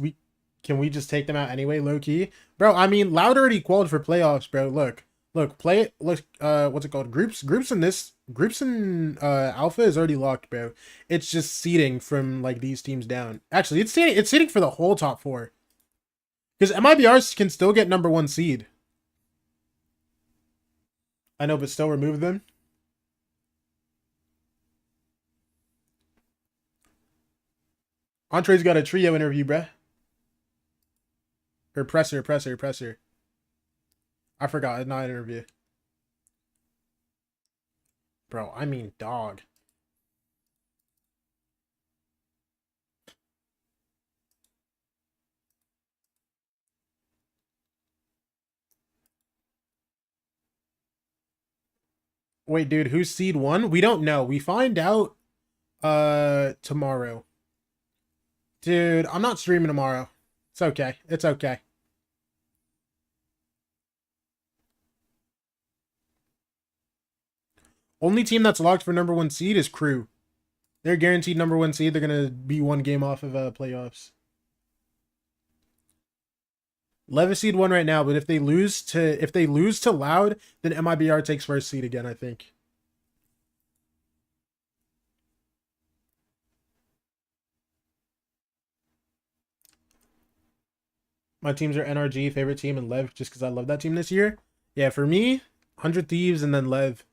can we just take them out anyway, low key, bro? I mean, Loud already qualified for playoffs, bro. Look, what's it called? Groups in Alpha is already locked, bro. It's just seeding from like these teams down. Actually, it's seeding for the whole top 4. Because MIBRs can still get #1 seed. I know, but still remove them. Entree's got a trio interview, bruh. Or presser. I forgot, not an interview. Bro, I mean dog. Wait, dude, who's seed 1? We don't know. We find out tomorrow. Dude, I'm not streaming tomorrow. It's okay. It's okay. Only team that's locked for #1 seed is Crew. They're guaranteed #1 seed. They're gonna be 1 game off of playoffs. Lev is seed 1 right now, but if they lose to Loud, then MIBR takes 1st seed again, I think. My teams are NRG, favorite team, and Lev, just because I love that team this year. Yeah, for me, 100 Thieves and then Lev.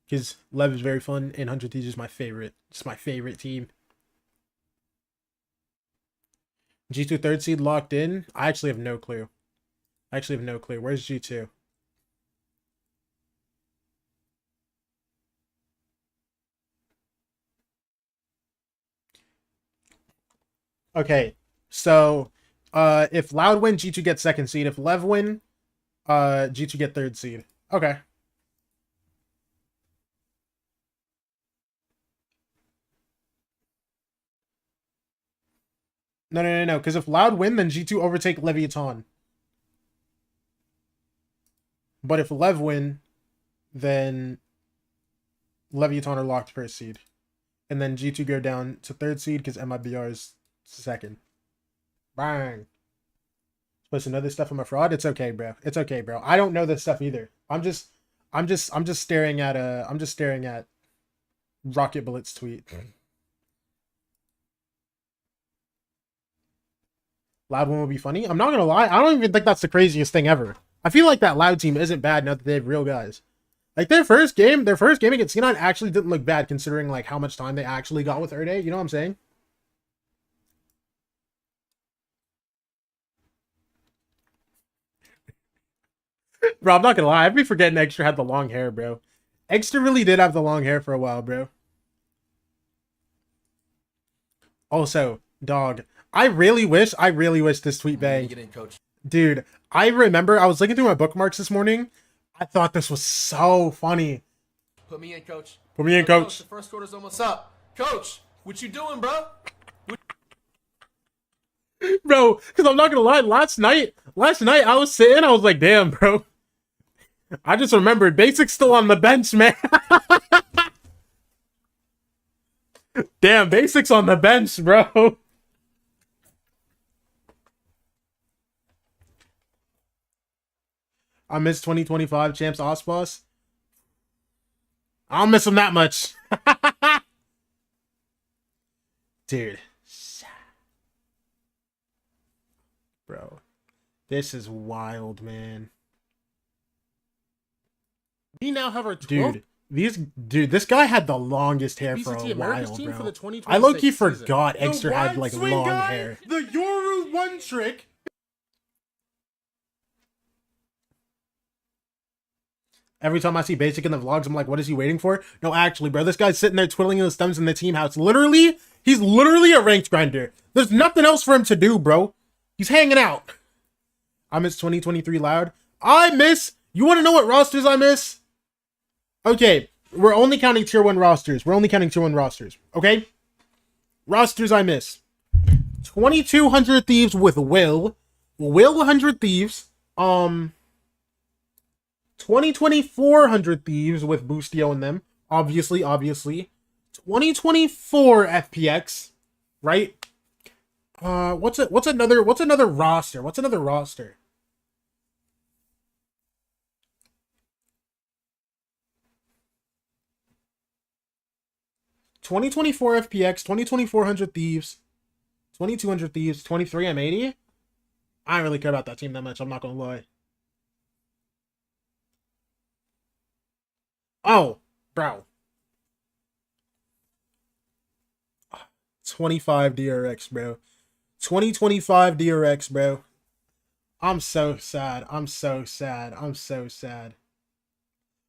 Because Lev is very fun, and 100 Thieves is my favorite. Just my favorite team. G2 3rd seed locked in? I actually have no clue. Where's G2? Okay, so if Loud win, G2 gets 2nd seed. If Lev win, G2 get 3rd seed. Okay. No. Because if Loud win, then G2 overtake Leviathan. But if Lev win, then Leviathan are locked 1st seed. And then G2 go down to 3rd seed because MIBR is 2nd. Bang. Supposed to know this stuff. I'm a fraud. It's okay, bro. It's okay, bro. I don't know this stuff either. I'm just staring at Rocket Bullet's tweet. Loud one will be funny. I'm not gonna lie. I don't even think that's the craziest thing ever. I feel like that Loud team isn't bad now that they have real guys. Like their first game against C9 actually didn't look bad considering like how much time they actually got with Erde. You know what I'm saying? Bro, I'm not gonna lie. I'd be forgetting Extra had the long hair, bro. Extra really did have the long hair for a while, bro. Also, dog, I really wish this tweet banged. Dude, I remember I was looking through my bookmarks this morning. I thought this was so funny. Put me in, coach. Put me in, coach. The first quarter's almost up. Coach, what you doing, bro? Bro, because I'm not gonna lie, last night I was sitting, I was like, damn, bro. I just remembered Basic's still on the bench, man. Damn, Basic's on the bench, bro. I miss 2025 Champs Ospas. I don't miss him that much. Dude. Bro. This is wild, man. We now have our 12th. Dude, this guy had the longest hair for a while, bro. I low-key forgot Extra had like long hair. The Yoru one trick. Every time I see Basic in the vlogs, I'm like, what is he waiting for? No, actually, bro, this guy's sitting there twiddling his thumbs in the team house. Literally, he's literally a ranked grinder. There's nothing else for him to do, bro. He's hanging out. I miss 2023 Loud. You want to know what rosters I miss? Okay, we're only counting tier 1 rosters. Okay? Rosters I miss. 2200 Thieves with Will. Will 100 Thieves. 2024 Thieves with Boostio in them. Obviously. 2024 FPX. Right? What's another roster? 2024 FPX, 2400 Thieves, 2200 Thieves, 23 M80. I don't really care about that team that much, I'm not gonna lie. Oh, bro. 25 DRX, bro. 2025 DRX, bro. I'm so sad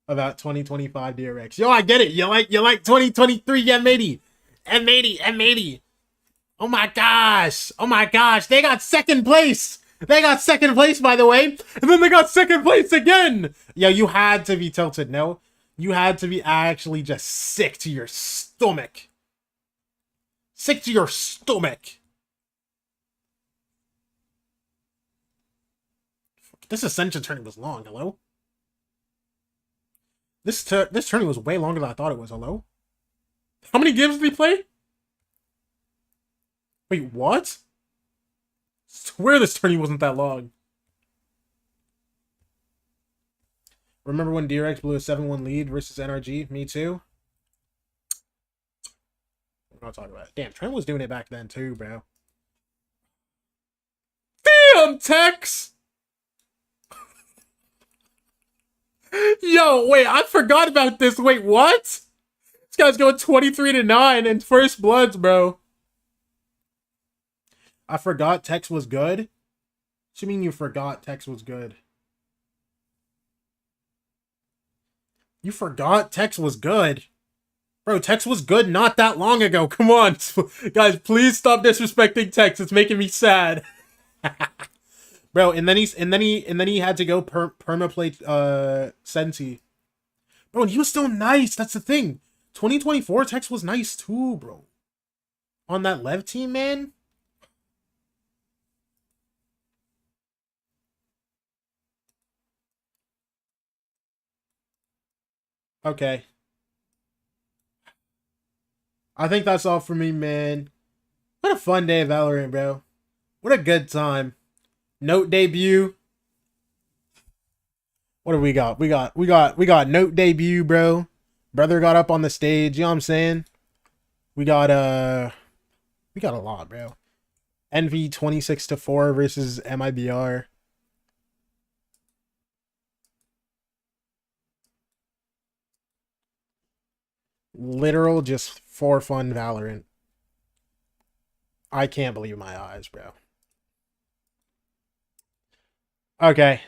about 2025 DRX. Yo, I get it. You like 2023 M80. Oh my gosh. They got second place. By the way. And then they got second place again. Yo, you had to be tilted, no? You had to be actually just sick to your stomach. This Ascension tourney was long, hello? This tourney was way longer than I thought it was, hello? How many games did he play? Wait, what? I swear this tourney wasn't that long. Remember when DRX blew a 7-1 lead versus NRG? Me too. We're not talking about it. Damn, Trent was doing it back then too, bro. Damn, Tex! Yo, wait, I forgot about this. Wait, what? This guy's going 23-9 in first bloods, bro. I forgot Tex was good? What do you mean you forgot Tex was good? You forgot Tex was good? Bro, Tex was good not that long ago. Come on. Guys, please stop disrespecting Tex. It's making me sad. Bro, and then he had to go permaplate Sensi. Bro, and he was still nice. That's the thing. 2024 Tex was nice too, bro. On that Lev team, man. Okay. I think that's all for me, man. What a fun day of Valorant, bro. What a good time. Note debut. What do we got? We got Note debut, bro. Brother got up on the stage, you know what I'm saying? We got a lot, bro. NV 26-4 versus MIBR. Literal just for fun Valorant. I can't believe my eyes, bro. Okay.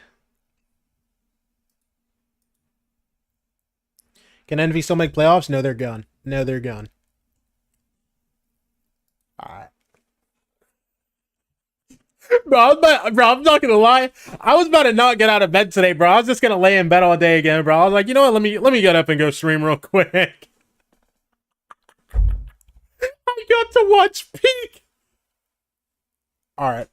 Can Envy still make playoffs? No, they're gone. Alright. Bro, I'm not gonna lie. I was about to not get out of bed today, bro. I was just gonna lay in bed all day again, bro. I was like, you know what? Let me get up and go stream real quick. I got to watch Peak. Alright.